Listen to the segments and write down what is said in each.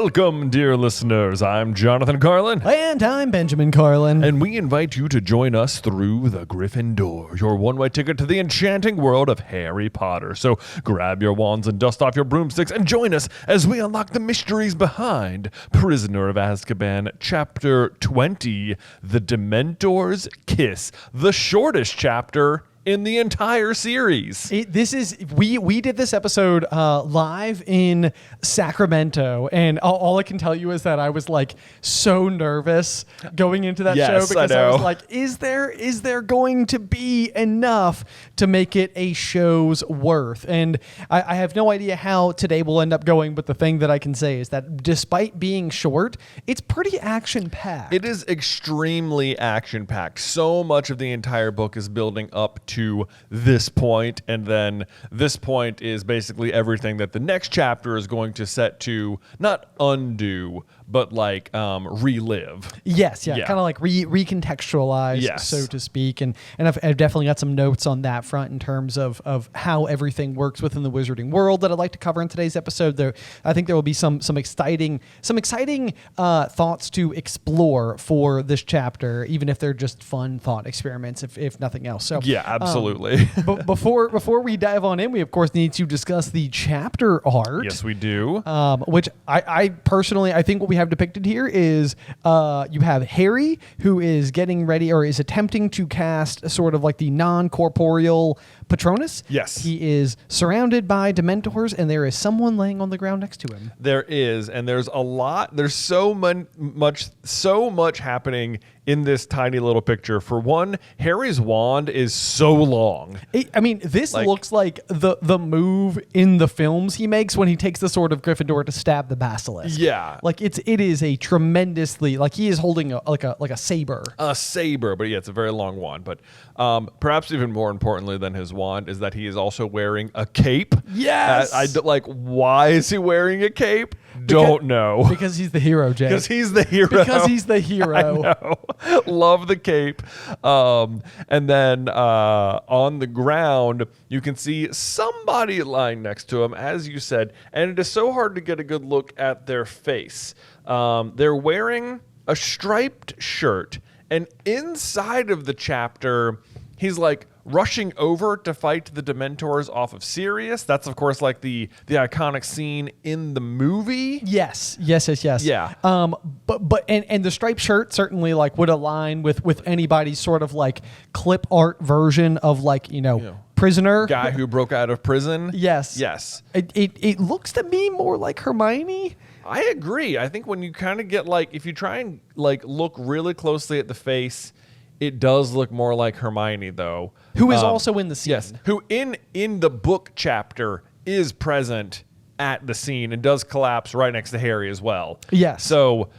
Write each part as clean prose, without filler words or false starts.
Welcome, dear listeners. I'm Jonathan Carlin. And I'm Benjamin Carlin. And we invite you to join us through the Griffin Door, your one-way ticket to the enchanting world of Harry Potter. So grab your wands and dust off your broomsticks and join us as we unlock the mysteries behind Prisoner of Azkaban, Chapter 20, The Dementor's Kiss, the shortest chapter in the entire series. We did this episode live in Sacramento, and all I can tell you is that I was like so nervous going into that show because I was like, is there going to be enough to make it a show's worth? And I have no idea how today will end up going, but the thing that I can say is that despite being short, it's pretty action-packed. It is extremely action-packed. So much of the entire book is building up to this point, and then this point is basically everything that the next chapter is going to set to not undo, but like relive. Yes, yeah. Kind of like recontextualize, so to speak. And I've definitely got some notes on that front in terms of how everything works within the wizarding world that I'd like to cover in today's episode. I think there will be some exciting thoughts to explore for this chapter, even if they're just fun thought experiments, if nothing else. So yeah, absolutely. But before we dive on in, we of course need to discuss the chapter art. Yes, we do. Which I personally, I think what we have depicted here is you have Harry, who is getting ready or is attempting to cast sort of like the non-corporeal Patronus. Yes. He is surrounded by Dementors, and there is someone laying on the ground next to him. There is, and there's a lot. There's so much happening in this tiny little picture. For one, Harry's wand is so long. This looks like the move in the films he makes when he takes the sword of Gryffindor to stab the basilisk. Yeah, like it is a tremendously, like he is holding a saber. A saber, but yeah, it's a very long wand. But perhaps even more importantly than his wand is that he is also wearing a cape. Yes. Why is he wearing a cape? Don't know. Because he's the hero, Jay. Because he's the hero. I know. Love the cape. And then on the ground, you can see somebody lying next to him, as you said, and it is so hard to get a good look at their face. They're wearing a striped shirt, and inside of the chapter, he's like rushing over to fight the Dementors off of Sirius. That's of course like the iconic scene in the movie. Yes. Yeah. But the striped shirt certainly like would align with anybody's sort of like clip art version of like, prisoner. Guy who broke out of prison. Yes. It looks to me more like Hermione. I agree. I think when you kind of get like, if you try and like look really closely at the face, it does look more like Hermione, though. Who is also in the scene. Yes, who in the book chapter is present at the scene and does collapse right next to Harry as well. Yes. So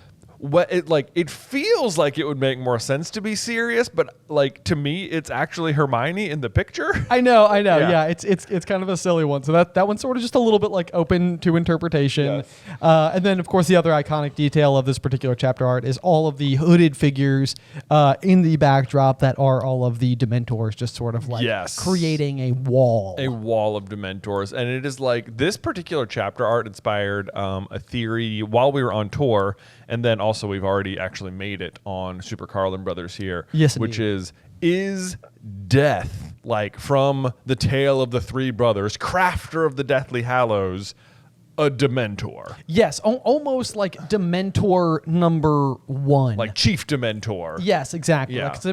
it feels like it would make more sense to be Sirius, but like to me, it's actually Hermione in the picture. I know. Yeah, it's kind of a silly one. So that one's sort of just a little bit like open to interpretation. Yes. And then of course the other iconic detail of this particular chapter art is all of the hooded figures in the backdrop that are all of the Dementors, just sort of like creating a wall of Dementors. And it is like this particular chapter art inspired a theory while we were on tour. And then also we've already actually made it on SuperCarlinBrothers here. Yes, which is death, like from the tale of the three brothers, crafter of the Deathly Hallows, a Dementor. Yes, almost like Dementor number 1. Like Chief Dementor. Yes, exactly. Yeah. Because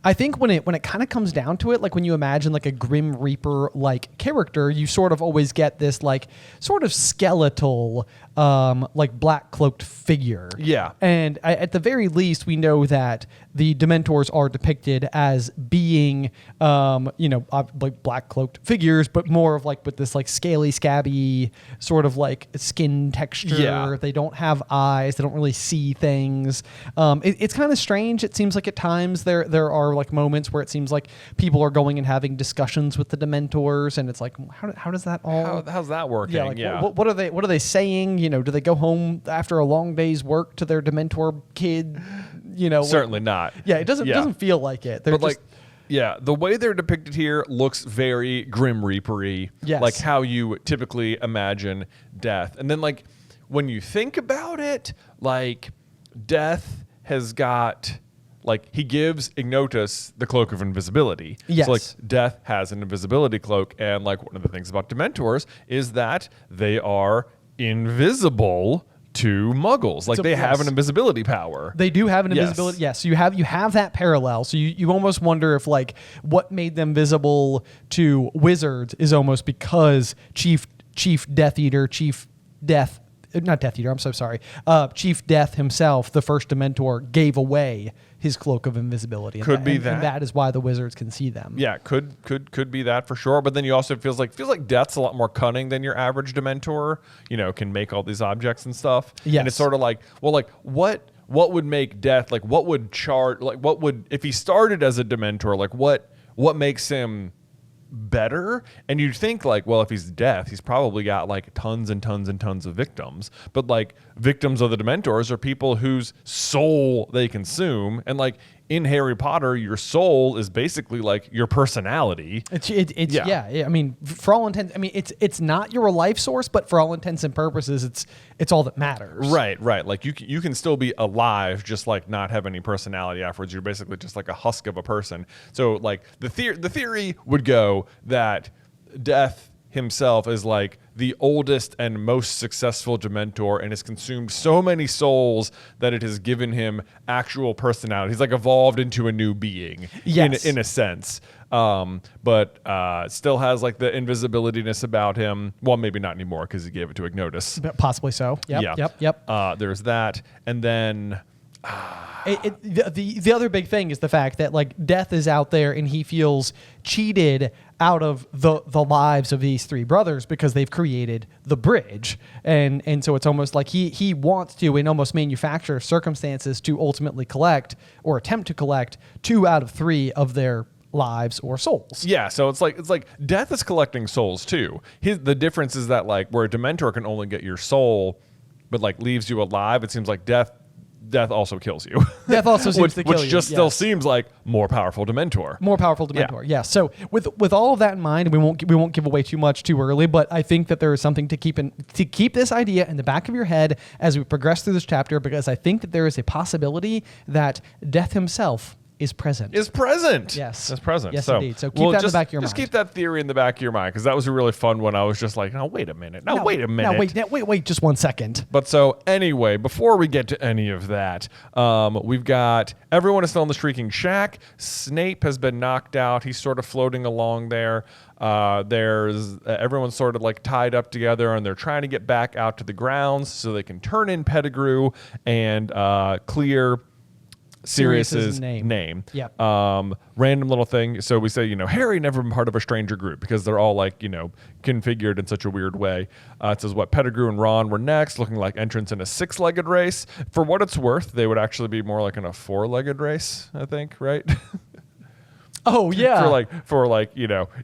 I think when it kind of comes down to it, like when you imagine like a Grim Reaper like character, you sort of always get this like sort of skeletal like black cloaked figure. Yeah. And at the very least, we know that the Dementors are depicted as being, like black cloaked figures, but more of like with this like scaly, scabby sort of like skin texture. Yeah. They don't have eyes. They don't really see things. It's kind of strange. It seems like at times there are like moments where it seems like people are going and having discussions with the Dementors, and it's like, how does that all? How's that working? What are they saying? Do they go home after a long day's work to their Dementor kid? Certainly not. Yeah, it doesn't feel like it. They're just, the way they're depicted here looks very Grim Reaper-y. Yes. Like how you typically imagine death. And then like when you think about it, like Death has got, like, he gives Ignotus the cloak of invisibility. Yes. So like Death has an invisibility cloak, and like one of the things about Dementors is that they are invisible to Muggles. Like, they have an invisibility power. They do have an invisibility. Yes, you have that parallel. So you almost wonder if, like, what made them visible to wizards is almost because Chief Death Eater, Chief Death himself, the first Dementor, gave away his cloak of invisibility. Could be that. And that is why the wizards can see them. Yeah, could be that for sure. But then you also feels like Death's a lot more cunning than your average Dementor. You know, can make all these objects and stuff. Yes. And it's sort of like, well, like what would make Death, like what would if he started as a Dementor, like what makes him better? And you'd think, like, well, if he's Death, he's probably got like tons and tons and tons of victims. But like, victims of the Dementors are people whose soul they consume, and like in Harry Potter, your soul is basically like your personality. Yeah. I mean, for all intents, I mean, it's not your life source, but for all intents and purposes, it's all that matters. Right. Like you can still be alive, just like not have any personality afterwards. You're basically just like a husk of a person. So like the theory would go that Death himself is like the oldest and most successful Dementor, and has consumed so many souls that it has given him actual personality. He's like evolved into a new being, in a sense. But still has like the invisibility-ness about him. Well, maybe not anymore because he gave it to Ignotus. Possibly so. Yep. There's that, and then. The other big thing is the fact that, like, Death is out there and he feels cheated out of the lives of these three brothers because they've created the bridge, and so it's almost like he wants to and almost manufacture circumstances to ultimately collect or attempt to collect 2 out of 3 of their lives or souls. Yeah, so it's like Death is collecting souls too. The difference is that, like, where a Dementor can only get your soul but like leaves you alive, it seems like Death also kills you. Death also seems to kill you. Which just still seems like more powerful Dementor. More powerful Dementor. Yeah. So with all of that in mind, we won't give away too much too early, but I think that there is something to keep this idea in the back of your head as we progress through this chapter, because I think that there is a possibility that Death himself is present. Yes. Is present. Yes, so, indeed. So keep that in the back of your mind. Just keep that theory in the back of your mind, because that was a really fun one. I was just like, no, wait a minute. Wait, just 1 second. But so anyway, before we get to any of that, we've got everyone is still in the Shrieking Shack. Snape has been knocked out. He's sort of floating along there. There's everyone's sort of like tied up together, and they're trying to get back out to the grounds so they can turn in Pettigrew and clear Sirius's name. Yep. Random little thing. So we say, Harry never been part of a stranger group, because they're all like, configured in such a weird way. It says Pettigrew and Ron were next, looking like entrants in a 6-legged race. For what it's worth, they would actually be more like in a 4-legged race, I think, right? Oh yeah. For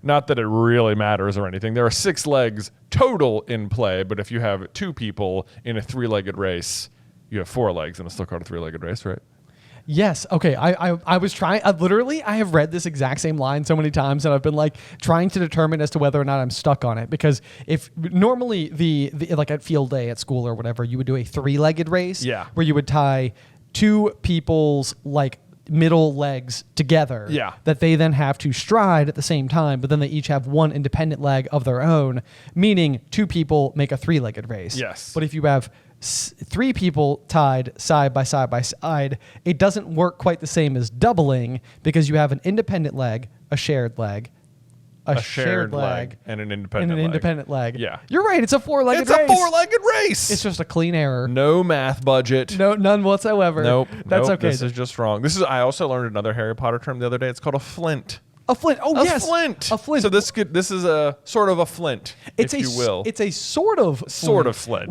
not that it really matters or anything. There are 6 legs total in play, but if you have 2 people in a 3-legged race, you have 4 legs, and it's still called a 3-legged race, right? Yes. Okay. I was trying. I have read this exact same line so many times, and I've been like trying to determine as to whether or not I'm stuck on it, because if normally the like at field day at school or whatever, you would do a 3-legged race. Yeah. Where you would tie 2 people's like middle legs together. Yeah. That they then have to stride at the same time, but then they each have 1 independent leg of their own, meaning 2 people make a 3-legged race. Yes. But if you have 3 people tied side by side, it doesn't work quite the same as doubling, because you have an independent leg, a shared leg, a shared leg, and an independent leg. Yeah. You're right. It's a 4-legged race. It's a 4-legged race. It's just a clean error. No math budget. No, none whatsoever. Nope. That's okay. This is just wrong. I also learned another Harry Potter term the other day. It's called a flint. A flint. Oh, yes. A flint. So this is a sort of a flint, if you will. It's a sort of flint.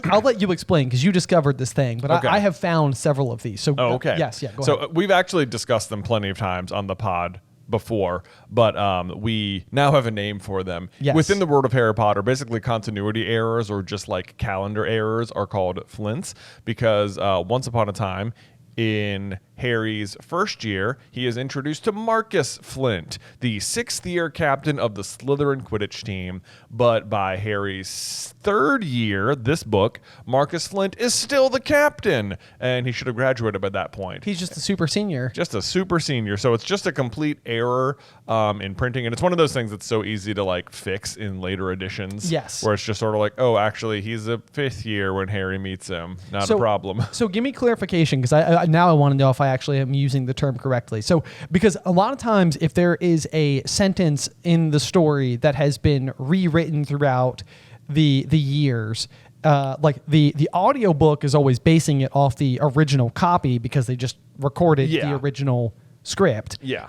I'll let you explain, because you discovered this thing, but okay. I have found several of these. So okay. Yes, yeah. Go ahead. We've actually discussed them plenty of times on the pod before, but we now have a name for them. Yes. Within the world of Harry Potter, basically continuity errors or just like calendar errors are called flints, because once upon a time in Harry's first year, he is introduced to Marcus Flint, the 6th-year captain of the Slytherin Quidditch team. But by Harry's 3rd year, this book, Marcus Flint is still the captain, and he should have graduated by that point. He's just a super senior. Just a super senior. So it's just a complete error in printing, and it's one of those things that's so easy to like fix in later editions. Yes. Where it's just sort of like, oh, actually, he's a 5th year when Harry meets him. Not a problem. So give me clarification, because I now I want to know if I actually am using the term correctly. So because a lot of times if there is a sentence in the story that has been rewritten throughout the years, like the audiobook is always basing it off the original copy because they just recorded the original script. Yeah.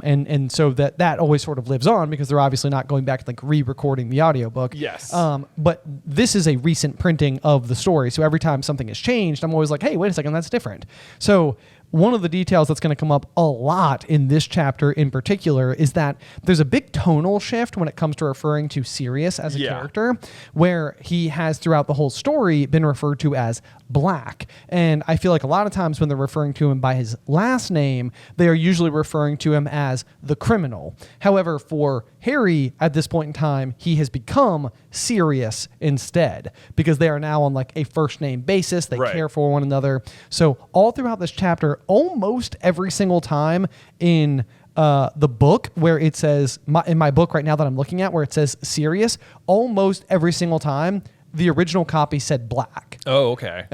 And so that always sort of lives on because they're obviously not going back and like re-recording the audiobook. Yes. But this is a recent printing of the story. So every time something has changed, I'm always like, hey, wait a second, that's different. So one of the details that's going to come up a lot in this chapter in particular is that there's a big tonal shift when it comes to referring to Sirius as a character, where he has throughout the whole story been referred to as Black. And I feel like a lot of times when they're referring to him by his last name, they are usually referring to him as the criminal. However, for Harry at this point in time, he has become Sirius instead because they are now on like a first name basis. They care for one another. So all throughout this chapter, almost every single time in the book where it says, in my book right now that I'm looking at, where it says Sirius, almost every single time, the original copy said Black. Oh, okay.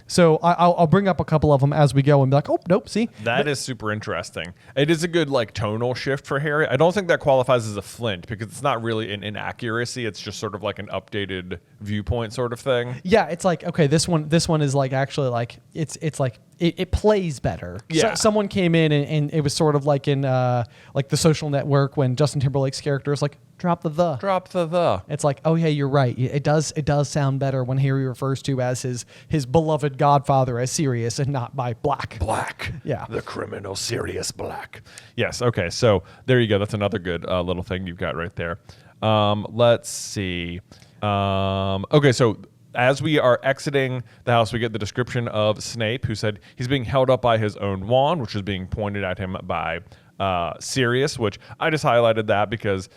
So I'll bring up a couple of them as we go and be like, oh, nope, see? That is super interesting. It is a good like tonal shift for Harry. I don't think that qualifies as a Flint because it's not really an inaccuracy. It's just sort of like an updated viewpoint sort of thing. Yeah, it's like, okay, this one is like actually like, it's like, it plays better. Yeah. So someone came in and it was sort of like in like The Social Network when Justin Timberlake's character is like, drop the. Drop the. It's like, oh yeah, you're right. It does sound better when Harry refers to as his beloved godfather as Sirius and not by Black. Black. Yeah. The criminal Sirius Black. Yes. Okay. So there you go. That's another good little thing you've got right there. Let's see. Okay. So as we are exiting the house, we get the description of Snape, who said he's being held up by his own wand, which is being pointed at him by Sirius, which I just highlighted that because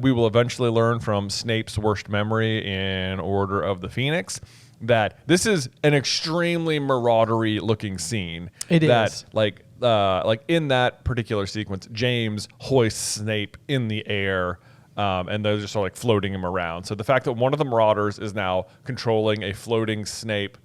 we will eventually learn from Snape's worst memory in Order of the Phoenix that this is an extremely maraudery looking scene. It is. Like in that particular sequence, James hoists Snape in the air. And they're just sort of like floating him around. So the fact that one of the Marauders is now controlling a floating Snape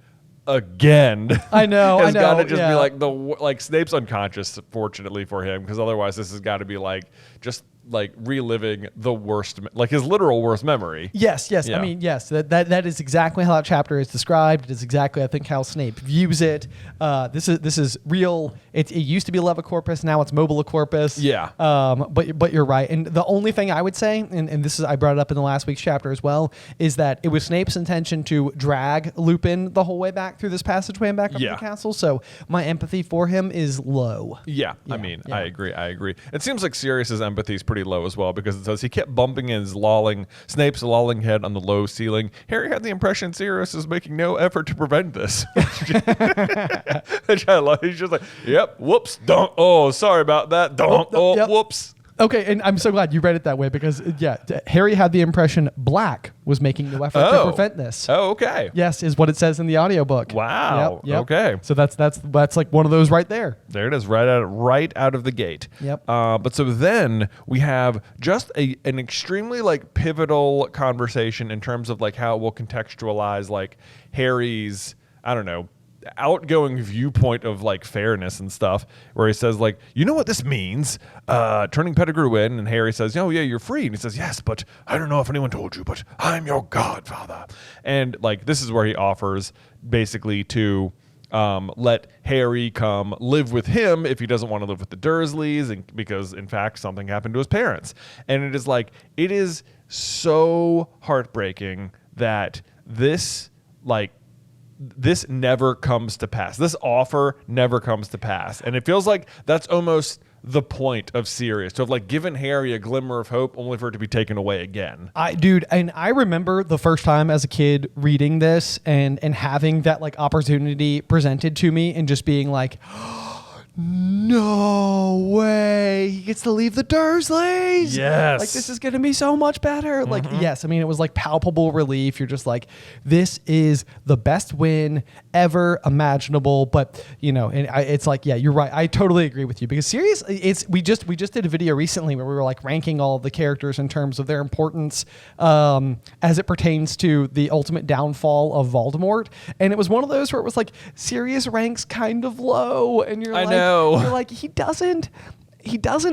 again, I know, has got to just be like Snape's unconscious. Fortunately for him, because otherwise this has got to be like just like reliving the worst, like his literal worst memory. Yes. Yeah. I mean, yes. That is exactly how that chapter is described. It is exactly, I think, how Snape views it. This is real. It used to be Levicorpus, now it's Mobilocorpus. Yeah. But you're right. And the only thing I would say, and this is I brought it up in the last week's chapter as well, is that it was Snape's intention to drag Lupin the whole way back through this passageway and back up to the castle. So my empathy for him is low. Yeah. I mean, I agree. It seems like Sirius's empathy is pretty low as well because it says he kept bumping Snape's lolling head on the low ceiling. Harry had the impression Sirius is making no effort to prevent this. Which I love. He's just like, yep, whoops, don't. Oh, sorry about that. Don't. Whoops. Okay, and I'm so glad you read it that way because, Harry had the impression Black was making no effort to prevent this. Oh, okay. Yes, is what it says in the audiobook. Wow. Yep. Okay. So that's like one of those right there. There it is, right out of the gate. Yep. But so then we have just an extremely like pivotal conversation in terms of like how it will contextualize like Harry's, I don't know, outgoing viewpoint of like fairness and stuff, where he says like, you know what this means, turning Pettigrew in, and Harry says, oh yeah, you're free, and he says, yes, but I don't know if anyone told you, but I'm your godfather. And like this is where he offers basically to let Harry come live with him if he doesn't want to live with the Dursleys, and because in fact something happened to his parents. And it is so heartbreaking that this never comes to pass. This offer never comes to pass. And it feels like that's almost the point of Sirius, to have like given Harry a glimmer of hope only for it to be taken away again. I remember the first time as a kid reading this and having that like opportunity presented to me and just being like, no way. He gets to leave the Dursleys. Yes. Like, this is going to be so much better. Like, yes, I mean, it was like palpable relief. You're just like, this is the best win ever imaginable. But, you know, and it's like, yeah, you're right. I totally agree with you because Sirius, we just did a video recently where we were like ranking all of the characters in terms of their importance as it pertains to the ultimate downfall of Voldemort. And it was one of those where it was like Sirius ranks kind of low. And you're you're like, he doesn't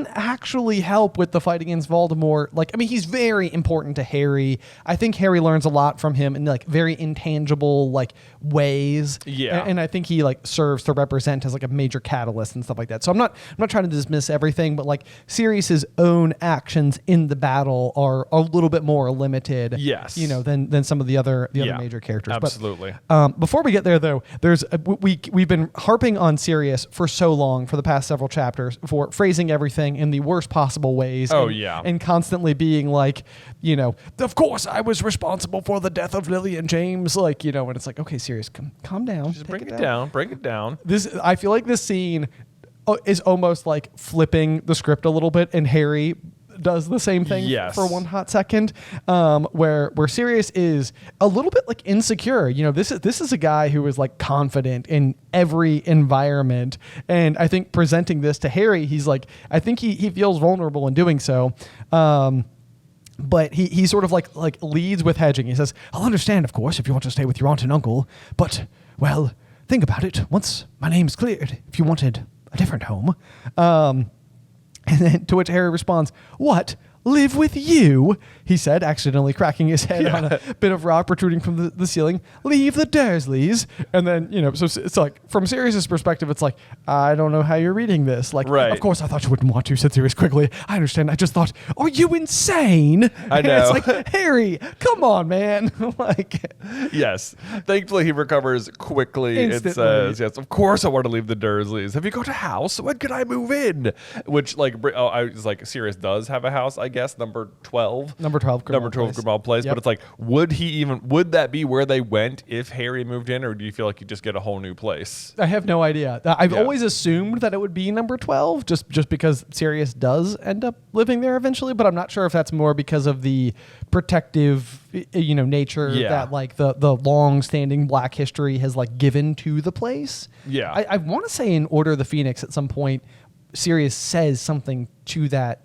actually help with the fight against Voldemort. Like, I mean, he's very important to Harry. I think Harry learns a lot from him in like very intangible like ways. Yeah. And I think he like serves to represent as like a major catalyst and stuff like that. So I'm not trying to dismiss everything, but like Sirius's own actions in the battle are a little bit more limited. Yes. You know, than some of the other major characters. Absolutely. But, before we get there though, we've been harping on Sirius for so long for the past several chapters for phrasing everything in the worst possible ways. And constantly being like, you know, of course I was responsible for the death of Lily and James. Like, you know, and it's like, okay, Sirius, calm down. Just bring it down. Bring it down. I feel like this scene is almost like flipping the script a little bit, and Harry does the same thing for one hot second, where Sirius is a little bit like insecure. You know, this is a guy who is like confident in every environment, and I think presenting this to Harry, he's like, I think he feels vulnerable in doing so. But he sort of like leads with hedging. He says, I'll understand, of course, if you want to stay with your aunt and uncle, but, well, think about it. Once my name's cleared, if you wanted a different home. And then to which Harry responds, what? Live with you? He said, accidentally cracking his head on a bit of rock protruding from the ceiling. Leave the Dursleys. And then, you know, so it's like, from Sirius's perspective, it's like, I don't know how you're reading this. Like, of course I thought you wouldn't want to, said Sirius quickly. I understand. I just thought, are you insane? I know. And it's like, Harry, come on, man. Like, yes. Thankfully, he recovers quickly. Instantly. It says, yes, of course I want to leave the Dursleys. Have you got a house? When can I move in? Which, like, I was like, Sirius does have a house, I guess, number 12. Number 12 Grimmauld Place. Yep. But it's like, would that be where they went if Harry moved in, or do you feel like you just get a whole new place? I have no idea. I've always assumed that it would be number 12 just because Sirius does end up living there eventually, but I'm not sure if that's more because of the protective, you know, nature that like the long-standing Black history has like given to the place. Yeah. I want to say in Order of the Phoenix at some point, Sirius says something to that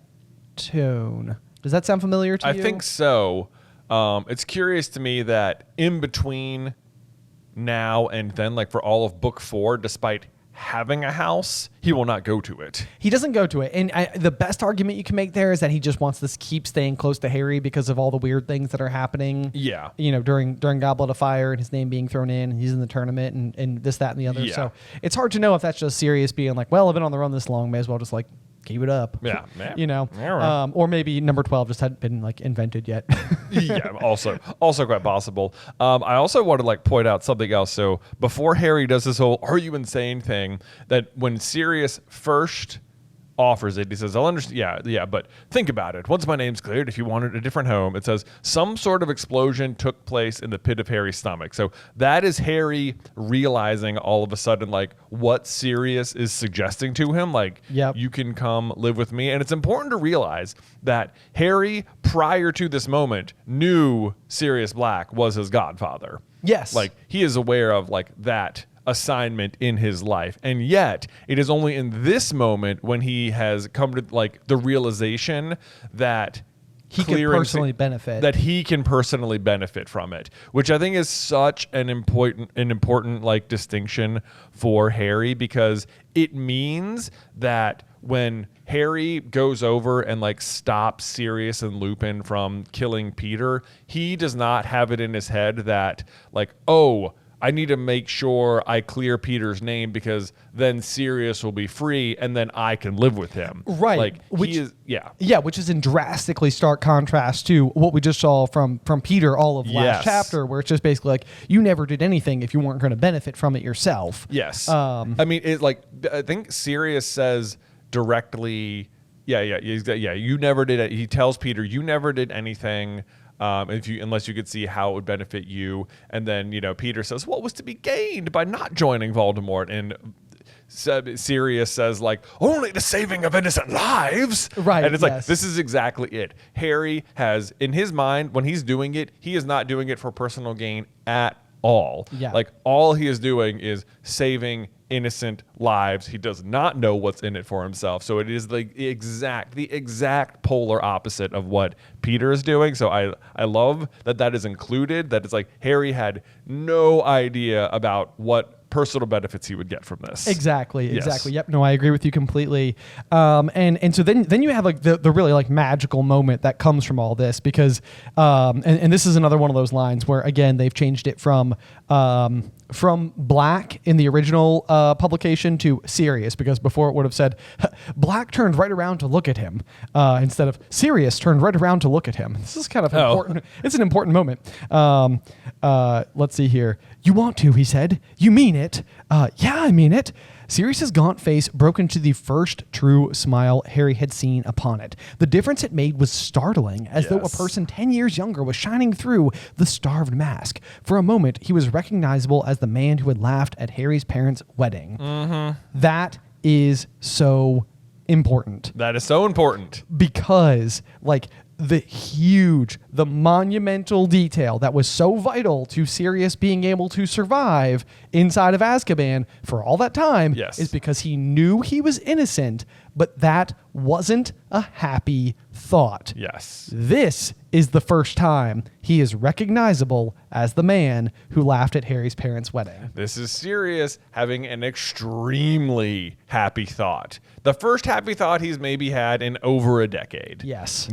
tone. Does that sound familiar to you? I think so. It's curious to me that in between now and then, like for all of book 4, despite having a house, he will not go to it. He doesn't go to it. And the best argument you can make there is that he just wants to keep staying close to Harry because of all the weird things that are happening. Yeah. You know, during Goblet of Fire and his name being thrown in, and he's in the tournament and this, that, and the other. Yeah. So it's hard to know if that's just Sirius being like, well, I've been on the run this long, may as well just like keep it up. Yeah. You know, right. Or maybe number 12 just hadn't been like invented yet. Yeah, also quite possible. I also want to like point out something else. So before Harry does this whole "Are you insane?" thing, that when Sirius first offers it, he says, "I'll understand." Yeah, but think about it. Once my name's cleared, if you wanted a different home, it says some sort of explosion took place in the pit of Harry's stomach. So that is Harry realizing all of a sudden like what Sirius is suggesting to him, like you can come live with me. And it's important to realize that Harry, prior to this moment, knew Sirius Black was his godfather. Yes. Like he is aware of like that assignment in his life, and yet it is only in this moment when he has come to like the realization that he can personally benefit from it, which I think is such an important like distinction for Harry, because it means that when Harry goes over and like stops Sirius and Lupin from killing Peter, he does not have it in his head that like, oh, I need to make sure I clear Peter's name because then Sirius will be free and then I can live with him. Right. Like which is in drastically stark contrast to what we just saw from Peter all of last chapter, where it's just basically like you never did anything if you weren't going to benefit from it yourself. Yes. I mean, it like I think Sirius says directly, you never did it. He tells Peter, you never did anything. Unless you could see how it would benefit you. And then, you know, Peter says, what was to be gained by not joining Voldemort? And Sirius says like, only the saving of innocent lives. Right. And it's like, this is exactly it. Harry has, in his mind, when he's doing it, he is not doing it for personal gain at all. Yeah. Like all he is doing is saving innocent lives. He does not know what's in it for himself. So it is the exact polar opposite of what Peter is doing. So I love that is included, that it's like Harry had no idea about what personal benefits he would get from this. Exactly. Yep. No, I agree with you completely. And so then you have like the really like magical moment that comes from all this, because and this is another one of those lines where again they've changed it from Black in the original publication to Sirius, because before it would have said Black turned right around to look at him instead of Sirius turned right around to look at him. This is kind of important. It's an important moment. Let's see here. You want to, he said. You mean it. Yeah, I mean it. Sirius's gaunt face broke into the first true smile Harry had seen upon it. The difference it made was startling, as though a person 10 years younger was shining through the starved mask. For a moment, he was recognizable as the man who had laughed at Harry's parents' wedding. That is so important. That is so important. Because, like, the monumental detail that was so vital to Sirius being able to survive inside of Azkaban for all that time is because he knew he was innocent, but that wasn't a happy thought. Yes. This is the first time he is recognizable as the man who laughed at Harry's parents' wedding. This is Sirius having an extremely happy thought. The first happy thought he's maybe had in over a decade. Yes.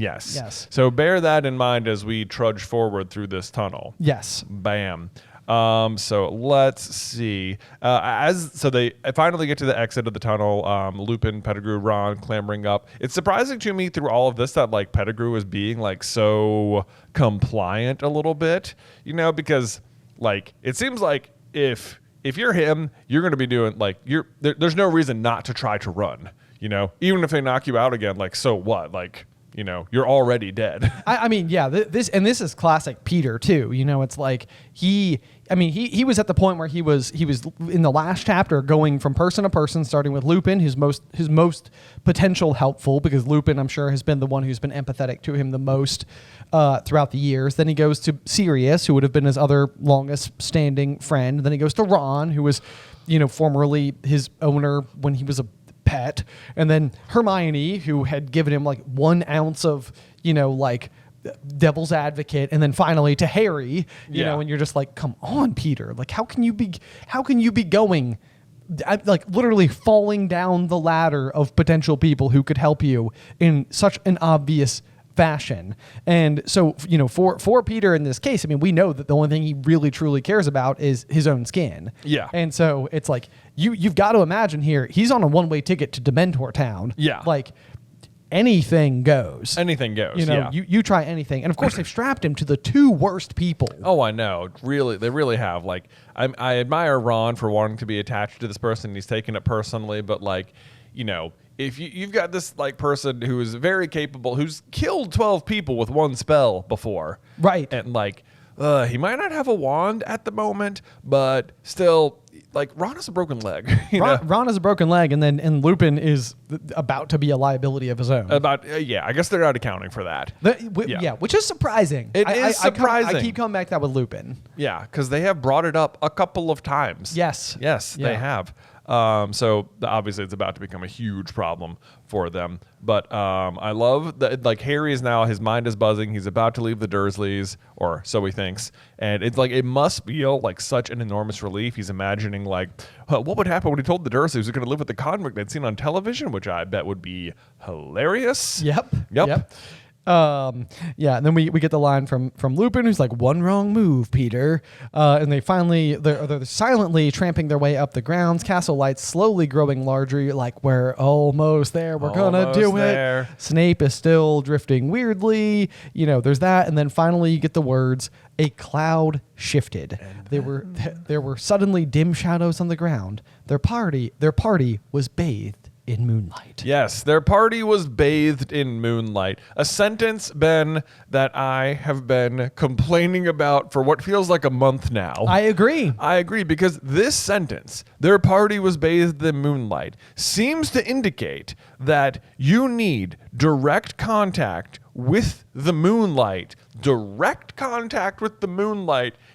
So bear that in mind as we trudge forward through this tunnel. Yes. Bam. So let's see. So they finally get to the exit of the tunnel. Lupin, Pettigrew, Ron clambering up. It's surprising to me through all of this that like Pettigrew is being like so compliant a little bit, you know, because like it seems like if you're him, you're going to be doing like there's no reason not to try to run, you know, even if they knock you out again, like so what, like. You know, you're already dead. I mean, yeah, this is classic Peter too. You know, it's like he was at the point where he was in the last chapter going from person to person, starting with Lupin, his most potential helpful, because Lupin, I'm sure, has been the one who's been empathetic to him the most throughout the years. Then he goes to Sirius, who would have been his other longest standing friend. Then he goes to Ron, who was, you know, formerly his owner when he was a pet, and then Hermione, who had given him like 1 ounce of, you know, like devil's advocate, and then finally to Harry, you know, and you're just like, come on, Peter, like how can you be going like literally falling down the ladder of potential people who could help you in such an obvious fashion? And so, you know, for Peter in this case, I mean, we know that the only thing he really truly cares about is his own skin. Yeah. And so it's like you've got to imagine here, he's on a one-way ticket to Dementor Town. Yeah. Like anything goes. Anything goes. You know, you try anything. And of course they've strapped him to the 2 worst people. Oh, I know. Really, they really have. Like I admire Ron for wanting to be attached to this person. He's taken it personally, but like, you know, if you've got this like person who is very capable, who's killed 12 people with 1 spell before. Right. And like, he might not have a wand at the moment, but still, like, Ron has a broken leg. Ron has a broken leg, and Lupin is about to be a liability of his own. I guess they're not accounting for that. Which is surprising. It is surprising. I keep coming back to that with Lupin. Yeah, because they have brought it up a couple of times. Yes. They have. So obviously it's about to become a huge problem for them. But I love that, like, Harry is now, his mind is buzzing. He's about to leave the Dursleys, or so he thinks. And it's like, it must feel like such an enormous relief. He's imagining, like, what would happen when he told the Dursleys he was going to live with the convict they'd seen on television, which I bet would be hilarious. Yep. And then we get the line from Lupin, who's like, 1 wrong move, Peter. And they're silently tramping their way up the grounds, castle lights slowly growing larger, like, we're almost there, we're gonna do it. Snape is still drifting weirdly, you know, there's that. And then finally you get the words, a cloud shifted. There were suddenly dim shadows on the ground. Their party was bathed in moonlight. Yes, their party was bathed in moonlight. A sentence, Ben, that I have been complaining about for what feels like a month now. I agree. I agree, because this sentence, their party was bathed in moonlight, seems to indicate that you need direct contact with the moonlight,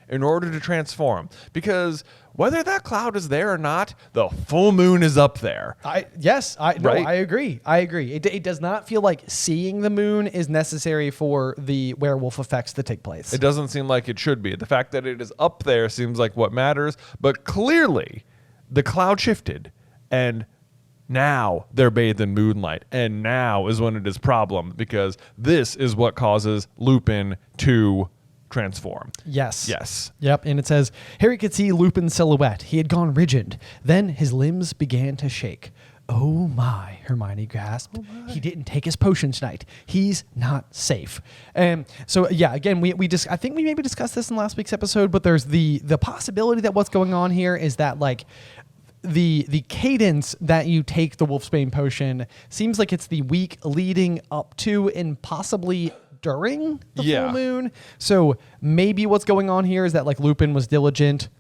in order to transform. Because whether that cloud is there or not, the full moon is up there. I agree. It does not feel like seeing the moon is necessary for the werewolf effects to take place. It doesn't seem like it should be. The fact that it is up there seems like what matters, but clearly the cloud shifted, and now they're bathed in moonlight, and now is when it is problem, because this is what causes Lupin to transform. Yes. Yep. And it says, Harry could see Lupin's silhouette. He had gone rigid. Then his limbs began to shake. Oh my, Hermione gasped. He didn't take his potion tonight. He's not safe. And so, yeah, again, I think we maybe discussed this in last week's episode, but there's the possibility that what's going on here is that, like, the cadence that you take the Wolfsbane potion seems like it's the week leading up to and possibly during the full moon. So maybe what's going on here is that, like, Lupin was diligent,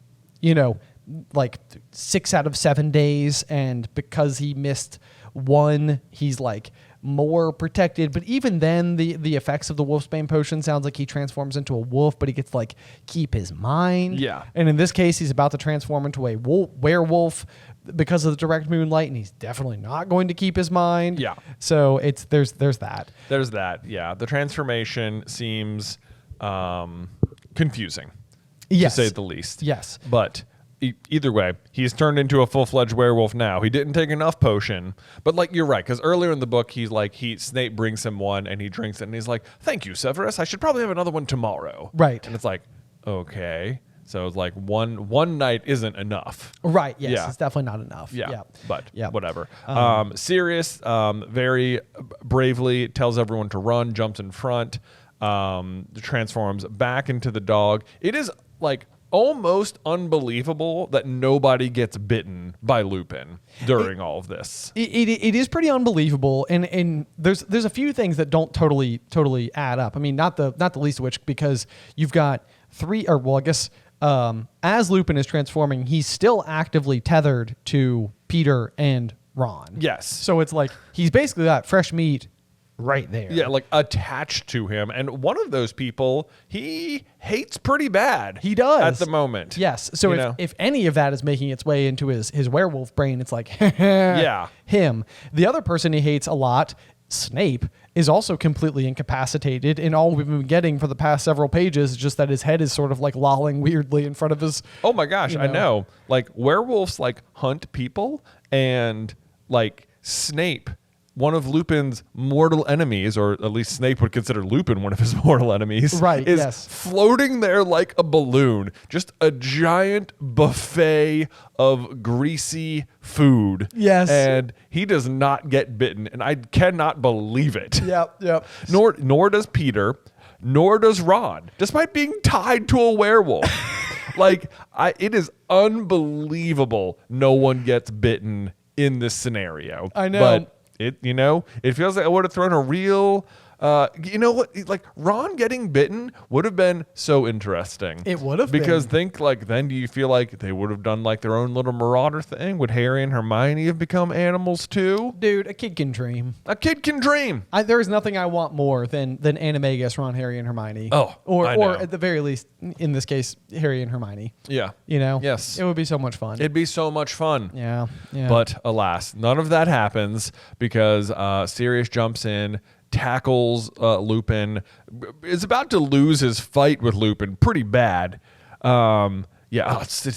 like 6 out of 7 days, and because he missed one, he's like more protected. But even then, the effects of the Wolfsbane potion sounds like he transforms into a wolf, but he gets to, like, keep his mind. Yeah. And in this case, he's about to transform into a werewolf because of the direct moonlight, and he's definitely not going to keep his mind. Yeah. So there's that. There's that. Yeah. The transformation seems confusing, to say the least. Yes. But either way, he's turned into a full-fledged werewolf now. He didn't take enough potion, but, like, you're right, because earlier in the book, Snape brings him one, and he drinks it, and he's like, "Thank you, Severus. I should probably have another one tomorrow." Right. And it's like, okay. So it's like one night isn't enough. Right. Yes. Yeah. It's definitely not enough. Yeah. But whatever. Sirius very bravely tells everyone to run, jumps in front, transforms back into the dog. It is, like, almost unbelievable that nobody gets bitten by Lupin during all of this. It is pretty unbelievable, and there's a few things that don't totally add up. I mean, not the least of which, because you've got as Lupin is transforming, he's still actively tethered to Peter and Ron. Yes. So it's like he's basically got fresh meat right there. Yeah, like attached to him. And one of those people he hates pretty bad. He does. At the moment. Yes. So if any of that is making its way into his werewolf brain, it's like, yeah, him. The other person he hates a lot, Snape, is also completely incapacitated, and all we've been getting for the past several pages is just that his head is sort of like lolling weirdly in front of his... Oh my gosh, I know. Like, werewolves, like, hunt people, and, like, Snape, one of Lupin's mortal enemies, or at least Snape would consider Lupin one of his mortal enemies, right, is floating there like a balloon. Just a giant buffet of greasy food. Yes. And he does not get bitten, and I cannot believe it. Yep. Nor does Peter, nor does Ron, despite being tied to a werewolf. Like, it is unbelievable no one gets bitten in this scenario. I know. But it feels like I would have thrown a real, like, Ron getting bitten would have been so interesting. It would have because been. then do you feel like they would have done, like, their own little marauder thing? Would Harry and Hermione have become animals too? Dude, a kid can dream. A kid can dream. There is nothing I want more than Animagus, Ron, Harry, and Hermione. Oh, or I know. at the very least, in this case, Harry and Hermione. Yeah. Yes. It would be so much fun. It'd be so much fun. Yeah. But alas, none of that happens because Sirius jumps in, tackles Lupin, is about to lose his fight with Lupin pretty bad. It's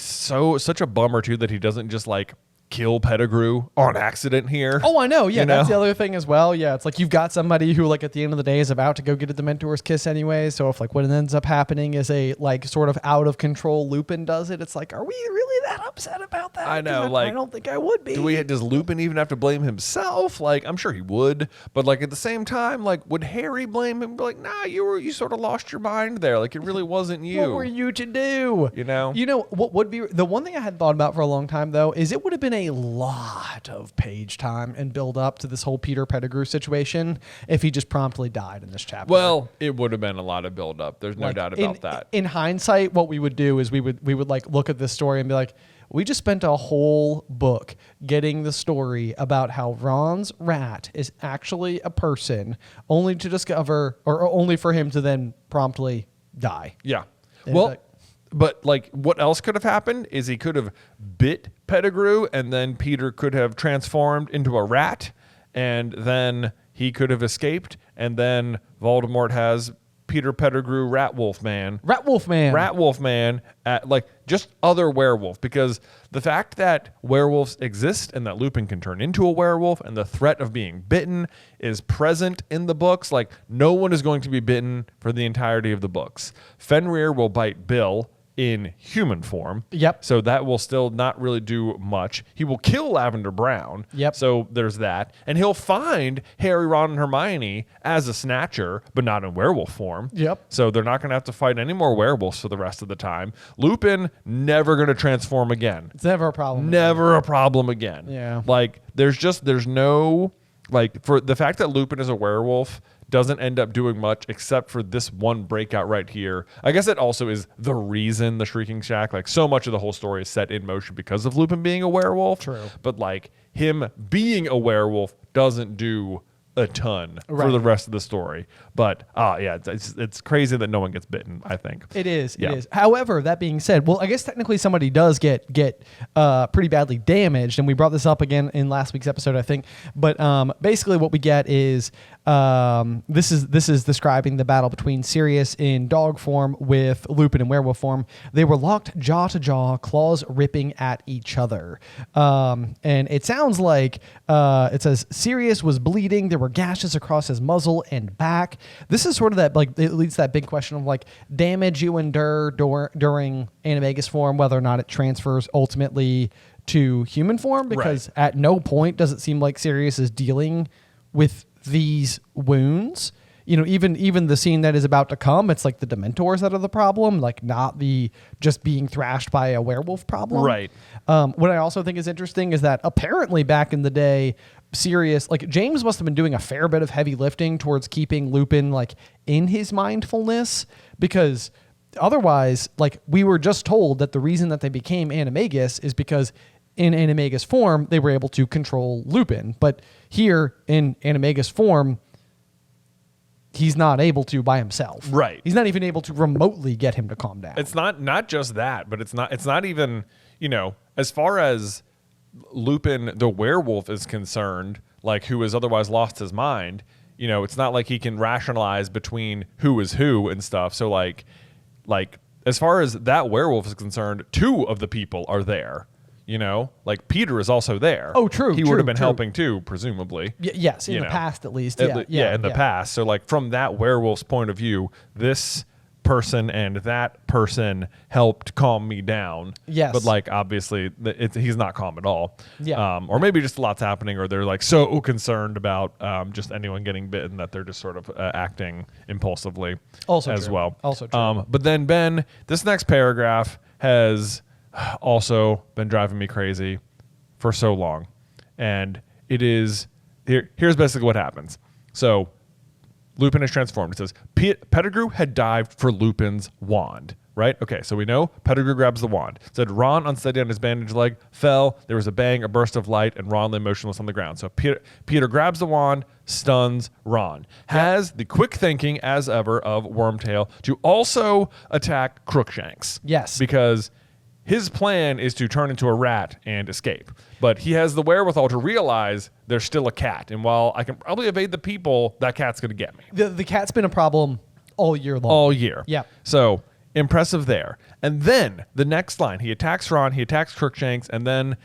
such a bummer too that he doesn't just, like, kill Pettigrew on accident here. Oh, I know. Yeah, that's the other thing as well. Yeah, it's like you've got somebody who, like, at the end of the day is about to go get a Dementor's kiss anyway. So if, like, what ends up happening is a, like, sort of out of control Lupin does it, it's like, are we really that upset about that? I know. I don't think I would be. Does Lupin even have to blame himself? Like, I'm sure he would, but, like, at the same time, like, would Harry blame him? Be like, nah, you sort of lost your mind there. Like, it really wasn't you. What were you to do? You know what would be the one thing I hadn't thought about for a long time though is it would have been a lot of page time and build up to this whole Peter Pettigrew situation if he just promptly died in this chapter. Well, it would have been a lot of build up. There's no doubt about that. In hindsight, what we would do is we would like look at this story and be like, we just spent a whole book getting the story about how Ron's rat is actually a person, only to discover, or only for him to then promptly die. Yeah. And well, but like what else could have happened is he could have bit Pettigrew and then Peter could have transformed into a rat and then he could have escaped and then Voldemort has Peter Pettigrew Rat Wolf Man, like just other werewolf, because the fact that werewolves exist and that Lupin can turn into a werewolf and the threat of being bitten is present in the books. Like no one is going to be bitten for the entirety of the books. Fenrir will bite Bill in human form. Yep. So that will still not really do much. He will kill Lavender Brown. Yep. So there's that. And he'll find Harry, Ron, and Hermione as a snatcher, but not in werewolf form. Yep. So they're not going to have to fight any more werewolves for the rest of the time. Lupin never going to transform again. It's never a problem. Never a problem again. Yeah. Like there's no, like for the fact that Lupin is a werewolf doesn't end up doing much except for this one breakout right here. I guess it also is the reason the Shrieking Shack, like so much of the whole story is set in motion because of Lupin being a werewolf. True. But like him being a werewolf doesn't do a ton for the rest of the story. But yeah, it's crazy that no one gets bitten, I think. It is. Yeah. It is. However, that being said, well, I guess technically somebody does get pretty badly damaged, and we brought this up again in last week's episode, I think. But basically, what we get is this is describing the battle between Sirius in dog form with Lupin in werewolf form. They were locked jaw to jaw, claws ripping at each other, and it sounds like it says Sirius was bleeding. There were gashes across his muzzle and back. This is sort of that, like, it leads to that big question of like damage you endure during animagus form, whether or not it transfers ultimately to human form, because at no point does it seem like Sirius is dealing with these wounds. You know, even the scene that is about to come, it's like the Dementors that are the problem, like not the just being thrashed by a werewolf problem. Right. What I also think is interesting is that apparently back in the day, Sirius, like James must have been doing a fair bit of heavy lifting towards keeping Lupin like in his mindfulness, because otherwise, like we were just told that the reason that they became animagus is because in animagus form, they were able to control Lupin. But here in animagus form, he's not able to by himself. Right. He's not even able to remotely get him to calm down. It's not just that, but it's not even, you know, as far as Lupin the werewolf is concerned, like who has otherwise lost his mind, you know, it's not like he can rationalize between who is who and stuff. So like as far as that werewolf is concerned, two of the people are there. You know, like Peter is also there. Oh, true. He would have been helping too, presumably. Yes, in the past at least. Yeah, in the past. So, like from that werewolf's point of view, this person and that person helped calm me down. Yes. But like obviously, he's not calm at all. Yeah. Or maybe just a lot's happening, or they're like so concerned about just anyone getting bitten that they're just sort of acting impulsively. Also as true. well. Also true. But then Ben, this next paragraph has also been driving me crazy for so long, and it is here's basically what happens. So Lupin is transformed. It says Pettigrew had dived for Lupin's wand, right? Okay, so we know Pettigrew grabs the wand. It said Ron, unsteady on his bandaged leg, fell. There was a bang, a burst of light, and Ron lay motionless on the ground. So Peter grabs the wand, stuns Ron. Has the quick thinking, as ever, of Wormtail to also attack Crookshanks. Yes. Because his plan is to turn into a rat and escape. But he has the wherewithal to realize there's still a cat. And while I can probably evade the people, that cat's going to get me. The cat's been a problem all year long. All year. Yeah. So impressive there. And then the next line, he attacks Ron, he attacks Crookshanks, and then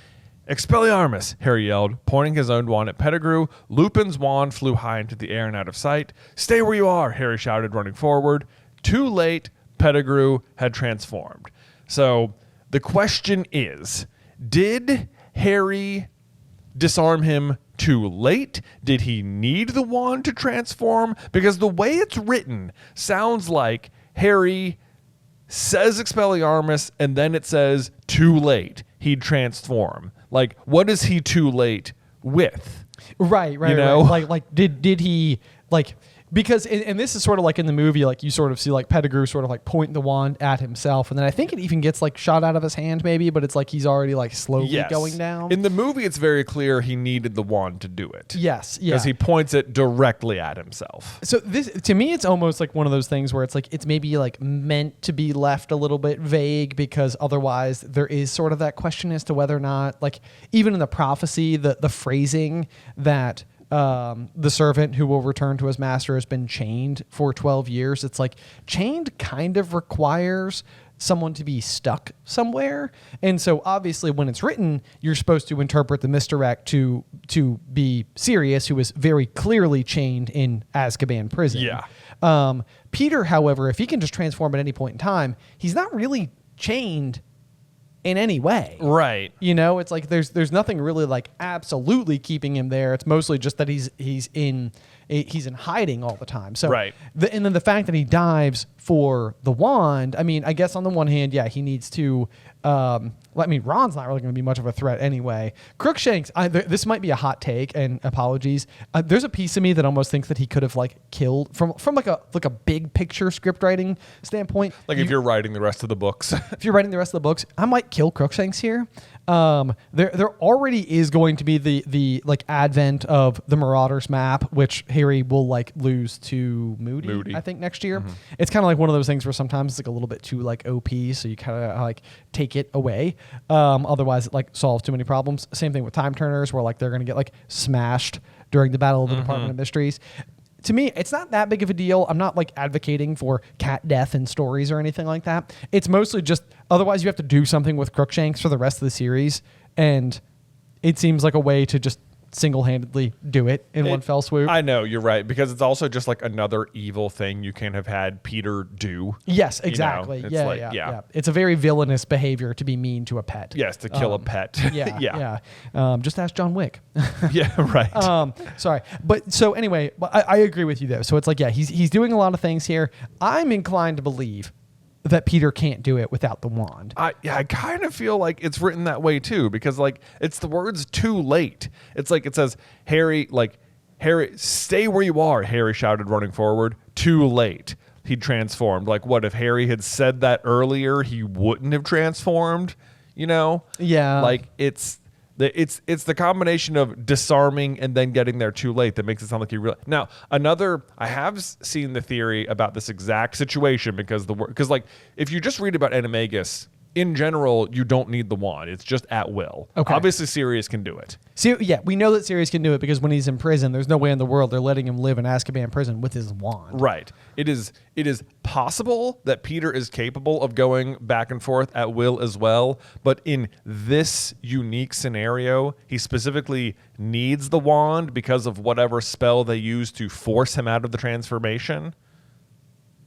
Expelliarmus, Harry yelled, pointing his own wand at Pettigrew. Lupin's wand flew high into the air and out of sight. Stay where you are, Harry shouted, running forward. Too late, Pettigrew had transformed. So the question is, did Harry disarm him too late? Did he need the wand to transform? Because the way it's written sounds like Harry says Expelliarmus and then it says too late, he'd transform. like, what is he too late with? Right. You know? Like did he like, because, and this is sort of like in the movie, like you sort of see like Pettigrew sort of like point the wand at himself. And then I think it even gets like shot out of his hand maybe, but it's like he's already like slowly going down. In the movie, it's very clear he needed the wand to do it. Yes. Yeah. Because he points it directly at himself. So this, to me, it's almost like one of those things where it's like, it's maybe like meant to be left a little bit vague, because otherwise there is sort of that question as to whether or not, like, even in the prophecy, the phrasing that, the servant who will return to his master has been chained for 12 years. It's like chained kind of requires someone to be stuck somewhere. And so obviously when it's written, you're supposed to interpret the misdirect to be Sirius, who is very clearly chained in Azkaban prison. Yeah. Peter, however, if he can just transform at any point in time, he's not really chained in any way. Right. You know, it's like there's nothing really like absolutely keeping him there. It's mostly just that he's in hiding all the time. So right. And then the fact that he dives for the wand, I mean, I guess on the one hand, yeah, he needs to I mean, Ron's not really going to be much of a threat anyway. Crookshanks, this might be a hot take, and apologies. There's a piece of me that almost thinks that he could have like killed from like a big picture script writing standpoint. Like if you're writing the rest of the books. If you're writing the rest of the books, I might kill Crookshanks here. There already is going to be the like advent of the Marauders map, which Harry will like lose to Moody. I think next year. Mm-hmm. It's kind of like one of those things where sometimes it's like a little bit too like OP, so you kind of like take it away. Otherwise it like solves too many problems. Same thing with time turners, where like they're going to get like smashed during the Battle of the Department of Mysteries. To me, it's not that big of a deal. I'm not like advocating for cat death in stories or anything like that. It's mostly just otherwise you have to do something with Crookshanks for the rest of the series, and it seems like a way to just single-handedly do it in one fell swoop. I know, you're right, because it's also just like another evil thing you can have had Peter do. Yes, exactly. You know? Yeah. It's a very villainous behavior to be mean to a pet. Yes, to kill a pet. Yeah. Just ask John Wick. Yeah, right. Sorry. But so anyway, I agree with you though. So it's like, yeah, he's doing a lot of things here. I'm inclined to believe that Peter can't do it without the wand. I kind of feel like it's written that way too, because like it's the words too late. It's like it says, Harry, stay where you are, Harry shouted, running forward. Too late. He transformed. Like, what if Harry had said that earlier, he wouldn't have transformed, you know? Yeah. Like it's the combination of disarming and then getting there too late that makes it sound like you really. Now, I have seen the theory about this exact situation, because like if you just read about Animagus, in general, you don't need the wand. It's just at will. Okay. Obviously, Sirius can do it. So, yeah, we know that Sirius can do it because when he's in prison, there's no way in the world they're letting him live in Azkaban prison with his wand. Right. It is possible that Peter is capable of going back and forth at will as well, but in this unique scenario, he specifically needs the wand because of whatever spell they use to force him out of the transformation.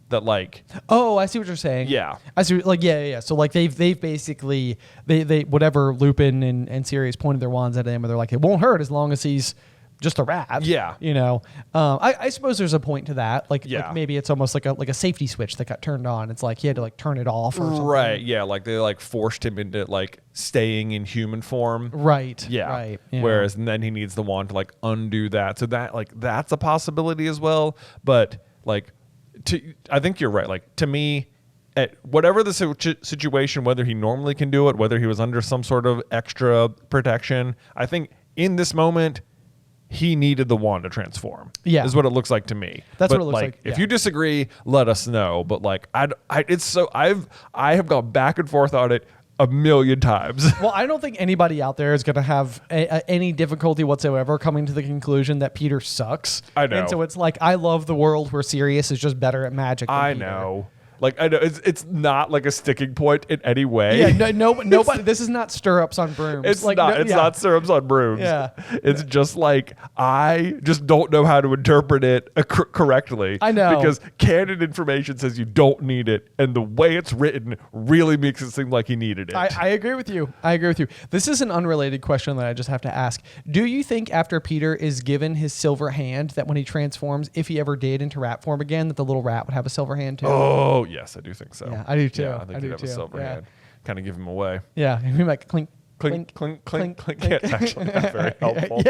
That like, oh, I see what you're saying. Yeah, I see. Like, yeah. So like they've basically they whatever Lupin and Sirius pointed their wands at him, and they're like, it won't hurt as long as he's just a rat. Yeah, you know. I suppose there's a point to that. Like maybe it's almost like a safety switch that got turned on. It's like he had to like turn it off or something. Right. Yeah. Like they like forced him into like staying in human form. Right. Yeah. Right. Yeah. Whereas and then he needs the wand to like undo that. So that like that's a possibility as well. But like. I think you're right. Like to me, at whatever the situation, whether he normally can do it, whether he was under some sort of extra protection, I think in this moment he needed the wand to transform. Yeah, is what it looks like to me. That's what it looks like. If you disagree, let us know. But like I have gone back and forth on it a million times. Well, I don't think anybody out there is going to have any difficulty whatsoever coming to the conclusion that Peter sucks. I know. And so it's like, I love the world where Sirius is just better at magic than Peter. Know. Like, I know it's not like a sticking point in any way. Yeah, nobody. This is not stirrups on brooms. It's like, not. It's not stirrups on brooms. Yeah, it's just like I just don't know how to interpret it correctly. I know, because canon information says you don't need it, and the way it's written really makes it seem like he needed it. I agree with you. This is an unrelated question that I just have to ask. Do you think after Peter is given his silver hand that when he transforms, if he ever did into rat form again, that the little rat would have a silver hand too? Oh. Yes, I do think so. Yeah, I do too. Yeah, I think he'd have a silver hand. Kind of give him away. Yeah, he might clink, clink, clink, clink, clink. Yeah, it's actually not very helpful.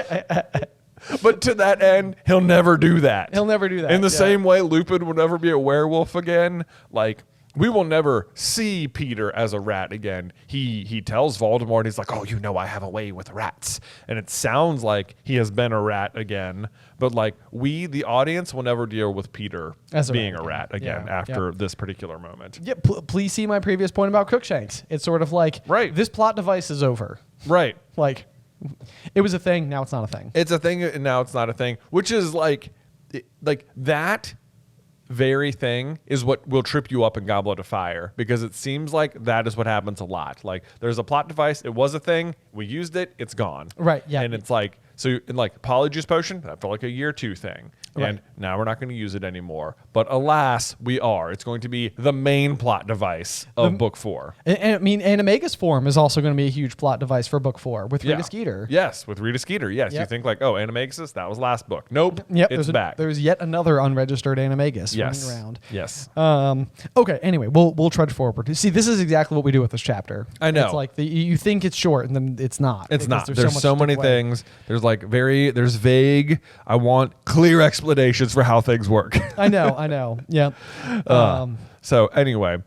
But to that end, he'll never do that. He'll never do that. In the same way Lupin will never be a werewolf again, like, we will never see Peter as a rat again. He tells Voldemort, he's like, oh, you know I have a way with rats. And it sounds like he has been a rat again. But like we, the audience, will never deal with Peter as being a rat again after this particular moment. Yeah, please see my previous point about Crookshanks. It's sort of like, this plot device is over. Right. Like, it was a thing, now it's not a thing. It's a thing, and now it's not a thing. Which is like that very thing is what will trip you up in Goblet of Fire, because it seems like that is what happens a lot. Like, there's a plot device, it was a thing, we used it, it's gone. Right, yeah. And it's like, so in like Polyjuice Potion, that felt like a year 2 thing. Right. And now we're not going to use it anymore. But alas, we are. It's going to be the main plot device of Book 4. And I mean, Animagus form is also going to be a huge plot device for Book 4 with Rita Skeeter. Yes, with Rita Skeeter. Yes, you think like, oh, Animagus, that was last book. Nope, it's back. There's yet another unregistered Animagus running around. Yes. Okay, anyway, we'll trudge forward. See, this is exactly what we do with this chapter. I know. It's like you think it's short, and then it's not. It's not. There's so many things. There's like there's vague. I want clear explanations for how things work. I know. Yeah. So anyway,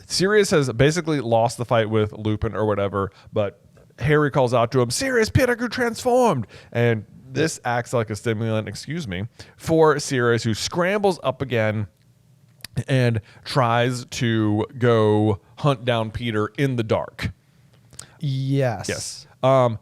Sirius has basically lost the fight with Lupin or whatever, but Harry calls out to him, Sirius, Peter grew transformed. And this acts like a stimulant, for Sirius, who scrambles up again and tries to go hunt down Peter in the dark. Yes.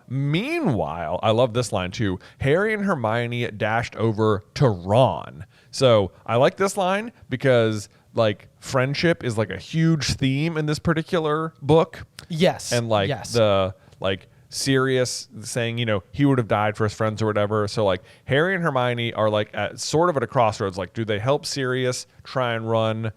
Meanwhile, I love this line too. Harry and Hermione dashed over to Ron. So I like this line because like friendship is like a huge theme in this particular book. Yes. And like the like Sirius saying, he would have died for his friends or whatever. So like Harry and Hermione are like sort of at a crossroads. Like, do they help Sirius try and run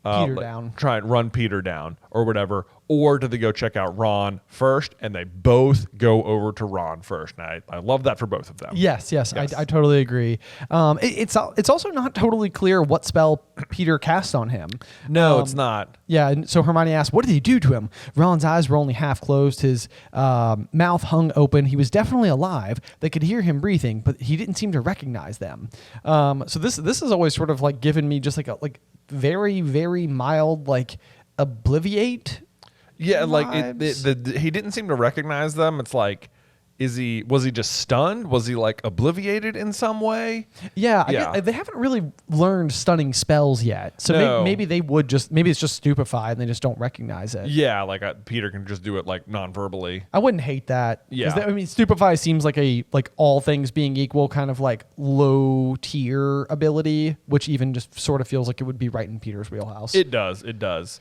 Peter down or whatever, or do they go check out Ron first? And they both go over to Ron first. And I love that for both of them. Yes. I totally agree. It's also not totally clear what spell Peter cast on him. No, it's not. Yeah, and so Hermione asked, what did he do to him? Ron's eyes were only half closed. His mouth hung open. He was definitely alive. They could hear him breathing, but he didn't seem to recognize them. So this is always sort of like given me just like a very, very mild like obliviate. Yeah, like he didn't seem to recognize them. It's like, was he just stunned? Was he like obliviated in some way? Yeah. I guess they haven't really learned stunning spells yet. So maybe they would maybe it's just stupefied and they just don't recognize it. Yeah, like Peter can just do it like non-verbally. I wouldn't hate that. Yeah. Stupefy seems like all things being equal kind of like low tier ability, which even just sort of feels like it would be right in Peter's wheelhouse. It does.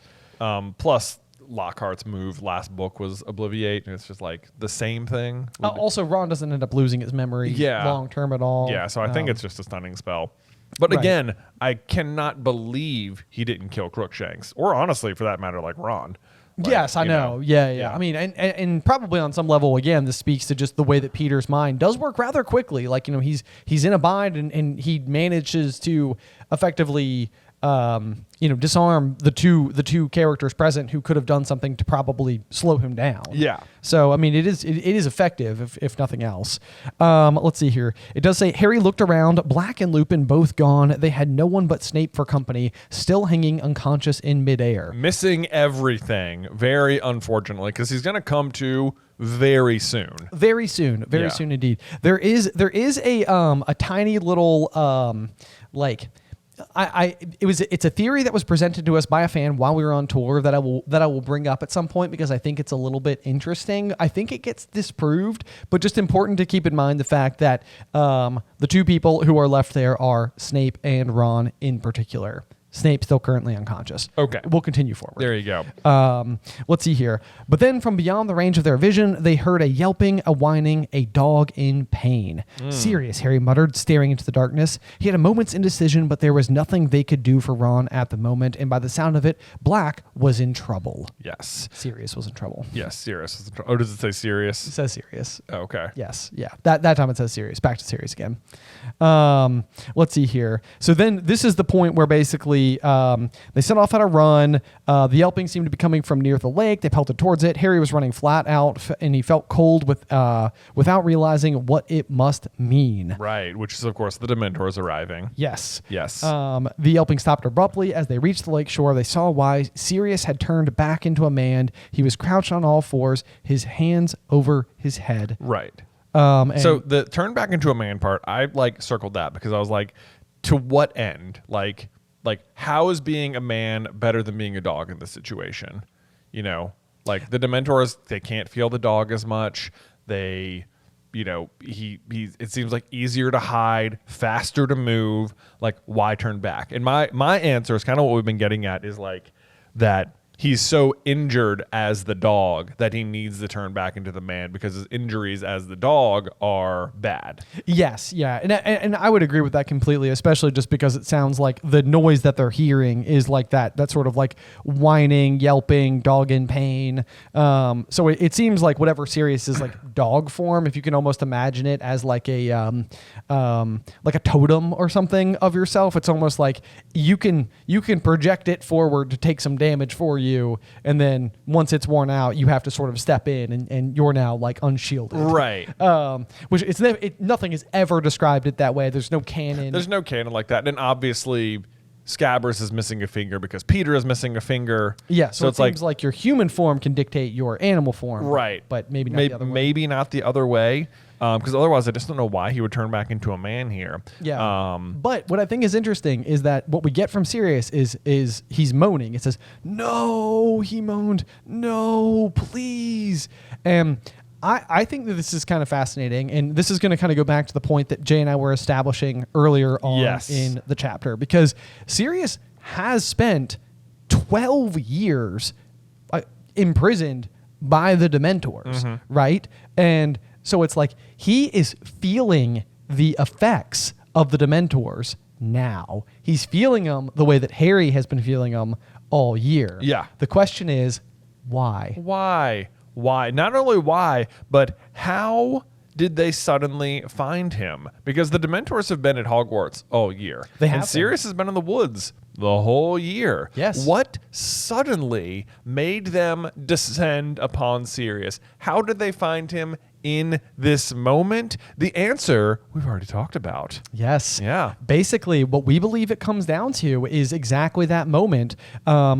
Plus, Lockhart's move last book was Obliviate, and it's just like the same thing. Also, Ron doesn't end up losing his memory long term at all. Yeah, so I think it's just a stunning spell. But again, I cannot believe he didn't kill Crookshanks, or honestly, for that matter, like Ron. Like, yes, I know. Yeah. I mean, and probably on some level, again, this speaks to just the way that Peter's mind does work rather quickly. Like, he's in a bind, and he manages to effectively disarm the two characters present who could have done something to probably slow him down. Yeah. So I mean, it is effective if nothing else. Let's see here. It does say Harry looked around. Black and Lupin both gone. They had no one but Snape for company. Still hanging unconscious in midair. Missing everything. Very unfortunately, because he's going to come to very soon. Very soon indeed. There is a tiny little it's a theory that was presented to us by a fan while we were on tour that I will bring up at some point because I think it's a little bit interesting. I think it gets disproved, but just important to keep in mind the fact that the two people who are left there are Snape and Ron in particular. Snape still currently unconscious. Okay. We'll continue forward. There you go. Let's see here. But then from beyond the range of their vision, they heard a yelping, a whining, a dog in pain. Sirius, Harry muttered, staring into the darkness. He had a moment's indecision, but there was nothing they could do for Ron at the moment, and by the sound of it, Black was in trouble. Yes. Sirius was in trouble. Yes, Sirius was in trouble. Oh, does it say Sirius? It says Sirius. Oh, okay. Yes, yeah. That time it says Sirius. Back to Sirius again. Let's see here. So then this is the point where basically basically, they set off on a run. The yelping seemed to be coming from near the lake. They pelted towards it. Harry was running flat out, and he felt cold without realizing what it must mean. Right, which is, of course, the Dementors arriving. Yes. Yes. The yelping stopped abruptly. As they reached the lake shore, they saw why Sirius had turned back into a man. He was crouched on all fours, his hands over his head. Right. And so the turn back into a man part, I circled that because I was like, to what end? Like how is being a man better than being a dog in this situation? Like the Dementors, they can't feel the dog as much. They, it seems like easier to hide, faster to move. Like, why turn back? And my answer is kind of what we've been getting at, is like that he's so injured as the dog that he needs to turn back into the man because his injuries as the dog are bad. Yes, yeah. And I would agree with that completely, especially just because it sounds like the noise that they're hearing is like that sort of like whining, yelping, dog in pain. So it seems like whatever Sirius is like dog form, if you can almost imagine it as like a totem or something of yourself, it's almost like you can project it forward to take some damage for you, and then once it's worn out, you have to sort of step in, and you're now like unshielded. Right. Which nothing is ever described it that way. There's no canon. There's no canon like that. And obviously, Scabrous is missing a finger because Peter is missing a finger. Yeah, so it seems like your human form can dictate your animal form. Right. But maybe not the other way. Maybe not the other way. Because otherwise, I just don't know why he would turn back into a man here. Yeah. But what I think is interesting is that what we get from Sirius is he's moaning. It says, "No," he moaned, "No, please." And I think that this is kind of fascinating, and this is going to kind of go back to the point that Jay and I were establishing earlier on in the chapter, because Sirius has spent 12 years imprisoned by the Dementors, right? And so it's like he is feeling the effects of the Dementors now. He's feeling them the way that Harry has been feeling them all year. Yeah. The question is, why? Why? Not only why, but how did they suddenly find him? Because the Dementors have been at Hogwarts all year. They have. And Sirius has been in the woods the whole year. Yes. What suddenly made them descend upon Sirius? How did they find him in this moment? The answer we've already talked about. Yes. Yeah. Basically, what we believe it comes down to is exactly that moment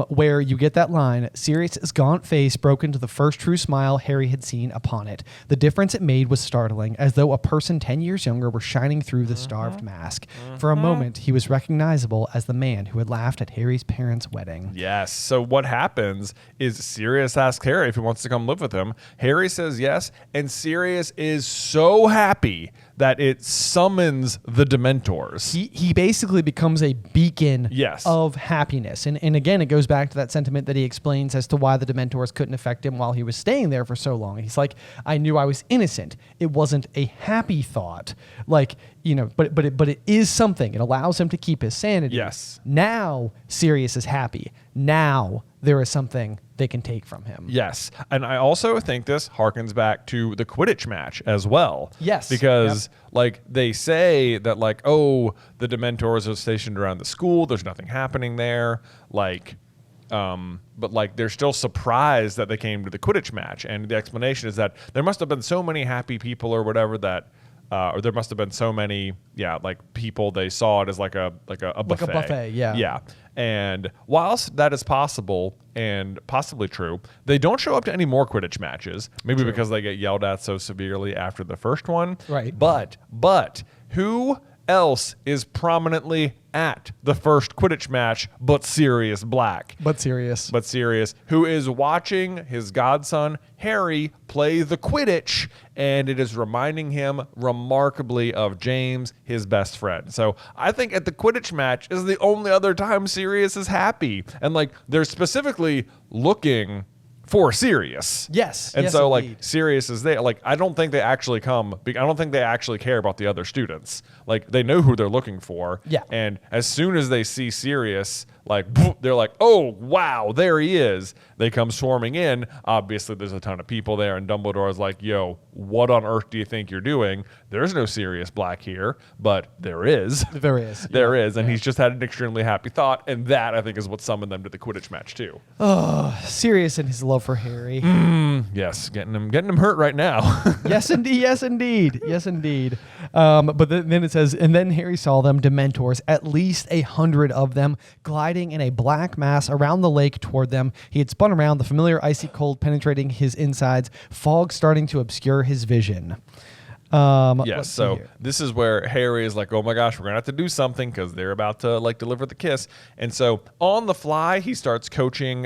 where you get that line, Sirius's gaunt face broke into the first true smile Harry had seen upon it. The difference it made was startling, as though a person 10 years younger were shining through the starved mask. For a moment, he was recognizable as the man who had laughed at Harry's parents' wedding. Yes. So what happens is Sirius asks Harry if he wants to come live with him. Harry says yes, and Sirius is so happy that it summons the Dementors. He basically becomes a beacon Yes. of happiness. And again, it goes back to that sentiment that he explains as to why the Dementors couldn't affect him while he was staying there for so long. He's like, I knew I was innocent. It wasn't a happy thought. Like, but it is something. It allows him to keep his sanity. Yes. Now Sirius is happy. Now there is something they can take from him. Yes. And I also think this harkens back to the Quidditch match as well. Yes. Because they say that the Dementors are stationed around the school. There's nothing happening there. But they're still surprised that they came to the Quidditch match. And the explanation is that there must have been so many happy people or whatever that, or there must have been so many, people, they saw it as like a buffet. Like a buffet, yeah. Yeah. And whilst that is possible and possibly true, they don't show up to any more Quidditch matches. Maybe because they get yelled at so severely after the first one. Right. But who else is prominently at the first Quidditch match but Sirius Black? But Sirius, who is watching his godson Harry play the Quidditch, and it is reminding him remarkably of James, his best friend. So I think at the Quidditch match is the only other time Sirius is happy, and they're specifically looking for Sirius. Yes. And yes, so indeed. Sirius is there. I don't think they actually come. I don't think they actually care about the other students. They know who they're looking for. Yeah. And as soon as they see Sirius, like they're like, oh wow, there he is. They come swarming in. Obviously there's a ton of people there, and Dumbledore is like, yo, what on earth do you think you're doing? There's no Sirius Black here, but there is. There is. There is, and he's just had an extremely happy thought, and that I think is what summoned them to the Quidditch match too. Oh, Sirius and his love for Harry. Yes, getting him hurt right now. Yes, indeed. Yes, indeed. Yes, indeed. But then it says, and then Harry saw them, Dementors, at least 100 of them, gliding in a black mass around the lake toward them. He had spun around, the familiar icy cold penetrating his insides, fog starting to obscure his vision. Yes, so this is where Harry is like, oh my gosh, we're gonna have to do something because they're about to like deliver the kiss. And so on the fly, he starts coaching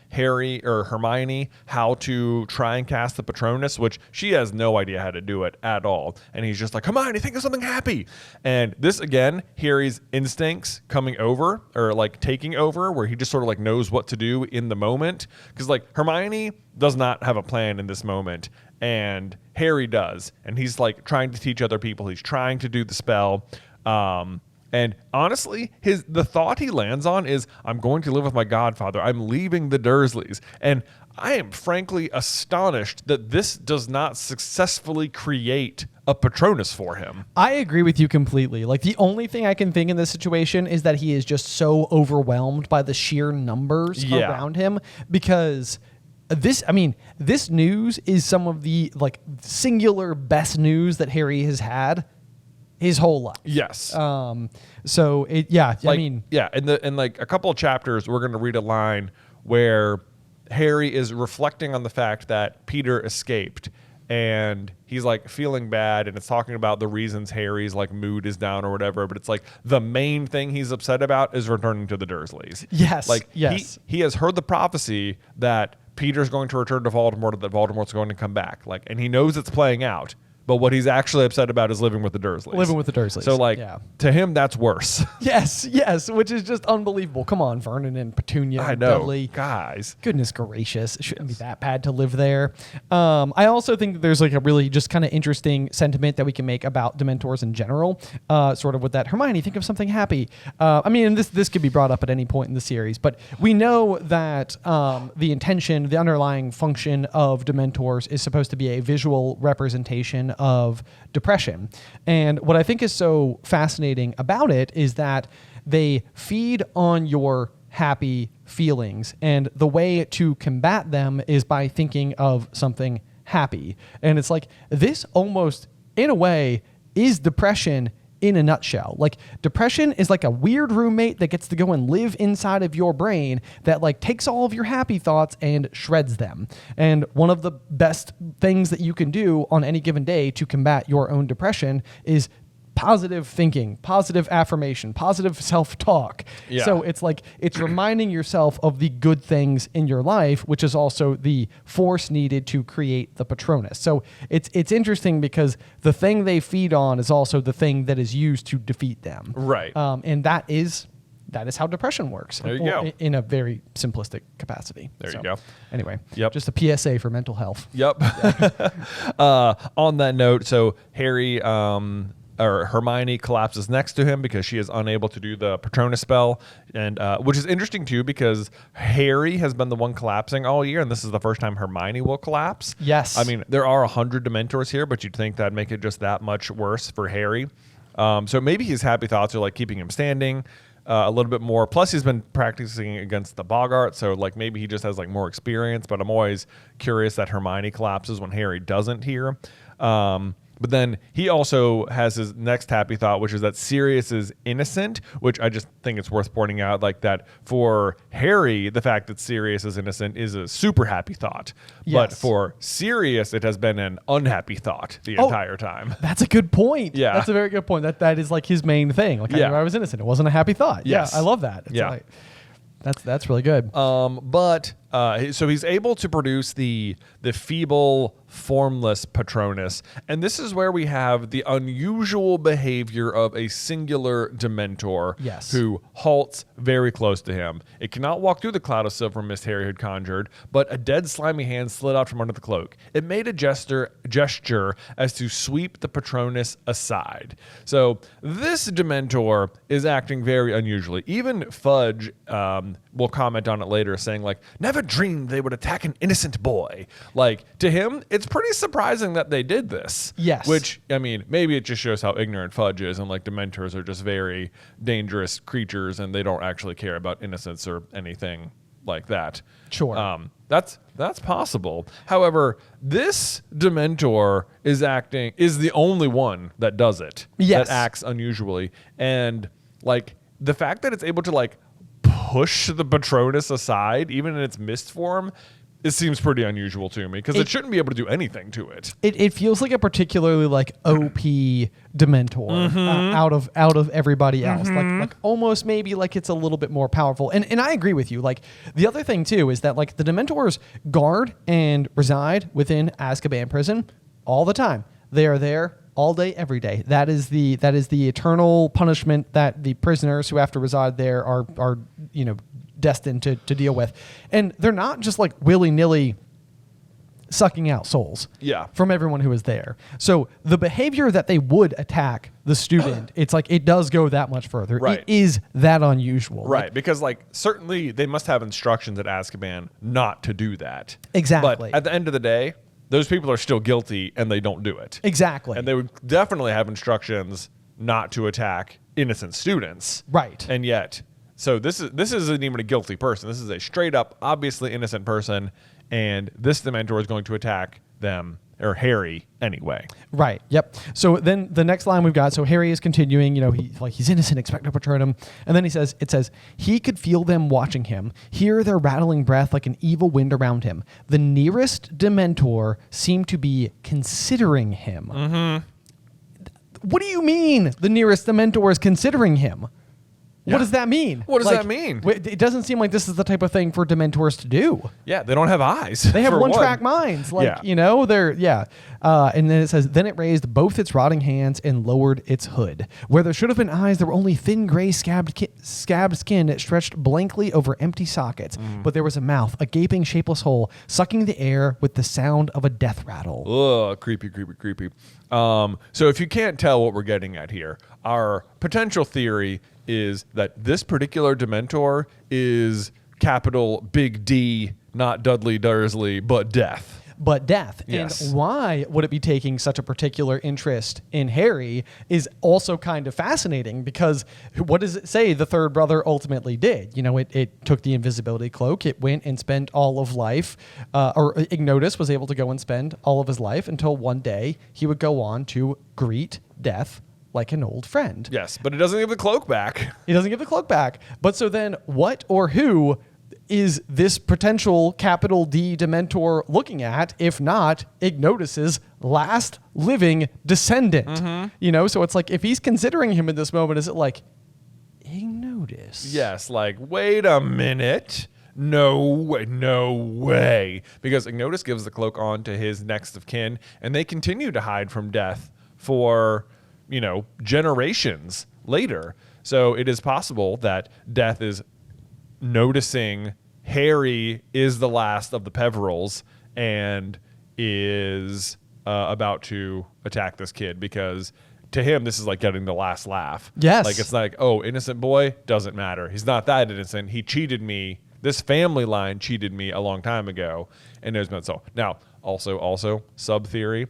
Harry or Hermione how to try and cast the Patronus, which she has no idea how to do it at all. And he's just like, Hermione, think of something happy. And this again, Harry's instincts coming over or like taking over, where he just sort of like knows what to do in the moment. Because like Hermione does not have a plan in this moment, and Harry does, and he's like trying to teach other people. He's trying to do the spell, and honestly, the thought he lands on is, "I'm going to live with my godfather. I'm leaving the Dursleys." And I am frankly astonished that this does not successfully create a Patronus for him. I agree with you completely. Like, the only thing I can think in this situation is that he is just so overwhelmed by the sheer numbers around him, because this news is some of the like singular best news that Harry has had his whole life. Yes. So it, yeah, like, I mean, yeah. In like a couple of chapters, we're going to read a line where Harry is reflecting on the fact that Peter escaped, and he's like feeling bad, and it's talking about the reasons Harry's like mood is down or whatever. But it's like the main thing he's upset about is returning to the Dursleys. Yes. Like yes. he has heard the prophecy that Peter's going to return to Voldemort, that Voldemort's going to come back. Like, and he knows it's playing out. But what he's actually upset about is living with the Dursleys. Living with the Dursleys. So, like, to him, that's worse. Yes, which is just unbelievable. Come on, Vernon and Petunia and Dudley. Guys. Goodness gracious. It shouldn't be that bad to live there. I also think that there's, like, a really just kind of interesting sentiment that we can make about Dementors in general, sort of with that. Hermione, think of something happy. I mean, this could be brought up at any point in the series, but we know that the intention, the underlying function of Dementors is supposed to be a visual representation of depression. And what I think is so fascinating about it is that they feed on your happy feelings, and the way to combat them is by thinking of something happy. And it's like, this almost, in a way, is depression in a nutshell. Like, depression is like a weird roommate that gets to go and live inside of your brain that like takes all of your happy thoughts and shreds them. And one of the best things that you can do on any given day to combat your own depression is positive thinking, positive affirmation, positive self-talk. Yeah. So it's like, it's reminding yourself of the good things in your life, which is also the force needed to create the Patronus. So it's interesting because the thing they feed on is also the thing that is used to defeat them. Right. And that is how depression works. There you go. In a very simplistic capacity. There you go. Anyway, yep. Just a PSA for mental health. Yep. On that note, so Harry, or Hermione collapses next to him because she is unable to do the Patronus spell, and which is interesting too because Harry has been the one collapsing all year, and this is the first time Hermione will collapse. Yes. I mean, there are 100 Dementors here, but you'd think that'd make it just that much worse for Harry. So maybe his happy thoughts are like keeping him standing a little bit more. Plus, he's been practicing against the Boggart, so like maybe he just has like more experience. But I'm always curious that Hermione collapses when Harry doesn't here. But then he also has his next happy thought, which is that Sirius is innocent, which I just think it's worth pointing out, like that for Harry, the fact that Sirius is innocent is a super happy thought. Yes. But for Sirius, it has been an unhappy thought the entire time. That's a good point. Yeah. That's a very good point. That is like his main thing. Like, I knew I was innocent. It wasn't a happy thought. Yes. Yeah, I love that. That's really good. So he's able to produce the feeble formless Patronus. And this is where we have the unusual behavior of a singular Dementor who halts very close to him. It cannot walk through the cloud of silver mist Harry had conjured, but a dead slimy hand slid out from under the cloak. It made a gesture as to sweep the Patronus aside. So this Dementor is acting very unusually. Even Fudge will comment on it later, saying like, never dreamed they would attack an innocent boy. Like, to him, it's pretty surprising that they did this. Yes. Which, I mean, maybe it just shows how ignorant Fudge is, and like Dementors are just very dangerous creatures and they don't actually care about innocence or anything like that. Sure. That's possible. However, this Dementor is the only one that does it. Yes. That acts unusually. And like the fact that it's able to like push the Patronus aside, even in its mist form, it seems pretty unusual to me because it shouldn't be able to do anything to it. It feels like a particularly like OP Dementor out of everybody else. Like almost maybe like it's a little bit more powerful. And I agree with you. Like the other thing too is that like the Dementors guard and reside within Azkaban prison all the time. They are there all day, every day. That is the eternal punishment that the prisoners who have to reside there are destined to deal with. And they're not just like willy-nilly sucking out souls from everyone who is there. So the behavior that they would attack the student, it's like it does go that much further. Right. It is that unusual. Right, like, because like certainly they must have instructions at Azkaban not to do that. Exactly. But at the end of the day, those people are still guilty and they don't do it. Exactly. And they would definitely have instructions not to attack innocent students. Right. And yet, so this isn't even a guilty person. This is a straight up, obviously innocent person, and this Dementor is going to attack them, or Harry, anyway. Right. Yep. So then the next line we've got, so Harry is continuing, he's innocent, expecto patronum. And then it says, he could feel them watching him, hear their rattling breath like an evil wind around him. The nearest Dementor seemed to be considering him. Mm-hmm. What do you mean the nearest Dementor is considering him? What does that mean? What does that mean? It doesn't seem like this is the type of thing for Dementors to do. Yeah, they don't have eyes. They have one-track minds. And then it says, then it raised both its rotting hands and lowered its hood. Where there should have been eyes, there were only thin gray scabbed skin that stretched blankly over empty sockets. But there was a mouth, a gaping shapeless hole, sucking the air with the sound of a death rattle. Ugh, creepy. So if you can't tell what we're getting at here, our potential theory is that this particular Dementor is capital Big D, not Dudley Dursley, but death. But death. Yes. And why would it be taking such a particular interest in Harry is also kind of fascinating, because what does it say the third brother ultimately did? It took the invisibility cloak. It went and spent all of life, or Ignotus was able to go and spend all of his life until one day he would go on to greet death like an old friend. Yes, but it doesn't give the cloak back. He doesn't give the cloak back. But so then what or who is this potential capital D Dementor looking at, if not Ignotus's last living descendant? Mm-hmm. So it's like, if he's considering him in this moment, is it like, Ignotus? Yes, like, wait a minute. No way. Because Ignotus gives the cloak on to his next of kin, and they continue to hide from death for generations later. So it is possible that death is noticing Harry is the last of the Peverils and is about to attack this kid, because to him, this is like getting the last laugh. Yes. Like, it's like, oh, innocent boy, doesn't matter. He's not that innocent. He cheated me. This family line cheated me a long time ago. And there's been so. Now, also sub-theory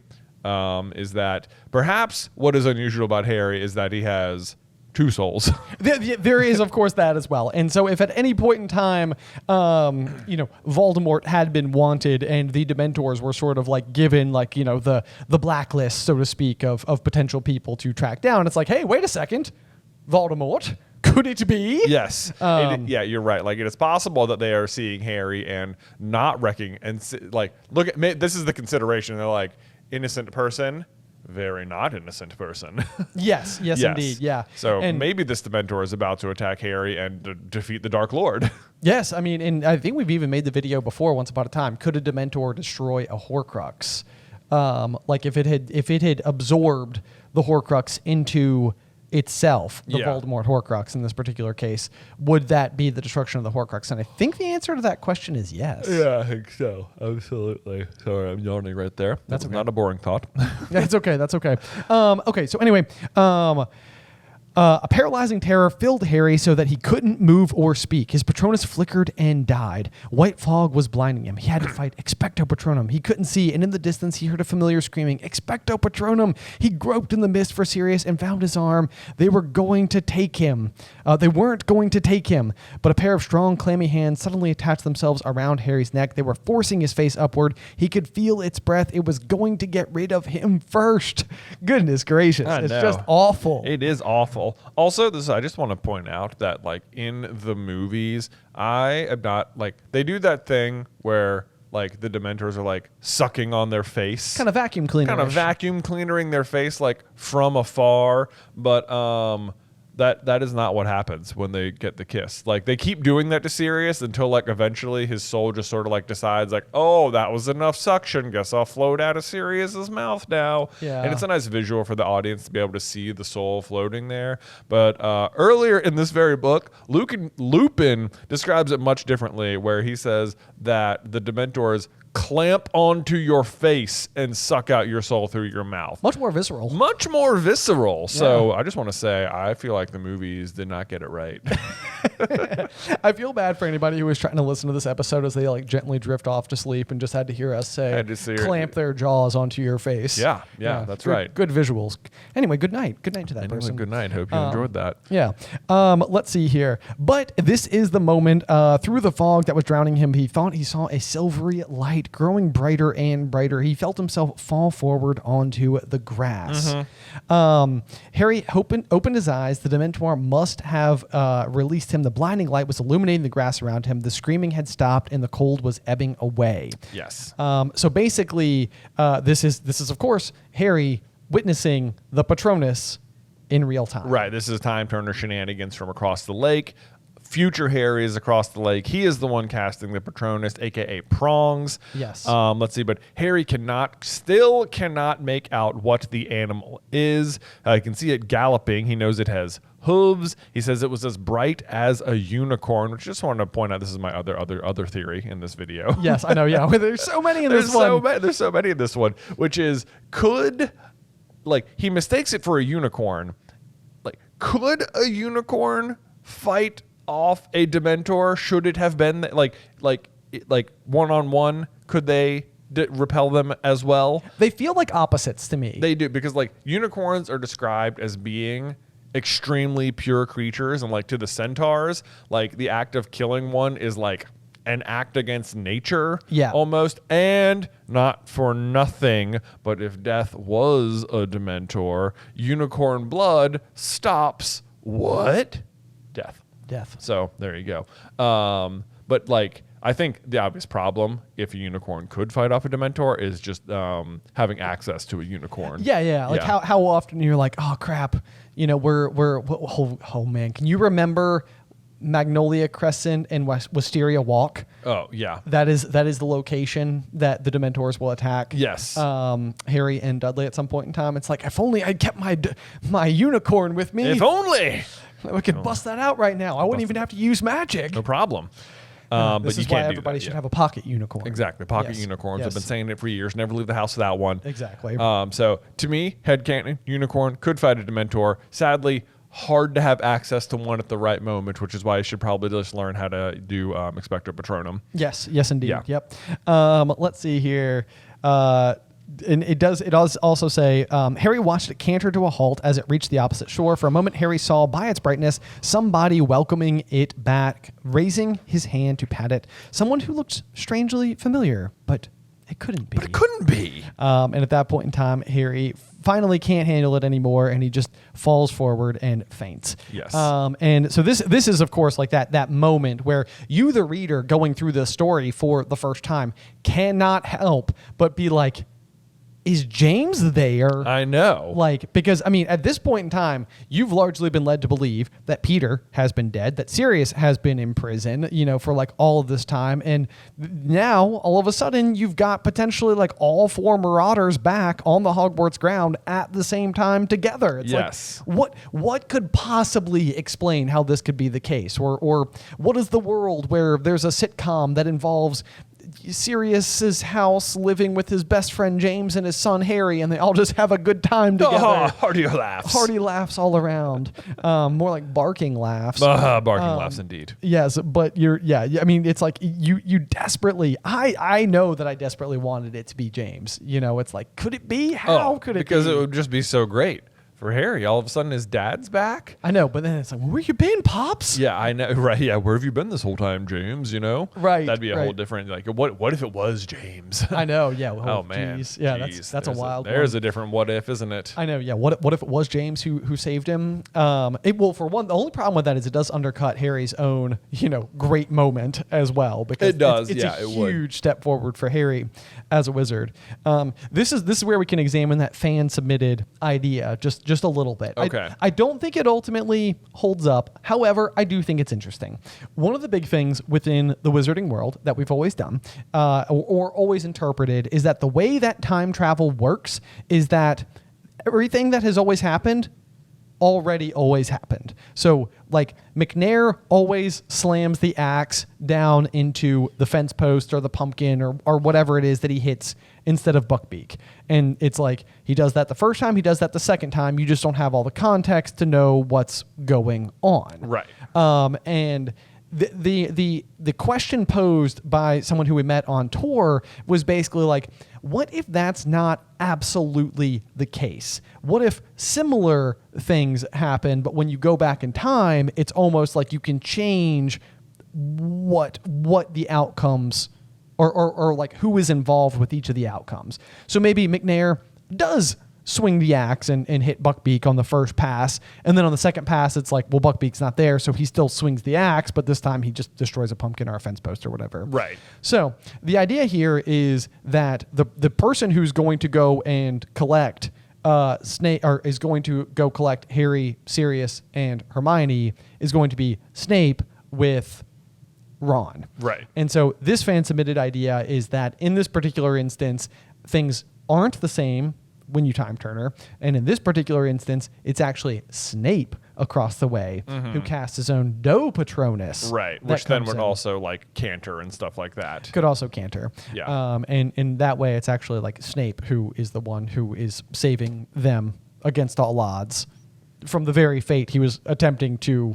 is that perhaps what is unusual about Harry is that he has two souls. There is, of course, that as well. And so if at any point in time, Voldemort had been wanted and the Dementors were sort of like given like, the blacklist, so to speak, of potential people to track down, it's like, hey, wait a second, Voldemort, could it be? Yes. Yeah, you're right. Like, it is possible that they are seeing Harry and not look at, this is the consideration. They're like, innocent person, very not innocent person. Yes, indeed, yeah. So maybe this Dementor is about to attack Harry and defeat the Dark Lord. Yes, I mean, and I think we've even made the video before, once upon a time, could a Dementor destroy a Horcrux? Like if it had absorbed the Horcrux into itself, the Voldemort Horcrux in this particular case, would that be the destruction of the Horcrux? And I think the answer to that question is yes. Yeah, I think so. Absolutely. Sorry, I'm yawning right there. That's okay. Not a boring thought. That's okay. That's okay. Okay. So anyway, a paralyzing terror filled Harry so that he couldn't move or speak. His Patronus flickered and died. White fog was blinding him. He had to fight Expecto Patronum. He couldn't see, and in the distance he heard a familiar screaming, Expecto Patronum! He groped in the mist for Sirius and found his arm. They were going to take him. They weren't going to take him, but a pair of strong, clammy hands suddenly attached themselves around Harry's neck. They were forcing his face upward. He could feel its breath. It was going to get rid of him first. Goodness gracious. It's just awful. It is awful. Also, I just want to point out that, like, in the movies, I am not, like, they do that thing where, like, the Dementors are, like, sucking on their face. Kind of vacuum cleaner. Kind of vacuum cleanering their face, like, from afar. But that is not what happens when they get the kiss. Like, they keep doing that to Sirius until, like, eventually his soul just sort of, like, decides, like, oh, that was enough suction. Guess I'll float out of Sirius's mouth now. Yeah. And it's a nice visual for the audience to be able to see the soul floating there. But earlier in this very book, Lupin describes it much differently, where he says that the Dementors clamp onto your face and suck out your soul through your mouth. Much more visceral. Much more visceral. Yeah. So I just want to say, I feel like the movies did not get it right. I feel bad for anybody who was trying to listen to this episode as they like gently drift off to sleep and just had to hear us say, clamp their jaws onto your face. Yeah, that's right. Good visuals. Anyway, good night. Good night to that person. Good night. Hope you enjoyed that. Yeah. Let's see here. But this is the moment through the fog that was drowning him. He thought he saw a silvery light growing brighter and brighter. He felt himself fall forward onto the grass. Mm-hmm. Harry opened his eyes. The Dementor must have released him. The blinding light was illuminating the grass around him. The screaming had stopped and the cold was ebbing away. Yes. So basically, this is of course Harry witnessing the Patronus in real time. Right. This is Time Turner shenanigans from across the lake. Future Harry is across the lake. He is the one casting the Patronus, aka prongs. Yes. Let's see, but Harry still cannot make out what the animal is. You can see it galloping. He knows it has hooves. He says it was as bright as a unicorn, which I just wanted to point out. This is my other theory in this video. Yes, I know. Yeah, there's so many in this one. There's so many in this one, which is he mistakes it for a unicorn. Like, could a unicorn fight off a Dementor? Should it have been like one-on-one? Could they repel them as well? They feel like opposites to me. They do, because like unicorns are described as being extremely pure creatures, and like to the centaurs, like the act of killing one is like an act against nature, almost. And not for nothing, but if death was a Dementor, unicorn blood stops what? Death. So there you go. But like, I think the obvious problem, if a unicorn could fight off a Dementor, is just having access to a unicorn. Yeah. Like how often you're like, oh crap, oh man, can you remember Magnolia Crescent and Wisteria Walk? Oh yeah, that is the location that the Dementors will attack. Yes, Harry and Dudley at some point in time. It's like, if only I'd kept my unicorn with me. If only. We could bust that out right now. I wouldn't even have to use magic. No problem. This but is why everybody should have a pocket unicorn. Exactly. Pocket unicorns. I've been saying it for years. Never leave the house without one. Exactly. So to me, headcanon, unicorn could fight a Dementor. Sadly, hard to have access to one at the right moment, which is why I should probably just learn how to do Expecto Patronum. Yes, indeed. Yeah. Yep. Let's see here. And it does also say, Harry watched it canter to a halt as it reached the opposite shore. For a moment, Harry saw by its brightness somebody welcoming it back, raising his hand to pat it. Someone who looked strangely familiar, but it couldn't be. And at that point in time, Harry finally can't handle it anymore, and he just falls forward and faints. Yes. And so this is, of course, like that moment where you, the reader, going through the story for the first time, cannot help but be like, is James there? I know. Like, because, I mean, at this point in time, you've largely been led to believe that Peter has been dead, that Sirius has been in prison, for like all of this time. And now, all of a sudden, you've got potentially like all 4 Marauders back on the Hogwarts ground at the same time together. It's yes. like, what could possibly explain how this could be the case? Or what is the world where there's a sitcom that involves Sirius's house living with his best friend James and his son Harry, and they all just have a good time together. Hearty laughs. Hearty laughs all around. More like barking laughs. Barking laughs indeed. Yes, but I mean, it's like you desperately, I know that I desperately wanted it to be James. It's like, could it be? How could it be? Because it would just be so great. For Harry, all of a sudden his dad's back. I know, but then it's like, where you been, Pops? Yeah, I know. Right? Yeah, where have you been this whole time, James? Right. That'd be a whole different. Like, what if it was James? I know. Yeah. Oh man. Geez. Yeah, that's a wild. There's a different what if, isn't it? I know. Yeah. What if it was James who saved him? For one, the only problem with that is it does undercut Harry's own great moment as well, because it does. It's a huge step forward for Harry as a wizard. This is where we can examine that fan submitted idea just a little bit. Okay. I don't think it ultimately holds up. However, I do think it's interesting. One of the big things within the wizarding world that we've always done or always interpreted is that the way that time travel works is that everything that has always happened always happened. So like McNair always slams the axe down into the fence post or the pumpkin or whatever it is that he hits instead of Buckbeak. And it's like he does that the first time, he does that the second time. You just don't have all the context to know what's going on. Right. And the question posed by someone who we met on tour was basically like, what if that's not absolutely the case? What if similar things happen, but when you go back in time, it's almost like you can change what the outcomes or like who is involved with each of the outcomes. So maybe McNair does swing the axe and hit Buckbeak on the first pass, and then on the second pass it's like, well, Buckbeak's not there, so he still swings the axe, but this time he just destroys a pumpkin or a fence post or whatever. Right. So the idea here is that the person who's going to go and collect Snape, or is going to go collect Harry, Sirius, and Hermione, is going to be Snape with Ron. Right. And so this fan submitted idea is that in this particular instance, things aren't the same when you time turner, and in this particular instance, it's actually Snape across the way who casts his own Doe Patronus. Right, which then would also like canter and stuff like that. Could also canter. Yeah. And in that way, it's actually like Snape who is the one who is saving them against all odds from the very fate he was attempting to,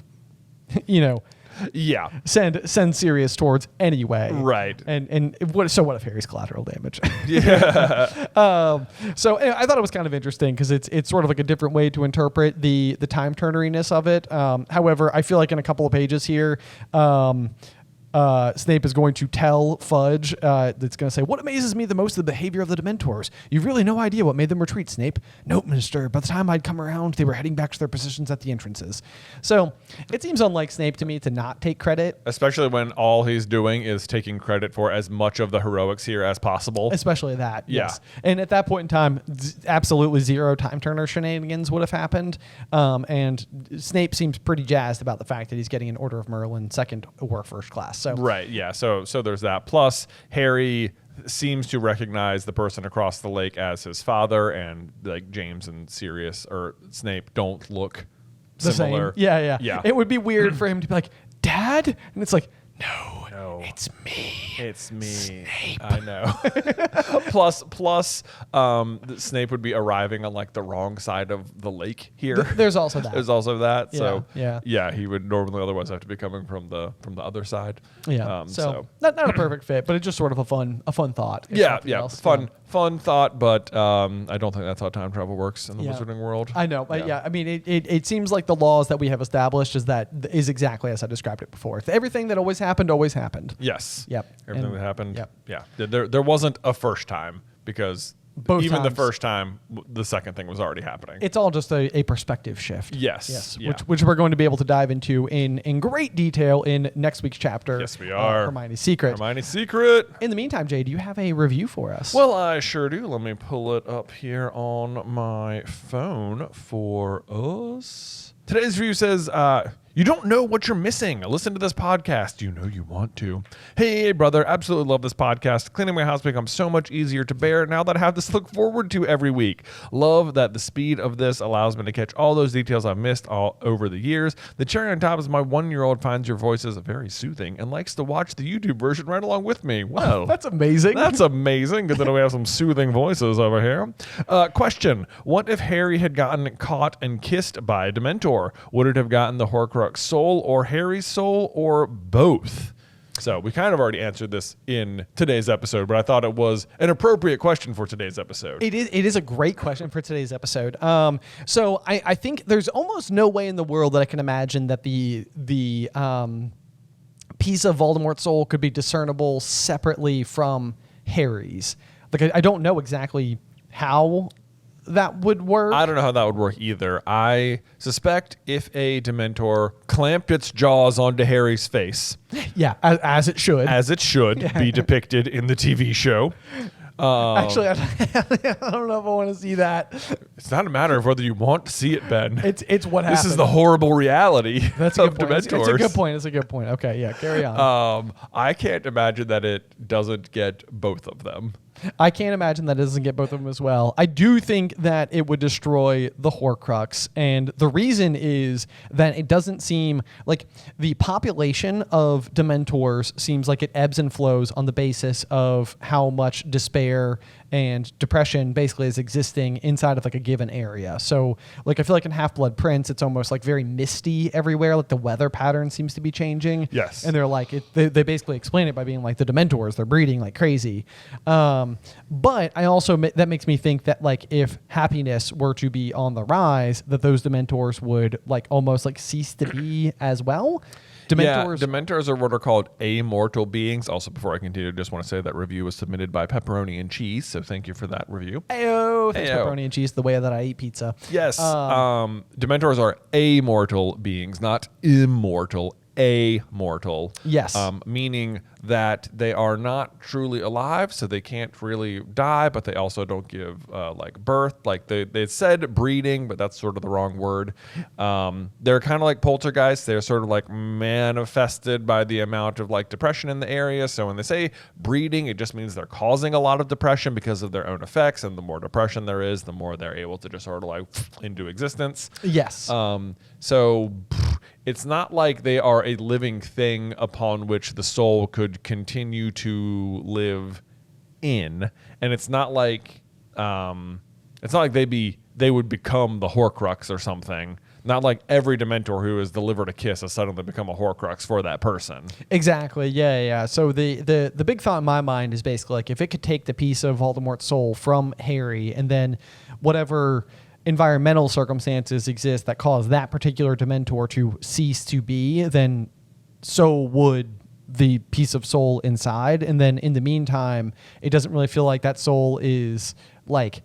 Yeah. send Sirius towards anyway. Right. And what if Harry's collateral damage? Yeah. So anyway, I thought it was kind of interesting because it's sort of like a different way to interpret the time turneriness of it. However, I feel like in a couple of pages here, Snape is going to tell Fudge that's going to say, what amazes me the most is the behavior of the Dementors. You've really no idea what made them retreat, Snape. Nope, Minister. By the time I'd come around, they were heading back to their positions at the entrances. So it seems unlike Snape to me to not take credit. Especially when all he's doing is taking credit for as much of the heroics here as possible. Especially that, Yeah. yes. And at that point in time, absolutely zero time turner shenanigans would have happened. And Snape seems pretty jazzed about the fact that he's getting an Order of Merlin second or first class. So Right, yeah. So there's that. Plus, Harry seems to recognize the person across the lake as his father, and like James and Sirius or Snape don't look the similar. same. Yeah. It would be weird for him to be like, Dad? And it's like, no, it's me. It's me. Snape. I know. plus, Snape would be arriving on like the wrong side of the lake here. There's also that. There's also that. So yeah, he would normally otherwise have to be coming from the other side. Yeah. So not a perfect fit, but it's just sort of a fun thought. Yeah. Fun thought, but I don't think that's how time travel works in the wizarding world. I know. Yeah. I mean, it seems like the laws that we have established is exactly as I described it before. Everything that always happened. Yes. Yep. Everything that happened. Yep. Yeah. There wasn't a first time because Both even times. the first time, the second thing was already happening. It's all just a perspective shift. Yes. Yeah. Which we're going to be able to dive into in great detail in next week's chapter. Yes, we are. Hermione's Secret. Hermione's Secret. In the meantime, Jay, do you have a review for us? Well, I sure do. Let me pull it up here on my phone for us. Today's review says, you don't know what you're missing. Listen to this podcast. You know you want to. Hey, brother. Absolutely love this podcast. Cleaning my house becomes so much easier to bear now that I have this to look forward to every week. Love that the speed of this allows me to catch all those details I've missed all over the years. The cherry on top is my 1-year-old finds your voices very soothing and likes to watch the YouTube version right along with me. Well, that's amazing. That's amazing. Good that we have some soothing voices over here. Question. What if Harry had gotten caught and kissed by a Dementor? Would it have gotten the Horcrux soul or Harry's soul or both? So we kind of already answered this in today's episode, but I thought it was an appropriate question for today's episode. It is a great question for today's episode. So I think there's almost no way in the world that I can imagine that the piece of Voldemort's soul could be discernible separately from Harry's. Like I don't know exactly how that would work. I don't know how that would work either. I suspect if a Dementor clamped its jaws onto Harry's face, yeah, as it should, be depicted in the TV show. Actually, I don't know if I want to see that. It's not a matter of whether you want to see it, Ben. It's what happens. This is the horrible reality That's a of good point. Dementors. It's a good point. It's a good point. Okay, yeah, carry on. I can't imagine that it doesn't get both of them. I can't imagine that it doesn't get both of them as well. I do think that it would destroy the Horcrux, and the reason is that it doesn't seem like the population of Dementors seems like it ebbs and flows on the basis of how much despair and depression basically is existing inside of like a given area. So like I feel like in Half-Blood Prince, it's almost like very misty everywhere. Like the weather pattern seems to be changing. Yes. And they're like, they basically explain it by being like the Dementors, they're breeding like crazy. But I also, that makes me think that like if happiness were to be on the rise, that those Dementors would like almost like cease to be as well. Dementors are what are called amortal beings. Also, before I continue, I just want to say that review was submitted by Pepperoni and Cheese, so thank you for that review. Ayo, thanks Pepperoni and Cheese, the way that I eat pizza. Yes, Dementors are amortal beings, not immortal. Amortal. Yes. Meaning that they are not truly alive, so they can't really die, but they also don't give like birth. Like they said breeding, but that's sort of the wrong word. They're kind of like poltergeists. They're sort of like manifested by the amount of like depression in the area. So when they say breeding, it just means they're causing a lot of depression because of their own effects. And the more depression there is, the more they're able to just sort of like into existence. Yes. So it's not like they are a living thing upon which the soul could continue to live in, and it's not like they would become the Horcrux or something. Not like every Dementor who is delivered a kiss has suddenly become a Horcrux for that person. Exactly. Yeah. So the big thought in my mind is basically like if it could take the piece of Voldemort's soul from Harry, and then whatever environmental circumstances exist that cause that particular Dementor to cease to be, then so would the piece of soul inside. And then in the meantime, it doesn't really feel like that soul is like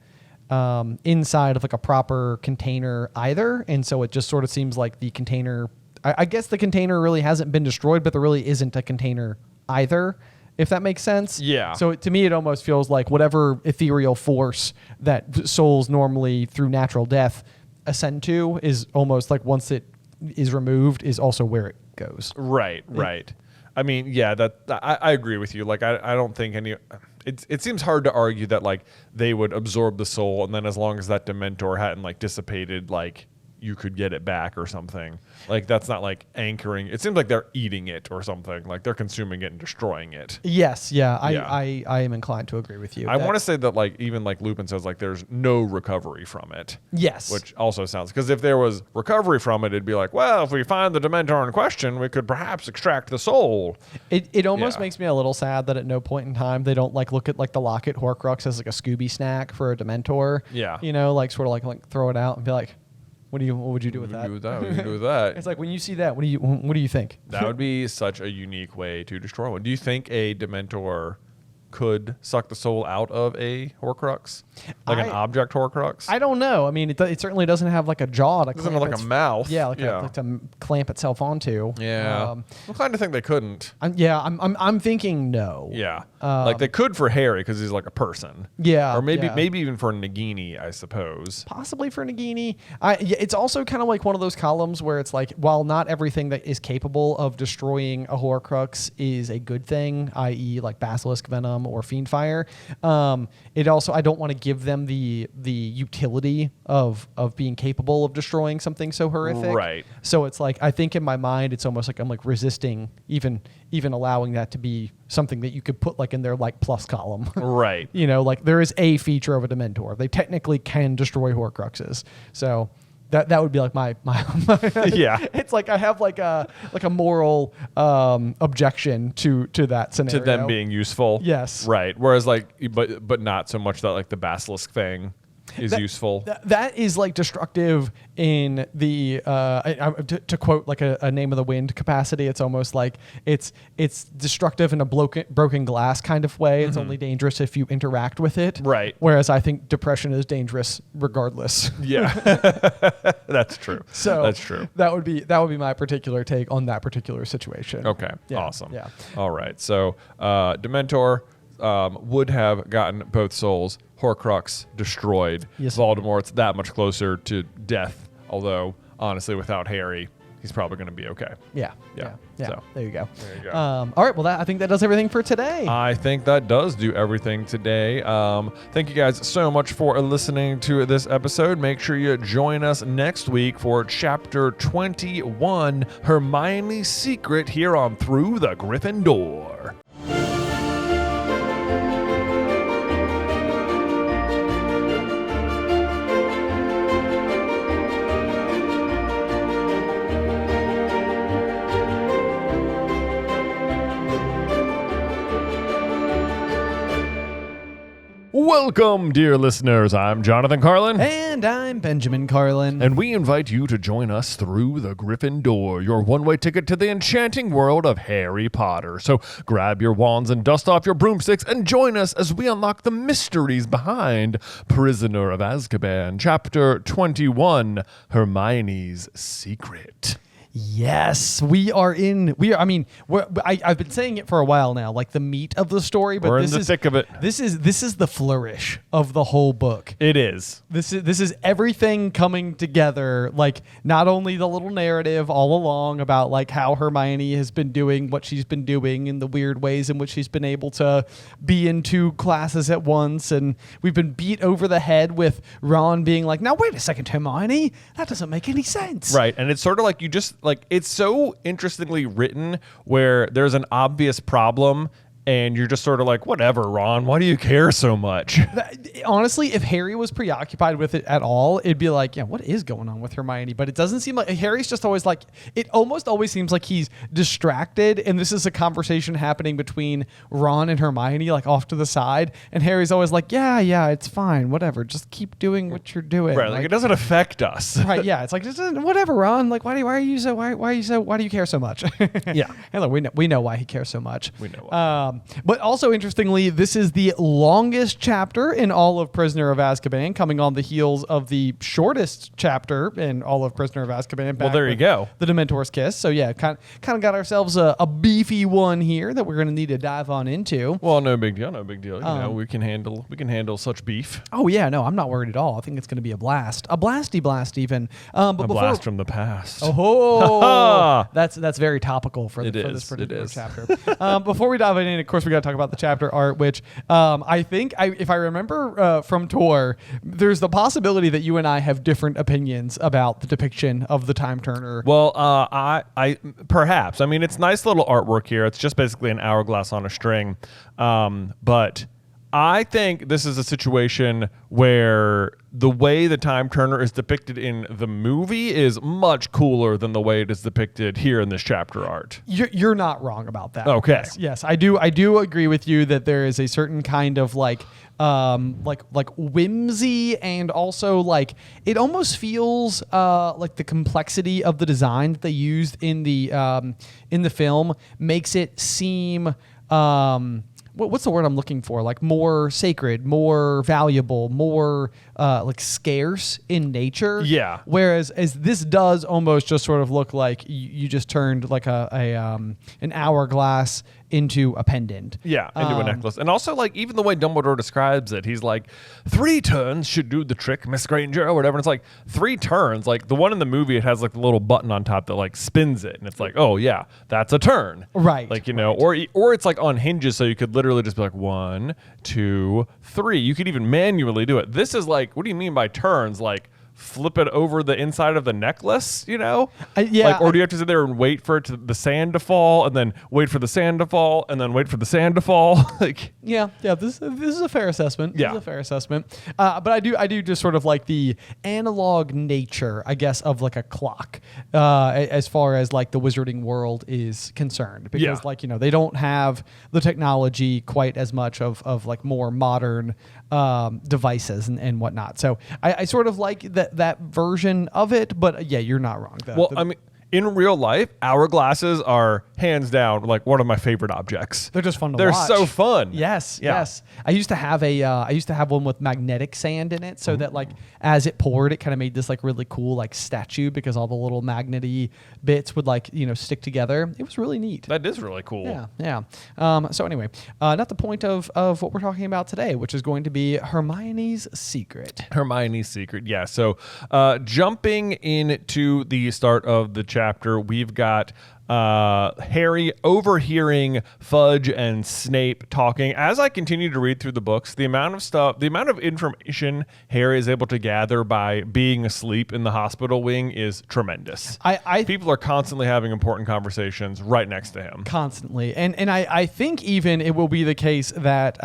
inside of like a proper container either. And so it just sort of seems like the container, I guess the container really hasn't been destroyed, but there really isn't a container either, if that makes sense. Yeah. So to me, it almost feels like whatever ethereal force that souls normally through natural death ascend to is almost like once it is removed is also where it goes. Right. I mean, yeah, I agree with you. Like, I don't think it seems hard to argue that like they would absorb the soul, and then as long as that Dementor hadn't like dissipated, like you could get it back or something. Like that's not like anchoring. It seems like they're eating it or something. Like they're consuming it and destroying it. Yes, yeah. I am inclined to agree with you. I want to say that like even like Lupin says like there's no recovery from it. Yes. Which also sounds, because if there was recovery from it, it'd be like, well, if we find the Dementor in question, we could perhaps extract the soul. It almost makes me a little sad that at no point in time they don't like look at like the Locket Horcrux as like a Scooby snack for a Dementor. Yeah. You know, like sort of like throw it out and be like, what would you do with that? What would you do with that? It's like when you see that, what do you think? That would be such a unique way to destroy one. Do you think a Dementor could suck the soul out of a Horcrux, like an object Horcrux? I don't know. I mean, it certainly doesn't have like a jaw. It doesn't have like a mouth. Yeah, like to clamp itself onto. Yeah, I'm kind of think they couldn't. I'm thinking no. Yeah, like they could for Harry because he's like a person. Yeah, or maybe even for Nagini, I suppose. Possibly for Nagini. It's also kind of like one of those columns where it's like, while not everything that is capable of destroying a Horcrux is a good thing, i.e. like Basilisk Venom or Fiend Fire, it also, I don't want to give them the utility of being capable of destroying something so horrific. Right. So it's like, I think in my mind, it's almost like I'm like resisting even allowing that to be something that you could put like in their like plus column. Right. You know, like there is a feature of a Dementor. They technically can destroy Horcruxes. So that would be like my yeah. It's like I have like a moral objection to that scenario. To them being useful. Yes. Right. Whereas like but not so much that like the basilisk thing is useful. That is like destructive in the to quote like a Name of the Wind capacity. It's almost like it's destructive in a broken glass kind of way. It's only dangerous if you interact with it. Right. Whereas I think depression is dangerous regardless. Yeah. That's true. So that's true. That would be my particular take on that particular situation. Okay. Yeah. Awesome. Yeah. All right. So Dementor would have gotten both souls. Horcrux destroyed. Yes. Voldemort's that much closer to death, although honestly without Harry he's probably going to be okay. Yeah. So there you go. There you go. All right. Well, I think that does everything for today. I think that does do everything today. Thank you guys so much for listening to this episode. Make sure you join us next week for Chapter 21, Hermione's Secret, here on Through the Griffin Door. Welcome, dear listeners. I'm Jonathan Carlin. And I'm Benjamin Carlin. And we invite you to join us through the Griffin Door, your one-way ticket to the enchanting world of Harry Potter. So grab your wands and dust off your broomsticks and join us as we unlock the mysteries behind Prisoner of Azkaban, Chapter 21, Hermione's Secret. Yes, I've been saying it for a while now, like the meat of the story, but we're in the thick of it. This is the flourish of the whole book. It is. This is everything coming together, like not only the little narrative all along about like how Hermione has been doing what she's been doing and the weird ways in which she's been able to be in two classes at once, and we've been beat over the head with Ron being like, now wait a second, Hermione, that doesn't make any sense. Right, and it's sort of like you just like, it's so interestingly written where there's an obvious problem and you're just sort of like, whatever, Ron, why do you care so much? Honestly, if Harry was preoccupied with it at all, it'd be like, yeah, what is going on with Hermione? But it doesn't seem like Harry's just always like, it almost always seems like he's distracted. And this is a conversation happening between Ron and Hermione, like off to the side. And Harry's always like, yeah, it's fine. Whatever. Just keep doing what you're doing. Right. Like it doesn't affect us. Right. Yeah. It's like, just whatever, Ron. Like, why do you care so much? Yeah. And look, we know why he cares so much. We know why. But also, interestingly, this is the longest chapter in all of Prisoner of Azkaban, coming on the heels of the shortest chapter in all of Prisoner of Azkaban. Well, there you go. The Dementor's Kiss. So yeah, kind of got ourselves a beefy one here that we're going to need to dive on into. Well, no big deal. You know, we can handle such beef. Oh yeah, no, I'm not worried at all. I think it's going to be a blast, a blasty blast even. Blast from the past. Oh, that's very topical for this particular is. chapter. Before we dive in, of course, we got to talk about the chapter art, which I think, if I remember from tour, there's the possibility that you and I have different opinions about the depiction of the Time Turner. Well, I perhaps. I mean, it's nice little artwork here. It's just basically an hourglass on a string, but I think this is a situation where the way the Time Turner is depicted in the movie is much cooler than the way it is depicted here in this chapter art. You're not wrong about that. Okay. Yes, I do agree with you that there is a certain kind of like whimsy, and also like it almost feels like the complexity of the design that they used in the film makes it seem what's the word I'm looking for? Like more sacred, more valuable, more like scarce in nature. Yeah. Whereas as this does almost just sort of look like you just turned like an hourglass into a pendant. Yeah, into a necklace. And also, like, even the way Dumbledore describes it, he's like, 3 turns should do the trick, Miss Granger, or whatever. And it's like, 3 turns. Like, the one in the movie, it has, like, the little button on top that, like, spins it. And it's like, oh, yeah, that's a turn. Right. Like, you know, or it's, like, on hinges, so you could literally just be like, 1, 2, 3. You could even manually do it. This is like, what do you mean by turns? Like, flip it over the inside of the necklace, you know? Or do you have to sit there and wait for the sand to fall, and then wait for the sand to fall, and then wait for the sand to fall? Like, yeah. This is a fair assessment. Yeah. This is a fair assessment. But I do just sort of like the analog nature, I guess, of like a clock, as far as like the wizarding world is concerned, because like, you know, they don't have the technology quite as much of like more modern devices and whatnot. So I sort of like that version of it, but yeah, you're not wrong. I mean, in real life, hourglasses are hands down like one of my favorite objects. They're just fun to They're watch. so fun. Yes. I used to have one with magnetic sand in it, so that like as it poured, it kind of made this like really cool like statue because all the little magnety bits would like, you know, stick together. It was really neat. That is really cool. Yeah. So anyway, not the point of what we're talking about today, which is going to be Hermione's secret. Hermione's secret. Yeah. So jumping into the start of the chapter, we've got Harry overhearing Fudge and Snape talking. As I continue to read through the books, the amount of information Harry is able to gather by being asleep in the hospital wing is tremendous. People are constantly having important conversations right next to him. Constantly. And I think even it will be the case that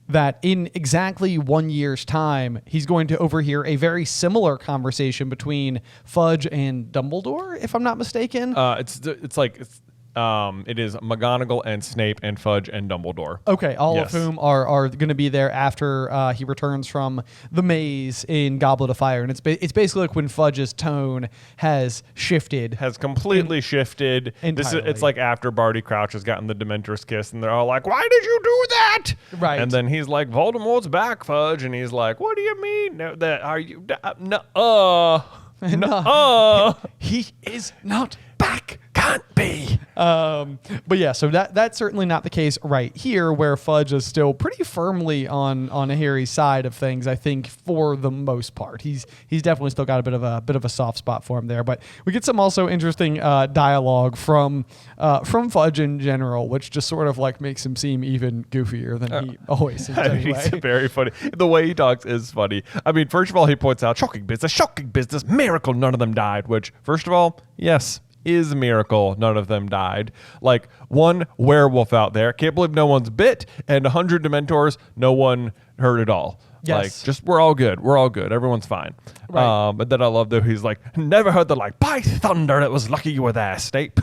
that in exactly 1 year's time, he's going to overhear a very similar conversation between Fudge and Dumbledore, if I'm not mistaken. It is McGonagall and Snape and Fudge and Dumbledore. Okay, all of whom are going to be there after he returns from the maze in Goblet of Fire. And it's basically like when Fudge's tone has shifted. Has completely shifted. Entirely. It's like after Barty Crouch has gotten the Dementor's kiss, and they're all like, why did you do that? Right. And then he's like, Voldemort's back, Fudge. And he's like, what do you mean? No, that are you? No. He is not back. Can't be. But yeah, so that's certainly not the case right here, where Fudge is still pretty firmly on Harry's side of things. I think for the most part, he's definitely still got a bit of a soft spot for him there. But we get some also interesting dialogue from Fudge in general, which just sort of like makes him seem even goofier than he always seems. Anyway. He's very funny. The way he talks is funny. I mean, first of all, he points out shocking business, miracle, none of them died. Which, first of all, yes, is a miracle none of them died. Like, one werewolf out there, can't believe no one's bit, and 100 Dementors, no one hurt at all. Yes. Like, just we're all good, everyone's fine. Right. But then I love that he's like, never heard the like, by thunder, it was lucky you were there, Snape.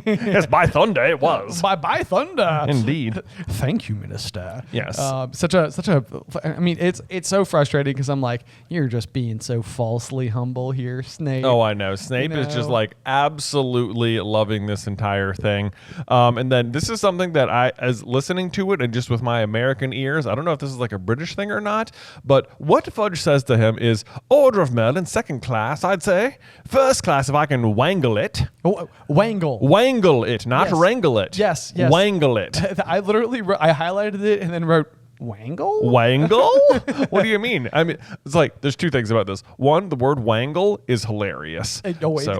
Yes, by thunder it was. By thunder. Indeed. Thank you, Minister. Yes. Such a. I mean, it's so frustrating because I'm like, you're just being so falsely humble here, Snape. Oh, I know. Snape is just like absolutely loving this entire thing. And then this is something that as listening to it and just with my American ears, I don't know if this is like a British thing or not, but what Fudge says to him is, Order of Merlin, 2nd class, I'd say. 1st class if I can wangle it. Oh, wangle. Wangle it, not wrangle it. Yes. Wangle it. I literally I highlighted it and then wrote wangle? Wangle? What do you mean? I mean, it's like, there's two things about this. One, the word wangle is hilarious. It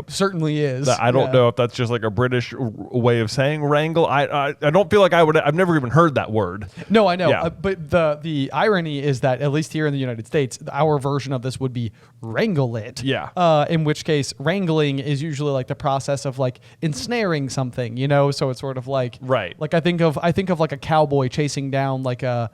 certainly is. I don't know if that's just like a British way of saying wrangle. I don't feel like I've never even heard that word. No, I know. Yeah. But the irony is that, at least here in the United States, our version of this would be wrangle it. Yeah. In which case, wrangling is usually like the process of like ensnaring something, you know? So it's sort of like, right. Like I think of like a cowboy chasing down like a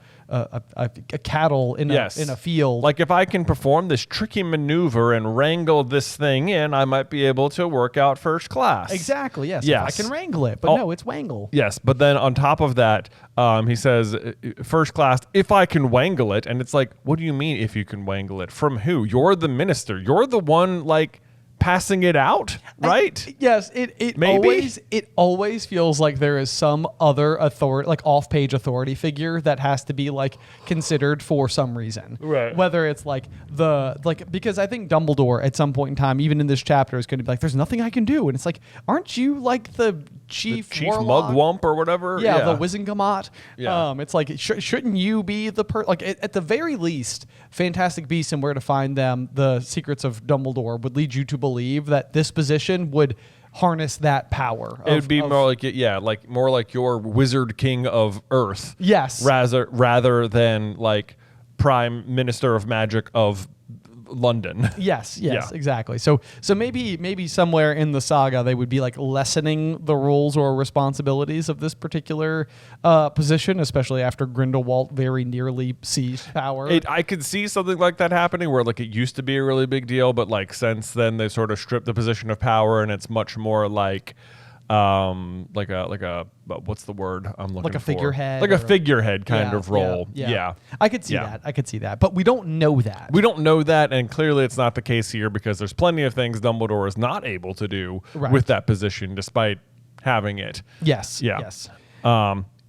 cattle in a field. Like, if I can perform this tricky maneuver and wrangle this thing in, I might be able to work out 1st class. Exactly. Yes. Yes. If I can wrangle it, but no, it's wangle. Yes, but then on top of that, he says 1st class if I can wangle it, and it's like, what do you mean if you can wangle it? From who? You're the minister. You're the one like passing it out, right? Yes, it always feels like there is some other authority, like off-page authority figure that has to be like considered for some reason. Right. Whether it's because I think Dumbledore at some point in time, even in this chapter, is going to be like, "There's nothing I can do," and it's like, "Aren't you like the chief mugwump or whatever?" Yeah, the Wizengamot. Yeah. It's like shouldn't you be the at the very least, Fantastic Beasts and Where to Find Them, the Secrets of Dumbledore would lead you to believe that this position would harness that power. It would be more like your Wizard King of Earth. Yes. Rather than like Prime Minister of Magic of London. Yes, exactly. So maybe somewhere in the saga they would be like lessening the roles or responsibilities of this particular position, especially after Grindelwald very nearly seized power. I could see something like that happening where like it used to be a really big deal, but like since then they sort of stripped the position of power and it's much more like a what's the word I'm looking for? Like a figurehead. Like a figurehead kind of role. Yeah. I could see that. But we don't know that. We don't know that, and clearly it's not the case here because there's plenty of things Dumbledore is not able to do with that position despite having it. Yes. Yeah. Yes.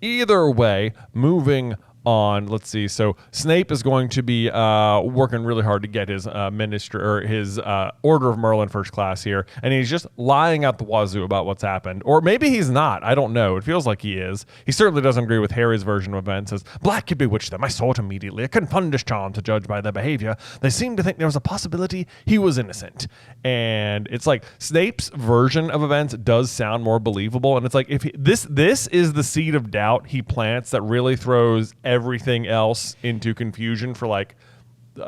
Either way, moving on. Let's see. So Snape is going to be working really hard to get his his Order of Merlin first class here, and he's just lying out the wazoo about what's happened, or maybe he's not. I don't know. It feels like he is. He certainly doesn't agree with Harry's version of events. Says Black could bewitch them. I saw it immediately. A confundish charm to judge by their behavior. They seemed to think there was a possibility he was innocent, and it's like Snape's version of events does sound more believable. And it's like if this is the seed of doubt he plants that really throws everything else into confusion for like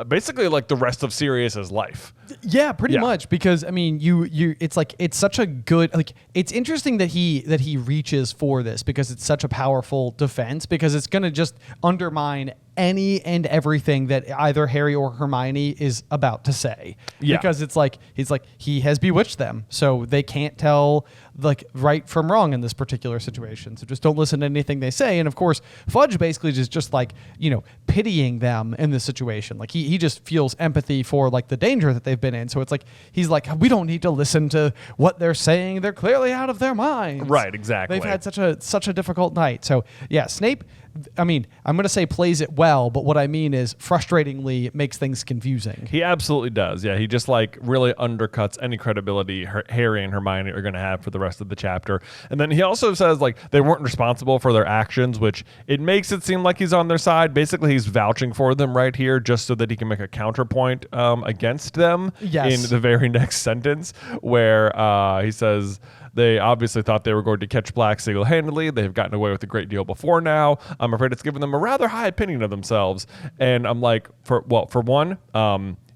basically like the rest of Sirius's life. Yeah, pretty much, because I mean you it's like it's such a good, like it's interesting that he reaches for this because it's such a powerful defense, because it's going to just undermine any and everything that either Harry or Hermione is about to say. Yeah. Because it's like he has bewitched them, so they can't tell like right from wrong in this particular situation. So just don't listen to anything they say. And of course, Fudge basically is just like, pitying them in this situation. Like he just feels empathy for like the danger that they've been in. So it's like he's like, we don't need to listen to what they're saying. They're clearly out of their minds. Right, exactly. They've had such a difficult night. So yeah, Snape, I mean, I'm going to say plays it well, but what I mean is frustratingly makes things confusing. He absolutely does. Yeah, he just like really undercuts any credibility Harry and Hermione are going to have for the rest of the chapter. And then he also says like they weren't responsible for their actions, which it makes it seem like he's on their side. Basically, he's vouching for them right here just so that he can make a counterpoint against them in the very next sentence where he says, they obviously thought they were going to catch Black single-handedly. They've gotten away with a great deal before now. I'm afraid it's given them a rather high opinion of themselves. And I'm like, for one,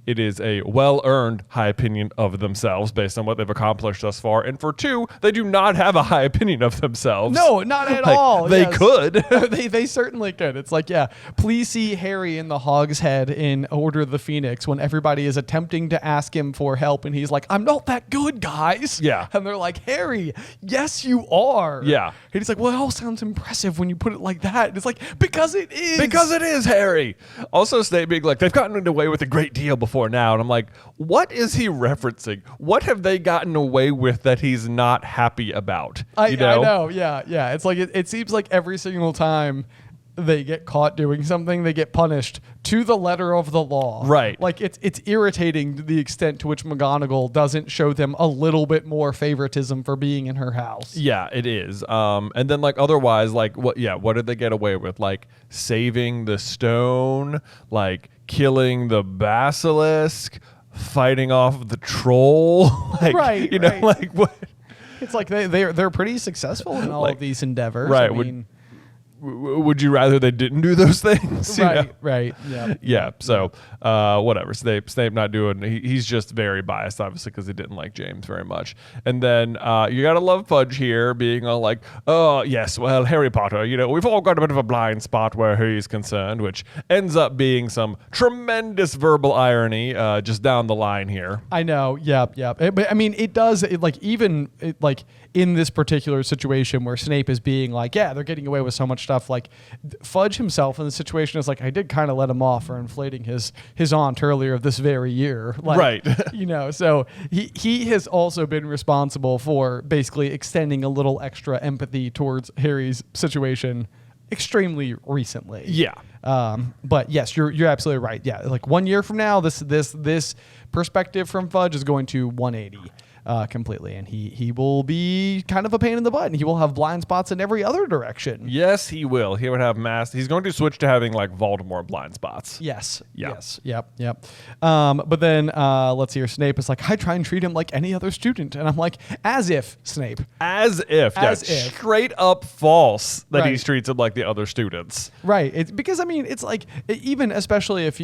it is a well-earned high opinion of themselves based on what they've accomplished thus far. And for two, they do not have a high opinion of themselves. No, not at all. They could. they certainly could. It's like, yeah, please see Harry in the Hog's Head in Order of the Phoenix when everybody is attempting to ask him for help. And he's like, I'm not that good, guys. Yeah. And they're like, Harry, yes, you are. Yeah. And he's like, well, it all sounds impressive when you put it like that. And it's like, because it is. Because it is, Harry. Also, Snape being like, they've gotten away with a great deal before now. And I'm like, what is he referencing? What have they gotten away with that he's not happy about? I know. Yeah. It's like, it seems like every single time they get caught doing something, they get punished to the letter of the law. Right. Like it's irritating to the extent to which McGonagall doesn't show them a little bit more favoritism for being in her house. Yeah, it is. And then like otherwise, like what did they get away with? Like saving the stone, like killing the basilisk, fighting off the troll. Like, right. Like what? It's like they're pretty successful in all of these endeavors. Right. I mean, would you rather they didn't do those things? Right. Yeah. Yeah. So, whatever. Snape not doing. He's just very biased, obviously, because he didn't like James very much. And then you gotta love Fudge here being all like, "Oh yes, well, Harry Potter. We've all got a bit of a blind spot where he's concerned," which ends up being some tremendous verbal irony just down the line here. I know. Yeah. But I mean, it does. Even in this particular situation where Snape is being like, "Yeah, they're getting away with so much stuff stuff. Like Fudge himself in the situation is like, I did kind of let him off for inflating his aunt earlier this very year. Like, right. So he has also been responsible for basically extending a little extra empathy towards Harry's situation extremely recently. Yeah. But yes, you're absolutely right. Yeah, like 1 year from now, this perspective from Fudge is going to 180 completely, and he will be kind of a pain in the butt, and he will have blind spots in every other direction. Yes, he will. He would have he's going to switch to having like Voldemort blind spots. Yes. Yeah. Yes. Yep. But then let's see here. Snape is like, I try and treat him like any other student, and I'm like, as if, Snape. As if. Straight up false that he treats him like the other students. Right. It's because it's like, even especially if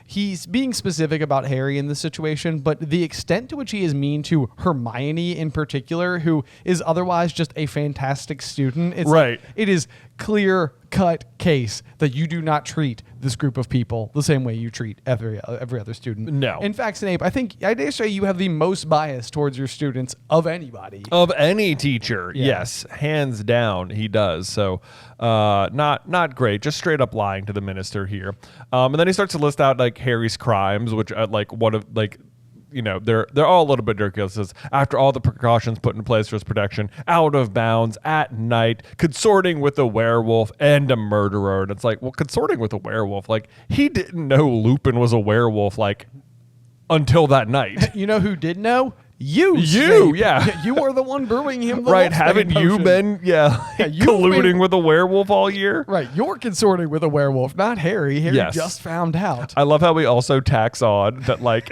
he's being specific about Harry in this situation, but the extent to which he is mean to Hermione in particular, who is otherwise just a fantastic student. It's right. It is clear cut case that you do not treat this group of people the same way you treat every other student. No. In fact, Snape, I think I dare say you have the most bias towards your students of anybody. Of any teacher. Yeah. Yes. Hands down, he does. So not great. Just straight up lying to the minister here. And then he starts to list out like Harry's crimes, which like one of like, they're all a little bit ridiculous. It says, after all the precautions put in place for his protection, out of bounds, at night, consorting with a werewolf and a murderer. And it's like, well, consorting with a werewolf, like, he didn't know Lupin was a werewolf, like, until that night. You know who did know? You, Snape. Yeah. You were the one brewing him the right, haven't you been, colluding with a werewolf all year? Right, you're consorting with a werewolf, not Harry. Harry just found out. I love how we also tax on that, like,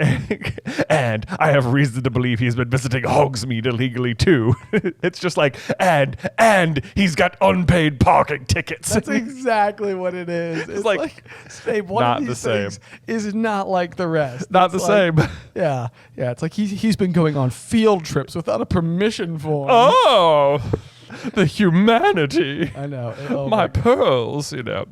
and I have reason to believe he's been visiting Hogsmeade illegally too. It's just like, and he's got unpaid parking tickets. That's exactly what it is. It's like Snape, one of these things is not like the rest. Not the same. Yeah, it's like he's been going on field trips without a permission form. Oh, the humanity. I know. My pearls, yeah.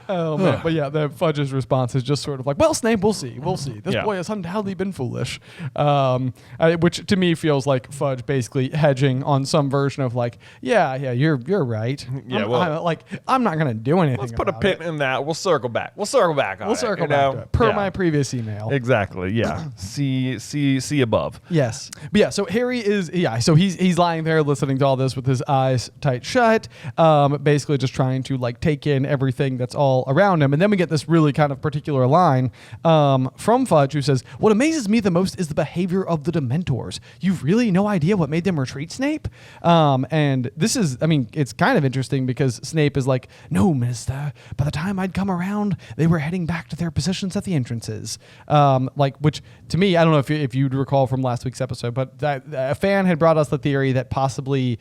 Oh, man. But yeah, the Fudge's response is just sort of like, well, Snape, we'll see. This boy has undoubtedly been foolish. Which to me feels like Fudge basically hedging on some version of like, yeah, you're right. Yeah, I'm not going to do anything. Let's put a pin in that. We'll circle back. We'll circle back on it. We'll circle back to it. Per my previous email. Exactly. Yeah. See above. Yes. But yeah, so Harry is, so he's lying there listening to all this with his eyes tight shut, basically just trying to like take in everything that's all around him. And then we get this really kind of particular line from Fudge, who says, what amazes me the most is the behavior of the Dementors. You've really no idea what made them retreat, Snape? And this is, it's kind of interesting because Snape is like, no, mister, by the time I'd come around, they were heading back to their positions at the entrances. Which to me, I don't know if you'd recall from last week's episode, but that a fan had brought us the theory that possibly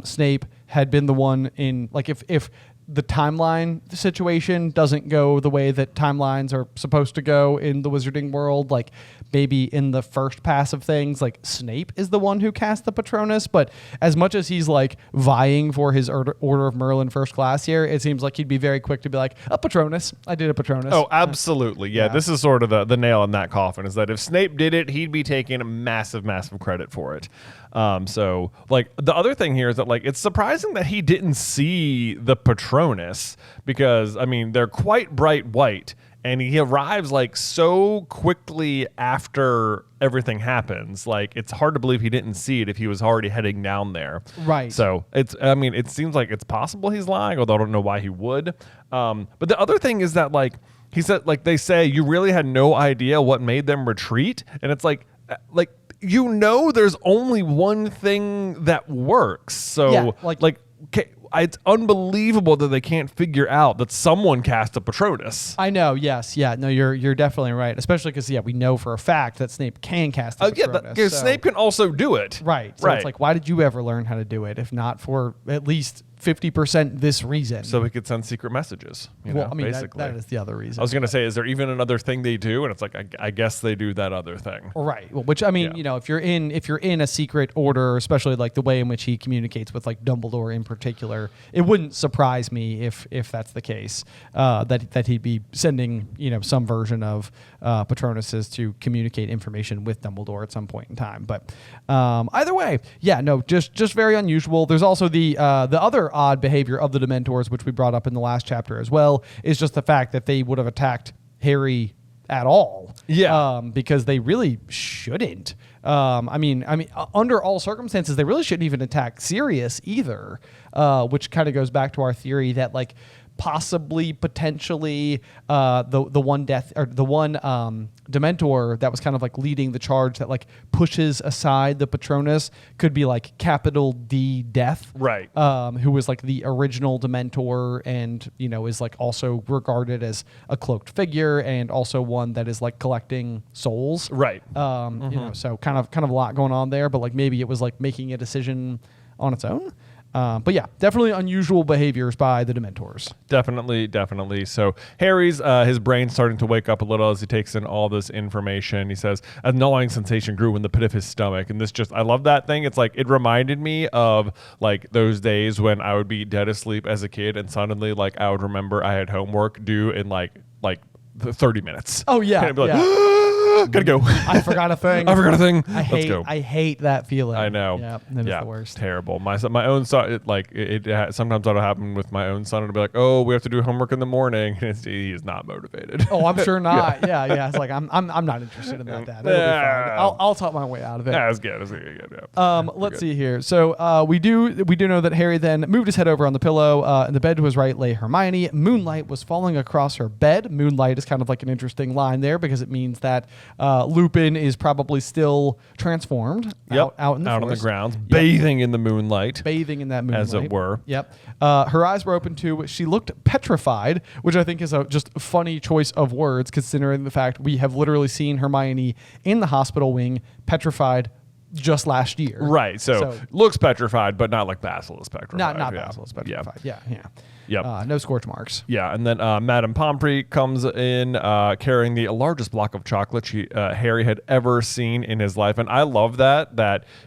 Snape had been the one in, like, if the timeline situation doesn't go the way that timelines are supposed to go in the wizarding world, like maybe in the first pass of things, like Snape is the one who cast the Patronus, but as much as he's like vying for his Order of Merlin first class here, it seems like he'd be very quick to be like, a Patronus, I did a Patronus. Oh, absolutely. Yeah, this is sort of the nail in that coffin, is that if Snape did it, he'd be taking massive credit for it. So like the other thing here is that like it's surprising that he didn't see the Patronus, because they're quite bright white, and he arrives like so quickly after everything happens. Like it's hard to believe he didn't see it if he was already heading down there. Right. So it seems like it's possible he's lying, although I don't know why he would. But the other thing is that like he said, like they say, you really had no idea what made them retreat, and it's like there's only one thing that works. So it's unbelievable that they can't figure out that someone cast a Patronus. I know. Yes. Yeah. No, you're definitely right. Especially because we know for a fact that Snape can cast a Patronus. Snape can also do it. Right. So it's like, why did you ever learn how to do it if not for at least 50% this reason? So we could send secret messages. Basically. That is the other reason. I was going to say, is there even another thing they do? And it's like, I guess they do that other thing. Right. Well, which if you're in a secret order, especially like the way in which he communicates with like Dumbledore in particular, it wouldn't surprise me if that's the case, that he'd be sending some version of Patronuses to communicate information with Dumbledore at some point in time. But either way, just very unusual. There's also the other other odd behavior of the Dementors, which we brought up in the last chapter as well, is just the fact that they would have attacked Harry at all. Yeah. Because they really shouldn't. I mean, under all circumstances, they really shouldn't even attack Sirius either, which kind of goes back to our theory that, like, possibly, potentially, the one Dementor that was kind of like leading the charge that like pushes aside the Patronus could be like capital D Death, right? Who was like the original Dementor, and you know is like also regarded as a cloaked figure, and also one that is like collecting souls, right? You know, so kind of a lot going on there, but like maybe it was like making a decision on its own. But yeah, definitely unusual behaviors by the Dementors. Definitely. So Harry's his brain's starting to wake up a little as he takes in all this information. He says a gnawing sensation grew in the pit of his stomach, and I love that thing. It's like it reminded me of like those days when I would be dead asleep as a kid, and suddenly like I would remember I had homework due in like 30 minutes. Oh yeah, and I'd be like, gotta go. I forgot a thing. Let's go. I hate that feeling. I know. Yeah, that is the worst. Terrible. My own son, sometimes that'll happen with my own son. It'll be like, oh, we have to do homework in the morning. He is not motivated. Oh, I'm sure not. yeah. It's like I'm not interested in that, Dad. It'll be fine. I'll talk my way out of it. Yeah, that's good. Yeah. Let's see here. So we do know that Harry then moved his head over on the pillow, and the bed to his right lay Hermione. Moonlight was falling across her bed. Moonlight is kind of like an interesting line there because it means that Lupin is probably still transformed out in the forest. On the grounds, bathing in the moonlight. Bathing in that moonlight. As it were. Yep. Her eyes were open too. She looked petrified, which I think is a just funny choice of words considering the fact we have literally seen Hermione in the hospital wing petrified just last year. Right. So looks petrified, but not like Basilisk petrified. Not Basilisk petrified. Yeah. Yep. No scorch marks. Yeah, and then Madame Pomfrey comes in carrying the largest block of chocolate Harry had ever seen in his life, and I love that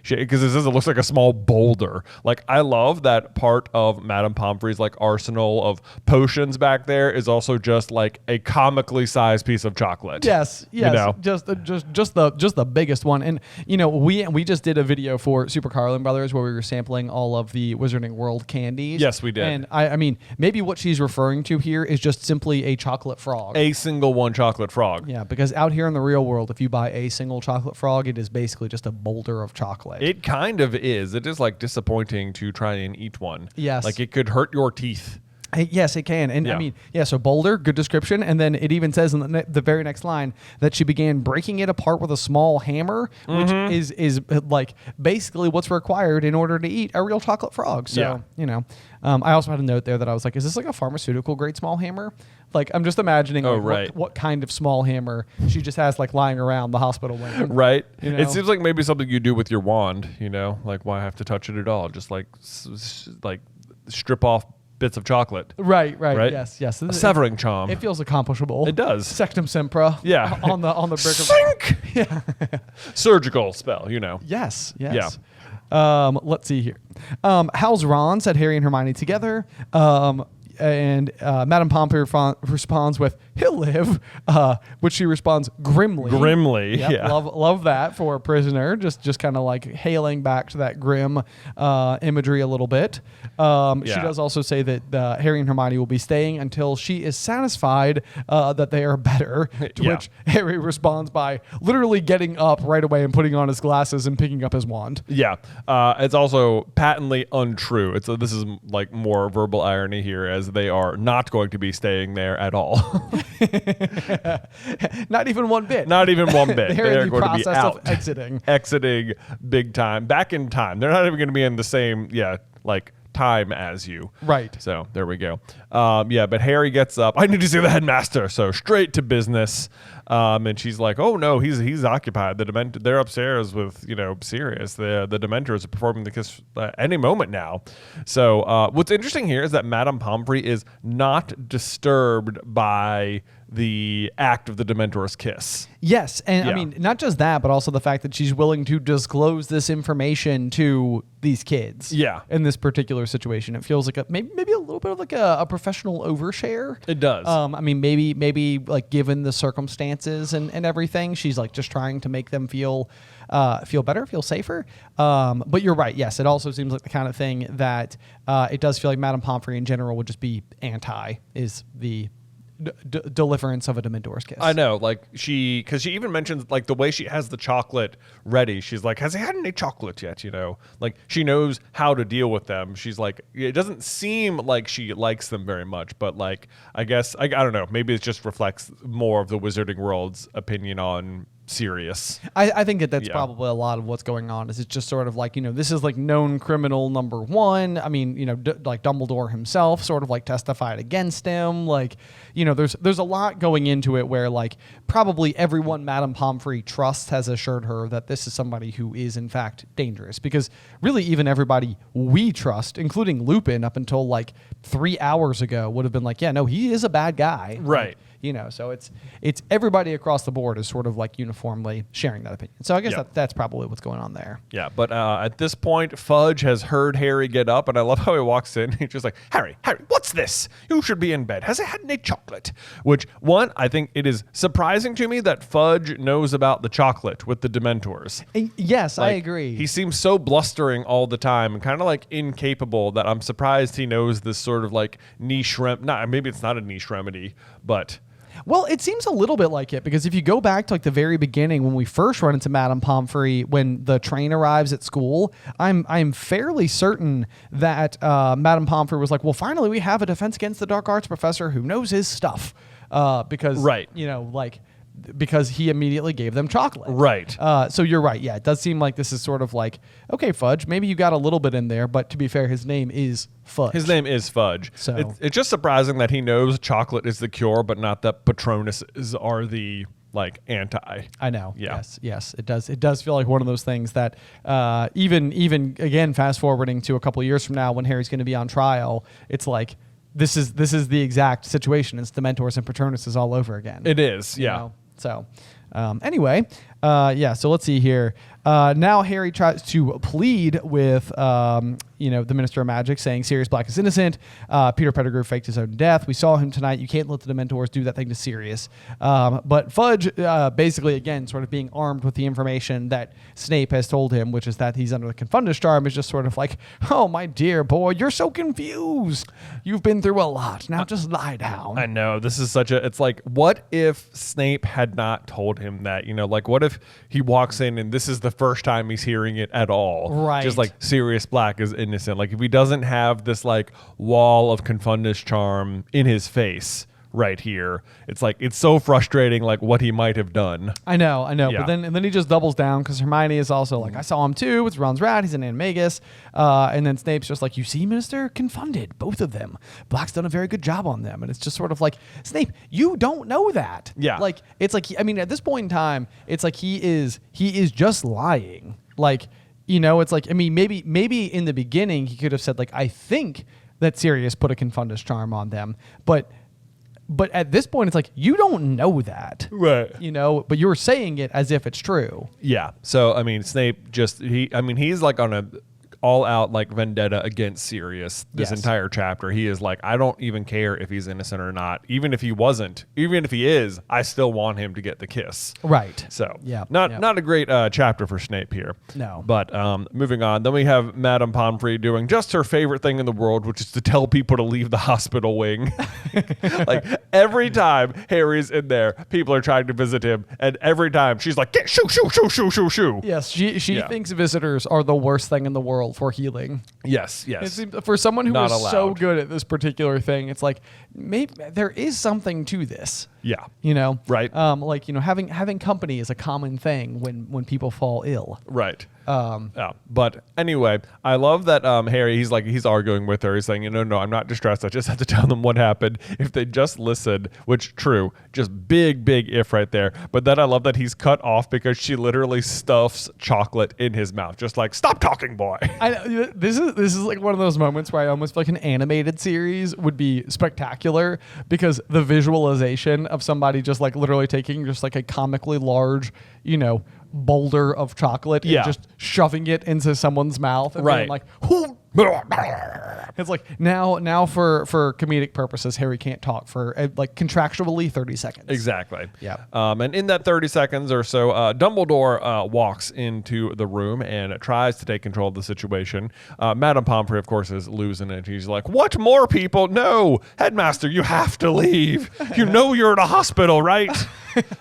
because it looks like a small boulder. Like I love that part of Madame Pomfrey's like arsenal of potions back there is also just like a comically sized piece of chocolate. Yes, you know? just the biggest one. And you know, we just did a video for SuperCarlinBrothers where we were sampling all of the Wizarding World candies. Yes, we did. And I mean. Maybe what she's referring to here is just simply a chocolate frog. A single one chocolate frog. Yeah, because out here in the real world, if you buy a single chocolate frog, it is basically just a boulder of chocolate. It kind of is. It is like disappointing to try and eat one. Yes. Like it could hurt your teeth. Yes, it can. And I mean, so boulder, good description. And then it even says in the very next line that she began breaking it apart with a small hammer, which is like basically what's required in order to eat a real chocolate frog. So, you know, I also had a note there that I was like, is this like a pharmaceutical grade small hammer? Like, I'm just imagining what kind of small hammer she just has like lying around the hospital wing. Right. You know? It seems like maybe something you do with your wand, you know, like why have to touch it at all? Just like strip off bits of chocolate. Right. Yes. A severing charm. It feels accomplishable. It does. Sectum Sempra. Yeah. On the brick Sink! Yeah. Surgical spell, you know. Yes. Yeah. Let's see here. How's Ron? Said Harry and Hermione together. And Madame Pomfrey responds with, he'll live, which she responds grimly. Yep, yeah. Love that for a prisoner. Just kind of like hailing back to that grim imagery a little bit. She does also say that Harry and Hermione will be staying until she is satisfied that they are better, to which Harry responds by literally getting up right away and putting on his glasses and picking up his wand. Yeah. It's also patently untrue. This is like more verbal irony here as they are not going to be staying there at all. Not even one bit. Not even one bit. They're going to be out. Of exiting big time. Back in time. They're not even going to be in the same, time as you. Right. So there we go. But Harry gets up. I need to see the headmaster. So straight to business. And she's like, oh no, he's occupied. They're upstairs with, Sirius. The Dementors are performing the kiss any moment now. So what's interesting here is that Madame Pomfrey is not disturbed by the act of the Dementor's kiss. Yes, and I mean, not just that, but also the fact that she's willing to disclose this information to these kids. Yeah. In this particular situation, it feels like maybe a little bit of like a professional overshare. It does. I mean, maybe like given the circumstances and everything, she's like just trying to make them feel better, feel safer. But you're right. Yes, it also seems like the kind of thing that it does feel like Madame Pomfrey in general would just be is the deliverance of a Dementor's kiss. I know, like because she even mentions like the way she has the chocolate ready. She's like, has he had any chocolate yet? You know, like she knows how to deal with them. She's like, it doesn't seem like she likes them very much, but like, I guess, I don't know, maybe it just reflects more of the Wizarding World's opinion on Sirius. I think that's probably a lot of what's going on. Is it's just sort of like, you know, this is like known criminal number one. I mean, you know, like Dumbledore himself sort of like testified against him. Like, you know, there's a lot going into it where like probably everyone Madame Pomfrey trusts has assured her that this is somebody who is in fact dangerous, because really even everybody we trust, including Lupin up until like 3 hours ago, would have been like, yeah, no, he is a bad guy. Right. You know, so it's everybody across the board is sort of like uniformly sharing that opinion. So I guess that's probably what's going on there. Yeah, but at this point, Fudge has heard Harry get up, and I love how he walks in. He's just like, Harry, what's this? You should be in bed. Has it had any chocolate? Which, one, I think it is surprising to me that Fudge knows about the chocolate with the Dementors. Yes, like, I agree. He seems so blustering all the time and kind of like incapable that I'm surprised he knows this sort of like niche maybe it's not a niche remedy, but... Well, it seems a little bit like it, because if you go back to like the very beginning when we first run into Madame Pomfrey, when the train arrives at school, I'm fairly certain that Madame Pomfrey was like, well, finally we have a defense against the dark arts professor who knows his stuff, because you know, like, because he immediately gave them chocolate. Right. So you're right. Yeah, it does seem like this is sort of like, okay, Fudge, maybe you got a little bit in there, but to be fair, his name is Fudge. His name is Fudge. So it's just surprising that he knows chocolate is the cure, but not that Patronuses are the like anti. I know. Yeah. Yes. It does feel like one of those things that even again, fast forwarding to a couple of years from now when Harry's going to be on trial, it's like, this is the exact situation. It's Dementors and Patronuses all over again. It is. Yeah. You know? So anyway, so let's see here. Now Harry tries to plead with, the Minister of Magic, saying Sirius Black is innocent. Peter Pettigrew faked his own death. We saw him tonight. You can't let the Dementors do that thing to Sirius. But Fudge, basically, again, sort of being armed with the information that Snape has told him, which is that he's under the Confundus charm, is just sort of like, oh, my dear boy, you're so confused. You've been through a lot. Now just lie down. I know. This is it's like, what if Snape had not told him that? You know, like, what if he walks in and this is the first time he's hearing it at all? Right. Just like Sirius Black is innocent. Like, if he doesn't have this like wall of Confundus charm in his face right here, it's like, it's so frustrating, like what he might have done. I know. Yeah. But then he just doubles down, because Hermione is also like, I saw him too. It's Ron's rat. He's an animagus. And then Snape's just like, you see, Minister, confunded, both of them. Black's done a very good job on them. And it's just sort of like, Snape, you don't know that. Yeah. Like, it's like, I mean, at this point in time, it's like he is just lying. Like, you know, it's like, I mean, maybe in the beginning he could have said like, I think that Sirius put a Confundus charm on them, but at this point, it's like, you don't know that. Right. You know, but you're saying it as if it's true. Yeah. So, I mean, Snape he's like on a all-out like vendetta against Sirius this entire chapter. He is like, I don't even care if he's innocent or not. Even if he wasn't, even if he is, I still want him to get the kiss. Right. So, not a great chapter for Snape here. No. But moving on, then we have Madame Pomfrey doing just her favorite thing in the world, which is to tell people to leave the hospital wing. Like, every time Harry's in there, people are trying to visit him, and every time she's like, shoo, shoo, shoo, shoo, shoo, shoo. Yes, she thinks visitors are the worst thing in the world for healing. Yes. It seems, for someone who is so good at this particular thing, it's like, maybe there is something to this. Yeah. You know? Right. Like, you know, having company is a common thing when people fall ill. Right. But anyway, I love that Harry, he's arguing with her. He's saying, no, I'm not distressed. I just have to tell them what happened. If they just listened, which true, just big if right there. But then I love that he's cut off because she literally stuffs chocolate in his mouth. Just like, stop talking, boy. I know, this is like one of those moments where I almost feel like an animated series would be spectacular, because the visualization of somebody just like literally taking just like a comically large, you know, boulder of chocolate and just shoving it into someone's mouth and being like, who It's like now for comedic purposes, Harry can't talk for like contractually 30 seconds. Exactly. Yeah. And in that 30 seconds or so, Dumbledore walks into the room and tries to take control of the situation. Madame Pomfrey, of course, is losing it. He's like, "What more people? No, Headmaster, you have to leave. You know you're in a hospital, right?"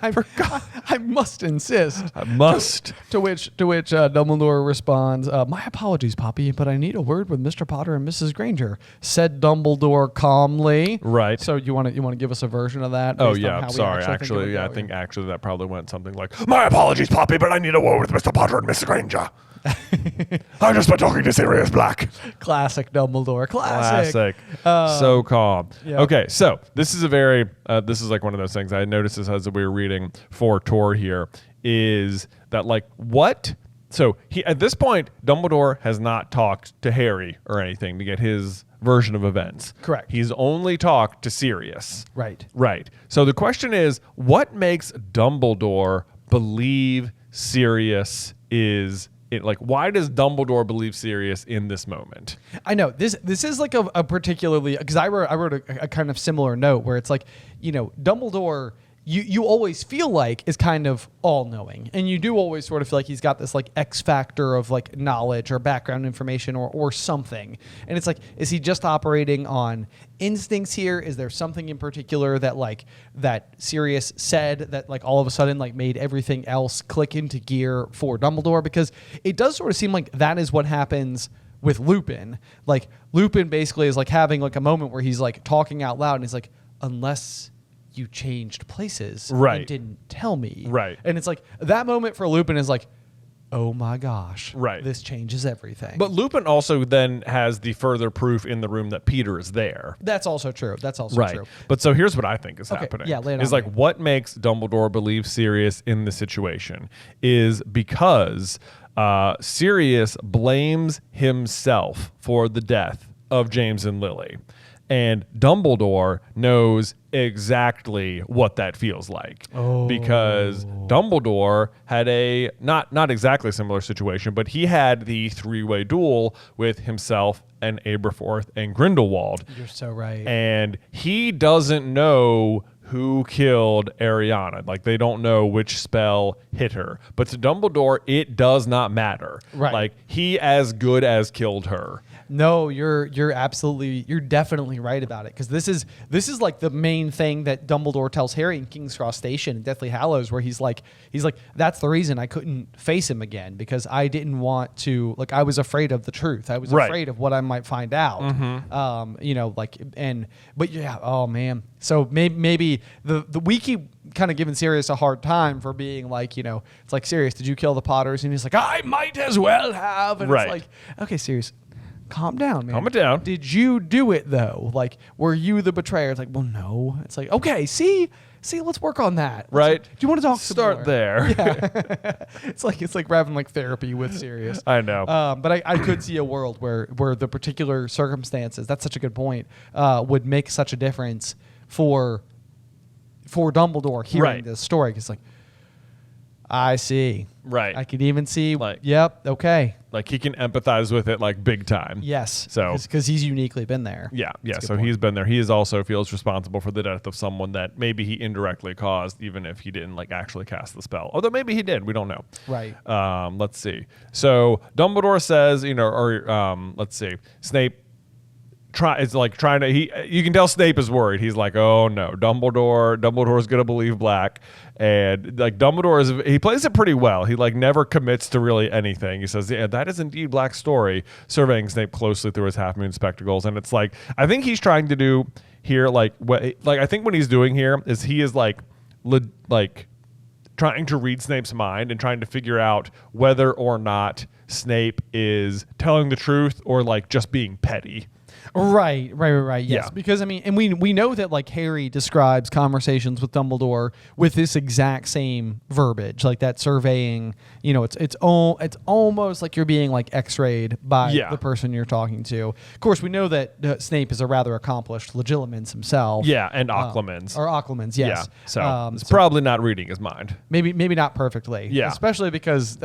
I must insist. I must. To which Dumbledore responds, "My apologies, Poppy, but I need a word with Mr. Potter and Mrs. Granger," said Dumbledore calmly. Right. So you want to give us a version of that? Oh yeah, sorry. Actually, I think actually that probably went something like, "My apologies, Poppy, but I need a word with Mr. Potter and Mrs. Granger. I've just been talking to Sirius Black." Classic Dumbledore. Classic. So calm. Yeah. Okay, so this is a very this is like one of those things I noticed this as we were reading for Tor here, is that like what. So he at this point, Dumbledore has not talked to Harry or anything to get his version of events. Correct. He's only talked to Sirius. Right. Right. So the question is, what makes Dumbledore believe Sirius is it? Like, why does Dumbledore believe Sirius in this moment? I know this is like a particularly, because I wrote a kind of similar note where it's like, Dumbledore, you always feel like is kind of all-knowing, and you do always sort of feel like he's got this like X factor of like knowledge or background information or something. And it's like, is he just operating on instincts here? Is there something in particular that Sirius said that like all of a sudden like made everything else click into gear for Dumbledore? Because it does sort of seem like that is what happens with Lupin. Like Lupin basically is like having like a moment where he's like talking out loud and he's like, unless you changed places right. and didn't tell me. Right. And it's like that moment for Lupin is like, oh my gosh, right. This changes everything. But Lupin also then has the further proof in the room that Peter is there. That's also true. Right. True. But so here's what I think is happening. Yeah, lay it is on like me. What makes Dumbledore believe Sirius in the situation is because Sirius blames himself for the death of James and Lily. And Dumbledore knows exactly what that feels like. Because Dumbledore had a not exactly similar situation, but he had the three-way duel with himself and Aberforth and Grindelwald. You're so right. And he doesn't know who killed Ariana. Like, they don't know which spell hit her. But to Dumbledore, it does not matter. Right. Like, he as good as killed her. No, you're definitely right about it, because this is like the main thing that Dumbledore tells Harry in King's Cross Station in Deathly Hallows, where he's like that's the reason I couldn't face him again, because I didn't want to, like, I was afraid of the truth. I was afraid of what I might find out. But yeah, oh man. So maybe the we keep kind of giving Sirius a hard time for being like, it's like, Sirius, did you kill the Potters? And he's like, I might as well have. And it's like, okay, Sirius, calm down, man. Calm it down. Did you do it though? Like, were you the betrayer? It's like, well, no. It's like, okay, see, let's work on that. Right. Like, do you want to talk? Start there. Yeah. it's like we're having like therapy with Sirius. I know. But I could see a world where the particular circumstances, that's such a good point, would make such a difference for Dumbledore hearing this story. It's like, I see. Right. I could even see. Like, yep. Okay. Like, he can empathize with it like big time. Yes. So because he's uniquely been there. Yeah. That's So he's been there. He also feels responsible for the death of someone that maybe he indirectly caused, even if he didn't like actually cast the spell. Although maybe he did. We don't know. Right. Let's see. So Dumbledore says, let's see. Snape is like trying to. You can tell Snape is worried. He's like, oh no, Dumbledore's gonna believe Black. And like he plays it pretty well. He like never commits to really anything. He says, yeah, that is indeed Black's story, surveying Snape closely through his half moon spectacles. And it's like, I think he's trying to do here, I think what he's doing here is he is like trying to read Snape's mind and trying to figure out whether or not Snape is telling the truth or like just being petty. Right. Yes. Yeah. Because I mean, and we know that like Harry describes conversations with Dumbledore with this exact same verbiage, like that surveying. It's almost like you're being like X-rayed by the person you're talking to. Of course, we know that Snape is a rather accomplished Legilimens himself. Yeah, and Occlumens. Or Occlumens, yes. Yeah. So it's probably not reading his mind. Maybe not perfectly. Yeah. Especially because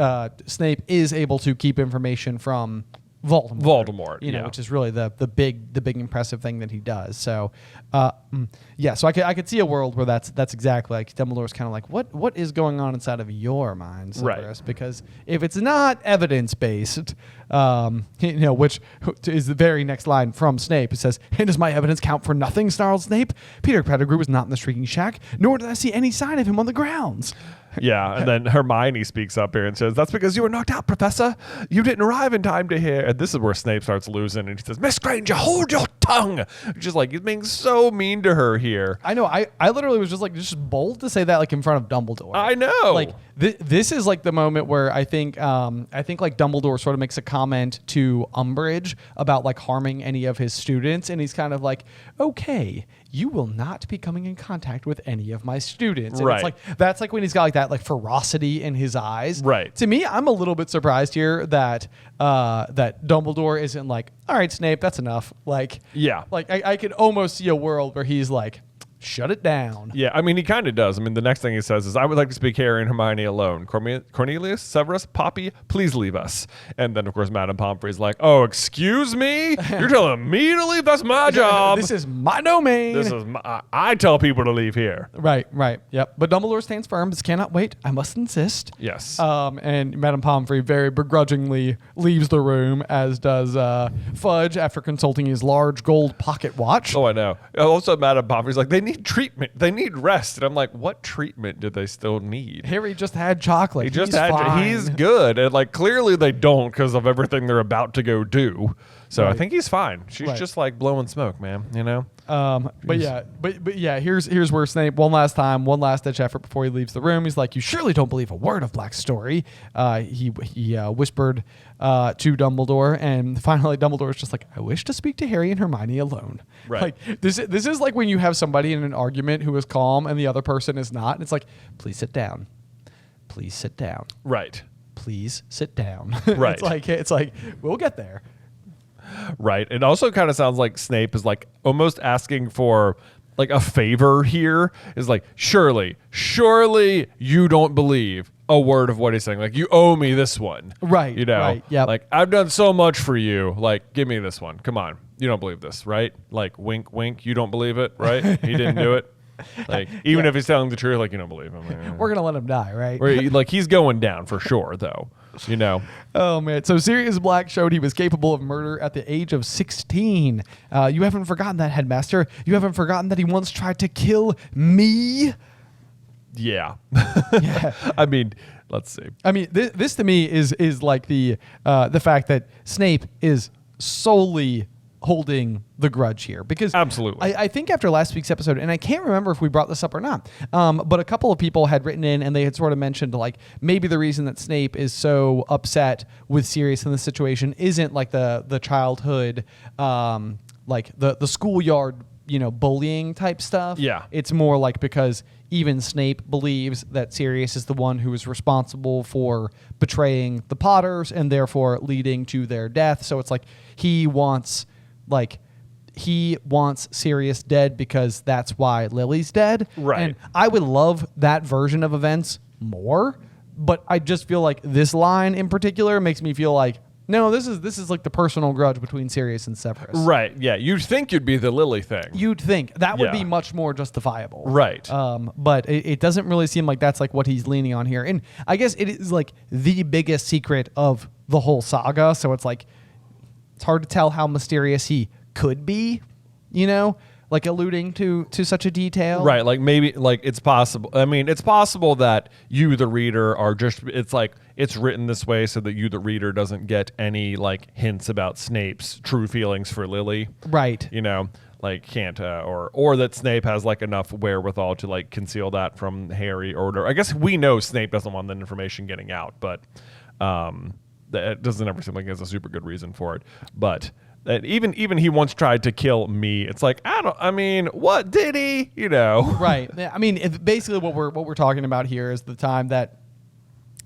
Snape is able to keep information from Voldemort. You know, which is really the big impressive thing that he does. So, so I could see a world where that's exactly like Dumbledore's kind of like, what is going on inside of your mind, Severus? Right. Because if it's not evidence based, which is the very next line from Snape, it says, "And does my evidence count for nothing?" snarled Snape. "Peter Pettigrew was not in the Shrieking Shack, nor did I see any sign of him on the grounds." Yeah, and then Hermione speaks up here and says, "That's because you were knocked out, Professor. You didn't arrive in time to hear." And this is where Snape starts losing, and he says, "Miss Granger, hold your tongue." Just like, he's being so mean to her here. I know. I literally was just bold to say that like in front of Dumbledore. I know. Like this is like the moment where I think like Dumbledore sort of makes a comment to Umbridge about like harming any of his students, and he's kind of like, "Okay, you will not be coming in contact with any of my students." And it's like, that's like when he's got like that like ferocity in his eyes. Right. To me, I'm a little bit surprised here that that Dumbledore isn't like, "All right, Snape, that's enough." Like, yeah, like I could almost see a world where he's like, "Shut it down." Yeah, I mean, he kind of does. I mean, the next thing he says is, "I would like to speak Harry and Hermione alone. Cornelius, Severus, Poppy, please leave us." And then, of course, Madame Pomfrey's like, "Oh, excuse me? You're telling me to leave? That's my job. This is my domain. This is I tell people to leave here." Right, yep. But Dumbledore stands firm. This cannot wait. I must insist. Yes. And Madame Pomfrey very begrudgingly leaves the room, as does Fudge after consulting his large gold pocket watch. Oh, I know. Also, Madame Pomfrey's like, "They need treatment. They need rest." And I'm like, what treatment do they still need? Harry just had chocolate. He's good. And like, clearly they don't because of everything they're about to go do. So I think he's fine. She's just like blowing smoke, man, you know? But yeah, here's where Snape, one last ditch effort before he leaves the room. He's like, "You surely don't believe a word of Black's story." He whispered to Dumbledore, and finally Dumbledore's just like, "I wish to speak to Harry and Hermione alone." Right. Like this is like when you have somebody in an argument who is calm and the other person is not, and it's like, "Please sit down. Please sit down." Right. Please sit down. Right. It's like we'll get there. Right. It also kind of sounds like Snape is like almost asking for like a favor here. Is like, surely you don't believe a word of what he's saying. Like, you owe me this one. Right. You know, right, yep. Like, I've done so much for you. Like, give me this one. Come on. You don't believe this, right? Like, wink, wink. You don't believe it, right? He didn't do it. Like, even if he's telling the truth, like, you don't believe him. We're going to let him die, right? Like, he's going down for sure, though. You know. Oh, man. So Sirius Black showed he was capable of murder at the age of 16. You haven't forgotten that, Headmaster. You haven't forgotten that he once tried to kill me. Yeah. Yeah. I mean, let's see. I mean, this to me is like the fact that Snape is solely holding the grudge here, because absolutely, I think after last week's episode, and I can't remember if we brought this up or not, but a couple of people had written in and they had sort of mentioned like maybe the reason that Snape is so upset with Sirius in this situation isn't like the childhood, like the schoolyard, bullying type stuff. Yeah, it's more like because even Snape believes that Sirius is the one who is responsible for betraying the Potters and therefore leading to their death. So it's like he wants Sirius dead because that's why Lily's dead. Right. And I would love that version of events more, but I just feel like this line in particular makes me feel like, no, this is like the personal grudge between Sirius and Severus. Right. Yeah. You'd think you'd be the Lily thing. You'd think that would be much more justifiable. Right. But it doesn't really seem like that's like what he's leaning on here. And I guess it is like the biggest secret of the whole saga. So it's like, it's hard to tell how mysterious he could be, like alluding to such a detail. Right. Like maybe like it's possible. I mean, it's possible that you, the reader, are just, it's like it's written this way so that you, the reader, doesn't get any like hints about Snape's true feelings for Lily. Right. Like can't, or that Snape has like enough wherewithal to like conceal that from Harry or I guess we know Snape doesn't want that information getting out, but that doesn't ever seem like there's a super good reason for it. But that even he once tried to kill me. It's like, what did he? Right. I mean, basically what we're talking about here is the time that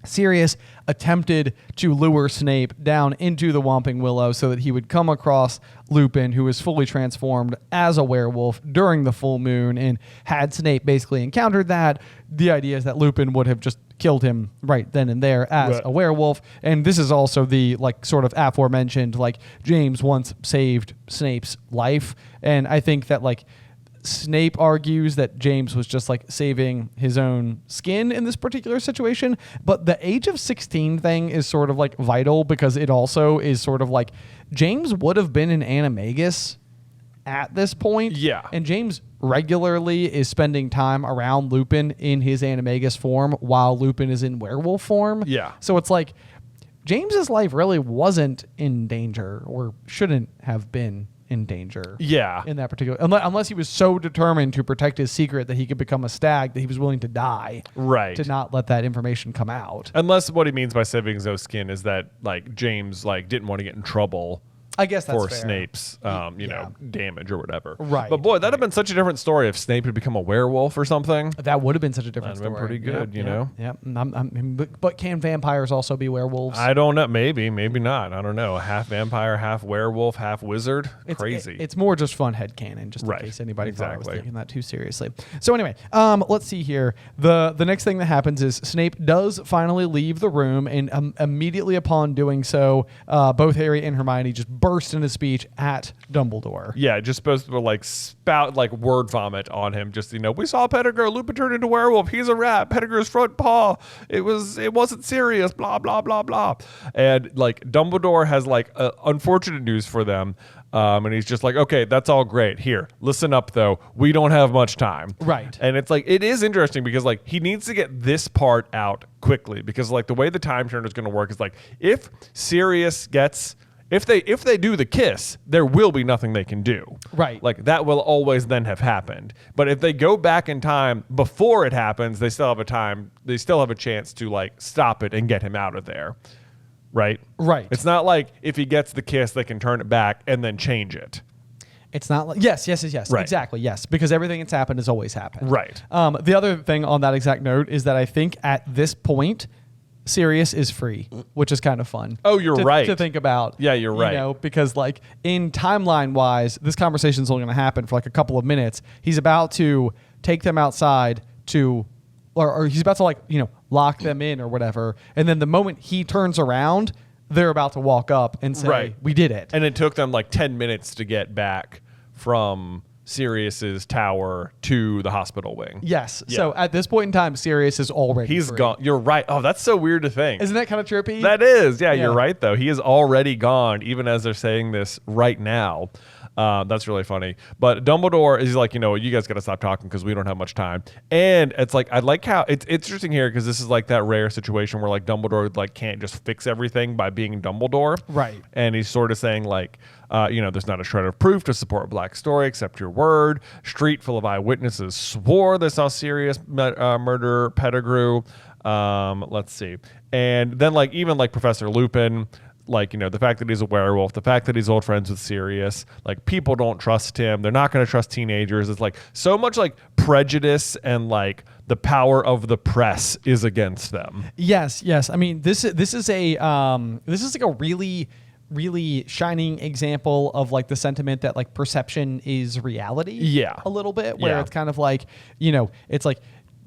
Sirius attempted to lure Snape down into the Whomping Willow so that he would come across Lupin, who was fully transformed as a werewolf during the full moon. And had Snape basically encountered that, the idea is that Lupin would have just killed him right then and there as a werewolf. And this is also the like sort of aforementioned, like James once saved Snape's life. And I think that like Snape argues that James was just like saving his own skin in this particular situation. But the age of 16 thing is sort of like vital because it also is sort of like James would have been an animagus at this point. Yeah. And James regularly is spending time around Lupin in his animagus form while Lupin is in werewolf form. Yeah. So it's like James's life really wasn't in danger or shouldn't have been in danger. Yeah. In that particular, unless he was so determined to protect his secret that he could become a stag that he was willing to die. Right. To not let that information come out. Unless what he means by saving his own skin is that like James like didn't want to get in trouble. I guess that's for fair. Snape's, you know, damage or whatever. Right. But boy, that'd have been such a different story if Snape had become a werewolf or something. That would have been such a different story. That'd have been pretty good, you know? Yeah. But can vampires also be werewolves? I don't know. Maybe not. I don't know. Half vampire, half werewolf, half wizard. Crazy. It's more just fun headcanon, just in case anybody thought I was taking that too seriously. So anyway, let's see here. The next thing that happens is Snape does finally leave the room, and immediately upon doing so, both Harry and Hermione just burst into speech at Dumbledore. Yeah, just supposed to like spout like word vomit on him. Just, you know, we saw Pettigrew. Lupin turned into werewolf. He's a rat. Pettigrew's front paw. It wasn't serious. Blah blah blah blah. And like Dumbledore has like unfortunate news for them. And he's just like, okay, that's all great. Here, listen up though. We don't have much time. Right. And it's like, it is interesting because like he needs to get this part out quickly because like the way the time turner is going to work is like if Sirius gets. If they do the kiss, there will be nothing they can do. Right. Like that will always then have happened. But if they go back in time before it happens, they still have a chance to like stop it and get him out of there. Right? Right. It's not like if he gets the kiss, they can turn it back and then change it. It's not like yes, right. Exactly, yes, because everything that's happened has always happened. Right. The other thing on that exact note is that I think at this point, Sirius is free, which is kind of fun. Oh, you're right. To think about. Yeah, you're right. You know, because like in timeline wise, this conversation is only going to happen for like a couple of minutes. He's about to take them outside or he's about to like, you know, lock them in or whatever. And then the moment he turns around, they're about to walk up and say, we did it. And it took them like 10 minutes to get back from Sirius's tower to the hospital wing. Yes. Yeah. So at this point in time, Sirius is already He's free. gone. You're right. Oh, that's so weird to think. Isn't that kind of trippy? That is. Yeah, you're right, though. He is already gone, even as they're saying this right now. That's really funny. But Dumbledore is like, you know, you guys got to stop talking because we don't have much time. And it's like, I like how it's interesting here because this is like that rare situation where like Dumbledore like can't just fix everything by being Dumbledore. Right. And he's sort of saying like, you know, there's not a shred of proof to support Black's story except your word. Street full of eyewitnesses swore they saw Sirius murder Pettigrew. Let's see. And then like even like Professor Lupin, like, you know, the fact that he's a werewolf, the fact that he's old friends with Sirius, like people don't trust him. They're not going to trust teenagers. It's like so much like prejudice and like the power of the press is against them. Yes. I mean, this is like a really shining example of like the sentiment that like perception is reality. Yeah. A little bit where it's kind of like, you know, it's like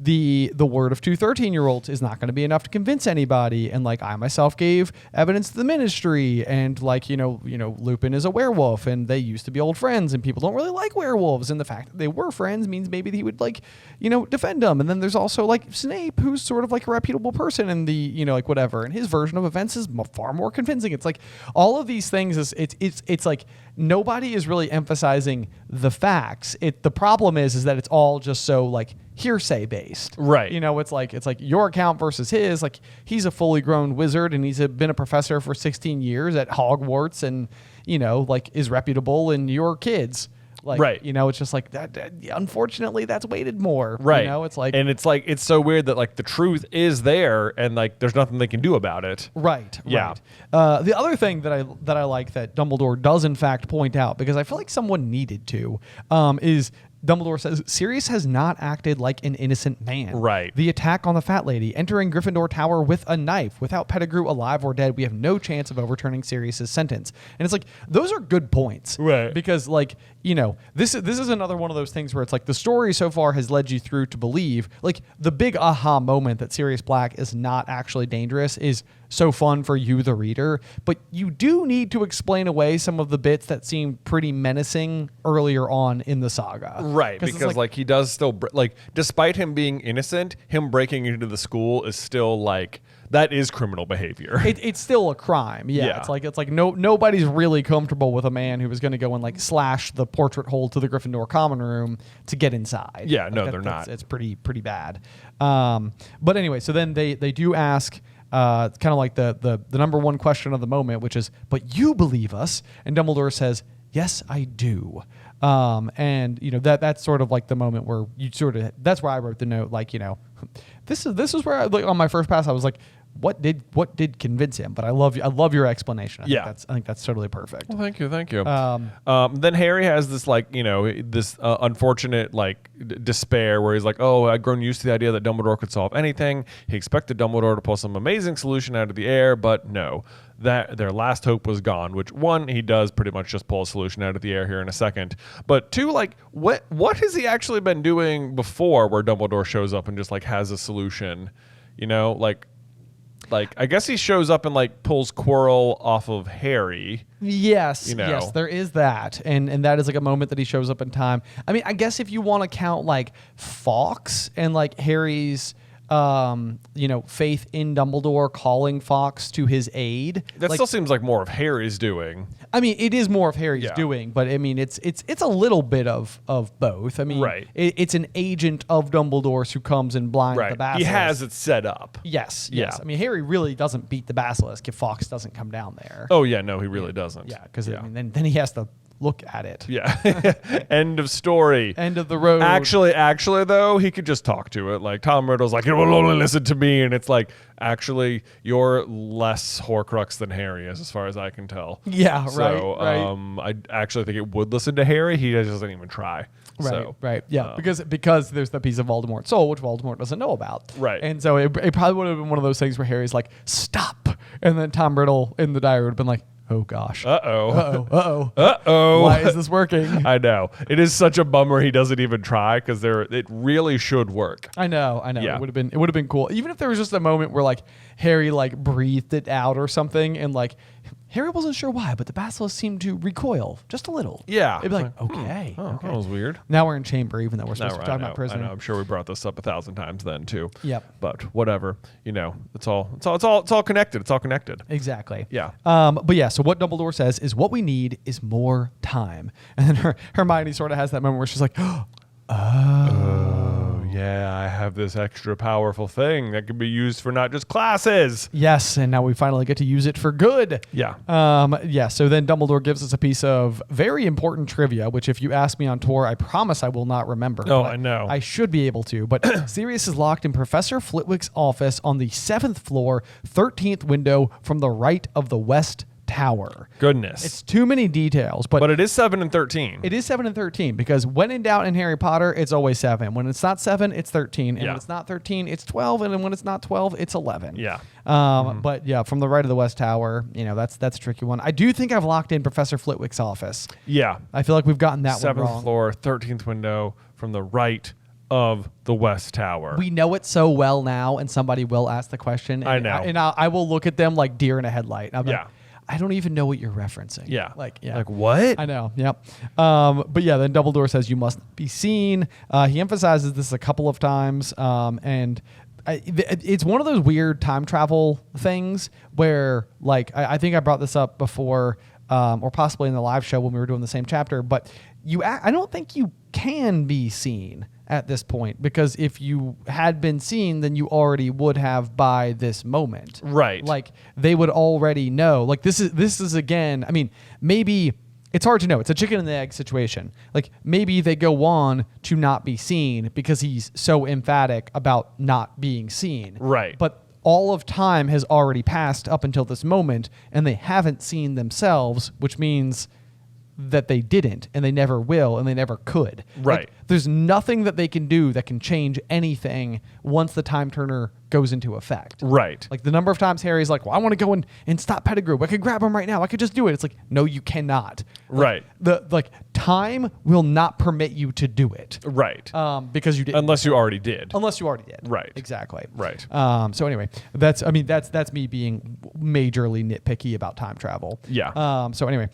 the word of two 13-year-olds is not going to be enough to convince anybody. And like I myself gave evidence to the ministry and like, you know, Lupin is a werewolf and they used to be old friends and people don't really like werewolves. And the fact that they were friends means maybe he would like, you know, defend them. And then there's also like Snape, who's sort of like a reputable person in the, you know, like whatever. And his version of events is far more convincing. It's like all of these things it's like nobody is really emphasizing the facts. The problem is that it's all just so like hearsay based. Right. You know, it's like your account versus his. Like he's a fully grown wizard and he's been a professor for 16 years at Hogwarts and, you know, like is reputable and your kids. Like, right. You know, it's just like that. Unfortunately, that's weighted more. Right. You know, it's like, and it's like, it's so weird that like the truth is there and like there's nothing they can do about it. Right. Yeah. Right. The other thing that I like that Dumbledore does in fact point out, because I feel like someone needed to, is Dumbledore says, Sirius has not acted like an innocent man. Right. The attack on the fat lady, entering Gryffindor Tower with a knife. Without Pettigrew alive or dead, we have no chance of overturning Sirius's sentence. And it's like, those are good points. Right. Because, like, you know, this is another one of those things where it's like the story so far has led you through to believe, like, the big aha moment that Sirius Black is not actually dangerous is so fun for you, the reader. But you do need to explain away some of the bits that seem pretty menacing earlier on in the saga. Right, because like he does still like, despite him being innocent, him breaking into the school is still like, that is criminal behavior. It's still a crime. Yeah. It's like nobody's really comfortable with a man who was going to go and like slash the portrait hole to the Gryffindor common room to get inside. Yeah, like no, they're not. It's pretty bad. But anyway, so then they do ask kind of like the number one question of the moment, which is, but you believe us? And Dumbledore says, yes, I do. And you know, that's sort of like the moment where you sort of, that's where I wrote the note, like, you know, this is where I, like, on my first pass, I was like, what did convince him? But I love your explanation. I think that's totally perfect. Well, thank you. Then Harry has this, like, you know, this unfortunate, like, despair where he's like, oh, I've grown used to the idea that Dumbledore could solve anything. He expected Dumbledore to pull some amazing solution out of the air, but no, that their last hope was gone. Which, one, he does pretty much just pull a solution out of the air here in a second. But two, like, what has he actually been doing before where Dumbledore shows up and just like has a solution? You know, like I guess he shows up and like pulls Quirrell off of Harry. Yes, you know. Yes, there is that, and that is like a moment that he shows up in time. I mean, I guess if you want to count like Fawkes and like Harry's, you know, faith in Dumbledore calling Fawkes to his aid, that like, still seems like more of Harry's doing. I mean, it is more of Harry's doing, but I mean, it's a little bit of both. I mean, right. It's an agent of Dumbledore's who comes and blinds the basilisk. He has it set up. Yes. Yeah. I mean, Harry really doesn't beat the basilisk if Fawkes doesn't come down there. Oh yeah, no, he really doesn't. Yeah, because I mean, then he has to look at it. Yeah. End of story. End of the road. Actually, though, he could just talk to it. Like, Tom Riddle's like, it will only listen to me. And it's like, actually, you're less Horcrux than Harry is, as far as I can tell. Yeah, so, right. I actually think it would listen to Harry. He just doesn't even try. Right. Yeah, because there's the piece of Voldemort's soul, which Voldemort doesn't know about. Right. And so it probably would have been one of those things where Harry's like, stop. And then Tom Riddle in the diary would have been like, oh gosh. Uh-oh. Why is this working? I know. It is such a bummer he doesn't even try, because it really should work. I know. Yeah. It would have been cool. Even if there was just a moment where like Harry like breathed it out or something, and like Harry wasn't sure why, but the basilisk seemed to recoil just a little. Yeah. It'd be like, okay. That was weird. Now we're in chamber, even though we're supposed to be talking about prison. I know. I'm sure we brought this up 1,000 times then too. Yep. But whatever. You know, it's all connected. It's all connected. Exactly. Yeah. But yeah, so what Dumbledore says is what we need is more time. And then Hermione sort of has that moment where she's like, oh, yeah, I have this extra powerful thing that can be used for not just classes. Yes, and now we finally get to use it for good. Yeah. So then Dumbledore gives us a piece of very important trivia, which if you ask me on tour, I promise I will not remember. Oh, I know. I should be able to. But Sirius is locked in Professor Flitwick's office on the 7th floor, 13th window from the right of the West Tower. Goodness. It's too many details, but it is 7 and 13. It is 7 and 13 because when in doubt in Harry Potter, it's always 7. When it's not 7, it's 13. And when it's not 13, it's 12. And then when it's not 12, it's 11. Yeah. But yeah, from the right of the West Tower, you know, that's a tricky one. I do think I've locked in Professor Flitwick's office. Yeah. I feel like we've gotten that one wrong. 7th floor, 13th window from the right of the West Tower. We know it so well now, and somebody will ask the question. I know. I will look at them like deer in a headlight. I'm yeah. like, I don't even know what you're referencing. Yeah. Like what? I know. Yep. But yeah, then Dumbledore says you must be seen. He emphasizes this a couple of times. And it's one of those weird time travel things where, like, I think I brought this up before, or possibly in the live show when we were doing the same chapter, but I don't think you can be seen at this point, because if you had been seen, then you already would have by this moment. Right. Like they would already know. Like this is again, I mean, maybe it's hard to know. It's a chicken and the egg situation. Like maybe they go on to not be seen because he's so emphatic about not being seen. Right. But all of time has already passed up until this moment, and they haven't seen themselves, which means that they didn't, and they never will, and they never could. Right. Like, there's nothing that they can do that can change anything once the time turner goes into effect. Right. Like the number of times Harry's like, well, I want to go and stop Pettigrew. I could grab him right now. I could just do it. It's like, no, you cannot. Right. Like time will not permit you to do it. Right. Because you didn't. Unless you already did. Unless you already did. Right. Exactly. Right. So anyway, that's me being majorly nitpicky about time travel. Yeah. So anyway,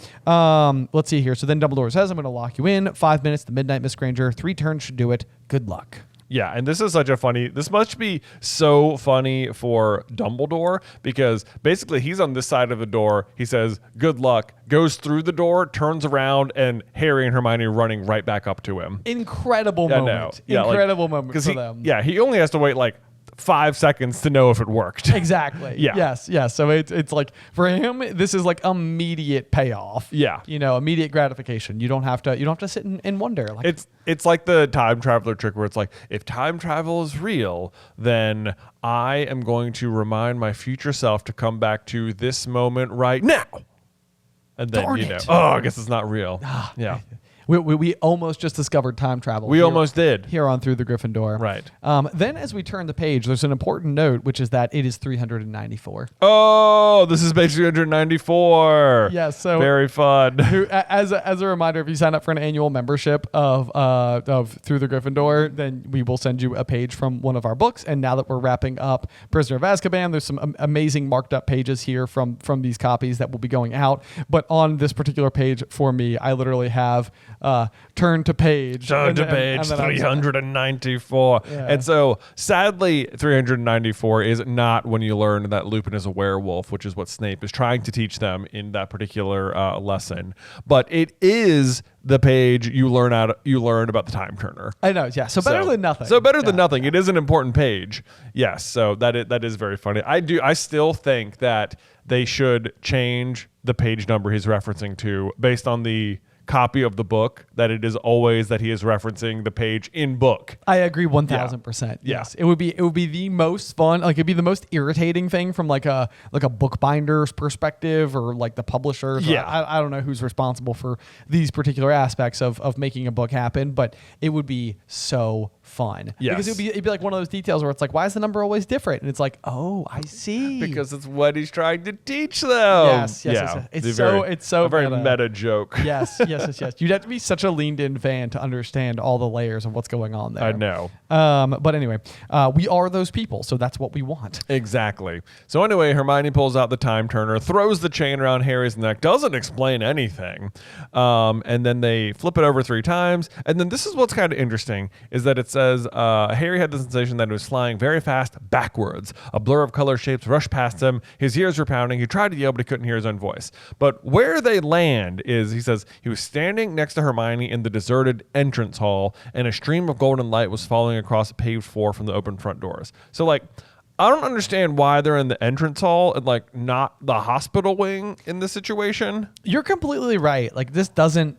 let's see here. So then Dumbledore says, I'm going to lock you in. 5 minutes to midnight, Miss Granger. 3 turns should do it. Good luck. Yeah, and this is this must be so funny for Dumbledore, because basically he's on this side of the door. He says, good luck, goes through the door, turns around, and Harry and Hermione running right back up to him. Incredible moment. Incredible moment for them. Yeah, he only has to wait like 5 seconds to know if it worked. Exactly. Yeah. Yes. So it's like for him, this is like immediate payoff. Yeah. Immediate gratification. You don't have to sit and wonder. Like it's like the time traveler trick where it's like, if time travel is real, then I am going to remind my future self to come back to this moment right now. And then Darn it. I guess it's not real. Yeah. We almost just discovered time travel. We almost did. Here on Through the Griffin Door. Right. Then as we turn the page, there's an important note, which is that it is 394. Oh, this is page 394. Yeah, so very fun. As a reminder, if you sign up for an annual membership of Through the Griffin Door, then we will send you a page from one of our books. And now that we're wrapping up Prisoner of Azkaban, there's some amazing marked up pages here from these copies that will be going out. But on this particular page for me, I literally have turn to page 394. Yeah. And so sadly 394 is not when you learn that Lupin is a werewolf, which is what Snape is trying to teach them in that particular lesson, but it is the page you learn about the time turner. I know, yeah. So better than nothing. So better than nothing. It is an important page. Yes. So that is very funny. I still think that they should change the page number he's referencing to based on the copy of the book, that it is always that he is referencing the page in book. I agree 1,000%. Yes. It would be the most fun, like it'd be the most irritating thing from like a bookbinder's perspective or like the publishers. Yeah. I don't know who's responsible for these particular aspects of making a book happen, but it would be so fun. Yes. Because it'd be like one of those details where it's like, why is the number always different? And it's like, oh, I see. Because it's what he's trying to teach them. Yes. It's so a very meta joke. Yes. You'd have to be such a leaned-in fan to understand all the layers of what's going on there. I know. But anyway, we are those people, so that's what we want. Exactly. So anyway, Hermione pulls out the time turner, throws the chain around Harry's neck, doesn't explain anything, and then they flip it over 3 times. And then this is what's kind of interesting, is that it says Harry had the sensation that he was flying very fast backwards. A blur of color shapes rushed past him. His ears were pounding. He tried to yell, but he couldn't hear his own voice. But where they land is, he says, he was standing next to Hermione in the deserted entrance hall, and a stream of golden light was falling across a paved floor from the open front doors. So, like, I don't understand why they're in the entrance hall and, like, not the hospital wing in this situation. You're completely right. Like, this doesn't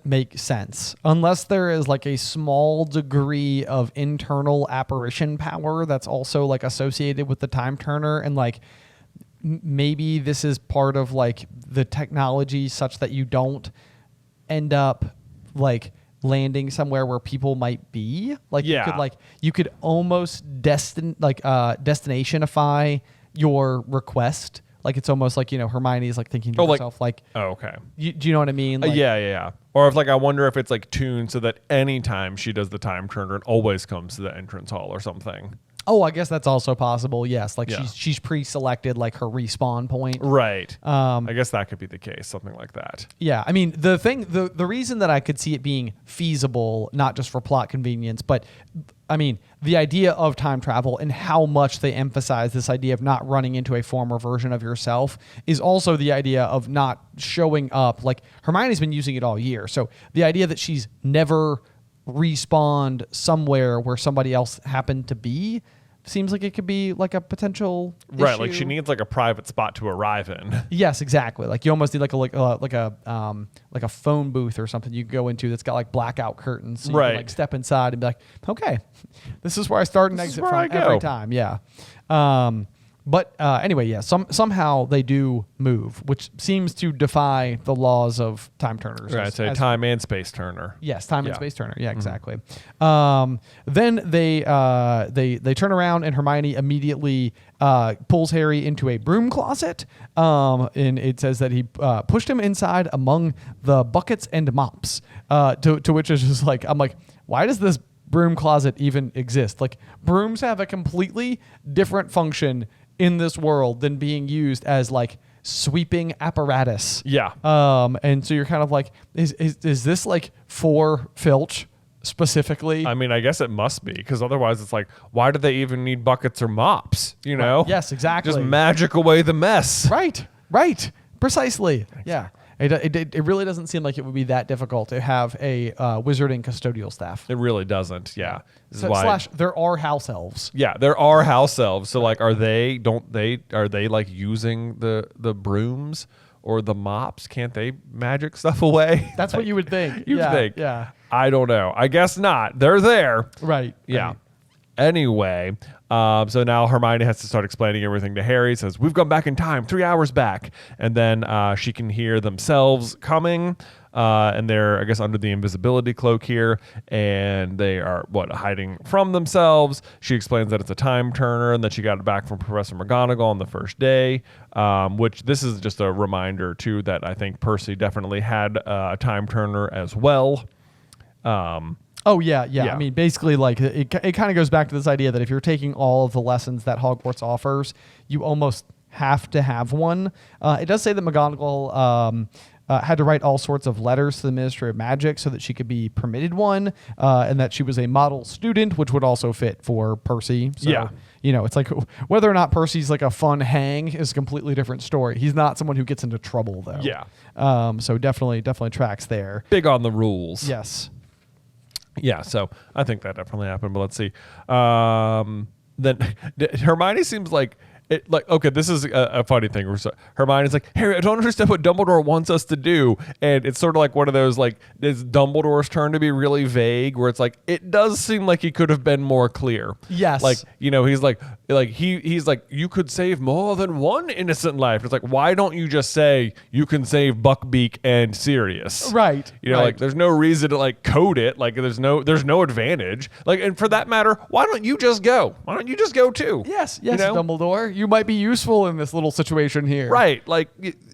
make sense unless there is, like, a small degree of internal apparition power that's also, like, associated with the time turner, and, like, maybe this is part of, like, the technology such that you don't end up like landing somewhere where people might be. Like, you could almost destinationify your request. Like, it's almost like, Hermione is like thinking to herself, like, oh, okay. Do you know what I mean? Like, yeah. Or if, like, I wonder if it's like tuned so that anytime she does the time turner, it always comes to the entrance hall or something. Oh, I guess that's also possible. Yes, like she's pre-selected like her respawn point. Right. I guess that could be the case, something like that. Yeah, I mean the reason that I could see it being feasible, not just for plot convenience, but I mean the idea of time travel and how much they emphasize this idea of not running into a former version of yourself is also the idea of not showing up. Like, Hermione's been using it all year, so the idea that she's never respawned somewhere where somebody else happened to be seems like it could be like a potential right issue. Like, she needs like a private spot to arrive in. Yes, exactly. Like, you almost need like a phone booth or something you can go into that's got like blackout curtains, so you can like step inside and be like, okay, this is where I start and exit from every time. But anyway, yeah, somehow they do move, which seems to defy the laws of time turners. Right, so time and space turner. Yes, time and space turner. Yeah, exactly. Then they turn around and Hermione immediately pulls Harry into a broom closet. And it says that he pushed him inside among the buckets and mops. To which is just like, I'm like, why does this broom closet even exist? Like, brooms have a completely different function in this world than being used as like sweeping apparatus. Yeah. And so you're kind of like, is this like for Filch specifically? I mean, I guess it must be, because otherwise it's like, why do they even need buckets or mops? You know? Right. Yes, exactly. Just magic away the mess. Right. Precisely. Yeah. It really doesn't seem like it would be that difficult to have a wizarding custodial staff. It really doesn't. Yeah. Slash, there are house elves. Yeah, there are house elves. So like, are they like using the brooms or the mops? Can't they magic stuff away? That's what you would think. You'd think. Yeah. I don't know. I guess not. They're there. Right. Yeah. Right. Anyway, so now Hermione has to start explaining everything to Harry. Says, we've gone back in time, 3 hours back. And then she can hear themselves coming. And they're, I guess, under the invisibility cloak here. And they are, hiding from themselves. She explains that it's a time turner and that she got it back from Professor McGonagall on the first day. Which this is just a reminder, too, that I think Percy definitely had a time turner as well. Oh, yeah. I mean, basically, like, it kind of goes back to this idea that if you're taking all of the lessons that Hogwarts offers, you almost have to have one. It does say that McGonagall had to write all sorts of letters to the Ministry of Magic so that she could be permitted one, and that she was a model student, which would also fit for Percy. So, yeah. You know, it's like whether or not Percy's like a fun hang is a completely different story. He's not someone who gets into trouble, though. Yeah. So definitely tracks there. Big on the rules. Yes. Yeah, so I think that definitely happened, but let's see. Then Hermione seems like, okay, this is a funny thing. Hermione's like, Harry, I don't understand what Dumbledore wants us to do. And it's sort of like one of those, like, it's Dumbledore's turn to be really vague, where it's like, it does seem like he could have been more clear. Yes. Like, you know, he's like you could save more than one innocent life. It's like, why don't you just say you can save Buckbeak and Sirius? Right. You know, right. like, there's no reason to like code it. Like, there's no advantage. Like, and for that matter, why don't you just go? Why don't you just go too? Yes, you know? Dumbledore. You might be useful in this little situation here. Right. Like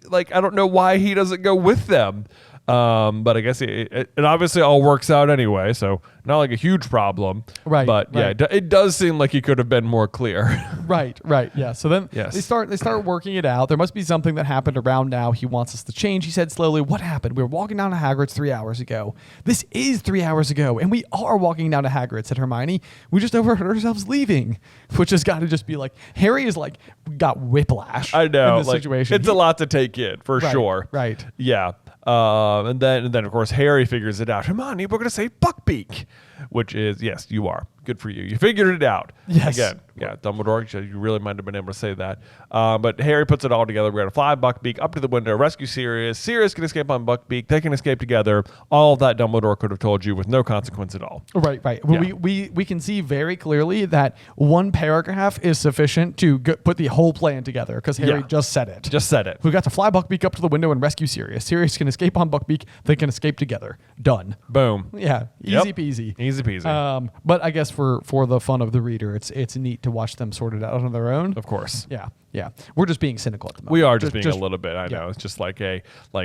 I don't know why he doesn't go with them. But I guess it obviously all works out anyway, so not like a huge problem. Right. But yeah, it does seem like he could have been more clear. Right. Yeah. So then they start working it out. There must be something that happened around now. He wants us to change. He said slowly, "What happened? We were walking down to Hagrid's 3 hours ago. This is 3 hours ago, and we are walking down to Hagrid's," said Hermione. "We just overheard ourselves leaving," which has got to just be like, Harry is like got whiplash. I know. In this situation. It's a lot to take in for sure. Right. Yeah. And then of course Harry figures it out. Hermione, we're gonna say Buckbeak, which is, yes, you are. Good for you. You figured it out. Yes. Again, yeah, Dumbledore, you really might have been able to say that. But Harry puts it all together. We're going to fly Buckbeak up to the window, rescue Sirius. Sirius can escape on Buckbeak. They can escape together. All of that Dumbledore could have told you with no consequence at all. Right. Yeah. We can see very clearly that one paragraph is sufficient to put the whole plan together, because Harry just said it. We We got to fly Buckbeak up to the window and rescue Sirius. Sirius can escape on Buckbeak. They can escape together. Done. Boom. Yeah. Easy peasy. Easy peasy. But I guess for the fun of the reader, it's neat to watch them sort it out on their own. Of course. Yeah. We're just being cynical at the moment. We are just being a little bit. I know. It's just like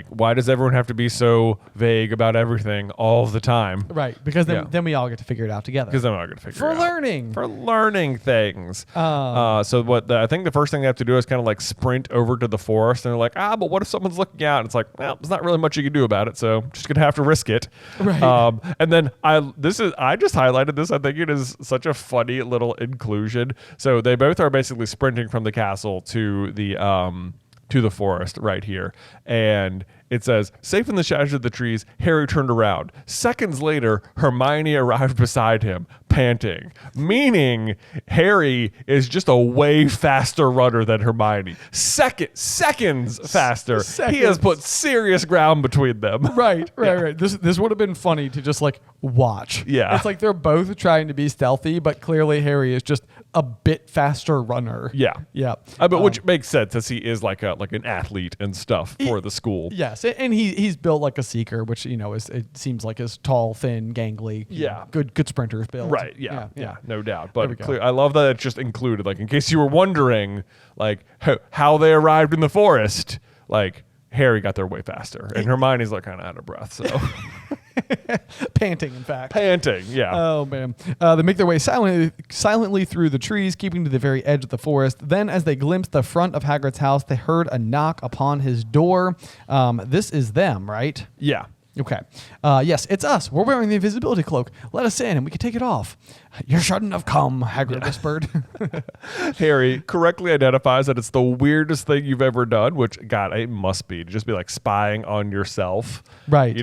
why does everyone have to be so vague about everything all the time? Right. Because then we all get to figure it out together. Because then we're all going to figure it out. For learning things. So I think the first thing they have to do is kind of like sprint over to the forest, and they're like, but what if someone's looking out? And it's like, well, there's not really much you can do about it, so just going to have to risk it. Right. And then I just highlighted this. I think it is such a funny little inclusion. So they both are basically sprinting from the castle to the forest right here, and it says, safe in the shadows of the trees, Harry turned around. Seconds later, Hermione arrived beside him. panting, meaning Harry is just a way faster runner than Hermione. Seconds faster. He has put serious ground between them. Right. This would have been funny to just like watch. Yeah. It's like they're both trying to be stealthy, but clearly Harry is just a bit faster runner. Yeah. Yeah. But which makes sense as he is like an athlete and stuff for the school. Yes. And he's built like a seeker, which, it seems like is tall, thin, gangly. Good sprinter's build. Right. Yeah. No doubt. But I love that it's just included. Like in case you were wondering, like how they arrived in the forest, like Harry got there way faster, and Hermione's like kind of out of breath. So panting, in fact. Panting. Yeah. Oh man. They make their way silently through the trees, keeping to the very edge of the forest. Then, as they glimpsed the front of Hagrid's house, they heard a knock upon his door. This is them, right? Yeah. Okay. Yes, it's us. We're wearing the invisibility cloak. Let us in and we can take it off. You shouldn't have come, Hagrid whispered. Harry correctly identifies that it's the weirdest thing you've ever done, which, God, it must be. To just be like spying on yourself. Right.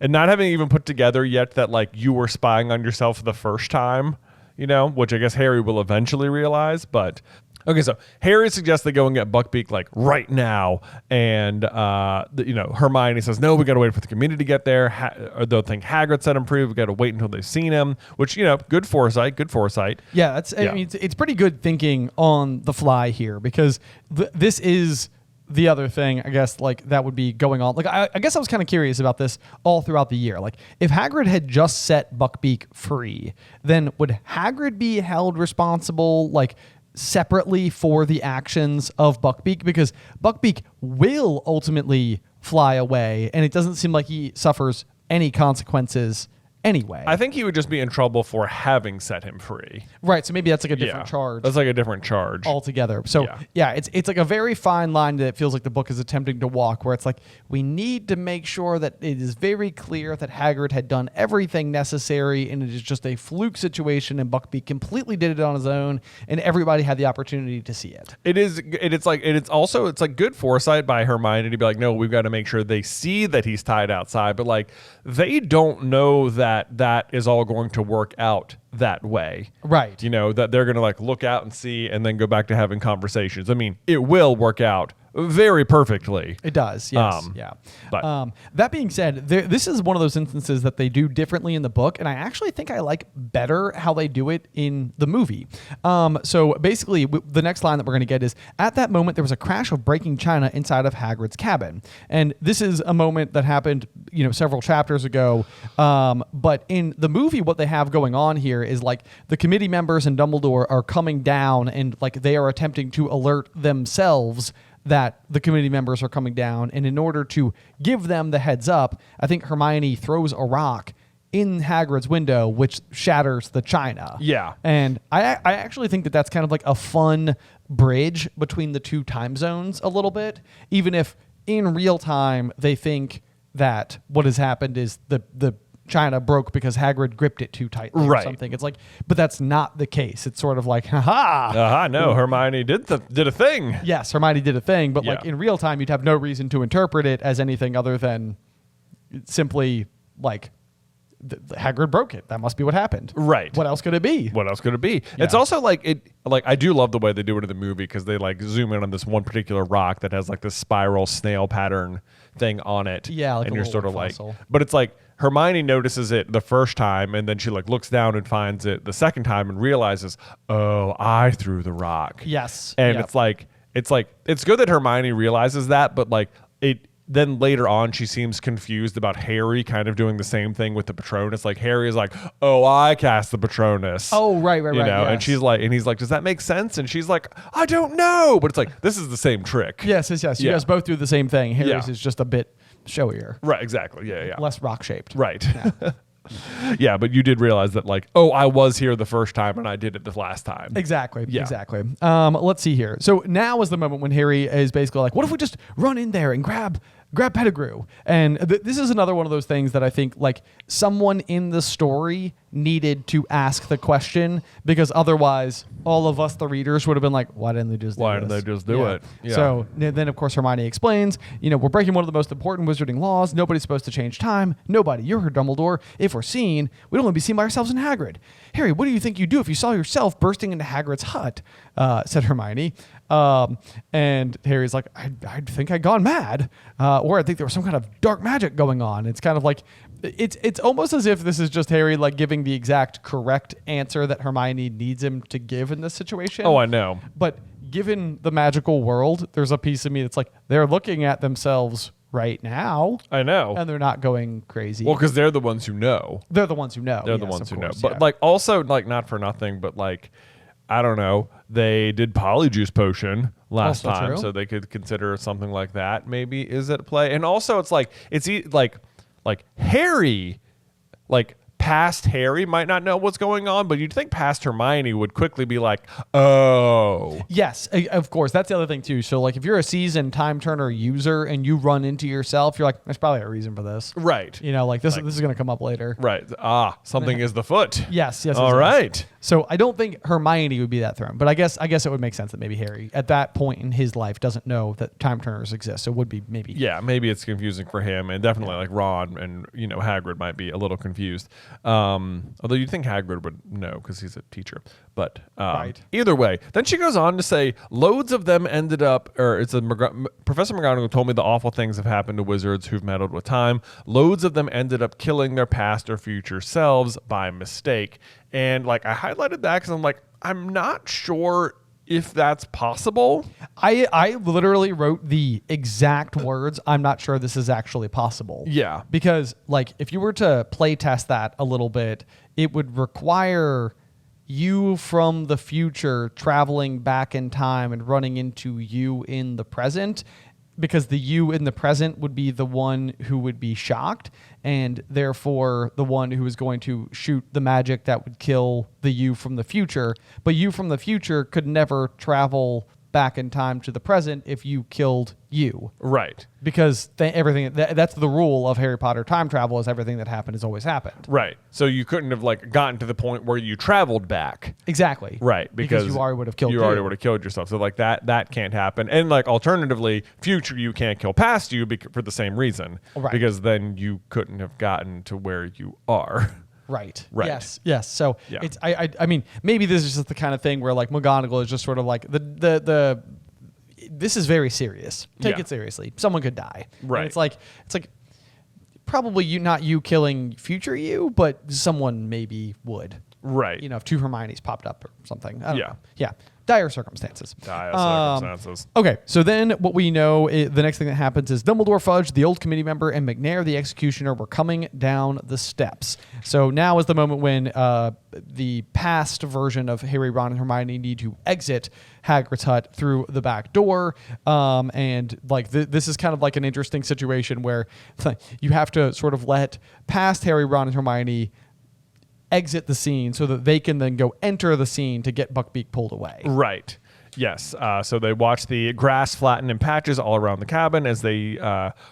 And not having even put together yet that like you were spying on yourself the first time, which I guess Harry will eventually realize, but... Okay, so Harry suggests they go and get Buckbeak like right now, and Hermione says no, we got to wait for the community to get there. They'll think Hagrid set him free. We got to wait until they've seen him, which good foresight. Yeah, I mean, it's pretty good thinking on the fly here because this is the other thing, I guess, like that would be going on. Like I guess I was kind of curious about this all throughout the year. Like if Hagrid had just set Buckbeak free, then would Hagrid be held responsible? Like separately for the actions of Buckbeak, because Buckbeak will ultimately fly away and it doesn't seem like he suffers any consequences anyway. I think he would just be in trouble for having set him free. Right, so maybe that's like a different charge. That's like a different charge altogether. So it's like a very fine line that it feels like the book is attempting to walk, where it's like we need to make sure that it is very clear that Hagrid had done everything necessary and it is just a fluke situation and Buckbeak completely did it on his own and everybody had the opportunity to see it. It's like good foresight by Hermione to be like, no, we've got to make sure they see that he's tied outside, but like they don't know that is all going to work out that way. Right. That they're going to like look out and see and then go back to having conversations. I mean, it will work out very perfectly. It does, yes. But that being said, this is one of those instances that they do differently in the book, and I actually think I like better how they do it in the movie. So basically, the next line that we're going to get is, at that moment, there was a crash of breaking china inside of Hagrid's cabin. And this is a moment that happened, several chapters ago. But in the movie, what they have going on here is like the committee members and Dumbledore are coming down and like they are attempting to alert themselves that the committee members are coming down. And in order to give them the heads up, I think Hermione throws a rock in Hagrid's window, which shatters the china. Yeah. And I actually think that that's kind of like a fun bridge between the two time zones a little bit, even if in real time they think that what has happened is the china broke because Hagrid gripped it too tightly or something. It's like, but that's not the case. It's sort of like, no, Hermione did a thing. Yes, Hermione did a thing, but like in real time, you'd have no reason to interpret it as anything other than simply like Hagrid broke it. That must be what happened. Right. What else could it be? Yeah. It's also like I do love the way they do it in the movie because they like zoom in on this one particular rock that has like this spiral snail pattern thing on it. Yeah, like and a you're sort of fossil. but it's like Hermione notices it the first time and then she like looks down and finds it the second time and realizes, oh, I threw the rock. Yes. And it's good that Hermione realizes that, but like then later on, she seems confused about Harry kind of doing the same thing with the Patronus. Like Harry is like, "Oh, I cast the Patronus." Oh, right. Yes. And she's like, and he's like, "Does that make sense?" And she's like, "I don't know." But it's like this is the same trick. Yes. You guys both do the same thing. Harry's is just a bit showier. Right. Exactly. Yeah. Less rock shaped. Right. Yeah, but you did realize that like, oh, I was here the first time and I did it the last time. Exactly. Let's see here. So now is the moment when Harry is basically like, what if we just run in there and grab Pettigrew? And this is another one of those things that I think like someone in the story needed to ask the question, because otherwise all of us, the readers, would have been like, why didn't they just do it? Yeah. So then, of course, Hermione explains, we're breaking one of the most important wizarding laws. Nobody's supposed to change time. Nobody. You're her Dumbledore. If we're seen, we'd only be seen by ourselves and Hagrid. Harry, what do you think you'd do if you saw yourself bursting into Hagrid's hut? Said Hermione. And Harry's like, I'd think I'd gone mad. Or I think there was some kind of dark magic going on. It's kind of like, it's almost as if this is just Harry like giving the exact correct answer that Hermione needs him to give in this situation. Oh, I know. But given the magical world, there's a piece of me that's like, they're looking at themselves right now. I know. And they're not going crazy. Well, because they're the ones who know. They're the ones who know. They're the ones who know. But like also like not for nothing, but like, I don't know, they did Polyjuice Potion last Also time, true. so they could consider something like that maybe is at play. And also it's like, like Harry, like past Harry might not know what's going on, but you'd think past Hermione would quickly be like, oh. Yes, of course. That's the other thing too. So like if you're a seasoned time turner user and you run into yourself, you're like, there's probably a reason for this. Right. Like this is going to come up later. Right. Something is the foot. Yes. All right. So I don't think Hermione would be that thrown, but I guess it would make sense that maybe Harry at that point in his life doesn't know that time turners exist. So it would be maybe. Yeah, maybe it's confusing for him, and definitely like Ron and Hagrid might be a little confused. Although you'd think Hagrid would know because he's a teacher. But right. Either way, then she goes on to say, loads of them ended up, or Professor McGonagall told me the awful things have happened to wizards who've meddled with time. Loads of them ended up killing their past or future selves by mistake. And like I highlighted that because I'm like, I'm not sure if that's possible. I literally wrote the exact words, I'm not sure this is actually possible. Yeah. Because like if you were to play test that a little bit, it would require you from the future traveling back in time and running into you in the present, because the you in the present would be the one who would be shocked, and therefore the one who is going to shoot the magic that would kill the you from the future. But you from the future could never travel back in time to the present if you killed you. Right. Because everything that's the rule of Harry Potter time travel, is everything that happened has always happened. Right. So you couldn't have like gotten to the point where you traveled back. Exactly. Right. Because you already would have killed you. You already would have killed yourself. So like that can't happen. And like alternatively, future you can't kill past you for the same reason. Right. Because then you couldn't have gotten to where you are. Right. Right. Yes. So Yeah. it's I mean maybe this is just the kind of thing where like McGonagall is just sort of like the this is very serious. Take it seriously. Someone could die. Right. And it's like probably not you killing future you, but someone maybe would. Right. If two Hermiones popped up or something. I don't Yeah. know. Yeah. Dire circumstances. Circumstances. Okay, so then what we know, the next thing that happens is Dumbledore, Fudge, the old committee member, and McNair, the executioner, were coming down the steps. So now is the moment when the past version of Harry, Ron, and Hermione need to exit Hagrid's hut through the back door. And like this is kind of like an interesting situation where you have to sort of let past Harry, Ron, and Hermione exit the scene so that they can then go enter the scene to get Buckbeak pulled away. Right. Yes. So they watched the grass flatten in patches all around the cabin as they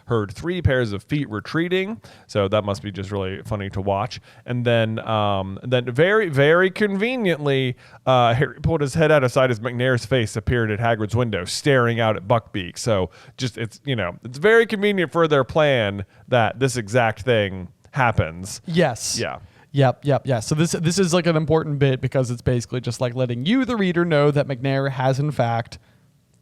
heard 3 pairs of feet retreating. So that must be just really funny to watch. And then very, very conveniently, Harry pulled his head out of sight as McNair's face appeared at Hagrid's window, staring out at Buckbeak. So just it's very convenient for their plan that this exact thing happens. Yes. Yeah. Yep. Yeah. So this is like an important bit because it's basically just like letting you, the reader, know that McNair has in fact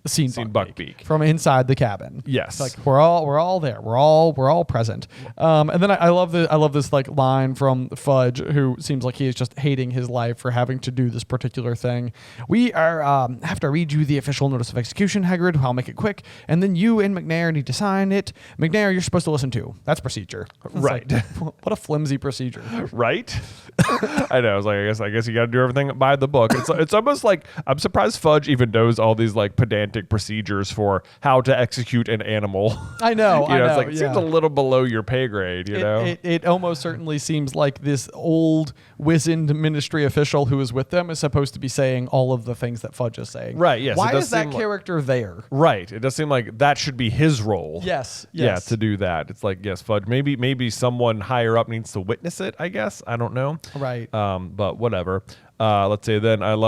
seen Buckbeak from inside the cabin. Yes. It's like we're all there. We're all present. And then I love this like line from Fudge, who seems like he is just hating his life for having to do this particular thing. We are have to read you the official notice of execution, Hagrid. I'll make it quick, and then you and McNair need to sign it. McNair, you're supposed to listen to. That's procedure. It's right. Like, what a flimsy procedure. Right. I know. I was like, I guess you got to do everything by the book. It's almost like I'm surprised Fudge even knows all these like pedantic pedantic procedures for how to execute an animal. I know. It's like, it seems a little below your pay grade, you know? It almost certainly seems like this old, wizened ministry official who is with them is supposed to be saying all of the things that Fudge is saying. Right, yes. Why is that character there? Right. It does seem like that should be his role. Yes. Yeah, to do that. It's like, yes, Fudge. Maybe someone higher up needs to witness it, I guess. I don't know. Right. But whatever. Let's see. Then I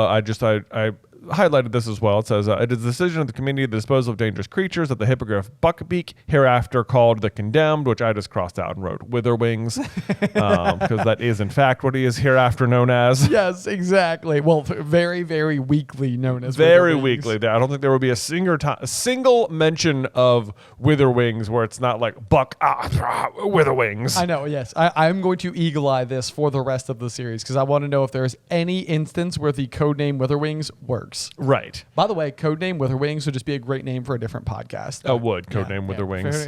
highlighted this as well. It says, it is the decision of the committee to dispose of dangerous creatures that the hippogriff Buckbeak, hereafter called the Condemned, which I just crossed out and wrote Witherwings, because that is in fact what he is hereafter known as. Yes, exactly. Well, very, very weakly known as very Witherwings. weakly. I don't think there will be a single mention of Witherwings where it's not like Witherwings. I know, yes. I'm going to eagle eye this for the rest of the series because I want to know if there's any instance where the codename Witherwings works. Right. By the way, codename Witherwings would just be a great name for a different podcast. Oh, would. Codename Witherwings.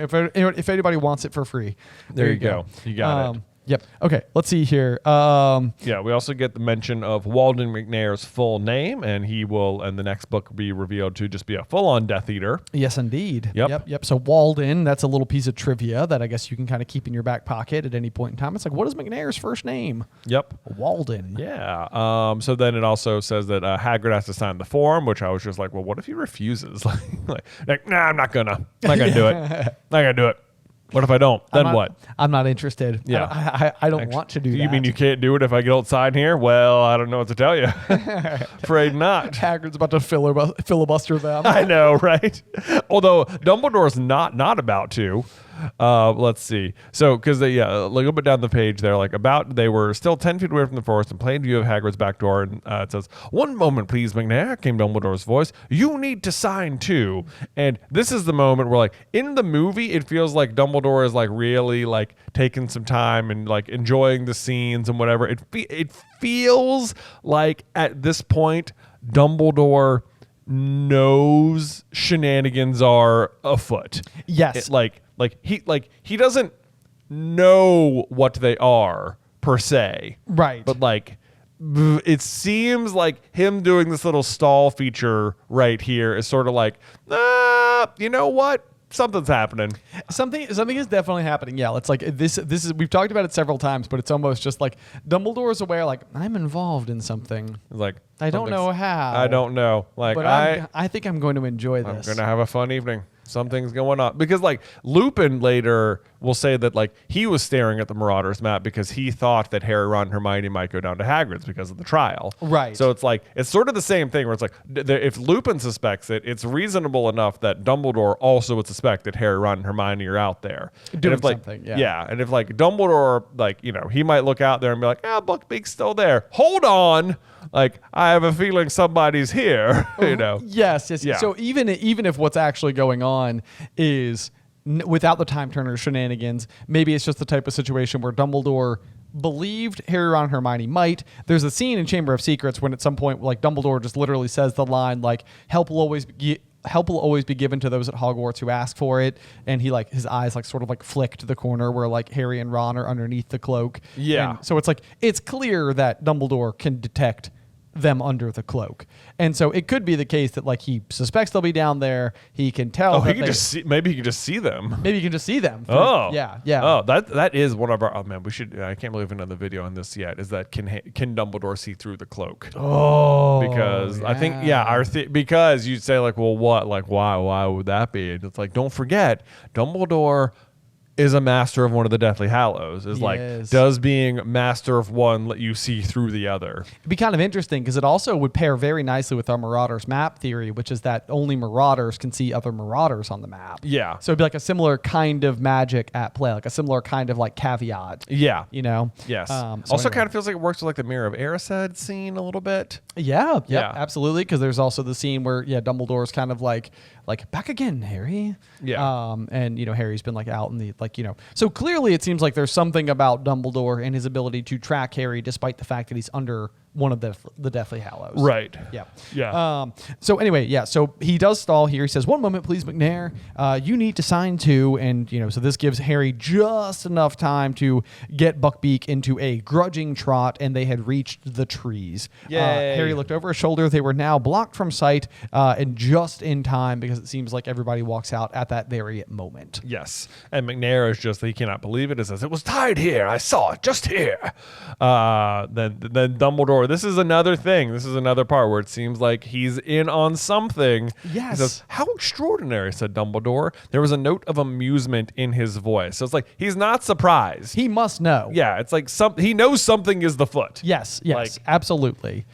If anybody wants it for free. There you go. You got it. Yep. Okay. Let's see here. Yeah, we also get the mention of Walden McNair's full name, and he will, in the next book, be revealed to just be a full-on Death Eater. Yes, indeed. Yep. So Walden, that's a little piece of trivia that I guess you can kind of keep in your back pocket at any point in time. It's like, what is McNair's first name? Yep. Walden. Yeah. So then it also says that Hagrid has to sign the form, which I was just like, well, what if he refuses? like, nah, I'm not gonna do it. Not gonna do it. What if I don't? Then what? I'm not interested. Yeah. I don't want to do that. You mean you can't do it if I don't sign here? Well, I don't know what to tell you. Afraid not. Hagrid's about to filibuster them. I know, right? Although Dumbledore's not about to. Let's see. So, because they, a little bit down the page, they're like they were still 10 feet away from the forest in plain view of Hagrid's back door. And it says, "One moment, please, McNair," came Dumbledore's voice. "You need to sign too." And this is the moment where, like, in the movie, it feels like Dumbledore is like really like taking some time and like enjoying the scenes and whatever. It feels like at this point, Dumbledore knows shenanigans are afoot. Yes. He doesn't know what they are per se. Right. But like it seems like him doing this little stall feature right here is sort of like, you know what? Something's happening. Something is definitely happening. Yeah, it's like this is we've talked about it several times, but it's almost just like Dumbledore's aware, like, I'm involved in something. Like, I don't know how. I don't know. Like, but I think I'm going to enjoy this. I'm going to have a fun evening. Something's going on. Because, like, Lupin later will say that, like, he was staring at the Marauders map because he thought that Harry, Ron, and Hermione might go down to Hagrid's because of the trial. Right. So it's like, it's sort of the same thing where it's like, if Lupin suspects it, it's reasonable enough that Dumbledore also would suspect that Harry, Ron, and Hermione are out there. Doing something, yeah. Yeah, and if, like, Dumbledore, like, you know, he might look out there and be like, Buckbeak's still there. Hold on. Like, I have a feeling somebody's here, you know? Yes. Yeah. So even if what's actually going on is without the Time Turner shenanigans, maybe it's just the type of situation where Dumbledore believed Harry, Ron, and Hermione might. There's a scene in Chamber of Secrets when at some point, like, Dumbledore just literally says the line, like, help will always be given to those at Hogwarts who ask for it. And he, like, his eyes, like, sort of, like, flick to the corner where, like, Harry and Ron are underneath the cloak. Yeah. And so it's, like, it's clear that Dumbledore can detect them under the cloak. And so it could be the case that, like, he suspects they'll be down there. He can tell. Maybe he can just see them. Maybe you can just see them. Yeah. Oh, that is one of our. Oh man, we should. I can't believe another video on this yet. Is that can Dumbledore see through the cloak? Oh, because I think because you'd say, like, well, what, like, why would that be? And it's like, don't forget, Dumbledore is a master of one of the Deathly Hallows. Does being master of one let you see through the other? It'd be kind of interesting because it also would pair very nicely with our Marauders map theory, which is that only Marauders can see other Marauders on the map. Yeah. So it'd be like a similar kind of magic at play, like a similar kind of, like, caveat. Yeah. You know? Yes. Also kind of feels like it works with, like, the Mirror of Erised scene a little bit. Yeah. Absolutely. Because there's also the scene where, Dumbledore's kind of like, back again, Harry. Yeah. And, Harry's been, like, out in the, like, so clearly it seems like there's something about Dumbledore and his ability to track Harry despite the fact that he's under one of the Deathly Hallows. Right. Yeah. Yeah. So anyway, yeah. So he does stall here. He says, "1 moment, please, McNair. You need to sign too." And so this gives Harry just enough time to get Buckbeak into a grudging trot, and they had reached the trees. Yay. Harry looked over his shoulder. They were now blocked from sight, and just in time because it seems like everybody walks out at that very moment. Yes. And McNair is he cannot believe it. It says, "It was tied here. I saw it just here." Then Dumbledore, this is another thing. This is another part where it seems like he's in on something. Yes. He says, "How extraordinary," said Dumbledore. There was a note of amusement in his voice. So it's like he's not surprised. He must know. Yeah, it's like he knows something is the foot. Yes, Like- absolutely.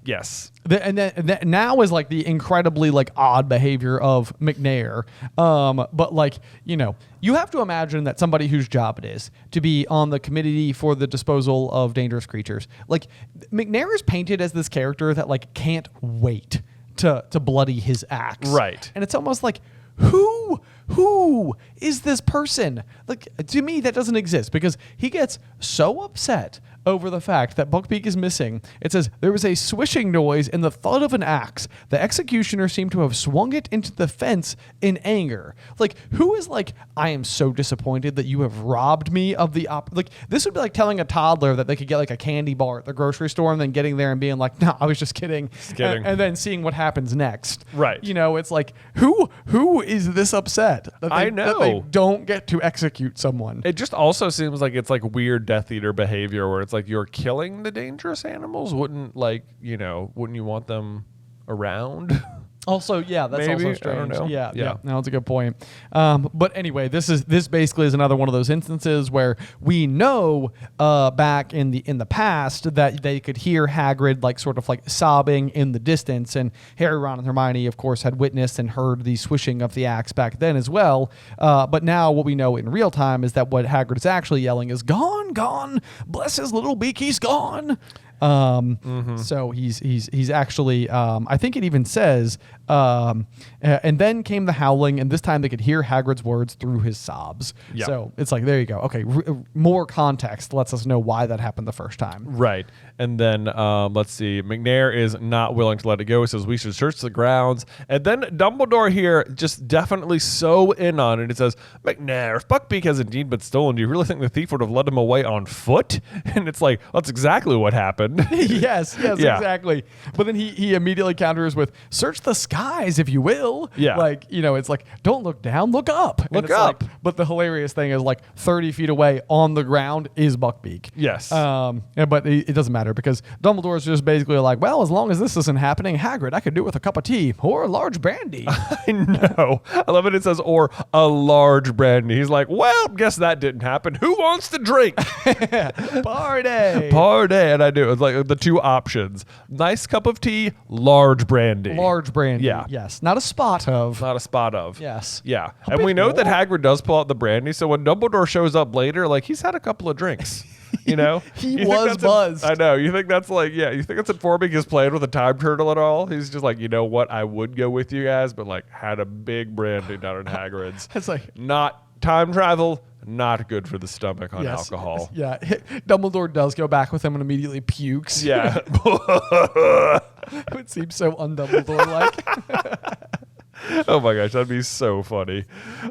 Yes. And then now is like the incredibly like odd behavior of McNair. But like, you have to imagine that somebody whose job it is to be on the committee for the disposal of dangerous creatures. Like McNair is painted as this character that like can't wait to bloody his axe. Right. And it's almost like, who is this person? Like, to me, that doesn't exist because he gets so upset over the fact that Buckbeak is missing. It says, "There was a swishing noise and the thud of an axe. The executioner seemed to have swung it into the fence in anger." Like, who is like, "I am so disappointed that you have robbed me of the like." This would be like telling a toddler that they could get like a candy bar at the grocery store and then getting there and being like, "No, I was just kidding." Just kidding. And then seeing what happens next. Right. It's like, who is this upset that I that they know. don't get to execute someone? It just also seems like it's like weird Death Eater behavior where it's like you're killing the dangerous animals. Wouldn't you want them around? Also, yeah, that's Maybe. also strange. I don't know. Yeah, Yeah. no, that's a good point. But anyway, this basically is another one of those instances where we know back in the past that they could hear Hagrid like sort of like sobbing in the distance, and Harry, Ron, and Hermione, of course, had witnessed and heard the swishing of the axe back then as well. But now what we know in real time is that what Hagrid is actually yelling is "Gone, gone! Bless his little beak, he's gone!" So he's actually, I think it even says, and then came the howling, and this time they could hear Hagrid's words through his sobs. Yep. So it's like, there you go. Okay. More context lets us know why that happened the first time. Right. And then let's see. McNair is not willing to let it go. He says we should search the grounds. And then Dumbledore here just definitely so in on it. It says, "McNair, if Buckbeak has indeed been stolen, do you really think the thief would have led him away on foot?" And it's like, that's exactly what happened. yes, Yeah. exactly. But then he immediately counters with, "Search the skies, if you will." Yeah. Like, it's like, don't look down, look up. And Look it's up. like- but the hilarious thing is like 30 feet away on the ground is Buckbeak. Yes. But it doesn't matter because Dumbledore is just basically like, "Well, as long as this isn't happening, Hagrid, I could do with a cup of tea or a large brandy." I know. I love it. It says, "or a large brandy." He's like, "Well, guess that didn't happen. Who wants to drink?" Party. Party. And I do. It's like the two options: nice cup of tea, large brandy. Large brandy. Yeah. Yes. Not a spot of. Not a spot of. Yes. Yeah. A And bit we know that more. Hagrid does pull out the brandy. So when Dumbledore shows up later, like he's had a couple of drinks. You know? He You think was that's buzzed. I know. You think that's like, yeah, you think that's informing his plan with a time turtle at all? He's just like, you know what? I would go with you guys, but like had a big brandy down in Hagrid's. It's like, Not time travel, not good for the stomach on yes. alcohol. Yeah. Dumbledore does go back with him and immediately pukes. Yeah. It would seem so un-Dumbledore-like. Oh my gosh, that'd be so funny.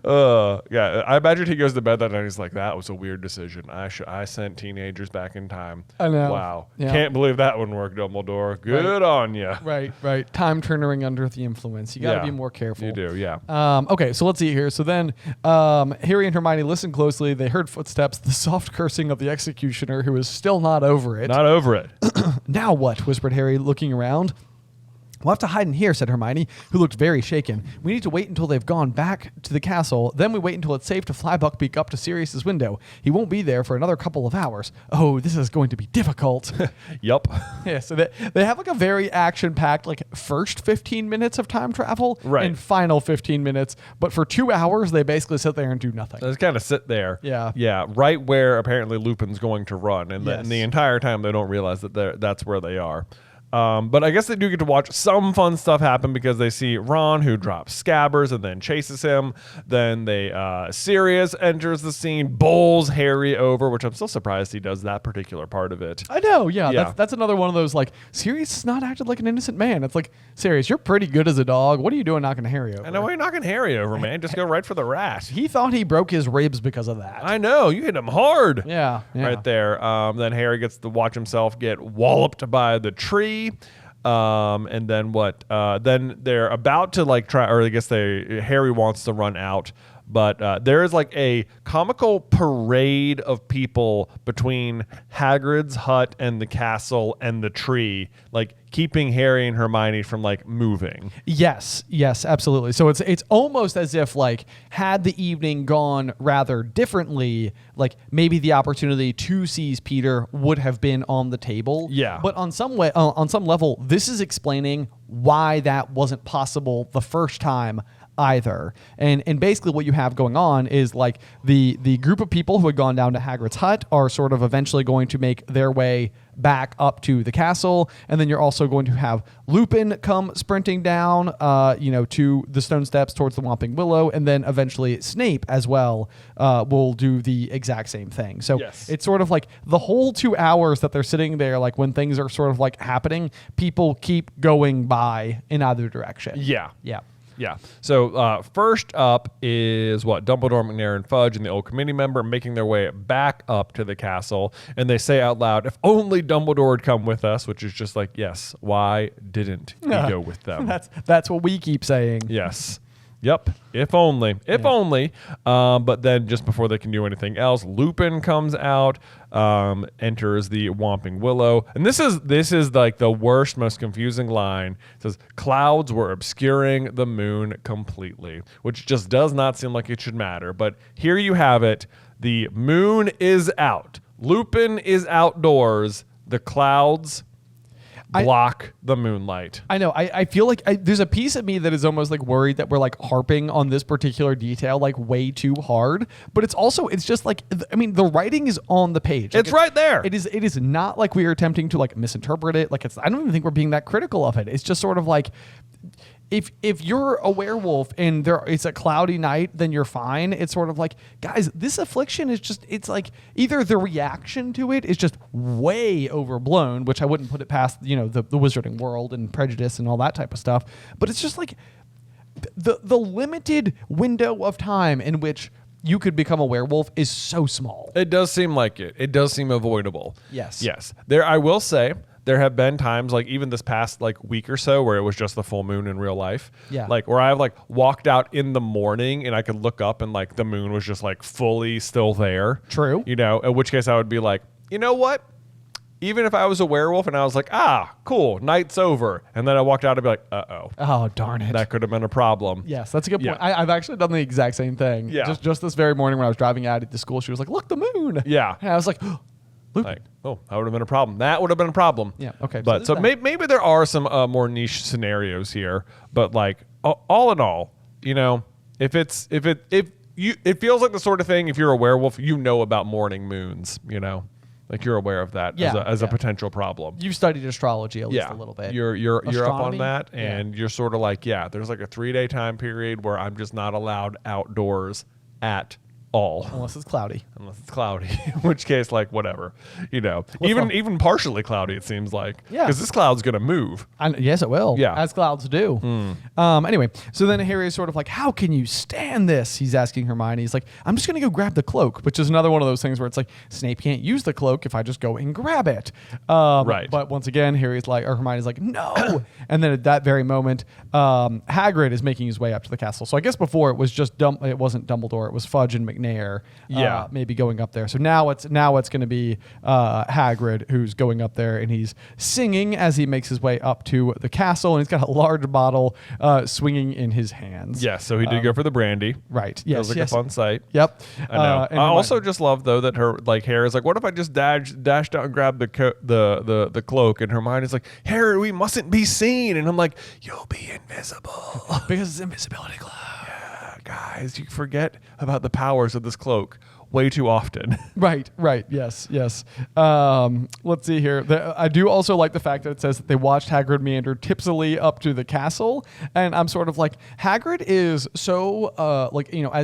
Yeah, I imagine he goes to bed that night and he's like, "That was a weird decision. I sent teenagers back in time." I know. Wow. Yeah. Can't believe that one worked, Dumbledore. Good on you. Right. Time turning under the influence. You got to Yeah. be more careful. You do, yeah. Okay, so let's see here. So then Harry and Hermione listened closely. They heard footsteps, the soft cursing of the executioner, who is still not over it. Not over it. Now what? Whispered Harry, looking around. "We'll have to hide in here," said Hermione, who looked very shaken. "We need to wait until they've gone back to the castle. Then we wait until it's safe to fly Buckbeak up to Sirius's window. He won't be there for another couple of hours. Oh, this is going to be difficult." Yup. Yeah, so they have like a very action-packed like first 15 minutes of time travel Right. and final 15 minutes. But for 2 hours, they basically sit there and do nothing. Just kind of sit there. Yeah. Yeah, right where apparently Lupin's going to run. And, Yes. the entire time they don't realize that that's where they are. But I guess they do get to watch some fun stuff happen because they see Ron, who drops Scabbers and then chases him. Then Sirius enters the scene, bowls Harry over, which I'm still surprised he does that particular part of it. I know, yeah. That's another one of those, like, Sirius has not acted like an innocent man. It's like, Sirius, you're pretty good as a dog. What are you doing knocking Harry over? I know, why are you knocking Harry over, man? Just go right for the rat. He thought he broke his ribs because of that. I know, you hit him hard. Yeah. Right there. Then Harry gets to watch himself get walloped by the tree. And then what? Then they're about to like try, or I guess Harry wants to run out, but there is like a comical parade of people between Hagrid's hut and the castle and the tree, like keeping Harry and Hermione from like moving. Yes, absolutely. So it's almost as if like had the evening gone rather differently, like maybe the opportunity to seize Peter would have been on the table. Yeah. But on some level, this is explaining why that wasn't possible the first time either. And basically what you have going on is like the group of people who had gone down to Hagrid's hut are sort of eventually going to make their way back up to the castle, and then you're also going to have Lupin come sprinting down to the stone steps towards the Whomping Willow, and then eventually Snape as well will do the exact same thing. So It's sort of like the whole 2 hours that they're sitting there, like when things are sort of like happening, people keep going by in either direction. Yeah. So first up is Dumbledore, McNair, and Fudge and the old committee member making their way back up to the castle. And they say out loud, if only Dumbledore had come with us, which is just like, yes, why didn't he go with them? That's what we keep saying. Yes. Yep. If only. If only. But then just before they can do anything else, Lupin comes out, enters the Whomping Willow. And this is like the worst, most confusing line. It says, clouds were obscuring the moon completely, which just does not seem like it should matter. But here you have it. The moon is out. Lupin is outdoors. The clouds block the moonlight. I know. I feel like there's a piece of me that is almost like worried that we're like harping on this particular detail like way too hard. But it's just like, I mean, the writing is on the page. It's right there. It is not like we are attempting to like misinterpret it. Like I don't even think we're being that critical of it. It's just sort of like, if you're a werewolf and it's a cloudy night, then you're fine. It's sort of like, guys, this affliction is just, it's like either the reaction to it is just way overblown, which I wouldn't put it past, the wizarding world and prejudice and all that type of stuff. But it's just like the limited window of time in which you could become a werewolf is so small. It does seem like it. It does seem avoidable. Yes. I will say, there have been times, like even this past like week or so, where it was just the full moon in real life. Yeah. Like where I've like walked out in the morning and I could look up and like the moon was just like fully still there. True. In which case I would be like, you know what? Even if I was a werewolf and I was like, cool, night's over. And then I walked out and be like, uh-oh. Oh, darn it. That could have been a problem. Yes, that's a good point. I've actually done the exact same thing. Yeah. Just this very morning when I was driving out to school, she was like, look, the moon. Yeah. And I was like, Lupin. Like, that would have been a problem. That would have been a problem. Yeah. Okay. But so maybe there are some more niche scenarios here. But like all in all, it feels like the sort of thing. If you're a werewolf, about morning moons. Like you're aware of that as a potential problem. You've studied astrology at least a little bit. You're up on that, and you're sort of like, there's like a 3-day time period where I'm just not allowed outdoors at all. Unless it's cloudy. In which case, like, whatever. Even partially cloudy, it seems like. Yeah. Because this cloud's going to move. Yes, it will. Yeah. As clouds do. Anyway, so then Harry is sort of like, how can you stand this? He's asking Hermione. He's like, I'm just going to go grab the cloak, which is another one of those things where it's like, Snape can't use the cloak if I just go and grab it. Right. But once again, Hermione's like, no. And then at that very moment, Hagrid is making his way up to the castle. So I guess before it was just it wasn't Dumbledore. It was Fudge and McNair. Maybe going up there. So now it's going to be Hagrid who's going up there, and he's singing as he makes his way up to the castle, and he's got a large bottle swinging in his hands. Yes, so he did go for the brandy. Right. Yes. It was like a fun sight. Yep. I know. I also just love though that Harry is like, what if I just dashed out and grabbed the cloak, and Hermione's like, Harry, we mustn't be seen, and I'm like, you'll be invisible because it's invisibility cloak. Guys, you forget about the powers of this cloak. way too often. Right. Yes. Let's see here. I do also like the fact that it says that they watched Hagrid meander tipsily up to the castle, and I'm sort of like, Hagrid is so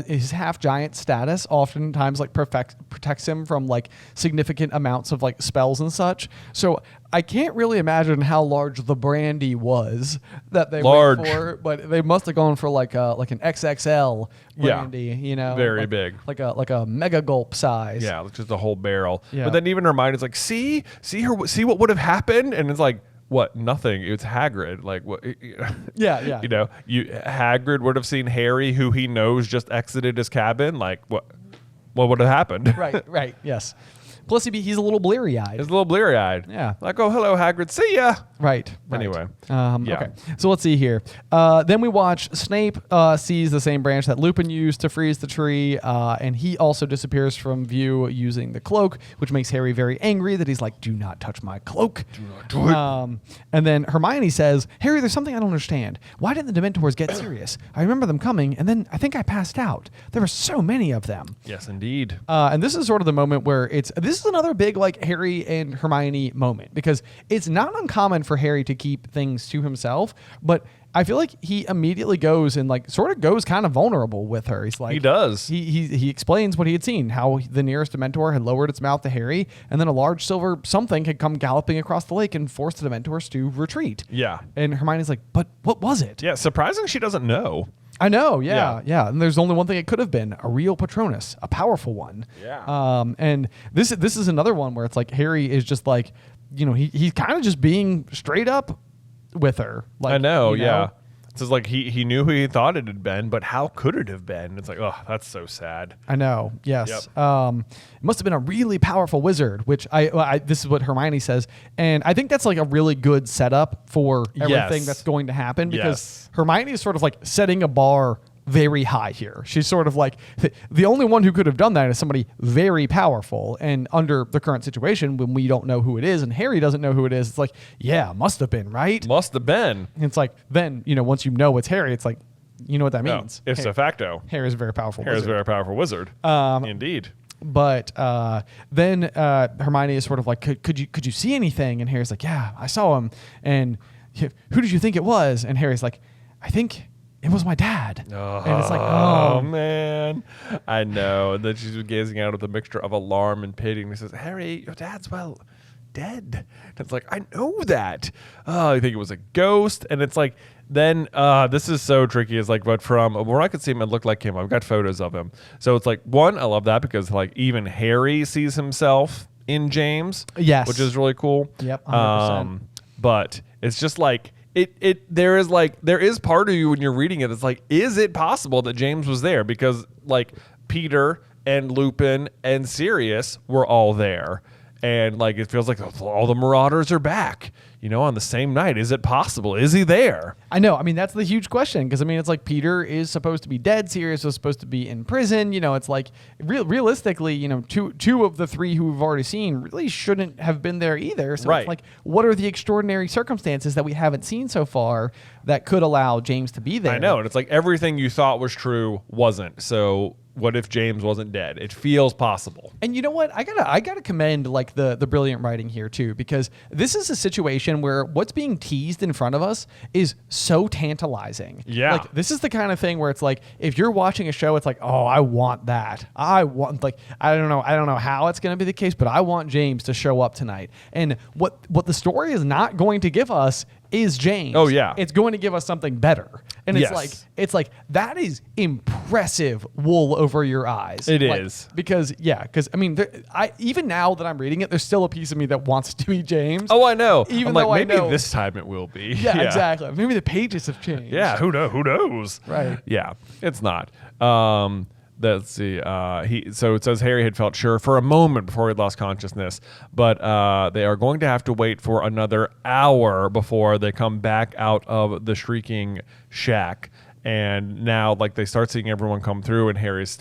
his half giant status oftentimes like protects him from like significant amounts of like spells and such. So I can't really imagine how large the brandy was that they went for, but they must have gone for like an XXL brandy, very big, like a mega gulp size. Yeah, just a whole barrel. Yeah. But then even Hermione's like, see what would have happened, and it's like, what? Nothing. It's Hagrid. Like what? Yeah. Hagrid would have seen Harry, who he knows just exited his cabin. Like what would have happened? Right. Yes. Plus, he's a little bleary-eyed. He's a little bleary-eyed. Yeah. Like, oh, hello, Hagrid. See ya. Right. Anyway. Okay. So let's see here. Then we watch Snape sees the same branch that Lupin used to freeze the tree, and he also disappears from view using the cloak, which makes Harry very angry that he's like, do not touch my cloak. Do not do it. And then Hermione says, Harry, there's something I don't understand. Why didn't the Dementors get serious? I remember them coming, and then I think I passed out. There were so many of them. Yes, indeed. And this is sort of the moment where this is another big like Harry and Hermione moment, because it's not uncommon for Harry to keep things to himself, but I feel like he immediately goes and like sort of goes kind of vulnerable with her. He's like, he does. He explains what he had seen, how the nearest Dementor had lowered its mouth to Harry, and then a large silver something had come galloping across the lake and forced the Dementors to retreat. Yeah. And Hermione's like, but what was it? Yeah, surprising she doesn't know. I know, yeah. And there's only one thing it could have been: a real Patronus, a powerful one. Yeah. And this is another one where it's like Harry is just like, he's kind of just being straight up with her. Like, I know, yeah. It's just like he knew who he thought it had been, but how could it have been? It's like, oh, that's so sad. I know, yes. Yep. It must have been a really powerful wizard, which this is what Hermione says. And I think that's like a really good setup for everything that's going to happen, because Hermione is sort of like setting a bar very high here. She's sort of like, the only one who could have done that is somebody very powerful. And under the current situation, when we don't know who it is and Harry doesn't know who it is, it's like, yeah, must have been, right? Must have been. And it's like, then, once you know it's Harry, it's like, you know what that means. Ipso facto. Harry's a very powerful wizard. Harry's a very powerful wizard. Indeed. But then Hermione is sort of like, could you see anything? And Harry's like, yeah, I saw him. And who did you think it was? And Harry's like, I think it was my dad. And it's like, oh man, I know. And then she's gazing out at the mixture of alarm and pity, and he says, Harry, your dad's dead. And it's like, I know that. Oh, I think it was a ghost. And it's like, then this is so tricky. It's like, but from where I could see him, it looked like him. I've got photos of him. So it's like, one, I love that because like even Harry sees himself in James. Yes. Which is really cool. Yep. 100%. But it's just like, there is part of you when you're reading it, it's like, is it possible that James was there? Because like Peter and Lupin and Sirius were all there. And like it feels like all the Marauders are back, on the same night. Is it possible? Is he there? I know. I mean, that's the huge question, because I mean, it's like Peter is supposed to be dead. Sirius was supposed to be in prison. It's like realistically, two of the three who we've already seen really shouldn't have been there either. So it's like, what are the extraordinary circumstances that we haven't seen so far that could allow James to be there? I know. And it's like everything you thought was true wasn't. So what if James wasn't dead? It feels possible. And you know what? I gotta commend like the brilliant writing here too, because this is a situation where what's being teased in front of us is so tantalizing. Yeah. Like this is the kind of thing where it's like, if you're watching a show, it's like, oh, I want that. I don't know how it's gonna be the case, but I want James to show up tonight. And what the story is not going to give us is James. Oh yeah. It's going to give us something better. And it's like that is impressive wool over your eyes. It is. Because I mean, even now that I'm reading it, there's still a piece of me that wants to be James. Oh, I know. Even I'm though like, maybe I know this time it will be. Yeah, exactly. Maybe the pages have changed. Yeah, who knows? Right. Yeah, it's not. Let's see. So it says Harry had felt sure for a moment before he lost consciousness, but they are going to have to wait for another hour before they come back out of the shrieking shack. And now, like, they start seeing everyone come through, and Harry's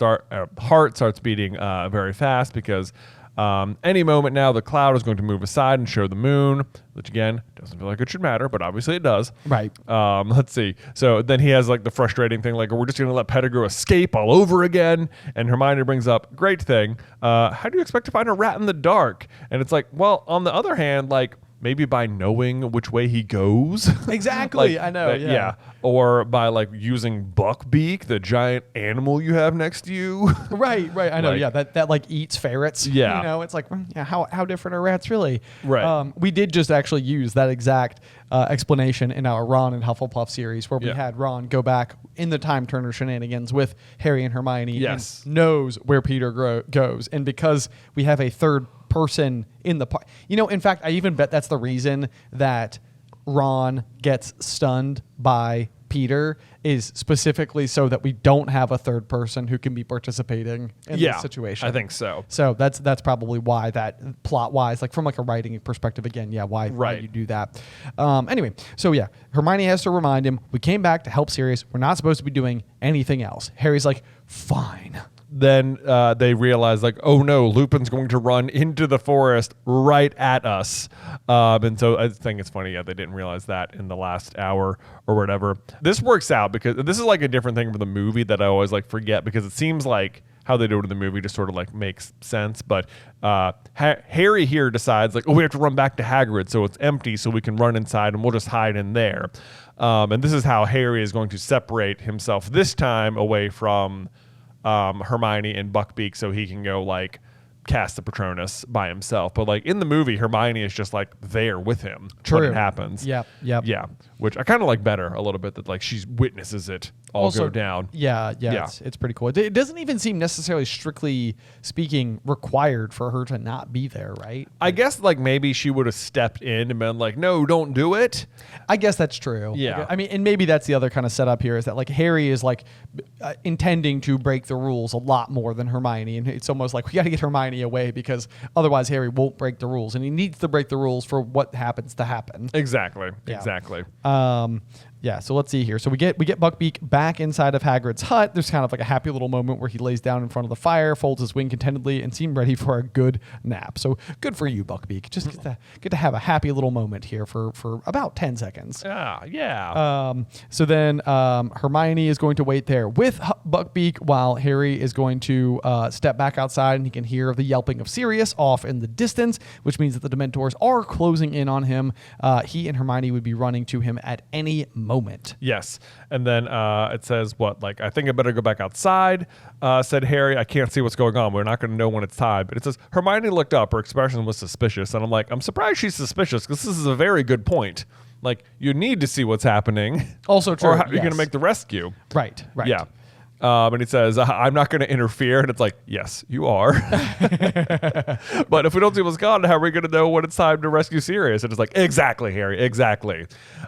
heart starts beating very fast because Any moment now, the cloud is going to move aside and show the moon, which again doesn't feel like it should matter, but obviously it does. Right. Let's see. So then he has like the frustrating thing, like, we're just going to let Pettigrew escape all over again. And Hermione brings up, great thing. How do you expect to find a rat in the dark? And it's like, well, on the other hand, like, maybe by knowing which way he goes. Exactly. I know. Yeah. Or by like using Buckbeak, the giant animal you have next to you. Right. I know. Like, that like eats ferrets. Yeah. You know, it's like, how different are rats really? Right. We did just actually use that exact explanation in our Ron and Hufflepuff series, where we had Ron go back in the Time Turner shenanigans with Harry and Hermione. Yes. And knows where Peter goes. And because we have a third person in the park, in fact, I even bet that's the reason that Ron gets stunned by Peter, is specifically so that we don't have a third person who can be participating in this situation. I think so. So that's probably why, that plot wise, like from like a writing perspective, again, why you do that. Anyway, so Hermione has to remind him, we came back to help Sirius. We're not supposed to be doing anything else. Harry's like, fine. Then they realize, like, oh no, Lupin's going to run into the forest right at us. And so I think it's funny, they didn't realize that in the last hour or whatever. This works out because this is like a different thing from the movie that I always like forget, because it seems like how they do it in the movie just sort of like makes sense. But Harry here decides, like, oh, we have to run back to Hagrid, so it's empty, so we can run inside and we'll just hide in there. And this is how Harry is going to separate himself this time away from Hermione and Buckbeak, so he can go like cast the Patronus by himself. But like in the movie, Hermione is just like there with him when it happens. Yeah, which I kind of like better a little bit, that like she witnesses it all go down. Yeah. It's pretty cool. It doesn't even seem necessarily, strictly speaking, required for her to not be there, right? I guess like maybe she would have stepped in and been like, no, don't do it. I guess that's true. Yeah. I mean, and maybe that's the other kind of setup here, is that like Harry is like intending to break the rules a lot more than Hermione. And it's almost like we got to get Hermione away, because otherwise Harry won't break the rules. And he needs to break the rules for what happens to happen. Exactly. So let's see here. So we get Buckbeak back inside of Hagrid's hut. There's kind of like a happy little moment where he lays down in front of the fire, folds his wing contentedly, and seemed ready for a good nap. So good for you, Buckbeak. Just get to have a happy little moment here for about 10 seconds. So then Hermione is going to wait there with Buckbeak while Harry is going to step back outside, and he can hear the yelping of Sirius off in the distance, which means that the Dementors are closing in on him. He and Hermione would be running to him at any moment. Yes. And then it says, I think I better go back outside, said Harry. I can't see what's going on. We're not going to know when it's time. But it says, Hermione looked up. Her expression was suspicious. And I'm like, I'm surprised she's suspicious, because this is a very good point. Like, you need to see what's happening. Also true. Or how you're going to make the rescue. Right. Yeah. And he says, I'm not going to interfere. And it's like, yes, you are. But if we don't see what's gone, how are we going to know when it's time to rescue Sirius? And it's like, exactly, Harry, exactly.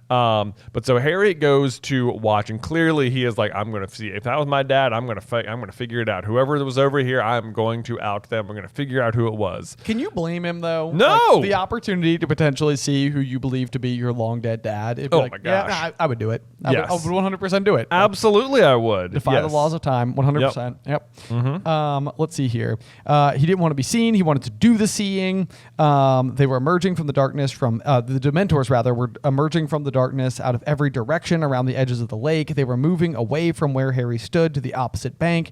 But so Harry goes to watch, and clearly he is like, I'm going to see. If that was my dad, I'm going to figure it out. Whoever was over here, I'm going to out them. I'm going to figure out who it was. Can you blame him, though? No! Like, the opportunity to potentially see who you believe to be your long dead dad. My gosh. Yeah, I would do it. I would 100% do it. Absolutely, I would. Defy the laws of time, 100%. Yep. Mm-hmm. Let's see here. He didn't want to be seen. He wanted to do the seeing. They were emerging from the darkness the Dementors, rather, were emerging from the darkness out of every direction around the edges of the lake. They were moving away from where Harry stood to the opposite bank.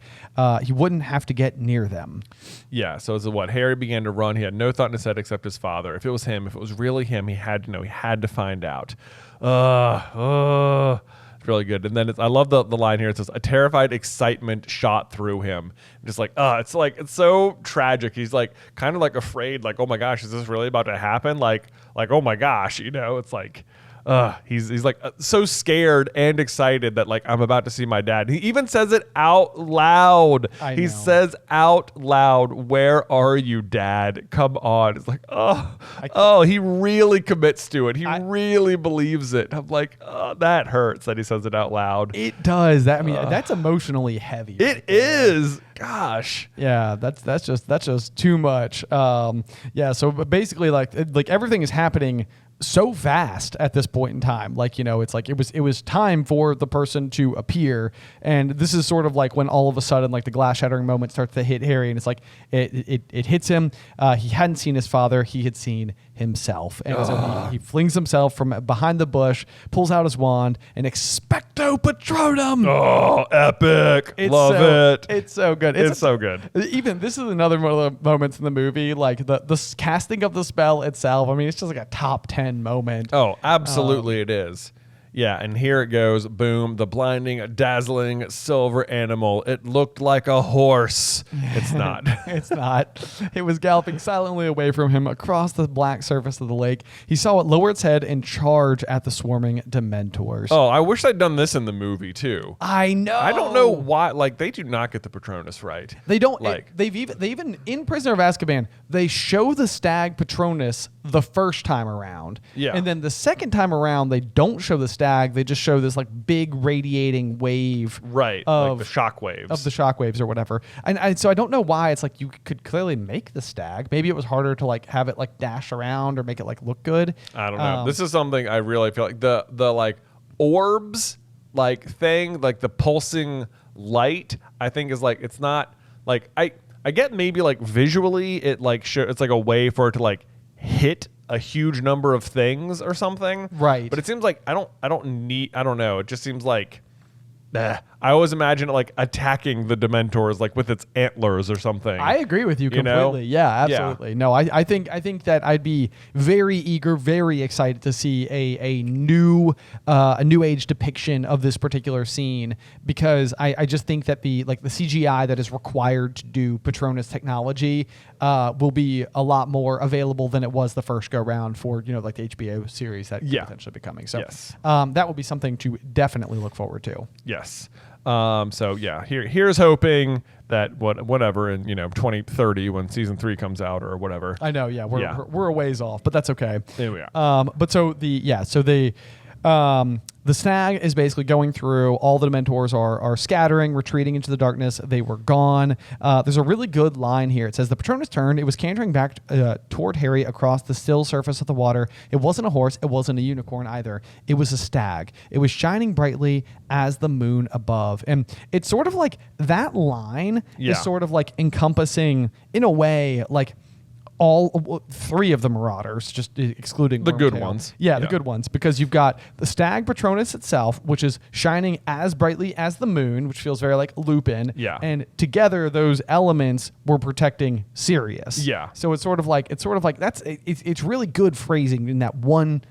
He wouldn't have to get near them. Yeah, so it's Harry began to run. He had no thought in his head except his father. If it was him, if it was really him, he had to know. He had to find out. Really good. And then I love the line here. It says, a terrified excitement shot through him. Just it's so tragic. He's like kind of like afraid, like, oh my gosh, is this really about to happen? Like, oh my gosh, it's like, he's like so scared and excited that like I'm about to see my dad. He even says it out loud. He says out loud, "Where are you, Dad? Come on." It's like, he really commits to it. He really believes it. I'm like, that hurts that he says it out loud. It does. That's emotionally heavy. It is. Gosh. Yeah, that's just too much. So basically like everything is happening so fast at this point in time. Like, it's like it was time for the person to appear. And this is sort of like when all of a sudden, like the glass shattering moment starts to hit Harry, and it's like it hits him. He hadn't seen his father. He had seen himself. And so he flings himself from behind the bush, pulls out his wand, and Expecto Patronum. Oh, epic. Love it. It's so good. It's so good. Even this is another one of the moments in the movie, like the casting of the spell itself. I mean, it's just like a top 10 moment. Oh, absolutely it is. Yeah, and here it goes. Boom. The blinding, dazzling silver animal. It looked like a horse. It's not. It's not. It was galloping silently away from him across the black surface of the lake. He saw it lower its head and charge at the swarming Dementors. Oh, I wish I'd done this in the movie, too. I know. I don't know why. Like, they do not get the Patronus right. They don't. Like, they even in Prisoner of Azkaban, they show the stag Patronus the first time around. Yeah. And then the second time around, they don't show the stag. They just show this like big radiating wave, right? Like the shock waves of the shock waves or whatever. And so I don't know why it's like you could clearly make the stag. Maybe it was harder to like have it like dash around or make it like look good. I don't know. This is something I really feel like the like orbs like thing, like the pulsing light. I think is like it's not like I get maybe like visually it like it's like a way for it to like hit a huge number of things or something. Right. But it seems like I don't know. It just seems like I always imagine it like attacking the Dementors like with its antlers or something. I agree with you completely. Yeah, absolutely. Yeah. No, I think that I'd be very eager, very excited to see a new age depiction of this particular scene, because I just think that the CGI that is required to do Patronus technology will be a lot more available than it was the first go round for like the HBO series that could potentially be coming. So that will be something to definitely look forward to. Yes. So yeah, here's hoping that whatever in 2030 when season 3 comes out or whatever. I know, we're a ways off, but that's okay. There we are. But so the stag is basically going through. All the Dementors are scattering, retreating into the darkness. They were gone. There's a really good line here. It says, the Patronus turned. It was cantering back toward Harry across the still surface of the water. It wasn't a horse. It wasn't a unicorn either. It was a stag. It was shining brightly as the moon above. And it's sort of like that line is sort of like encompassing, in a way, like all 3 of the Marauders, just excluding the good Wormtail. ones. Yeah, the good ones, because you've got the stag Patronus itself, which is shining as brightly as the moon, which feels very like Lupin. Yeah. And together, those elements were protecting Sirius. Yeah. So it's sort of like it's really good phrasing in that one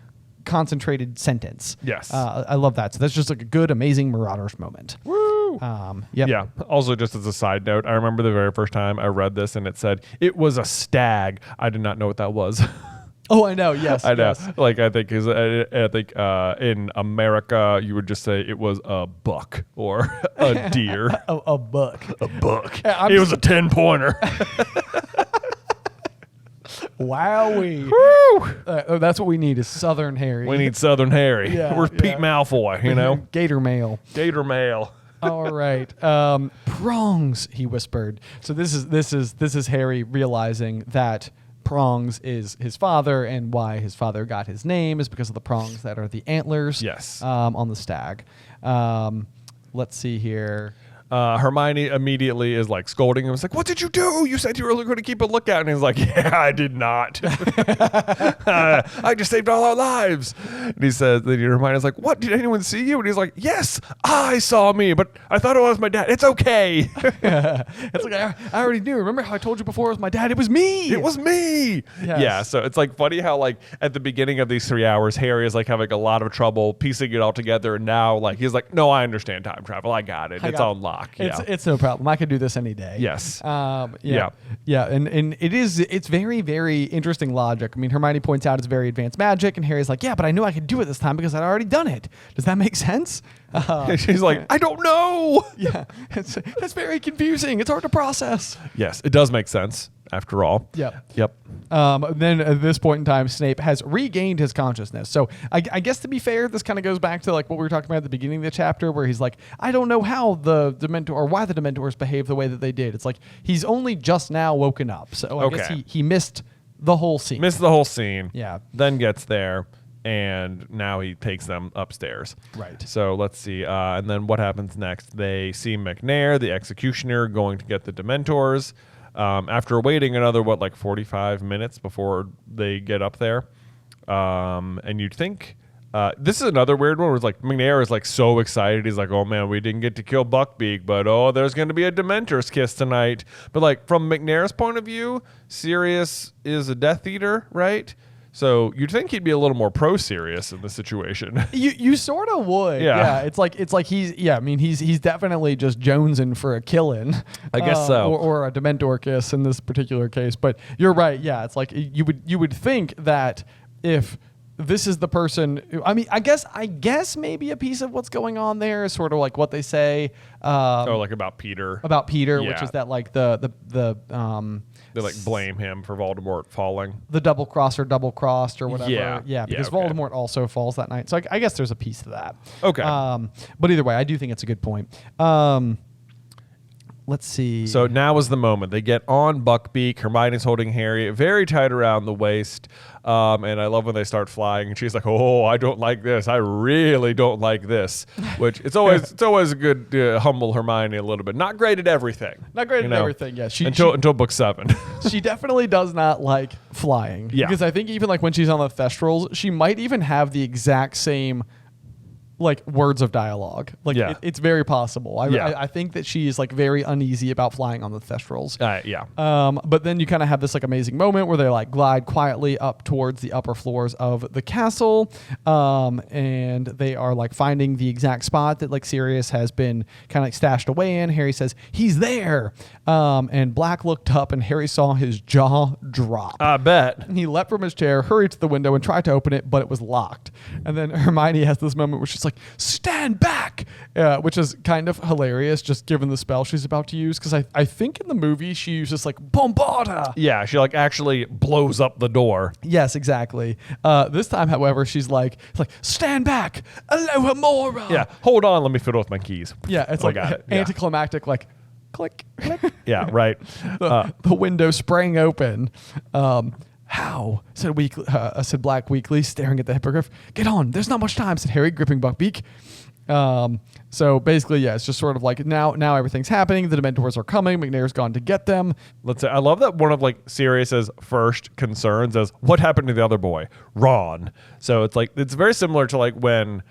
concentrated sentence. Yes. I love that. So that's just like a good, amazing Marauders moment. Woo! Yeah. Also, just as a side note, I remember the very first time I read this and it said it was a stag. I did not know what that was. Oh, I know. Yes, I know. Yes. Like I think in America you would just say it was a buck or a deer. a buck. A buck. It was a 10-pointer. Wowee. Woo! That's what we need is Southern Harry. We need Southern Harry. Yeah, Pete Malfoy, Gator male. Gator male. All right. Prongs, he whispered. So this is Harry realizing that Prongs is his father, and why his father got his name is because of the prongs that are the antlers. Yes. On the stag. Let's see here. Hermione immediately is like scolding him. It's like, what did you do? You said you were going to keep a lookout. And he's like, yeah, I did not. I just saved all our lives. And he says, then Hermione's like, what? Did anyone see you? And he's like, yes, I saw me, but I thought it was my dad. It's okay. It's like, I already knew. Remember how I told you before it was my dad? It was me. It was me. Yes. Yeah. So it's like funny how like at the beginning of these 3 hours, Harry is like having a lot of trouble piecing it all together. And now like he's like, no, I understand time travel. I got it. It's on lock. It's no problem. I could do this any day. Yes. Yeah. And it's very, very interesting logic. I mean, Hermione points out it's very advanced magic, and Harry's like, yeah, but I knew I could do it this time because I'd already done it. Does that make sense? She's like, I don't know. Yeah. That's very confusing. It's hard to process. Yes, it does make sense after all. Yep. Then at this point in time, Snape has regained his consciousness. So I guess to be fair, this kind of goes back to like what we were talking about at the beginning of the chapter, where he's like, I don't know how the Dementor or why the Dementors behave the way that they did. It's like he's only just now woken up. So I guess he missed the whole scene. Missed the whole scene. Yeah. Then gets there, and now he takes them upstairs. Right. So let's see. And then what happens next? They see McNair, the executioner, going to get the Dementors. After waiting another, 45 minutes before they get up there. And you'd think... this is another weird one where it's like McNair is like so excited. He's like, oh man, we didn't get to kill Buckbeak, but there's going to be a Dementor's kiss tonight. But like from McNair's point of view, Sirius is a Death Eater, right? So you'd think he'd be a little more pro-Sirius in this situation. You sort of would. Yeah. It's like he's definitely just jonesing for a killing. I guess so. Or a Dementor kiss in this particular case. But you're right. Yeah. It's like you would think that if this is the person. I mean, I guess maybe a piece of what's going on there is sort of like what they say. Like about Peter. Yeah. Which is that like the they like blame him for Voldemort falling. The double crossed or whatever. Yeah. Because okay. Voldemort also falls that night. So I guess there's a piece to that. Okay. But either way, I do think it's a good point. Let's see. So now is the moment. They get on Buckbeak. Hermione's holding Harry very tight around the waist. And I love when they start flying. And she's like, oh, I don't like this. I really don't like this. Which it's always a good humble Hermione a little bit. Not great at everything. Not great at everything, yes. Until book 7. She definitely does not like flying. Yeah. Because I think even like when she's on the Thestrals, she might even have the exact same like words of dialogue. Like it's very possible. I think that she is like very uneasy about flying on the Thestrals. But then you kind of have this like amazing moment where they like glide quietly up towards the upper floors of the castle. And they are like finding the exact spot that like Sirius has been kind of like stashed away in. Harry says, he's there. And Black looked up and Harry saw his jaw drop. I bet. He leapt from his chair, hurried to the window and tried to open it, but it was locked. And then Hermione has this moment where she's like, stand back, which is kind of hilarious just given the spell she's about to use, because I think in the movie she uses like bombarda. Yeah, she like actually blows up the door. Yes, exactly. This time, however, she's like stand back, Alohomora. Yeah, hold on, let me fiddle with my keys. Yeah, it's like anticlimactic, like click, click. Yeah, right. The window sprang open. How? Said Black weakly, staring at the hippogriff. Get on, there's not much time, said Harry, gripping Buckbeak. So basically, yeah, it's just sort of like now everything's happening. The Dementors are coming. McNair's gone to get them. Let's say I love that one of like Sirius's first concerns is what happened to the other boy, Ron. So it's like it's very similar to like when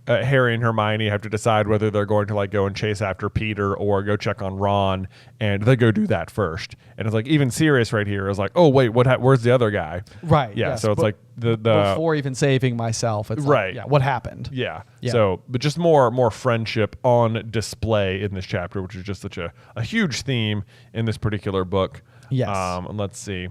Harry and Hermione have to decide whether they're going to like go and chase after Peter or go check on Ron, and they go do that first. And it's like even Sirius right here is like, oh wait, where's the other guy? Right. Yeah. Yes, so it's like the before even saving myself, it's right. Like, yeah. What happened? Yeah. So, but just more friendship on display in this chapter, which is just such a huge theme in this particular book. Yes. And let's see.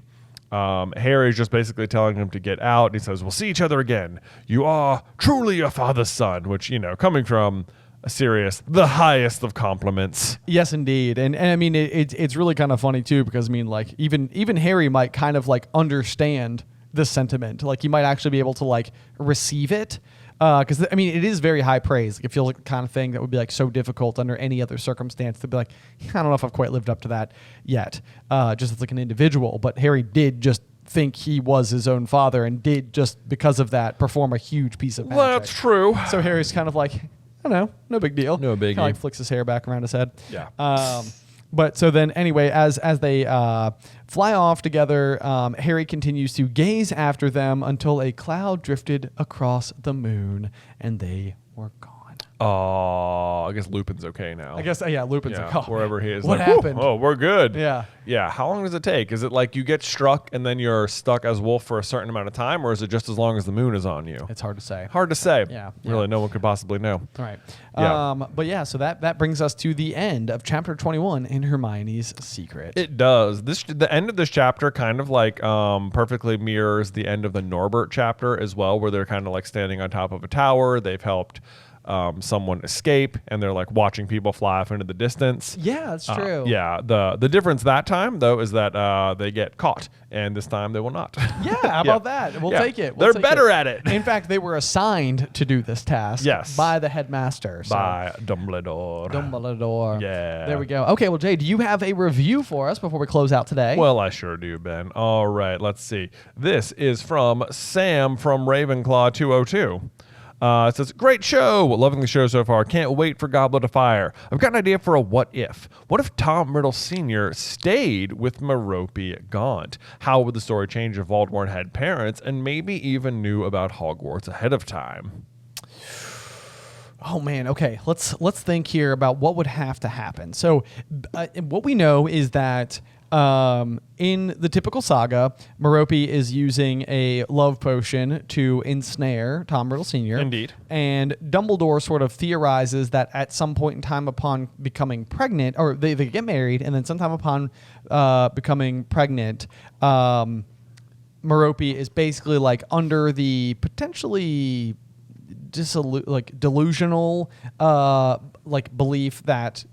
Harry's just basically telling him to get out. He says, we'll see each other again. You are truly your father's son, which, coming from Sirius, the highest of compliments. Yes, indeed. And I mean, it's really kind of funny too, because I mean, like even Harry might kind of like understand this sentiment. Like he might actually be able to like receive it. Because I mean, it is very high praise. Like, it feels like the kind of thing that would be like so difficult under any other circumstance to be like, I don't know if I've quite lived up to that yet. Just as like an individual, but Harry did just think he was his own father and did just because of that perform a huge piece of magic. That's true. So Harry's kind of like, I don't know, no big deal. No biggie. Kind of like flicks his hair back around his head. Yeah. But so then anyway, as they fly off together, Harry continues to gaze after them until a cloud drifted across the moon and they were gone. Oh, I guess Lupin's okay now. I guess, Lupin's like, oh, wherever he is. What like, happened? Oh, we're good. Yeah. Yeah. How long does it take? Is it like you get struck and then you're stuck as wolf for a certain amount of time, or is it just as long as the moon is on you? It's hard to say. Hard to say. Yeah. Really, no one could possibly know. Right. Yeah. But yeah, so that brings us to the end of chapter 21 in Hermione's Secret. It does. The end of this chapter kind of like perfectly mirrors the end of the Norbert chapter as well, where they're kind of like standing on top of a tower. They've helped someone escape, and they're like watching people fly off into the distance. Yeah, that's true. Yeah, the difference that time though is that they get caught, and this time they will not. Yeah, how about that? We'll take it. They're better at it. In fact, they were assigned to do this task. Yes. By the headmaster. By Dumbledore. Dumbledore. Yeah. There we go. Okay, well, Jay, do you have a review for us before we close out today? Well, I sure do, Ben. All right, let's see. This is from Sam from Ravenclaw 202. It says, great show. Loving the show so far. Can't wait for Goblet of Fire. I've got an idea for a what if. What if Tom Riddle Sr. stayed with Merope Gaunt? How would the story change if Voldemort had parents and maybe even knew about Hogwarts ahead of time? Oh man, okay. Let's think here about what would have to happen. So, what we know is that in the typical saga, Merope is using a love potion to ensnare Tom Riddle Sr. Indeed. And Dumbledore sort of theorizes that at some point in time upon becoming pregnant, or they get married, and then sometime upon becoming pregnant, Merope is basically like under the potentially delusional belief that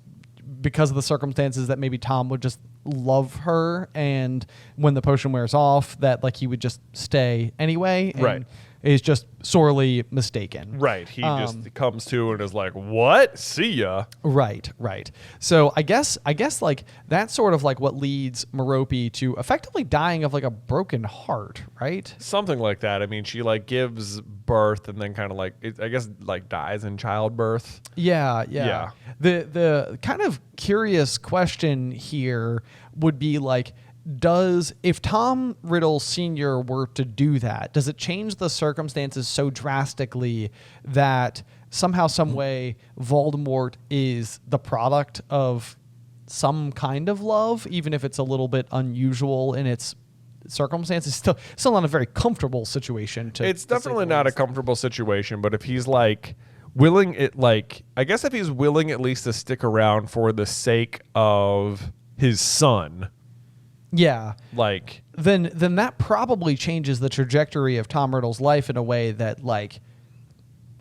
because of the circumstances that maybe Tom would just love her, and when the potion wears off that like he would just stay anyway, and right, is just sorely mistaken. Right. He just comes to and is like, what? See ya. Right. So I guess like that's sort of like what leads Merope to effectively dying of like a broken heart, right? Something like that. I mean, she like gives birth and then kind of like, I guess like dies in childbirth. Yeah. The kind of curious question here would be like, if Tom Riddle Sr. were to do that, does it change the circumstances so drastically that somehow, some way, Voldemort is the product of some kind of love, even if it's a little bit unusual in its circumstances? Still not a very comfortable situation. It's definitely not a comfortable situation, but if he's like willing I guess if he's willing at least to stick around for the sake of his son. Yeah. Like then that probably changes the trajectory of Tom Riddle's life in a way that like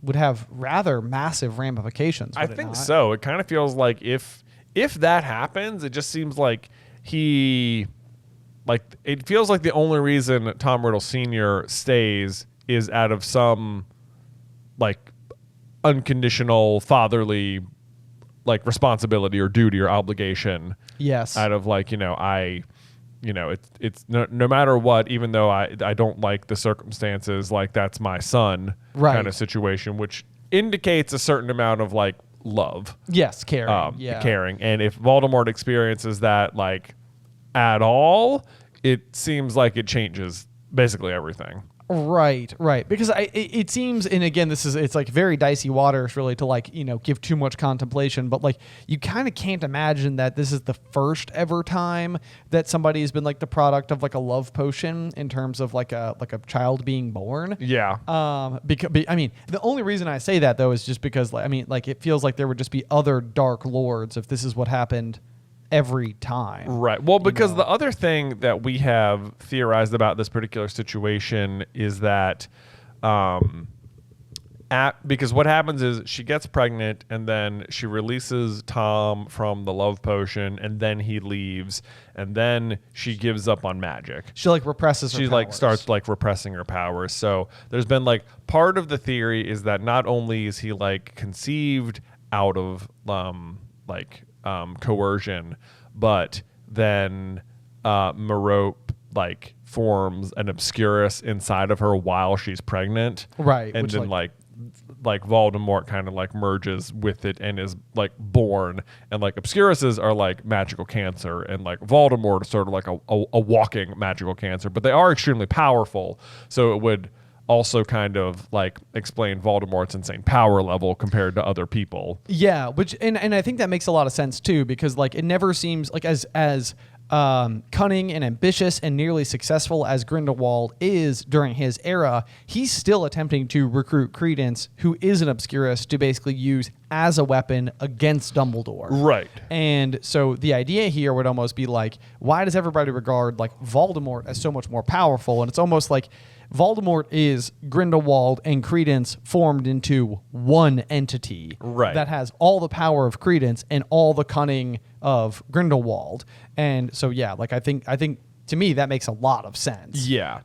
would have rather massive ramifications. I think so. It kind of feels like if that happens, it just seems like it feels like the only reason Tom Riddle Sr. stays is out of some like unconditional fatherly like responsibility or duty or obligation. Yes. Out of like, it's no matter what, even though I don't like the circumstances, like that's my son kind of situation, which indicates a certain amount of like love. Yes, caring. Caring. And if Voldemort experiences that like at all, it seems like it changes basically everything. Right. Because it seems, and again, it's like very dicey waters really to like, give too much contemplation, but like you kind of can't imagine that this is the first ever time that somebody has been like the product of like a love potion in terms of like a child being born. Yeah. Because I mean, the only reason I say that though is just because it feels like there would just be other dark lords if this is what happened every time. Right. Well, because the other thing that we have theorized about this particular situation is that because what happens is she gets pregnant and then she releases Tom from the love potion and then he leaves and then she gives up on magic. She like represses her powers. She like starts like repressing her powers. So there's been like part of the theory is that not only is he like conceived out of coercion, but then Merope like forms an Obscurus inside of her while she's pregnant, right? And then like Voldemort kind of like merges with it and is like born, and like Obscuruses are like magical cancer, and like Voldemort is sort of like a walking magical cancer, but they are extremely powerful, so it would also kind of like explain Voldemort's insane power level compared to other people. Yeah, which and I think that makes a lot of sense too, because like it never seems like as cunning and ambitious and nearly successful as Grindelwald is during his era, he's still attempting to recruit Credence, who is an Obscurus, to basically use as a weapon against Dumbledore. Right. And so the idea here would almost be like, why does everybody regard like Voldemort as so much more powerful? And it's almost like Voldemort is Grindelwald and Credence formed into one entity that has all the power of Credence and all the cunning of Grindelwald. And so, yeah, like I think to me that makes a lot of sense. Yeah.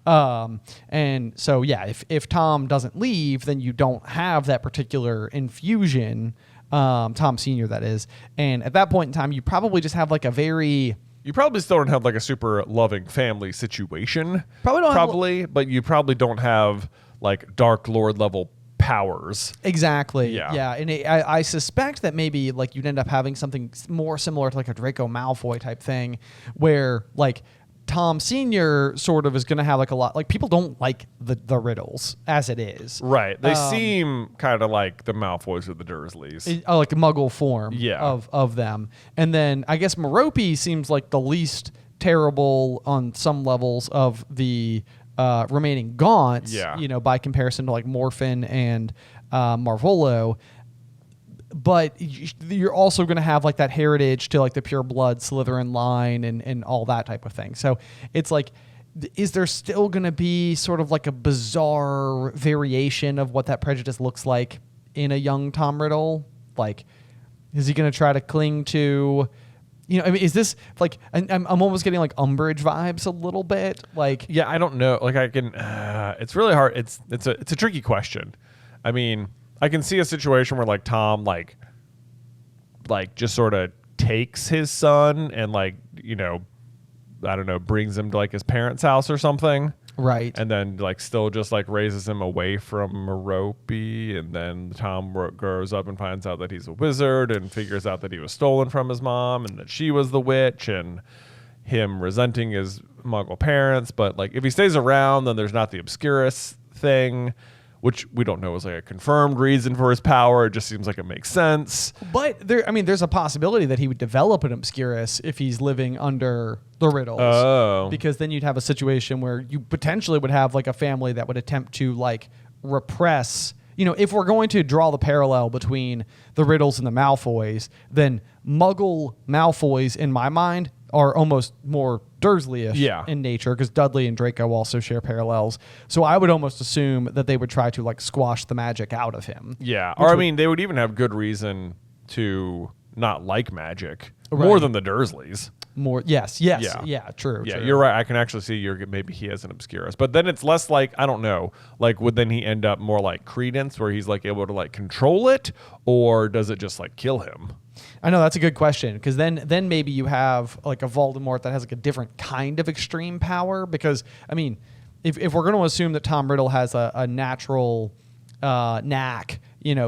And so, yeah, if Tom doesn't leave, then you don't have that particular infusion, Tom Sr. that is. And at that point in time, you probably just have like a very... You probably still don't have like a super loving family situation. Probably don't. But you probably don't have like Dark Lord level powers. Exactly. Yeah. And I suspect that maybe like you'd end up having something more similar to like a Draco Malfoy type thing, where like Tom Sr. sort of is going to have like a lot, like people don't like the riddles as it is. Right. They seem kind of like the Malfoys or the Dursleys. Like a muggle form Yeah. of them. And then I guess Merope seems like the least terrible on some levels of the remaining Gaunts, by comparison to like Morphin and Marvolo. But you're also going to have like that heritage to like the pure blood Slytherin line and all that type of thing. So it's like, is there still going to be sort of like a bizarre variation of what that prejudice looks like in a young Tom Riddle? Like, is he going to try to cling to, I mean, is this like, I'm almost getting like Umbridge vibes a little bit. Like, yeah, I don't know. Like I can, it's really hard. It's a tricky question. I mean, I can see a situation where like Tom like just sort of takes his son and like, I don't know, brings him to like his parents' house or something. Right. And then like still just like raises him away from Merope, and then Tom grows up and finds out that he's a wizard and figures out that he was stolen from his mom and that she was the witch, and him resenting his Muggle parents. But like if he stays around, then there's not the Obscurus thing, which we don't know is like a confirmed reason for his power. It just seems like it makes sense. But there's a possibility that he would develop an Obscurus if he's living under the Riddles. Oh. Because then you'd have a situation where you potentially would have like a family that would attempt to like repress. If we're going to draw the parallel between the Riddles and the Malfoys, then Muggle Malfoys, in my mind, are almost more Dursley-ish in nature, because Dudley and Draco also share parallels. So I would almost assume that they would try to like squash the magic out of him. Yeah, or I mean, they would even have good reason to not like magic more than the Dursleys. More, yes, true. Yeah, you're right. I can actually see maybe he has an Obscurus, but then it's less like, I don't know, like would then he end up more like Credence, where he's like able to like control it, or does it just like kill him? I know, that's a good question, because then maybe you have like a Voldemort that has like a different kind of extreme power. Because I mean, if we're going to assume that Tom Riddle has a natural knack,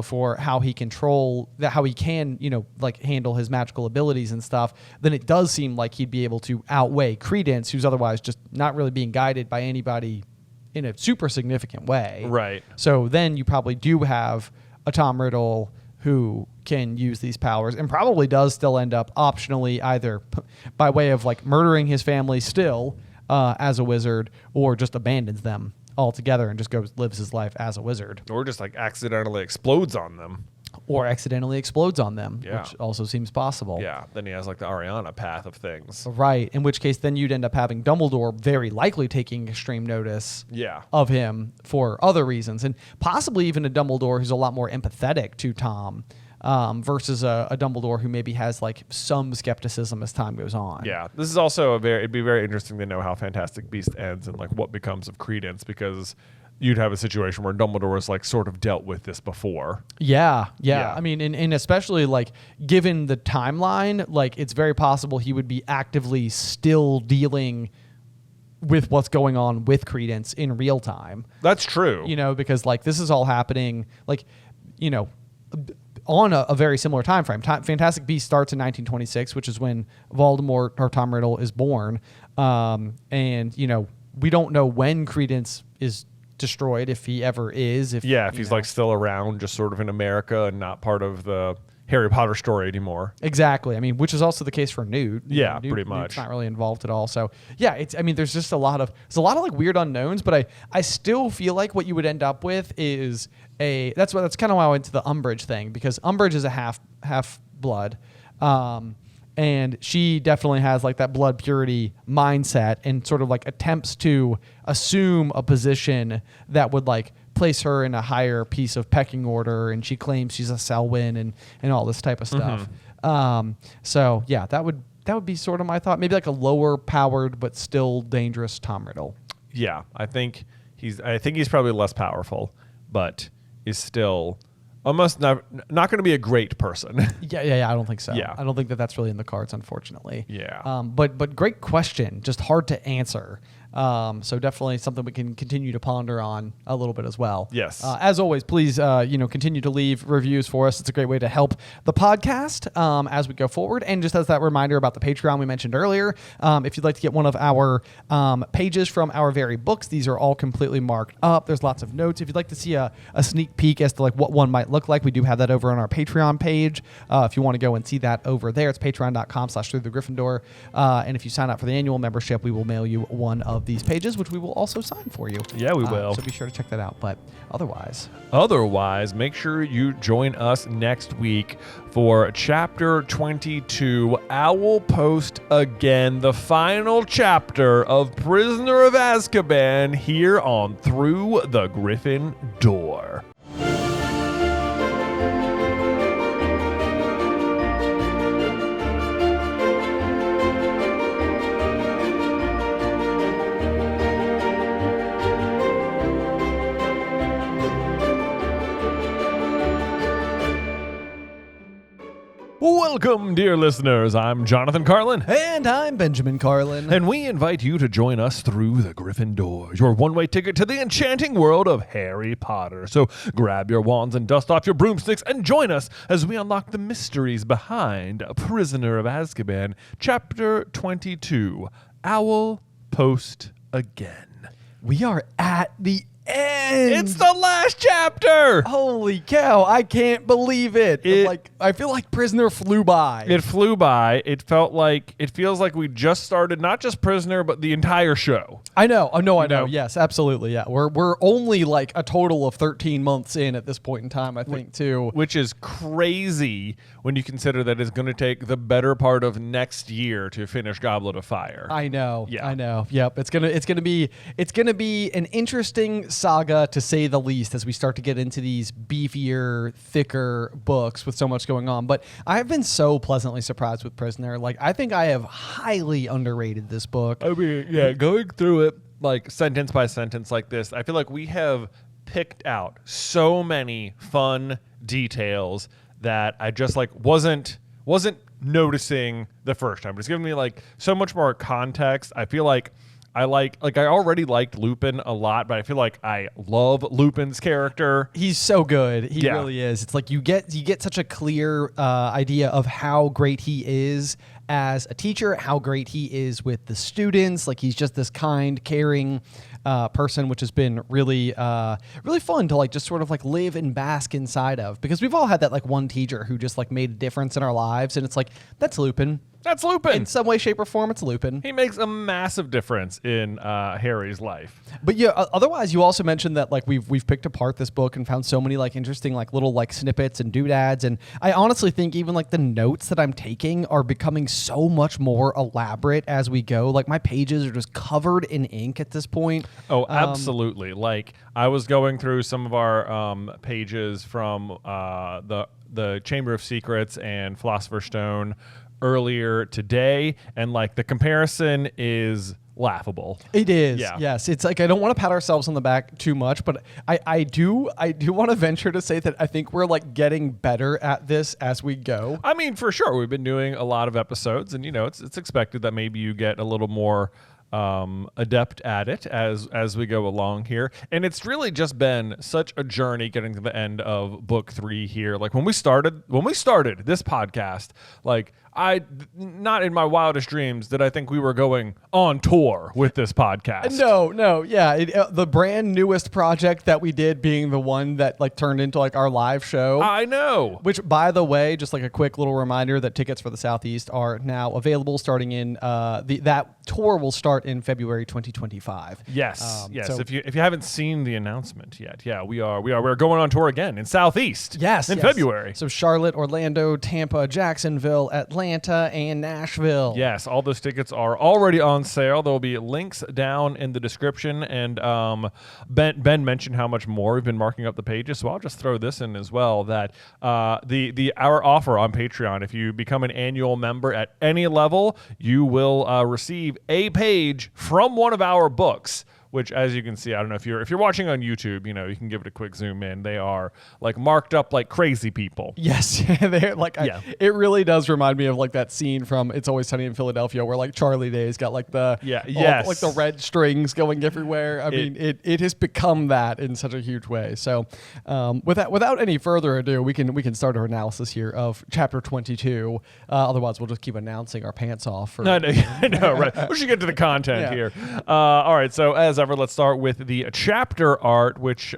for how he can, like handle his magical abilities and stuff, then it does seem like he'd be able to outweigh Credence, who's otherwise just not really being guided by anybody in a super significant way. Right. So then you probably do have a Tom Riddle who can use these powers, and probably does still end up optionally either by way of like murdering his family still as a wizard, or just abandons them altogether and just lives his life as a wizard. Or just like accidentally explodes on them. Yeah. Which also seems possible. Yeah, then he has like the Ariana path of things. Right, in which case then you'd end up having Dumbledore very likely taking extreme notice of him for other reasons, and possibly even a Dumbledore who's a lot more empathetic to Tom versus a Dumbledore who maybe has like some skepticism as time goes on. Yeah, this is also it'd be very interesting to know how Fantastic Beasts ends and like what becomes of Credence, because you'd have a situation where Dumbledore was like sort of dealt with this before. Yeah. I mean, and especially like given the timeline, like it's very possible he would be actively still dealing with what's going on with Credence in real time. That's true. Because like this is all happening like, on a very similar time frame. Fantastic Beasts starts in 1926, which is when Voldemort or Tom Riddle is born. And we don't know when Credence is destroyed, if he ever is. If he's like still around, just sort of in America and not part of the Harry Potter story anymore. Exactly. I mean, which is also the case for Newt. Yeah, pretty much. Newt's not really involved at all. So yeah, there's just a lot of like weird unknowns, but I still feel like what you would end up with is that's kind of why I went to the Umbridge thing, because Umbridge is a half blood. And she definitely has like that blood purity mindset, and sort of like attempts to assume a position that would like place her in a higher piece of pecking order, and she claims she's a Selwyn and all this type of stuff. So yeah, that would be sort of my thought. Maybe like a lower powered but still dangerous Tom Riddle. Yeah, I think he's probably less powerful, but is still almost not going to be a great person. Yeah. I don't think so. Yeah. I don't think that's really in the cards, unfortunately. Yeah. But great question. Just hard to answer. So definitely something we can continue to ponder on a little bit as well. Yes. As always, please, continue to leave reviews for us. It's a great way to help the podcast as we go forward. And just as that reminder about the Patreon we mentioned earlier, if you'd like to get one of our pages from our very books, these are all completely marked up. There's lots of notes. If you'd like to see a sneak peek as to like what one might look like, we do have that over on our Patreon page. If you want to go and see that over there, it's patreon.com/Through the Griffin Door. And if you sign up for the annual membership, we will mail you one of these pages, which we will also sign for you. Yeah, we will. So be sure to check that out. But otherwise, make sure you join us next week for chapter 22, Owl Post Again, the final chapter of Prisoner of Azkaban here on Through the Griffin Door. Welcome, dear listeners. I'm Jonathan Carlin. And I'm Benjamin Carlin. And we invite you to join us through the Griffin Door, your one-way ticket to the enchanting world of Harry Potter. So grab your wands and dust off your broomsticks and join us as we unlock the mysteries behind Prisoner of Azkaban, Chapter 22, Owl Post Again. We are at the end. It's the last chapter. Holy cow, I can't believe it. I feel like Prisoner flew by. It flew by. It feels like we just started not just Prisoner, but the entire show. I know. Yes, absolutely. Yeah. We're only like a total of 13 months in at this point in time, I think, too. Which is crazy when you consider that it's going to take the better part of next year to finish Goblet of Fire. I know. Yeah. I know. Yep. It's gonna be an interesting saga, to say the least, as we start to get into these beefier, thicker books with so much going on. But I've been so pleasantly surprised with Prisoner. Like, I think I have highly underrated this book. I mean, yeah, going through it like sentence by sentence like this, I feel like we have picked out so many fun details that I just like wasn't noticing the first time. But it's giving me like so much more context. I feel like I already liked Lupin a lot, but I feel like I love Lupin's character. He's so good. He really is. It's like you get such a clear idea of how great he is as a teacher, how great he is with the students. Like, he's just this kind, caring person, which has been really fun to like just sort of like live and bask inside of, because we've all had that like one teacher who just like made a difference in our lives, and it's like, that's Lupin. That's Lupin. In some way, shape, or form, it's Lupin. He makes a massive difference in Harry's life. But yeah, otherwise, you also mentioned that like we've picked apart this book and found so many like interesting like little like snippets and doodads, and I honestly think even like the notes that I'm taking are becoming so much more elaborate as we go. Like, my pages are just covered in ink at this point. Oh, absolutely. Like, I was going through some of our pages from the Chamber of Secrets and Philosopher's Stone earlier today, and like the comparison is laughable. It is. Yeah. Yes. It's like, I don't want to pat ourselves on the back too much, but I do want to venture to say that I think we're like getting better at this as we go. I mean, for sure, we've been doing a lot of episodes, and it's expected that maybe you get a little more adept at it as we go along here. And it's really just been such a journey getting to the end of book 3 here. Like, when we started this podcast, like, not in my wildest dreams did I think we were going on tour with this podcast. No. Yeah. The brand newest project that we did being the one that like turned into like our live show. I know. Which, by the way, just like a quick little reminder that tickets for the Southeast are now available starting in that tour will start start in February 2025. Yes, yes. So If you haven't seen the announcement yet, yeah, we're going on tour again in Southeast. Yes, in February. So Charlotte, Orlando, Tampa, Jacksonville, Atlanta, and Nashville. Yes, all those tickets are already on sale. There will be links down in the description, and Ben mentioned how much more we've been marking up the pages, so I'll just throw this in as well. That our offer on Patreon, if you become an annual member at any level, you will receive a page from one of our books, which, as you can see, I don't know if you're watching on YouTube, you can give it a quick zoom in. They are like marked up like crazy people. Yes, they're like it really does remind me of like that scene from It's Always Sunny in Philadelphia where like Charlie Day's got like the like the red strings going everywhere. I mean, it has become that in such a huge way. So, without any further ado, we can start our analysis here of chapter 22. Otherwise, we'll just keep announcing our pants off. No, right. We should get to the content here. All right, so as ever, let's start with the chapter art, which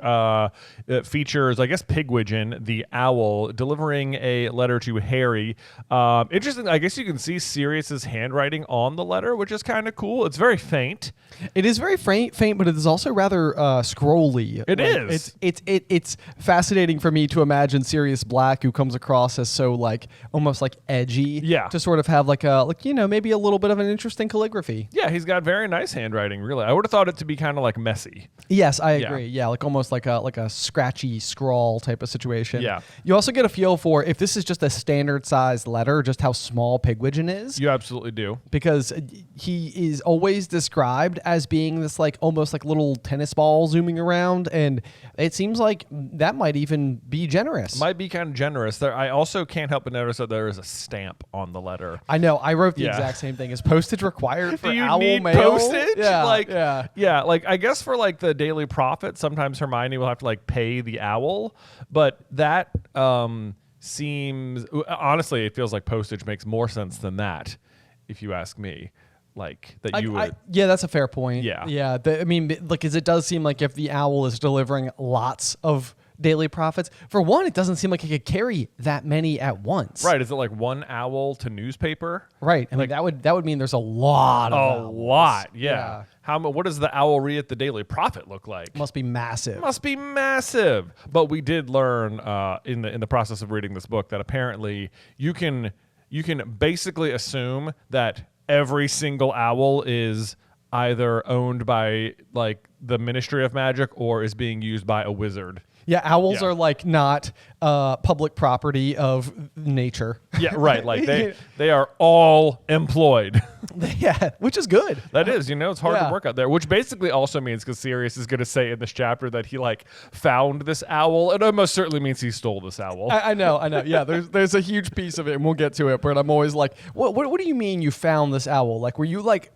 features, I guess, Pigwidgeon, the owl, delivering a letter to Harry. Interesting. I guess you can see Sirius's handwriting on the letter, which is kind of cool. It's very faint. It is very faint, but it is also rather scrolly. It is. It's fascinating for me to imagine Sirius Black, who comes across as so like almost like edgy, to sort of have maybe a little bit of an interesting calligraphy. Yeah, he's got very nice handwriting. Really, I would have thought it to be kind of like messy. Yes, I agree. Yeah, like almost like a scratchy scrawl type of situation. Yeah. You also get a feel for if this is just a standard sized letter, just how small Pigwidgeon is. You absolutely do. Because he is always described as being this like almost like little tennis ball zooming around, and it seems like that might even be generous. Might be kind of generous. I also can't help but notice that there is a stamp on the letter. I know. I wrote the exact same thing. Is postage required for owl need mail? Postage? Yeah. Like I guess for like the Daily Prophet, sometimes Hermione will have to like pay the owl, but that seems honestly, it feels like postage makes more sense than that, if you ask me. Like that you would. Yeah, that's a fair point. Yeah. I mean, because it does seem like if the owl is delivering lots of Daily Prophets, for one, it doesn't seem like it could carry that many at once. Right? Is it like one owl to newspaper? Right. I mean, that would mean there's a lot of owls. Lot. Yeah. What does the owlry at the Daily Prophet look like? Must be massive. But we did learn in the process of reading this book that apparently you can basically assume that every single owl is either owned by like the Ministry of Magic or is being used by a wizard. Yeah, owls are like not public property of nature. Yeah, right. Like they are all employed. Yeah, which is good. That is, it's hard to work out there. Which basically also means, because Sirius is going to say in this chapter that he like found this owl, it almost certainly means he stole this owl. I know. Yeah, there's a huge piece of it, and we'll get to it. But I'm always like, what do you mean you found this owl? Like, were you like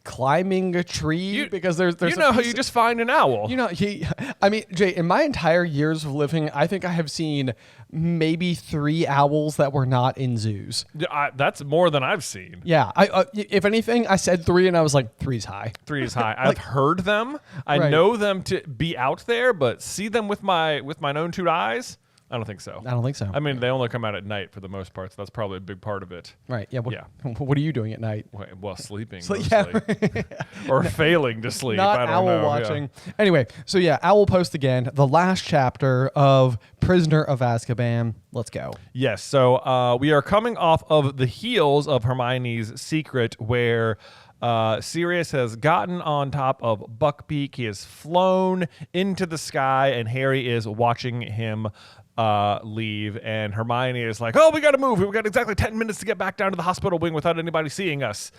climbing a tree? Because there's how you just find an owl. Jay, in my entire years of living, I think I have seen maybe 3 owls that were not in zoos. That's more than I've seen. Yeah, if anything, I said 3 and I was like, 3's high. 3 is high. I've heard them. I know them to be out there, but see them with my own 2 eyes? I don't think so. I mean, they only come out at night for the most part, so that's probably a big part of it. Right. Yeah. What are you doing at night? Well, sleeping mostly. Or failing to sleep. Not I don't owl know. watching. Yeah. Anyway, so owl post again. The last chapter of Prisoner of Azkaban. Let's go. Yes. So we are coming off of the heels of Hermione's secret, where Sirius has gotten on top of Buckbeak. He has flown into the sky, and Harry is watching him leave, and Hermione is like, we gotta move, we got exactly 10 minutes to get back down to the hospital wing without anybody seeing us,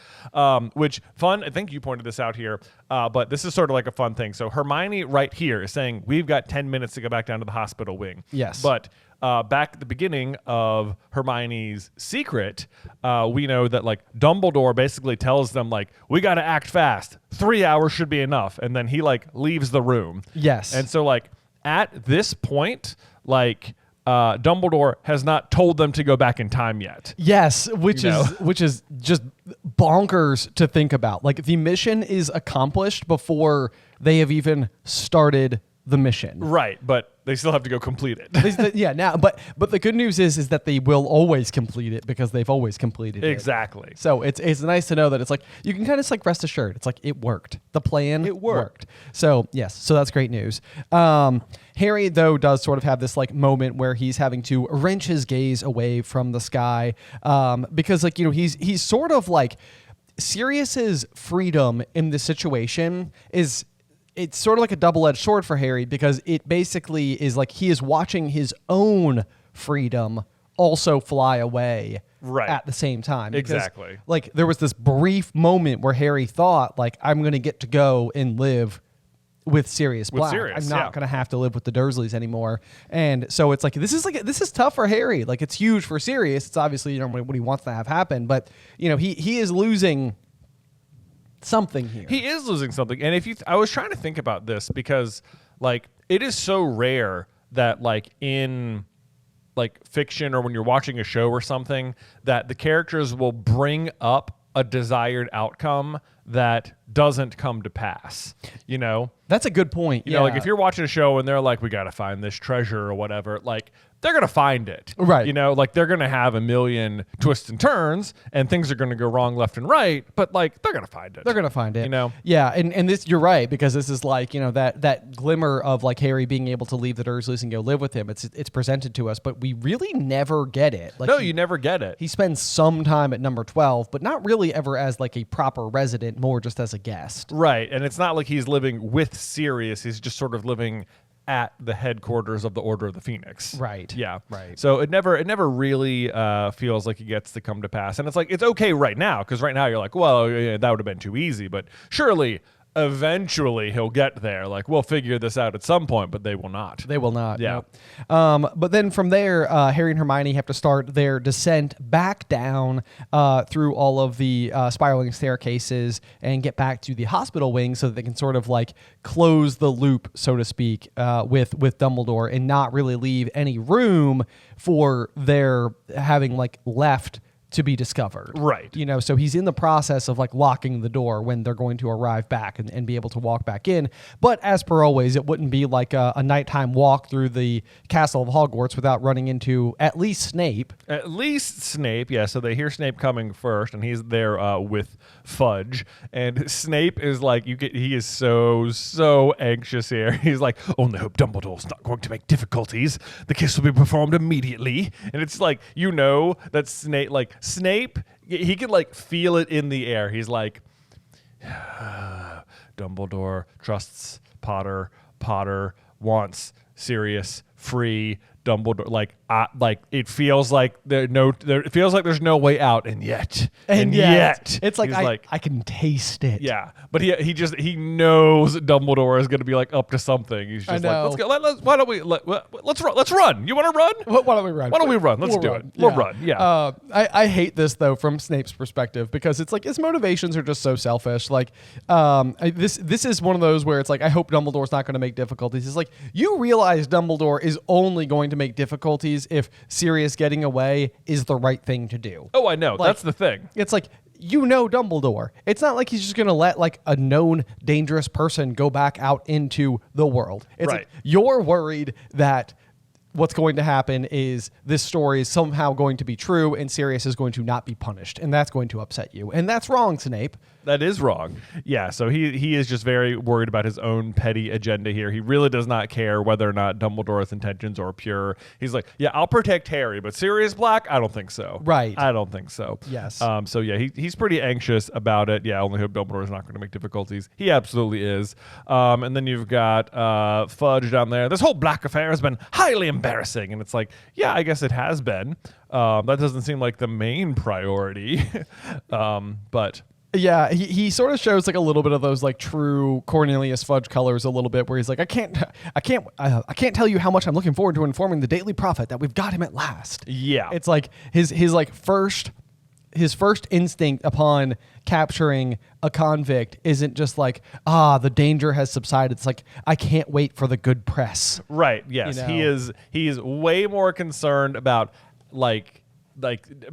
which fun. I think you pointed this out here, but this is sort of like a fun thing. So Hermione right here is saying we've got 10 minutes to go back down to the hospital wing. Yes. But back at the beginning of Hermione's secret, we know that like Dumbledore basically tells them like, we got to act fast, 3 hours should be enough, and then he like leaves the room. Yes. And so like at this point, like Dumbledore has not told them to go back in time yet. Yes, which is just bonkers to think about. Like the mission is accomplished before they have even started the mission. Right, but they still have to go complete it. But the good news is that they will always complete it because they've always completed it. Exactly. So it's nice to know that it's like you can kind of like rest assured. It's like it worked. The plan worked. So yes, so that's great news. Harry though does sort of have this like moment where he's having to wrench his gaze away from the sky because like he's sort of like Sirius's freedom in this situation it's sort of like a double-edged sword for Harry because it basically is like he is watching his own freedom also fly away at the same time. Because, exactly. Like there was this brief moment where Harry thought like I'm going to get to go and live with Sirius Black. I'm not going to have to live with the Dursleys anymore. And so it's like this is tough for Harry. Like it's huge for Sirius. It's obviously what he wants to have happen, but he is losing something here. He is losing something. And I was trying to think about this because like it is so rare that like in like fiction or when you're watching a show or something that the characters will bring up a desired outcome that doesn't come to pass. That's a good point. Like if you're watching a show and they're like, we got to find this treasure or whatever, like they're going to find it. Right. Like they're going to have a million twists and turns and things are going to go wrong left and right, but like they're going to find it. They're going to find it. Yeah. And this, you're right, because this is like, that glimmer of like Harry being able to leave the Dursleys and go live with him. It's presented to us, but we really never get it. Like you never get it. He spends some time at number 12, but not really ever as like a proper resident, more just as a guest. Right. And it's not like he's living with Sirius. He's just sort of living at the headquarters of the Order of the Phoenix. Right. Yeah. Right. So it never really feels like it gets to come to pass. And it's like, it's okay right now, because right now you're like, well, yeah, that would have been too easy. But surely, eventually he'll get there. Like, we'll figure this out at some point, but they will not. They will not. Yeah. Nope. But then from there, Harry and Hermione have to start their descent back down through all of the spiraling staircases and get back to the hospital wing so that they can sort of like close the loop, so to speak, with Dumbledore and not really leave any room for their having like left to be discovered. Right. So he's in the process of like locking the door when they're going to arrive back and be able to walk back in. But as per always, it wouldn't be like a nighttime walk through the castle of Hogwarts without running into at least Snape. At least Snape, yeah. So they hear Snape coming first, and he's there with Fudge. And Snape is like, he is so anxious here. He's like, only hope Dumbledore's not going to make difficulties. The kiss will be performed immediately. And it's like, that Snape, he can like feel it in the air. He's like, Dumbledore trusts Potter. Potter wants Sirius free. Dumbledore, it feels like it feels like there's no way out, and yet it's like I can taste it. Yeah, but he knows Dumbledore is going to be like up to something. He's just like, let's go. Let's run. You want to run? Why don't we run? Why don't we run? Let's do it. We'll run. Yeah. I hate this though from Snape's perspective because it's like his motivations are just so selfish. Like, this is one of those where it's like I hope Dumbledore's not going to make difficulties. It's like you realize Dumbledore is only going to make difficulties if Sirius getting away is the right thing to do. Oh, I know. Like, that's the thing. It's like, Dumbledore. It's not like he's just going to let like a known dangerous person go back out into the world. It's right. Like you're worried that what's going to happen is this story is somehow going to be true and Sirius is going to not be punished, and that's going to upset you. And that's wrong, Snape. That is wrong. Yeah, so he is just very worried about his own petty agenda here. He really does not care whether or not Dumbledore's intentions are pure. He's like, yeah, I'll protect Harry, but Sirius Black, I don't think so. Right. I don't think so. Yes. So yeah, he's pretty anxious about it. Yeah, only hope Dumbledore's not going to make difficulties. He absolutely is. And then you've got Fudge down there. This whole Black affair has been highly embarrassing, and it's like, yeah, I guess it has been. That doesn't seem like the main priority, but. Yeah, he sort of shows like a little bit of those like true Cornelius Fudge colors a little bit, where he's like, I can't tell you how much I'm looking forward to informing the Daily Prophet that we've got him at last. Yeah, it's like his first instinct upon capturing a convict isn't just like, the danger has subsided. It's like, I can't wait for the good press. Right. Yes, he is way more concerned about like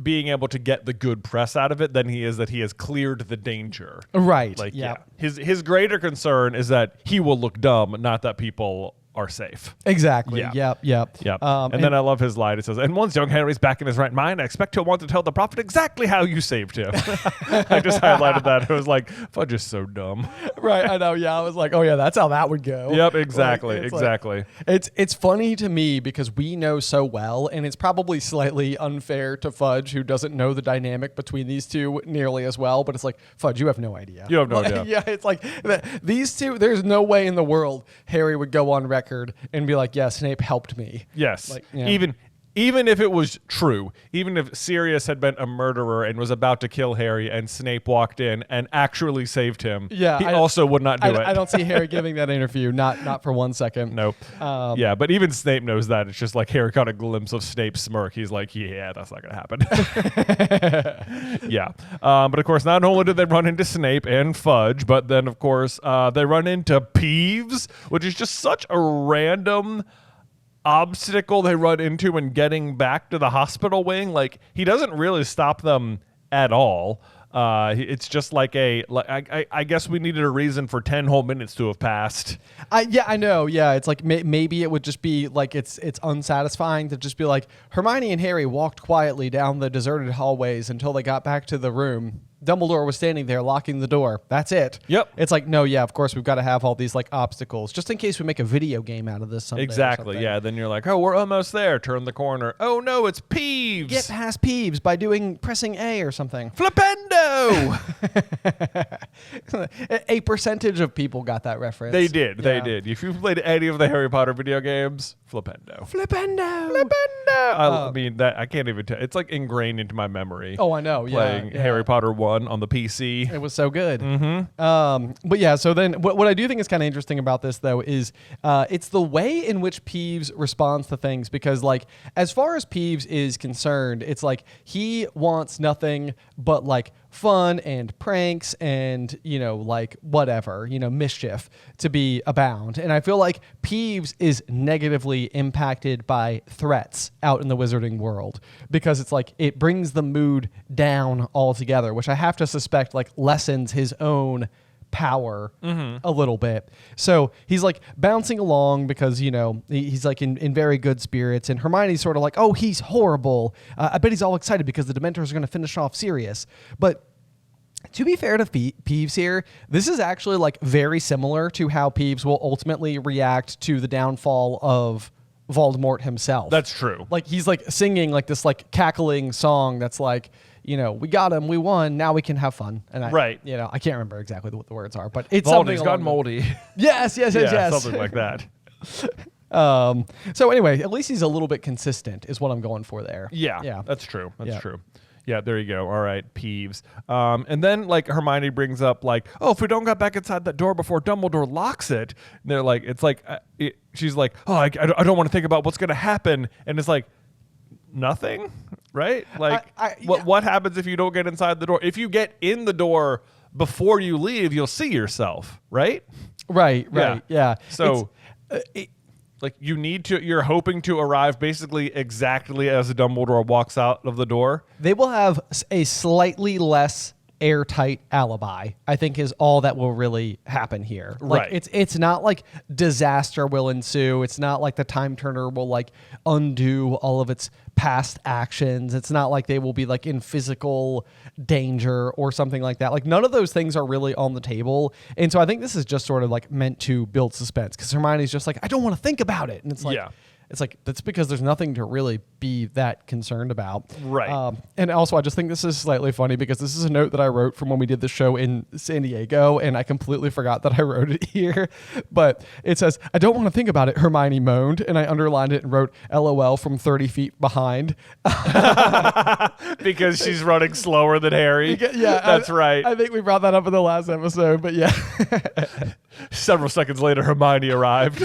being able to get the good press out of it than he is that he has cleared the danger. Right. Like, yeah. His greater concern is that he will look dumb, not that people are safe. Exactly. Yeah. Yep. And then I love his line. It says, and once young Henry's back in his right mind, I expect he'll want to tell the prophet exactly how you saved him. I just highlighted that. It was like, Fudge is so dumb. Right. I know. Yeah. I was like, oh yeah, that's how that would go. Yep. Exactly. Like, exactly. It's funny to me because we know so well, and it's probably slightly unfair to Fudge, who doesn't know the dynamic between these two nearly as well. But it's like, Fudge, you have no idea. You have no idea. Yeah. It's like these two. There's no way in the world Harry would go on record and be like, yeah, Snape helped me. Yes. Like, yeah. Even if it was true, even if Sirius had been a murderer and was about to kill Harry and Snape walked in and actually saved him, he also would not do it. I don't see Harry giving that interview, not for 1 second. Nope. Yeah, but even Snape knows that. It's just like Harry got a glimpse of Snape's smirk. He's like, yeah, that's not going to happen. Yeah. But of course, not only did they run into Snape and Fudge, but then, of course, they run into Peeves, which is just such a random obstacle they run into when getting back to the hospital wing. Like, he doesn't really stop them at all. It's just like I guess we needed a reason for 10 whole minutes to have passed. Yeah, I know. Yeah, it's like maybe it would just be like it's unsatisfying to just be like Hermione and Harry walked quietly down the deserted hallways until they got back to the room. Dumbledore was standing there locking the door. That's it. Yep. It's like, no, yeah, of course we've got to have all these like obstacles just in case we make a video game out of this someday. Exactly. Yeah. Then you're like, oh, we're almost there. Turn the corner. Oh no, it's Peeves. Get past Peeves by pressing A or something. Flipendo. A percentage of people got that reference. They did. Yeah. They did. If you've played any of the Harry Potter video games, Flipendo. I mean, that I can't even tell. It's like ingrained into my memory. Oh, I know. Playing Harry Potter 1 on the PC. It was so good. Mm-hmm. But yeah, so then what I do think is kind of interesting about this, though, is it's the way in which Peeves responds to things. Because, like, as far as Peeves is concerned, it's like he wants nothing but, like, fun and pranks and, like, whatever, mischief to be abound. And I feel like Peeves is negatively impacted by threats out in the wizarding world because it's like it brings the mood down altogether, which I have to suspect like lessens his own power a little bit. So he's like bouncing along because, he's like in very good spirits, and Hermione's sort of like, oh, he's horrible. I bet he's all excited because the Dementors are going to finish off Sirius. But to be fair to Peeves here, this is actually like very similar to how Peeves will ultimately react to the downfall of Voldemort himself. That's true. Like he's like singing like this like cackling song that's like, we got him, we won, now we can have fun. And I can't remember exactly what the words are, but it's something got moldy. Yes. Something like that. So anyway, at least he's a little bit consistent is what I'm going for there. Yeah. That's true. That's true. Yeah, there you go. All right, Peeves. And then, like, Hermione brings up, like, oh, if we don't get back inside that door before Dumbledore locks it, they're like, it's like, she's like, oh, I don't want to think about what's going to happen. And it's like, nothing, right? Like, what happens if you don't get inside the door? If you get in the door before you leave, you'll see yourself, right? Right, yeah. So, like you're hoping to arrive basically exactly as Dumbledore walks out of the door. They will have a slightly less airtight alibi, I think, is all that will really happen here. Like, right. It's not like disaster will ensue. It's not like the Time Turner will like undo all of its past actions. It's not like they will be like in physical danger or something like that. Like none of those things are really on the table. And so I think this is just sort of like meant to build suspense because Hermione's just like, I don't want to think about it. And it's like, it's like, that's because there's nothing to really be that concerned about. Right. And also, I just think this is slightly funny because this is a note that I wrote from when we did the show in San Diego, and I completely forgot that I wrote it here. But it says, I don't want to think about it, Hermione moaned, and I underlined it and wrote LOL from 30 feet behind. Because she's running slower than Harry. That's right. I think we brought that up in the last episode, but yeah. Several seconds later, Hermione arrived.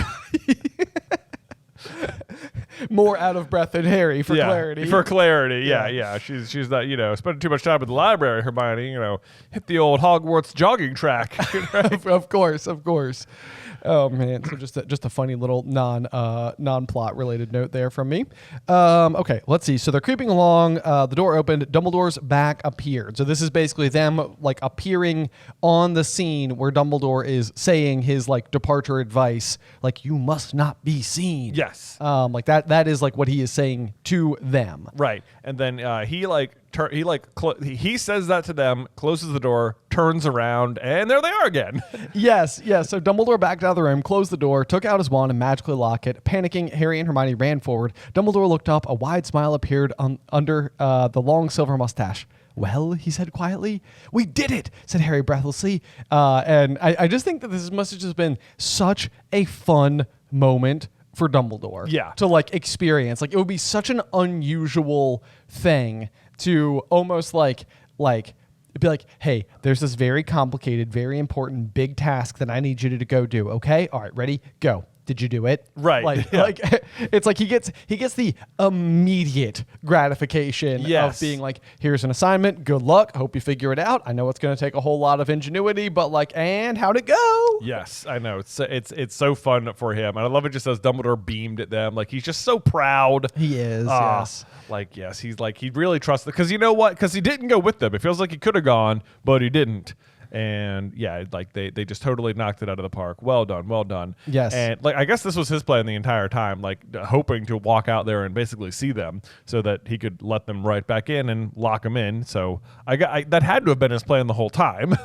more out of breath than Harry for clarity. For clarity, yeah. She's not, spending too much time at the library, Hermione. Hit the old Hogwarts jogging track. Of course. Oh man, so just a funny little non-plot related note there from me. Okay, let's see. So they're creeping along. The door opened. Dumbledore's back appeared. So this is basically them like appearing on the scene where Dumbledore is saying his like departure advice, like you must not be seen. Yes. Like that is like what he is saying to them. Right, and then he says that to them, closes the door, turns around, and there they are again. Yes. So Dumbledore backed out of the room, closed the door, took out his wand and magically locked it. Panicking, Harry and Hermione ran forward. Dumbledore looked up. A wide smile appeared under the long silver mustache. Well, he said quietly. We did it, said Harry breathlessly. And I just think that this must have just been such a fun moment for Dumbledore. Yeah. To like experience. Like it would be such an unusual thing to almost like be like, hey, there's this very complicated, very important, big task that I need you to go do. Okay, all right, ready, go. Did you do it? Right. Like it's like he gets the immediate gratification of being like, here's an assignment. Good luck. Hope you figure it out. I know it's going to take a whole lot of ingenuity, but like, and how'd it go? Yes, I know. It's so fun for him, and I love it. Just as Dumbledore beamed at them, like he's just so proud. He is. Yes. He's like he really trusts them because you know what? Because he didn't go with them. It feels like he could have gone, but he didn't. And yeah, like they just totally knocked it out of the park. Well done. Yes. And like I guess this was his plan the entire time, like hoping to walk out there and basically see them so that he could let them right back in and lock them in. So that had to have been his plan the whole time.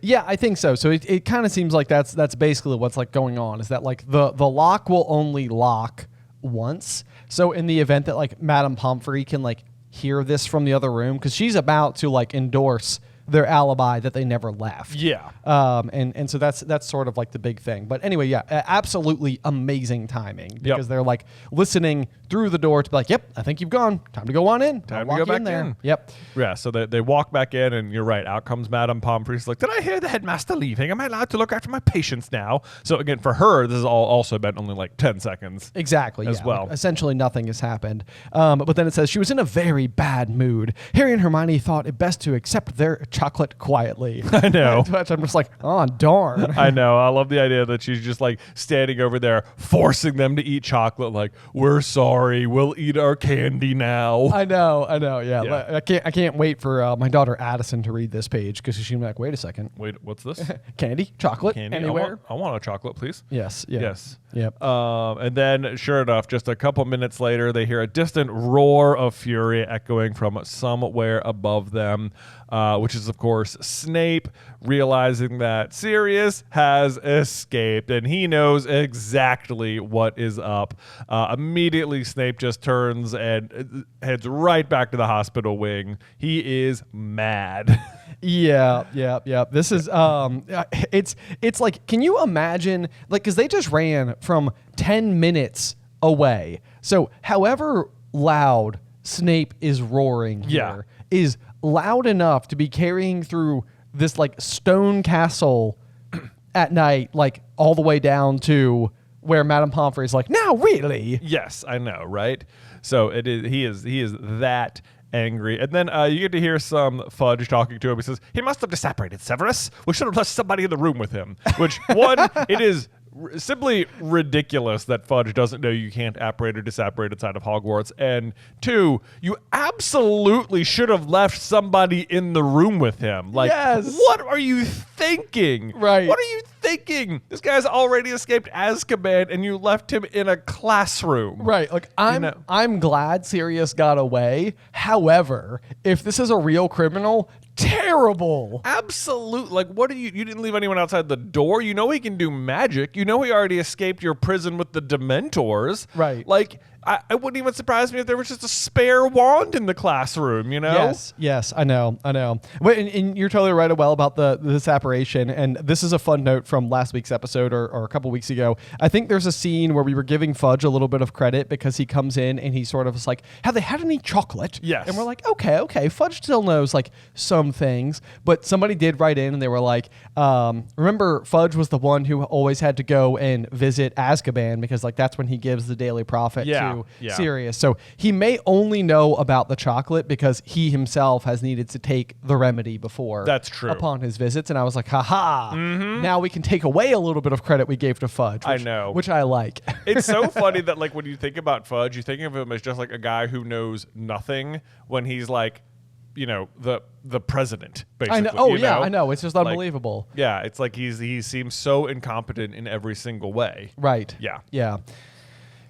Yeah, I think so. So it kind of seems like that's basically what's like going on is that like the lock will only lock once. So in the event that like Madame Pomfrey can like hear this from the other room, because she's about to like endorse their alibi that they never left. Yeah. And so that's sort of like the big thing. But anyway, yeah, absolutely amazing timing because they're like listening through the door to be like, yep, I think you've gone. Time to go on in. Time to go back in. Yep. Yeah, so they walk back in, and you're right. Out comes Madame Pomfrey. She's like, did I hear the headmaster leaving? Am I allowed to look after my patients now? So again, for her, this has also been only like 10 seconds. Exactly. As well. Like, essentially nothing has happened. But then it says she was in a very bad mood. Harry and Hermione thought it best to accept their chocolate quietly. I know. To which I'm just like, oh, darn. I know. I love the idea that she's just like standing over there, forcing them to eat chocolate. Like, we're sorry. We'll eat our candy now. I know. Yeah. I can't wait for my daughter Addison to read this page because she's like, wait a second. Wait, what's this? Candy? Chocolate? Candy? Anywhere? I want a chocolate, please. Yes. Yeah. Yes. Yep. And then, sure enough, just a couple minutes later, they hear a distant roar of fury echoing from somewhere above them, which is, of course, Snape realizing that Sirius has escaped, and he knows exactly what is up. Immediately, Snape just turns and heads right back to the hospital wing. He is mad. Yeah. This is it's like, can you imagine, like, because they just ran from 10 minutes away. So however loud Snape is roaring here is loud enough to be carrying through this like stone castle at night, like all the way down to where Madame Pomfrey is like, now really? Yes, I know, right? So he is that angry. And then you get to hear some Fudge talking to him. He says, he must have disapparated Severus. We should have left somebody in the room with him. Which, one, it is simply ridiculous that Fudge doesn't know you can't apparate or disapparate inside of Hogwarts. And two, you absolutely should have left somebody in the room with him. Like, yes. What are you thinking? Right. What are you thinking? This guy's already escaped Azkaban and you left him in a classroom. Right. Like, I'm glad Sirius got away. However, if this is a real criminal, terrible. Absolutely. Like, what you didn't leave anyone outside the door. You know he can do magic. You know he already escaped your prison with the Dementors. Right. Like, I wouldn't even surprise me if there was just a spare wand in the classroom, you know? Yes, I know. Wait, and you're totally right about the separation, and this is a fun note from last week's episode or a couple weeks ago. I think there's a scene where we were giving Fudge a little bit of credit because he comes in and he sort of is like, have they had any chocolate? Yes. And we're like, okay, Fudge still knows like some some things, but somebody did write in and they were like, remember Fudge was the one who always had to go and visit Azkaban because like that's when he gives the Daily Prophet to Sirius. So he may only know about the chocolate because he himself has needed to take the remedy before. That's true. Upon his visits. And I was like, haha, now we can take away a little bit of credit we gave to Fudge. I know. Which I like. It's so funny that like when you think about Fudge, you think of him as just like a guy who knows nothing when he's like, you know, the president, basically. I know. Oh, you yeah, know? I know. It's just unbelievable. Yeah, it's like he seems so incompetent in every single way. Right. Yeah. Yeah.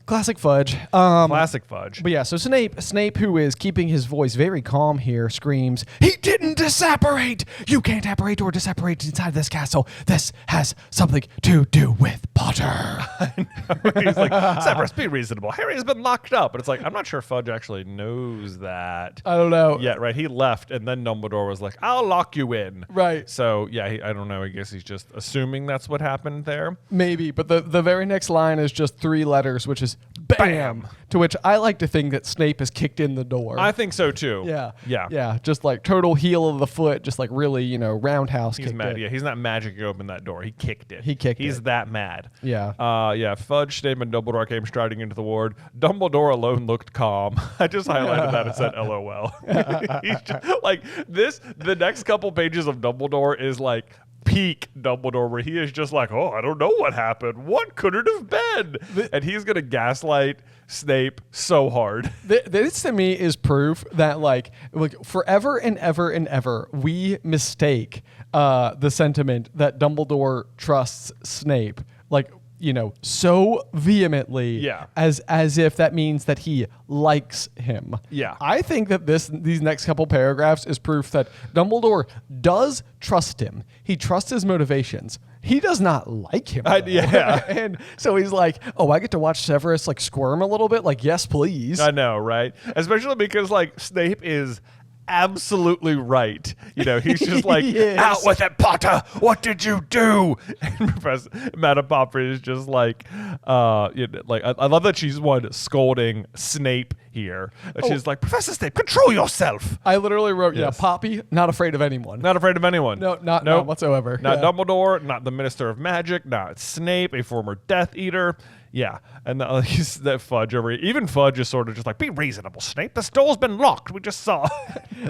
Classic Fudge. Classic Fudge. But yeah, so Snape, who is keeping his voice very calm here, screams, "He didn't disapparate! You can't apparate or disapparate inside this castle. This has something to do with Potter." He's like, Severus, be reasonable. Harry has been locked up. And it's like, I'm not sure Fudge actually knows that. I don't know. Yeah, right. He left, and then Dumbledore was like, I'll lock you in. Right. So, yeah, I don't know. I guess he's just assuming that's what happened there. Maybe, but the very next line is just 3 letters, which is bam. To which I like to think that Snape has kicked in the door. I think so, too. Yeah. Yeah. Yeah, just like total heel of the foot, just like really, you know, roundhouse He's kicked mad. it. Yeah, he's not magicking open that door. He kicked it. He's it. that mad. Yeah. Yeah, Fudge, Snape, and Dumbledore came striding into the ward. Dumbledore alone looked calm. I just highlighted that and said LOL. He's just, like, the next couple pages of Dumbledore is like peak Dumbledore, where he is just like, oh, I don't know what happened. What could it have been? And he's going to gaslight Snape so hard. This to me is proof that like forever and ever and ever we mistake the sentiment that Dumbledore trusts Snape, like, you know, so vehemently, as if that means that he likes him. Yeah. I think that these next couple paragraphs is proof that Dumbledore does trust him. He trusts his motivations. He does not like him. Yeah. And so he's like, oh, I get to watch Severus like squirm a little bit. Like, yes, please. I know, right? Especially because like Snape is absolutely right. You know, he's just like, out with it, Potter. What did you do? And Madame Pomfrey is just like, I love that she's one scolding Snape here. She's like, Professor Snape, control yourself. I literally wrote, Poppy, not afraid of anyone. Not afraid of anyone. No, not whatsoever. Not Dumbledore, not the Minister of Magic, not Snape, a former Death Eater. Yeah, and that Fudge even Fudge is sort of just like, be reasonable, Snape. This door's been locked. We just saw.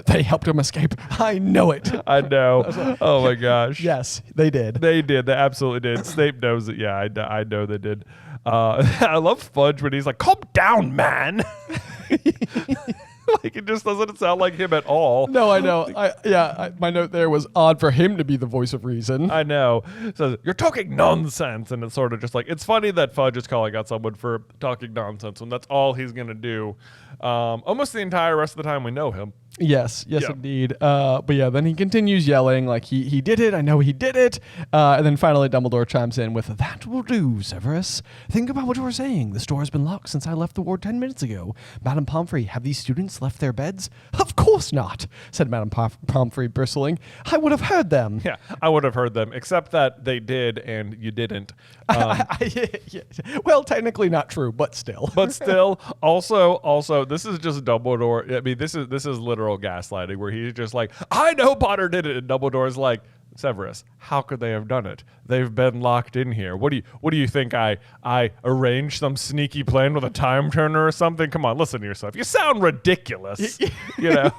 They helped him escape. I know it. I know. Oh my gosh. Yes, they did. They did. They absolutely did. Snape knows it. Yeah, I know they did. I love Fudge when he's like, calm down, man. Like, it just doesn't sound like him at all. No, I know. My note there was odd for him to be the voice of reason. I know. So you're talking nonsense, and it's sort of just like, it's funny that Fudge is calling out someone for talking nonsense when that's all he's gonna do. Almost the entire rest of the time we know him. Yes, indeed. But yeah, then he continues yelling like he did it. I know he did it. And then finally Dumbledore chimes in with, that will do, Severus. Think about what you were saying. This door has been locked since I left the ward 10 minutes ago. Madame Pomfrey, have these students left their beds? Of course not, said Madame Pomfrey, bristling. I would have heard them. Yeah, I would have heard them, except that they did and you didn't. Well, technically not true, but still. But still, also, this is just Dumbledore. I mean, this is literal gaslighting, where he's just like, I know Potter did it, and Dumbledore's like, Severus, how could they have done it? They've been locked in here. What do you think? I arranged some sneaky plan with a time turner or something? Come on, listen to yourself. You sound ridiculous. You know.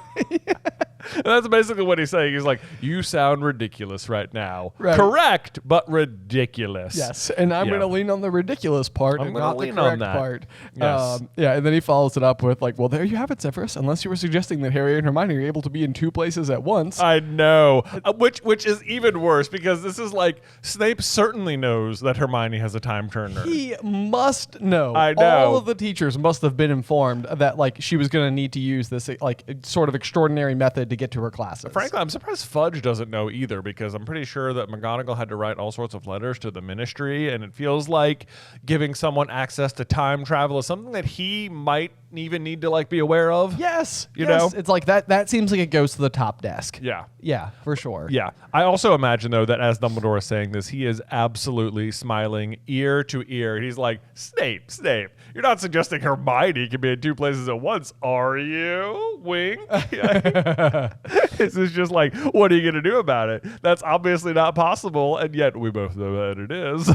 And that's basically what he's saying. He's like, you sound ridiculous right now. Right. Correct, but ridiculous. Yes, and I'm going to lean on the ridiculous part and not the correct part. Yes. And then he follows it up with like, well, there you have it, Severus. Unless you were suggesting that Harry and Hermione are able to be in 2 places at once. I know, which is even worse, because this is like, Snape certainly knows that Hermione has a time turner. He must know. I know. All of the teachers must have been informed that like she was going to need to use this like sort of extraordinary method to get to her classes. Frankly, I'm surprised Fudge doesn't know either, because I'm pretty sure that McGonagall had to write all sorts of letters to the Ministry, and it feels like giving someone access to time travel is something that he might even need to like be aware of. Yes. You know? It's like that seems like it goes to the top desk. Yeah. Yeah, for sure. Yeah. I also imagine, though, that as Dumbledore is saying this, he is absolutely smiling ear to ear. And he's like, Snape, you're not suggesting Hermione can be in 2 places at once, are you? Wink. This is just like, what are you going to do about it? That's obviously not possible, and yet we both know that it is.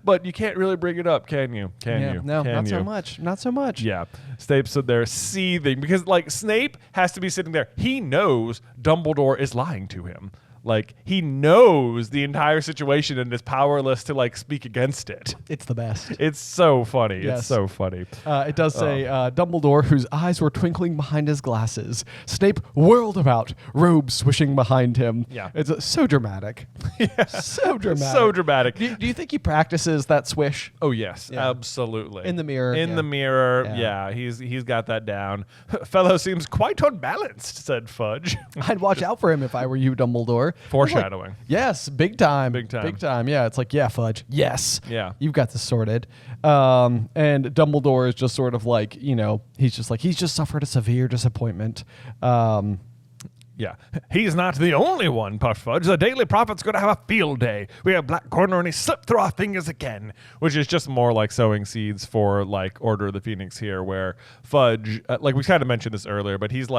But you can't really bring it up, can you? Can you? No, can not you? so much. Not so much. Yeah. Snape stood there seething because, like, Snape has to be sitting there. He knows Dumbledore is lying to him. Like, he knows the entire situation and is powerless to, like, speak against it. It's the best. It's so funny. Yes. It's so funny. It does say, Dumbledore, whose eyes were twinkling behind his glasses. Snape whirled about, robes swishing behind him. Yeah. It's so dramatic. Yeah. So dramatic. So dramatic. Do you think he practices that swish? Oh, yes. Yeah. Absolutely. In the mirror. In the mirror. Yeah. He's got that down. Fellow seems quite unbalanced, said Fudge. I'd watch out for him if I were you, Dumbledore. Foreshadowing. Like, yes, big time. Big time. Big time. Yeah, it's like, yeah, Fudge. Yes. Yeah. You've got this sorted. And Dumbledore is just sort of like, he's just suffered a severe disappointment. Yeah. He's not the only one, puffed Fudge. The Daily Prophet's going to have a field day. We have Black Corner and he slipped through our fingers again, which is just more like sowing seeds for, like, Order of the Phoenix here, where Fudge, like we kind of mentioned this earlier, but he's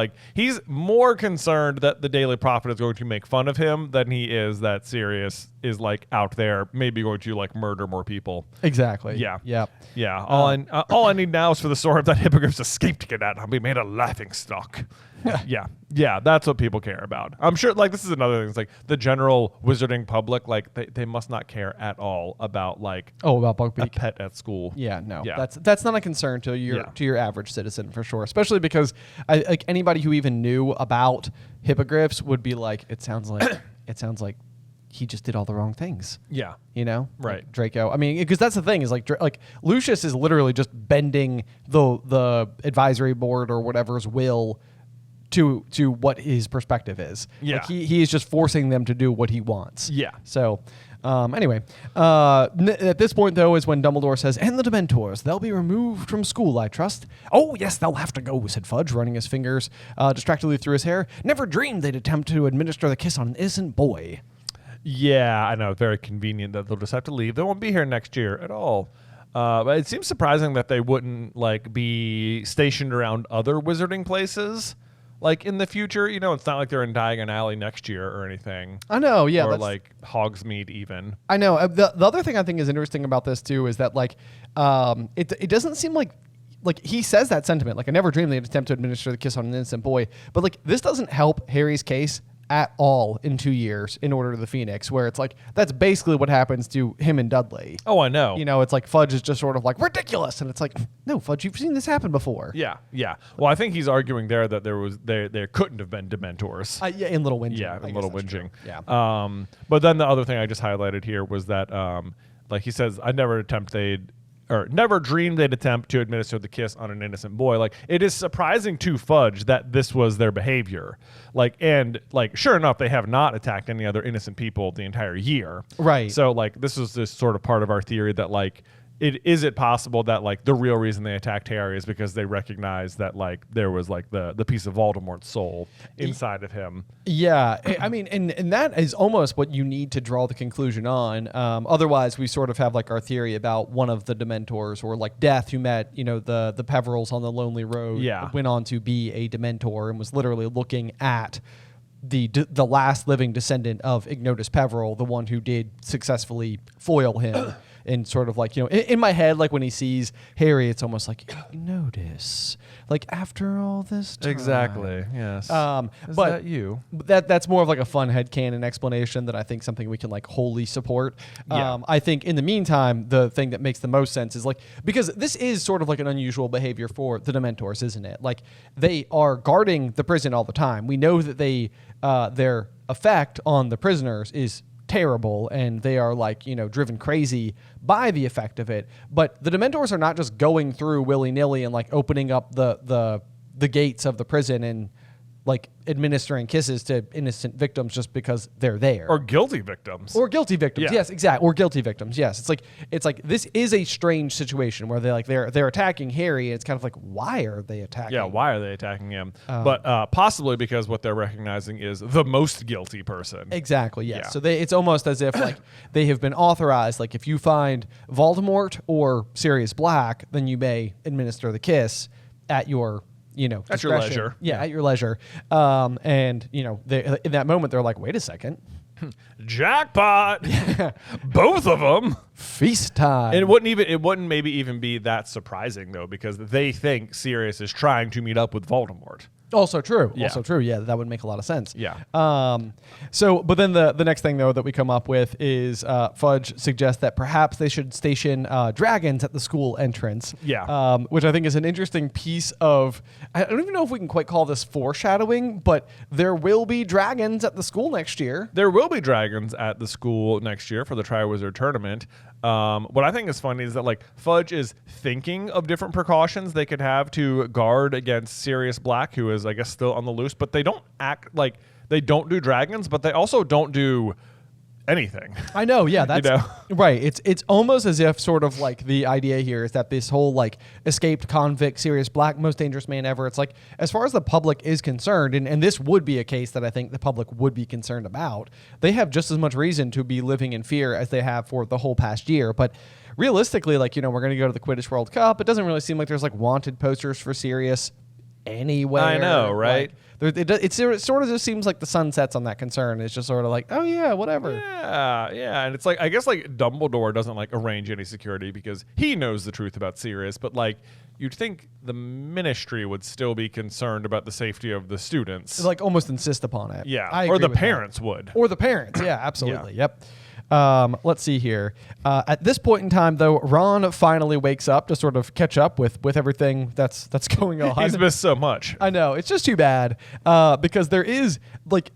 more concerned that the Daily Prophet is going to make fun of him than he is that Sirius is, like, out there maybe going to, like, murder more people. Exactly. Yeah. Yep. Yeah. All I need now is for the sword of that hippogriff's escape to get out and be made a laughing stock. Yeah. Yeah, that's what people care about. I'm sure, like, this is another thing. It's like the general wizarding public, like, they must not care at all about, like, about a Buckbeak. pet at school. Yeah, no. Yeah. That's not a concern to your average citizen for sure. Especially because like anybody who even knew about hippogriffs would be like, it sounds like he just did all the wrong things. Yeah. Right. Like Draco. I mean, because that's the thing is like Lucius is literally just bending the advisory board or whatever's will to what his perspective is. Yeah. Like he is just forcing them to do what he wants. Yeah. So, anyway, at this point, though, is when Dumbledore says, and the Dementors, they'll be removed from school, I trust. Oh, yes, they'll have to go, said Fudge, running his fingers distractedly through his hair. Never dreamed they'd attempt to administer the kiss on an innocent boy. Yeah, I know. Very convenient that they'll just have to leave. They won't be here next year at all. But it seems surprising that they wouldn't, like, be stationed around other wizarding places. Like, in the future, it's not like they're in Diagon Alley next year or anything. I know, yeah. Or, like, Hogsmeade even. I know. The other thing I think is interesting about this, too, is that, like, it doesn't seem like he says that sentiment. Like, I never dreamed they'd attempt to administer the kiss on an innocent boy. But, like, this doesn't help Harry's case at all in 2 years in Order of the Phoenix, where it's like, that's basically what happens to him and Dudley. Oh, I know. It's like Fudge is just sort of like, ridiculous. And it's like, no, Fudge, you've seen this happen before. Yeah, yeah. Well, I think he's arguing there that there couldn't have been Dementors. Yeah, in Little Whinging. Yeah, in Little Whinging. Yeah. But then the other thing I just highlighted here was that, like he says, never dreamed they'd attempt to administer the kiss on an innocent boy. Like, it is surprising to Fudge that this was their behavior. Like, and like, sure enough, they have not attacked any other innocent people the entire year. Right. So, like, this is this sort of part of our theory that, like, is it possible that, like, the real reason they attacked Harry is because they recognized that, like, there was, like, the piece of Voldemort's soul inside of him. Yeah, I mean, and that is almost what you need to draw the conclusion on. Otherwise, we sort of have, like, our theory about one of the Dementors, or like Death, who met, the Peverils on the Lonely Road, went on to be a Dementor and was literally looking at the last living descendant of Ignotus Peveril, the one who did successfully foil him. And sort of like, in my head, like when he sees Harry, it's almost like, notice, like, after all this time. Exactly. Yes. Is but that you? That's more of like a fun headcanon explanation that I think something we can, like, wholly support. Yeah. I think in the meantime, the thing that makes the most sense is, like, because this is sort of like an unusual behavior for the Dementors, isn't it? Like, they are guarding the prison all the time. We know that their effect on the prisoners is terrible, and they are, like, driven crazy by the effect of it. But the Dementors are not just going through willy-nilly and, like, opening up the gates of the prison and, like, administering kisses to innocent victims just because they're there. Or guilty victims. Yeah. Yes, exactly. Or guilty victims. Yes. It's like this is a strange situation where they're attacking Harry, and it's kind of like, why are they attacking? Yeah, why are they attacking him? But possibly because what they're recognizing is the most guilty person. Exactly, yes. Yeah. So it's almost as if, like, they have been authorized, like, if you find Voldemort or Sirius Black, then you may administer the kiss at your At your discretion. leisure. Yeah, at your leisure. And in that moment, they're like, wait a second. Jackpot! Both of them. Feast time. And it wouldn't maybe even be that surprising though, because they think Sirius is trying to meet up with Voldemort. Also true. Yeah. Also true. Yeah, that would make a lot of sense. Yeah. But then the next thing though that we come up with is Fudge suggests that perhaps they should station dragons at the school entrance. Yeah. Which I think is an interesting piece of. I don't even know if we can quite call this foreshadowing, but there will be dragons at the school next year. There will be dragons at the school next year for the Triwizard Tournament. What I think is funny is that like Fudge is thinking of different precautions they could have to guard against Sirius Black, who is I guess still on the loose, but they don't act like they don't do dragons, but they also don't do anything. I know, yeah, that's right. It's almost as if sort of like the idea here is that this whole like escaped convict, Sirius Black, most dangerous man ever. It's like as far as the public is concerned, and this would be a case that I think the public would be concerned about. They have just as much reason to be living in fear as they have for the whole past year, but. Realistically, like, we're going to go to the Quidditch World Cup. It doesn't really seem like there's like wanted posters for Sirius anywhere. I know, right? Like, it sort of just seems like the sun sets on that concern. It's just sort of like, oh yeah, whatever. Yeah, and it's like I guess like Dumbledore doesn't like arrange any security because he knows the truth about Sirius, but like you'd think the Ministry would still be concerned about the safety of the students, like almost insist upon it. Yeah, or the parents would, or the parents. Yeah, absolutely. Yeah. Yep. Let's see here. At this point in time, though, Ron finally wakes up to sort of catch up with everything that's going on. He's missed so much. I know. It's just too bad because there is like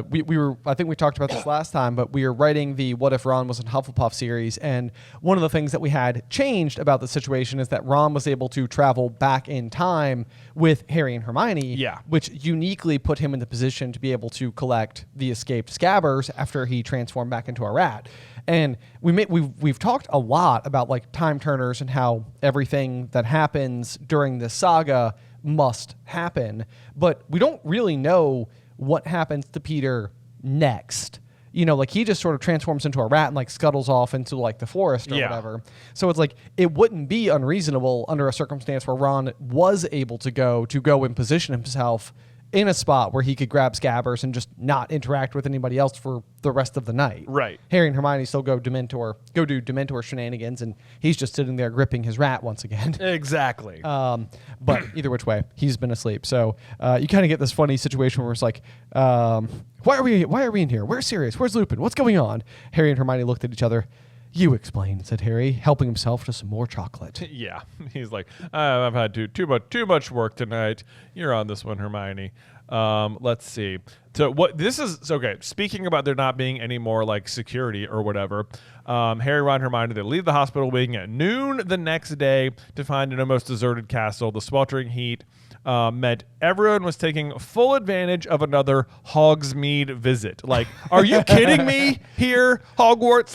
we were. I think we talked about this last time, but we were writing the What If Ron Was in Hufflepuff series, and one of the things that we had changed about the situation is that Ron was able to travel back in time with Harry and Hermione. Yeah. Which uniquely put him in the position to be able to collect the escaped Scabbers after he transformed back into a rat. And we've talked a lot about like time turners and how everything that happens during this saga must happen, but we don't really know what happens to Peter next. Like he just sort of transforms into a rat and like scuttles off into like the forest or whatever. So it's like it wouldn't be unreasonable under a circumstance where Ron was able to go and position himself in a spot where he could grab Scabbers and just not interact with anybody else for the rest of the night. Right. Harry and Hermione still go do Dementor shenanigans, and he's just sitting there gripping his rat once again. Exactly. But either which way, he's been asleep. So you kind of get this funny situation where it's like, why are we in here? Where's Sirius? Where's Lupin? What's going on? Harry and Hermione looked at each other. You explain, said Harry, helping himself to some more chocolate. Yeah, he's like, I've had too much work tonight. You're on this one, Hermione. Let's see. So what this is okay. Speaking about there not being any more like security or whatever, Harry, Ron, Hermione, they leave the hospital wing at noon the next day to find an almost deserted castle. The sweltering heat meant everyone was taking full advantage of another Hogsmeade visit. Like, are you kidding me? Here, Hogwarts,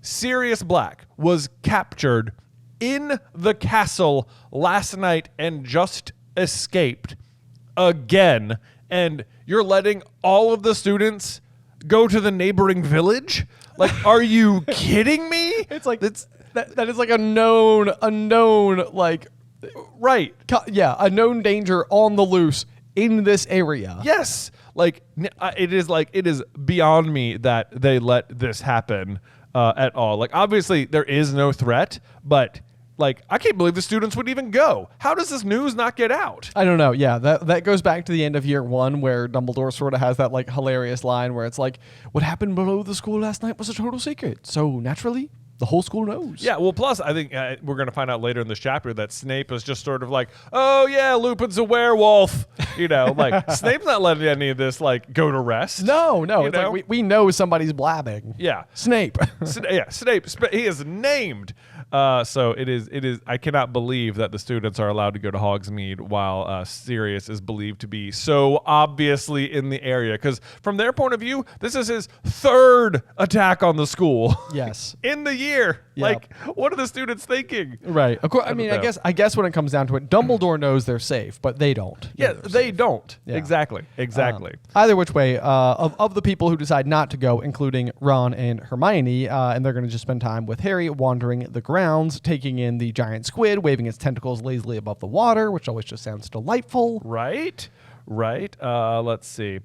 Sirius Black was captured in the castle last night and just escaped again, and you're letting all of the students go to the neighboring village? Like, are you kidding me? It's like that is like a known like right. A known danger on the loose in this area. Yes. Like it is beyond me that they let this happen at all. Like obviously there is no threat, but like I can't believe the students would even go. How does this news not get out? I don't know. Yeah, that goes back to the end of year one where Dumbledore sort of has that like hilarious line where it's like, what happened below the school last night was a total secret. So naturally, the whole school knows. Yeah, well, plus, I think we're going to find out later in this chapter that Snape is just sort of like, oh, yeah, Lupin's a werewolf. Like, Snape's not letting any of this, like, go to rest. No. It's like we know somebody's blabbing. Yeah. Snape. Snape. He is named. So it is. I cannot believe that the students are allowed to go to Hogsmeade while Sirius is believed to be so obviously in the area. Because from their point of view, this is his third attack on the school. Yes. In the year. Like, what are the students thinking? Right. Of course. I mean, I guess when it comes down to it, Dumbledore knows they're safe, but they don't. Yeah, they don't. Yeah. Exactly. Either which way, of the people who decide not to go, including Ron and Hermione, and they're going to just spend time with Harry wandering the grounds, taking in the giant squid, waving its tentacles lazily above the water, which always just sounds delightful. Right. Let's see.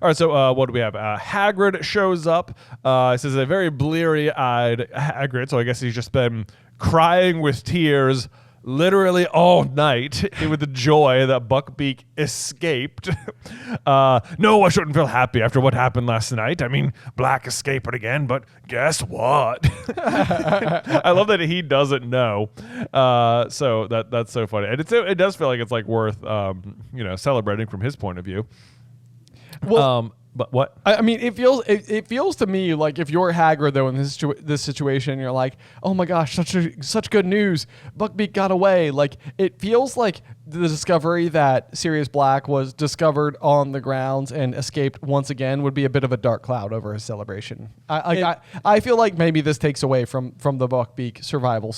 All right, so what do we have? Hagrid shows up. This is a very bleary-eyed Hagrid, so I guess he's just been crying with tears literally all night with the joy that Buckbeak escaped. No, I shouldn't feel happy after what happened last night. I mean, Black escaped again, but guess what? I love that he doesn't know. So that's so funny. And it does feel like it's like worth celebrating from his point of view. Well, but what? I mean, it feels to me like if you're Hagrid though in this situation, you're like, oh my gosh, such good news, Buckbeak got away. Like it feels like the discovery that Sirius Black was discovered on the grounds and escaped once again would be a bit of a dark cloud over his celebration. I feel like maybe this takes away from the Buckbeak survival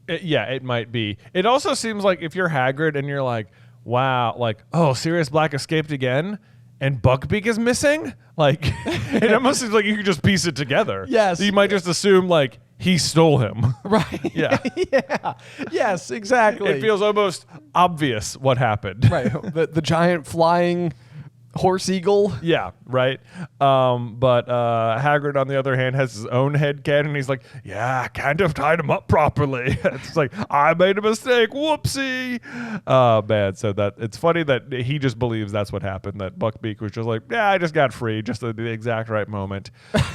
It might be. It also seems like if you're Hagrid and you're like, wow, like, oh, Sirius Black escaped again and Buckbeak is missing? Like, it almost seems like you could just piece it together. Yes. So you might just assume, like, he stole him. Right. Yeah. Yeah. Yes, exactly. It feels almost obvious what happened. Right. The giant flying horse eagle. Yeah, right. But Hagrid, on the other hand, has his own headcanon. He's like, yeah, I kind of tied him up properly. It's like, I made a mistake. Whoopsie. Man, so that it's funny that he just believes that's what happened, that Buckbeak was just like, yeah, I just got free just at the exact right moment.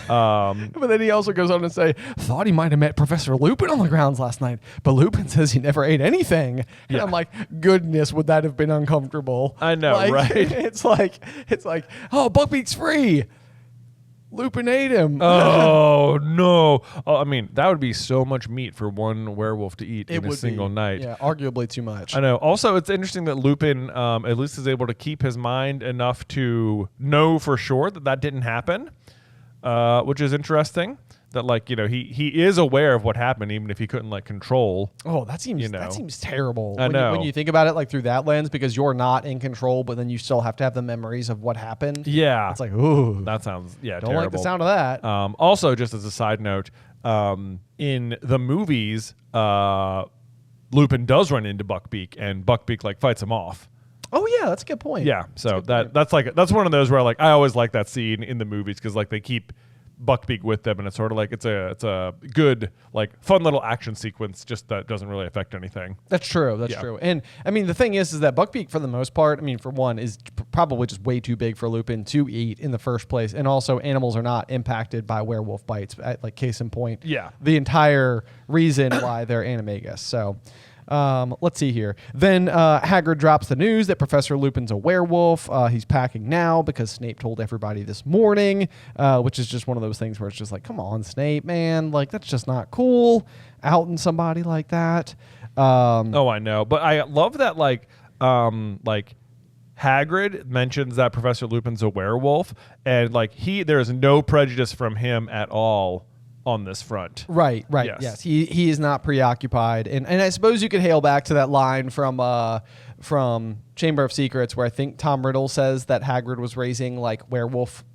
But then he also goes on to say, thought he might have met Professor Lupin on the grounds last night, but Lupin says he never ate anything. And Yeah. I'm like, goodness, would that have been uncomfortable? I know, Like, right? It's like, oh, Buckbeak's free. Lupin ate him. Oh, no. Oh, I mean, that would be so much meat for one werewolf to eat in a single night. Yeah, arguably too much. I know. Also, it's interesting that Lupin at least is able to keep his mind enough to know for sure that didn't happen, which is interesting. That, like, he is aware of what happened, even if he couldn't, like, control. Oh, that seems terrible. I know. When you think about it, like, through that lens, because you're not in control, but then you still have to have the memories of what happened. Yeah. It's like, ooh. That sounds, Don't terrible. like the sound of that. Also, just as a side note, in the movies, Lupin does run into Buckbeak, and Buckbeak, like, fights him off. Oh, yeah, that's a good point. Yeah, so that's one of those where, like, I always like that scene in the movies because, like, they keep Buckbeak with them, and it's sort of like it's a good, like, fun little action sequence, just that doesn't really affect anything. That's true. That's true. And I mean, the thing is that Buckbeak, for the most part, I mean, for one, is probably just way too big for Lupin to eat in the first place, and also animals are not impacted by werewolf bites. Like, case in point, the entire reason why they're animagus. So. Let's see here. Then Hagrid drops the news that Professor Lupin's a werewolf. He's packing now because Snape told everybody this morning, which is just one of those things where it's just like, come on, Snape, man. Like, that's just not cool. Outing somebody like that. Oh, I know. But I love that, like Hagrid mentions that Professor Lupin's a werewolf, and, like, there is no prejudice from him at all on this front. Right. Yes. He is not preoccupied. And I suppose you could hail back to that line from Chamber of Secrets where I think Tom Riddle says that Hagrid was raising, like, werewolf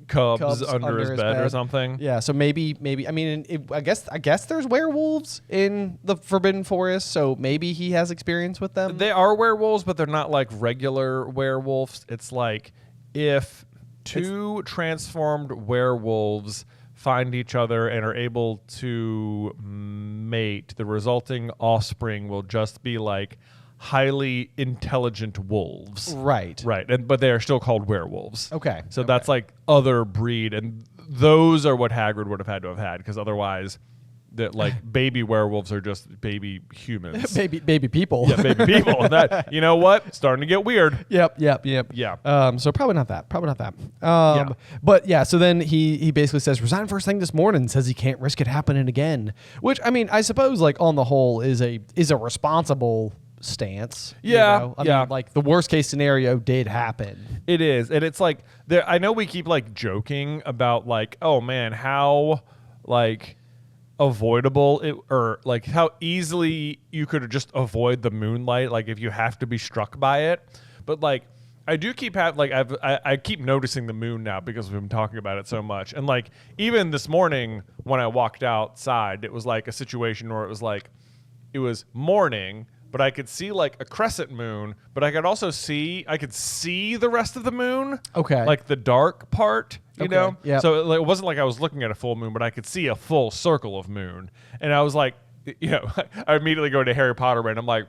cubs under his bed or something. Yeah, so maybe I mean, I guess there's werewolves in the Forbidden Forest, so maybe he has experience with them. They are werewolves, but they're not like regular werewolves. It's like if two transformed werewolves find each other and are able to mate, the resulting offspring will just be like highly intelligent wolves. Right. But they are still called werewolves. Okay. So that's like other breed, and those are what Hagrid would have had to have had, because otherwise that, like, baby werewolves are just baby humans. baby people. Yeah, baby people. And that, you know what? Starting to get weird. Yep. Yeah. So probably not that. But yeah, so then he basically says, resign first thing this morning, says he can't risk it happening again. Which, I mean, I suppose, like, on the whole is a responsible stance. Yeah. I mean, like, the worst case scenario did happen. It is. And it's like, I know we keep, like, joking about, like, oh man, how, like, avoidable or like how easily you could just avoid the moonlight, like if you have to be struck by it. But like I do keep I keep noticing the moon now because we've been talking about it so much. And like even this morning when I walked outside, it was like a situation where it was like it was morning, but I could see like a crescent moon, but I could see the rest of the moon. Okay. Like the dark part, you know? Yep. So it wasn't like I was looking at a full moon, but I could see a full circle of moon. And I was like, you know, I immediately go to Harry Potter and I'm like,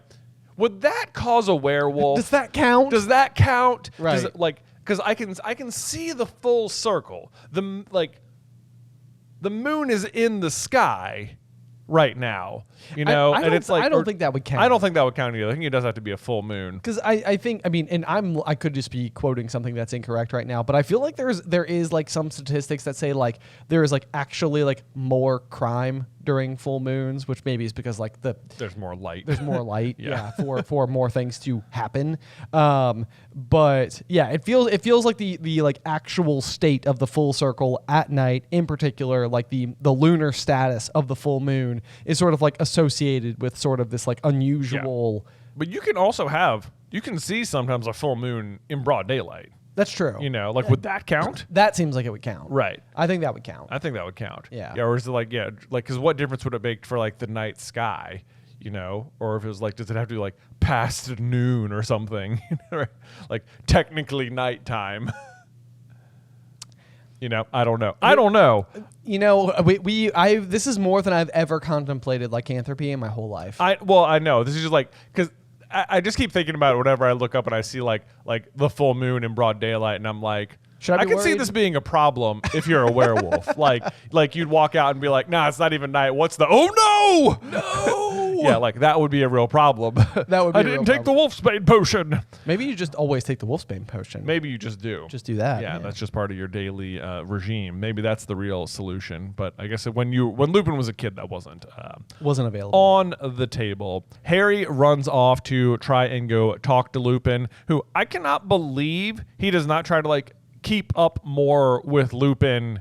would that cause a werewolf? Does that count? Does that count? Right. Does it, like, because I can see the full circle. The moon is in the sky right now, you know, and it's like I don't think that would count. I don't think that would count either. I think it does have to be a full moon. Because I think, I mean, and I could just be quoting something that's incorrect right now, but I feel like there is like some statistics that say like there is like actually like more crime during full moons, which maybe is because like there's more light. There's more light, Yeah. for more things to happen. But yeah, it feels like the like actual state of the full circle at night, in particular, like the lunar status of the full moon is sort of like associated with sort of this like unusual. Yeah. But you can see sometimes a full moon in broad daylight. That's true. You know, like would that count? That seems like it would count. Right. I think that would count. I think that would count. Yeah. Or is it like, because what difference would it make for like the night sky, you know? Or if it was like, does it have to be like past noon or something? Like technically nighttime. You know, I don't know. You know, this is more than I've ever contemplated lycanthropy in my whole life. I know. This is just like, because I just keep thinking about it whenever I look up and I see like the full moon in broad daylight, and I'm like, I can see this being a problem if you're a werewolf. like you'd walk out and be like, nah, it's not even night. What's the? Oh no! Yeah, like that would be a real problem. That would be. I didn't take the wolfsbane potion. Maybe you just always take the wolfsbane potion. Maybe you just do. Just do that. Yeah, that's just part of your daily regime. Maybe that's the real solution. But I guess when Lupin was a kid, that wasn't available on the table. Harry runs off to try and go talk to Lupin, who I cannot believe he does not try to like keep up more with Lupin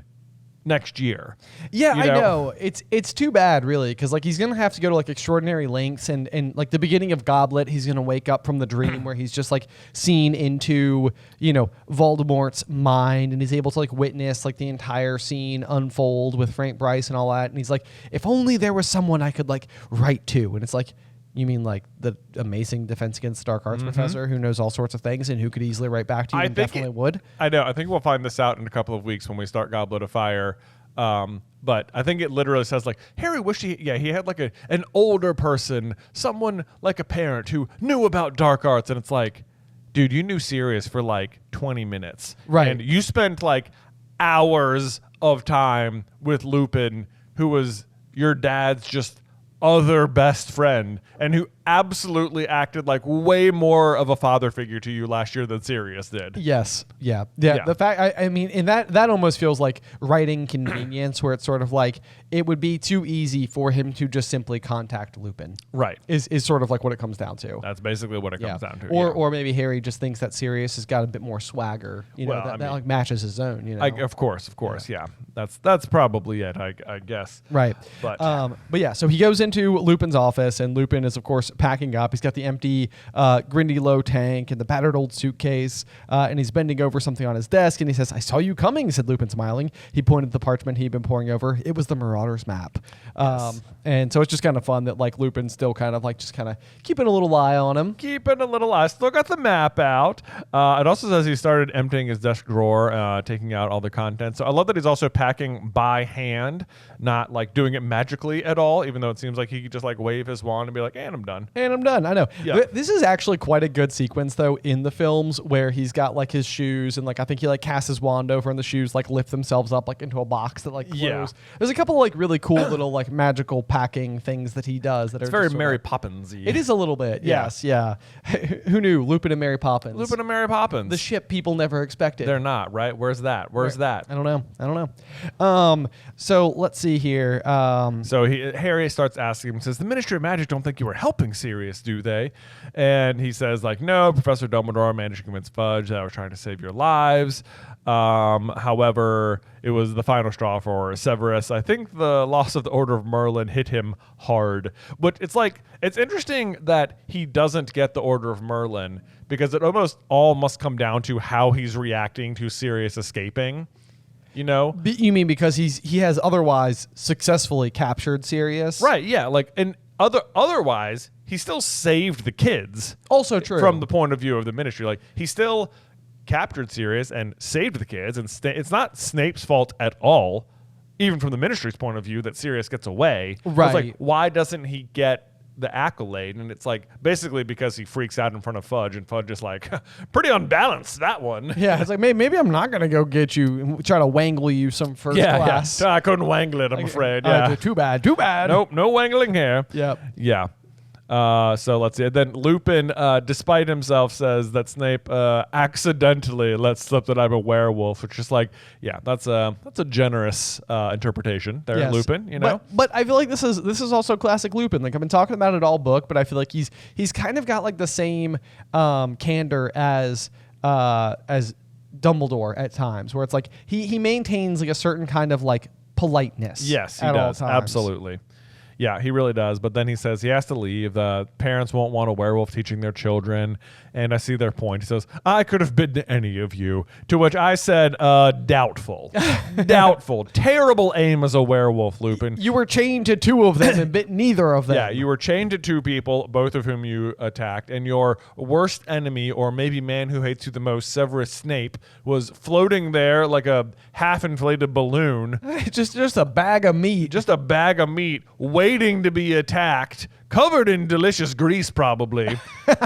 next year. Yeah, I know. It's too bad, really, because like he's gonna have to go to like extraordinary lengths, and like the beginning of Goblet, he's gonna wake up from the dream where he's just like seen into, you know, Voldemort's mind, and he's able to like witness like the entire scene unfold with Frank Bryce and all that, and he's like, if only there was someone I could like write to, and it's like, you mean like the amazing Defense Against Dark Arts professor who knows all sorts of things and who could easily write back to you and definitely would? I know. I think we'll find this out in a couple of weeks when we start Goblet of Fire. But I think it literally says like, Harry wished he had like an older person, someone like a parent who knew about dark arts. And it's like, dude, you knew Sirius for like 20 minutes. Right. And you spent like hours of time with Lupin, who was your dad's just other best friend and who absolutely acted like way more of a father figure to you last year than Sirius did. Yes. Yeah. The fact, I mean, and that almost feels like writing convenience, where it's sort of like it would be too easy for him to just simply contact Lupin. Right. Is sort of like what it comes down to. That's basically what it comes down to. Or maybe Harry just thinks that Sirius has got a bit more swagger, you know, that like matches his own, you know. Of course. Yeah. That's probably it, I guess. Right. But yeah, so he goes into Lupin's office, and Lupin is, of course, packing up. He's got the empty Grindylow tank and the battered old suitcase, and he's bending over something on his desk, and he says, I saw you coming, said Lupin, smiling. He pointed to the parchment he'd been poring over. It was the Marauder's map. Yes. And so it's just kind of fun that, like, Lupin's still kind of, like, just kind of keeping a little eye on him. Keeping a little eye. Still got the map out. It also says he started emptying his desk drawer, taking out all the contents. So I love that he's also packing by hand, not, like, doing it magically at all, even though it seems like he could just, like, wave his wand and be like, and I'm done. And I'm done. I know. Yeah. This is actually quite a good sequence, though, in the films, where he's got like his shoes, and like I think he like casts his wand over, and the shoes like lift themselves up like into a box that like close. Yeah. There's a couple of like really cool little like magical packing things that he does that It's are very just Mary Poppins-y. It is a little bit. Yeah. Yes. Yeah. Who knew? Lupin and Mary Poppins. Lupin and Mary Poppins. The ship people never expected. They're not, right? Where's that? Where's that? I don't know. So let's see here. So Harry starts asking him, says, the Ministry of Magic don't think you were helping nothing serious, do they? And he says, like, no, Professor Dumbledore managed to convince Fudge that I was trying to save your lives. However, it was the final straw for Severus. I think the loss of the Order of Merlin hit him hard. But it's like, it's interesting that he doesn't get the Order of Merlin because it almost all must come down to how he's reacting to Sirius escaping. You know? You mean because he has otherwise successfully captured Sirius? Right, yeah. Like, and otherwise, he still saved the kids. Also true. From the point of view of the Ministry. Like, he still captured Sirius and saved the kids, and it's not Snape's fault at all, even from the Ministry's point of view, that Sirius gets away. Right. It's like, why doesn't he get the accolade? And it's like, basically because he freaks out in front of Fudge, and Fudge is like, pretty unbalanced, that one. Yeah, it's like, maybe I'm not going to go get you and try to wangle you some first class. Yeah, I couldn't wangle it, I'm afraid. Yeah. Too bad. Nope, no wangling here. Yep. Yeah. So let's see. Then Lupin, despite himself, says that Snape accidentally let slip that I'm a werewolf, which is like, yeah, that's a generous interpretation there, Yes. Lupin. You know, but I feel like this is also classic Lupin. Like I've been talking about it all book, but I feel like he's kind of got like the same candor as Dumbledore at times, where it's like he maintains like a certain kind of like politeness. Yes, he at does. all times. Absolutely. Yeah, he really does. But then he says he has to leave. Parents won't want a werewolf teaching their children. And I see their point. He says, I could have bitten any of you. To which I said, doubtful. Doubtful. Terrible aim as a werewolf, Lupin. You were chained to two of them and bit neither of them. Yeah, you were chained to two people, both of whom you attacked. And your worst enemy, or maybe man who hates you the most, Severus Snape, was floating there like a half-inflated balloon. just a bag of meat. Just a bag of meat waiting to be attacked, covered in delicious grease probably.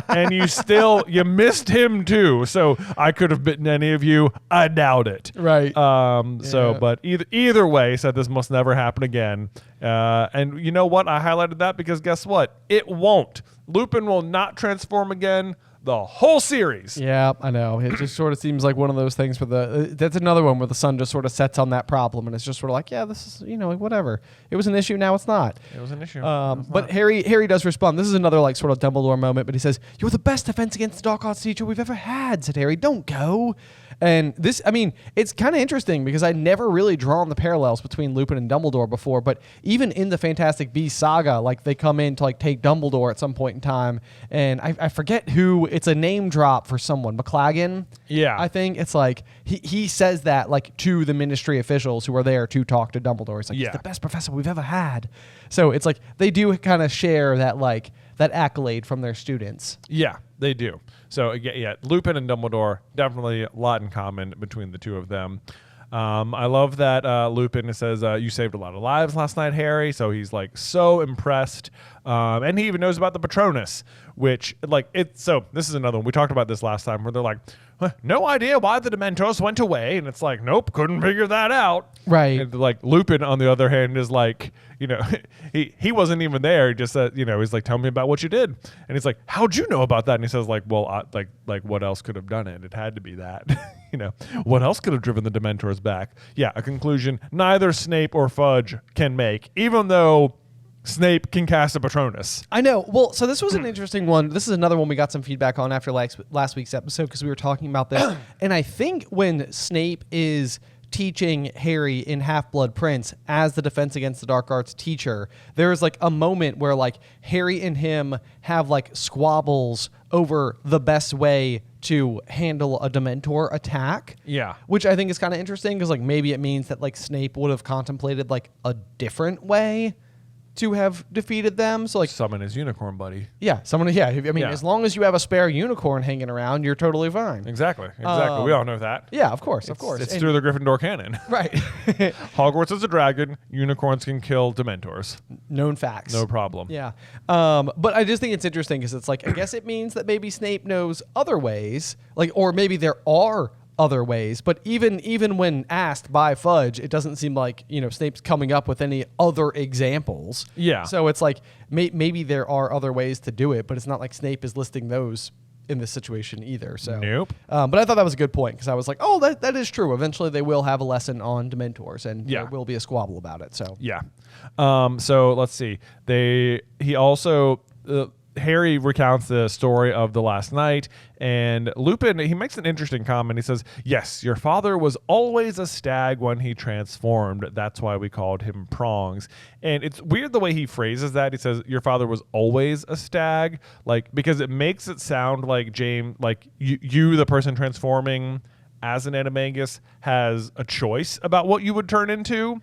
And you missed him too. So I could have bitten any of you. I doubt it. Right. So, but either way, said this must never happen again. And you know what? I highlighted that because guess what? It won't. Lupin will not transform again the whole series. Yeah, I know. It just sort of seems like one of those things where that's another one where the sun just sort of sets on that problem, and it's just sort of like, yeah, this is, like, whatever. It was an issue, now it's not. It was an issue. But Harry does respond. This is another like sort of Dumbledore moment, but he says, "You're the best defense against the dark arts teacher we've ever had," said Harry. "Don't go." And this, I mean, it's kind of interesting because I never really drawn the parallels between Lupin and Dumbledore before, but even in the Fantastic Beasts saga, like they come in to like take Dumbledore at some point in time, and I forget who, it's a name drop for someone, McLaggen. Yeah. I think it's like, he says that like to the Ministry officials who are there to talk to Dumbledore. It's like, he's the best professor we've ever had. So it's like, they do kind of share that like, that accolade from their students. Yeah, they do. So yeah, Lupin and Dumbledore, definitely a lot in common between the two of them. I love that Lupin says, you saved a lot of lives last night, Harry. So he's like so impressed. And he even knows about the Patronus, which like so this is another one. We talked about this last time where they're like, no idea why the Dementors went away. And it's like, nope, couldn't figure that out. Right. And like Lupin, on the other hand, is like, he wasn't even there. He just said, he's like, tell me about what you did. And he's like, how'd you know about that? And he says like, well, like what else could have done it? It had to be that. What else could have driven the Dementors back? Yeah, a conclusion neither Snape or Fudge can make, even though Snape can cast a Patronus. I know. Well, so this was an interesting one. This is another one we got some feedback on after last week's episode because we were talking about this. And I think when Snape is teaching Harry in Half-Blood Prince as the Defense Against the Dark Arts teacher, there is like a moment where like Harry and him have like squabbles over the best way to handle a Dementor attack. Yeah. Which I think is kind of interesting because like maybe it means that like Snape would have contemplated like a different way to have defeated them. So like summon his unicorn buddy. Yeah, as long as you have a spare unicorn hanging around, you're totally fine. Exactly. We all know that. Yeah, of course. It's through the Griffin Door canon. Right. Hogwarts is a dragon. Unicorns can kill Dementors. Known facts. No problem. Yeah. But I just think it's interesting because it's like, I guess it means that maybe Snape knows other ways, like, or maybe there are other ways, but even when asked by Fudge, it doesn't seem like Snape's coming up with any other examples. Yeah. So it's like maybe there are other ways to do it, but it's not like Snape is listing those in this situation either. So nope. But I thought that was a good point because I was like, oh, that is true. Eventually, they will have a lesson on Dementors, and there will be a squabble about it. So yeah. So let's see. He also. Harry recounts the story of the last night, and Lupin, he makes an interesting comment. He says, yes, your father was always a stag when he transformed. That's why we called him Prongs. And it's weird the way he phrases that. He says, your father was always a stag, like, because it makes it sound like James, like you the person transforming as an animagus, has a choice about what you would turn into.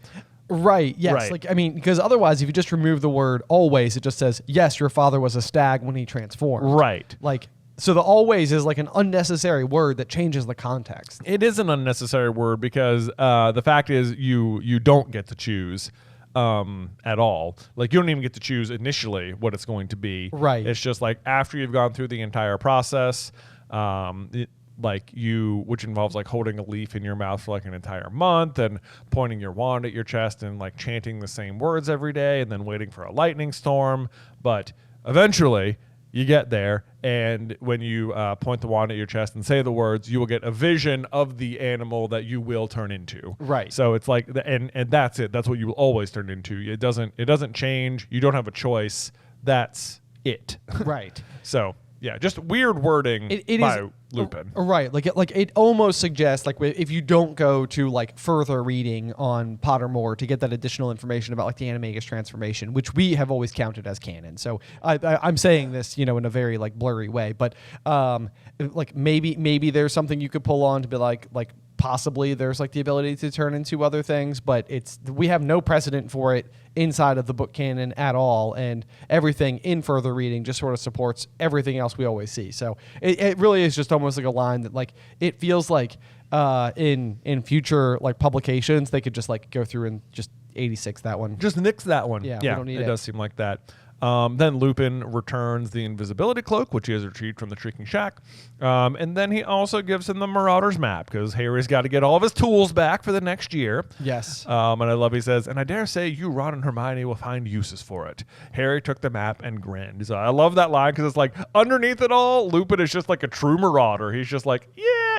Right. Yes. Right. Like, I mean, because otherwise, if you just remove the word always, it just says, yes, your father was a stag when he transformed. Right. Like, so the always is like an unnecessary word that changes the context. It is an unnecessary word because the fact is you don't get to choose at all. Like, you don't even get to choose initially what it's going to be. Right. It's just like after you've gone through the entire process, which involves like holding a leaf in your mouth for like an entire month and pointing your wand at your chest and like chanting the same words every day and then waiting for a lightning storm. But eventually you get there, and when you point the wand at your chest and say the words, you will get a vision of the animal that you will turn into. Right. So it's like, and that's it. That's what you will always turn into. It doesn't change. You don't have a choice. That's it. Right. So yeah, just weird wording by Lupin. Right. Like it almost suggests, like, if you don't go to like further reading on Pottermore to get that additional information about like the animagus transformation, which we have always counted as canon. So I'm saying this, in a very like blurry way, but like maybe there's something you could pull on to be like possibly there's like the ability to turn into other things, but we have no precedent for it inside of the book canon at all, and everything in further reading just sort of supports everything else we always see. So it really is just almost like a line that like it feels like in future like publications they could just like go through and just 86 that one. Just nix that one. Yeah, we don't need it does seem like that. Then Lupin returns the invisibility cloak, which he has retrieved from the Shrieking Shack. And then he also gives him the Marauder's map, because Harry's got to get all of his tools back for the next year. Yes. And I love he says, and I dare say you, Ron, and Hermione will find uses for it. Harry took the map and grinned. So I love that line, because it's like, underneath it all, Lupin is just like a true marauder. He's just like,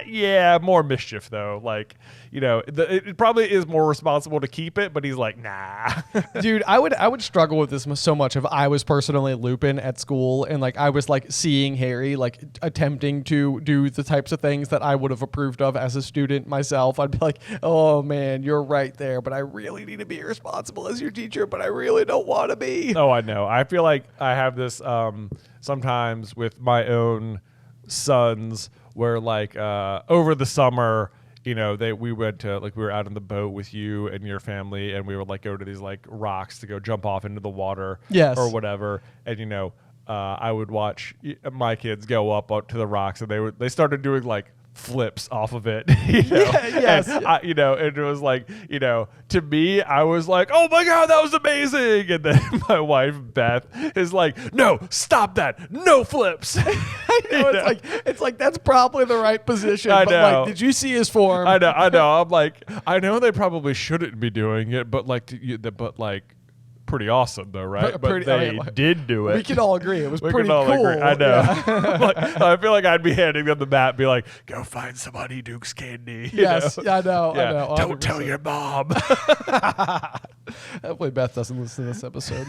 yeah, more mischief, though. Like, it probably is more responsible to keep it, but he's like, nah. Dude, I would struggle with this so much if I was personally Lupin at school and like I was like seeing Harry like attempting to do the types of things that I would have approved of as a student myself. I'd be like, oh man, you're right there, but I really need to be responsible as your teacher, but I really don't want to be. Oh, I know. I feel like I have this sometimes with my own sons where like over the summer, we went to like, we were out on the boat with you and your family, and we would like go to these like rocks to go jump off into the water, yes, or whatever. And I would watch my kids go up to the rocks, and they started doing like flips off of it. Yes. And and it was like, to me, I was like, oh my God, that was amazing. And then my wife Beth is like, no, stop that, no flips. I know, it's like that's probably the right position. I know. Like, did you see his form? I know. I'm like, I know they probably shouldn't be doing it, but pretty awesome though, right? But they did do it. We can all agree it was pretty all cool. Agree. I know. Yeah. I feel like I'd be handing them the map, be like, go find somebody Duke's candy. Yes, I know. Yeah. I know. 100%. Don't tell your mom. Hopefully Beth doesn't listen to this episode.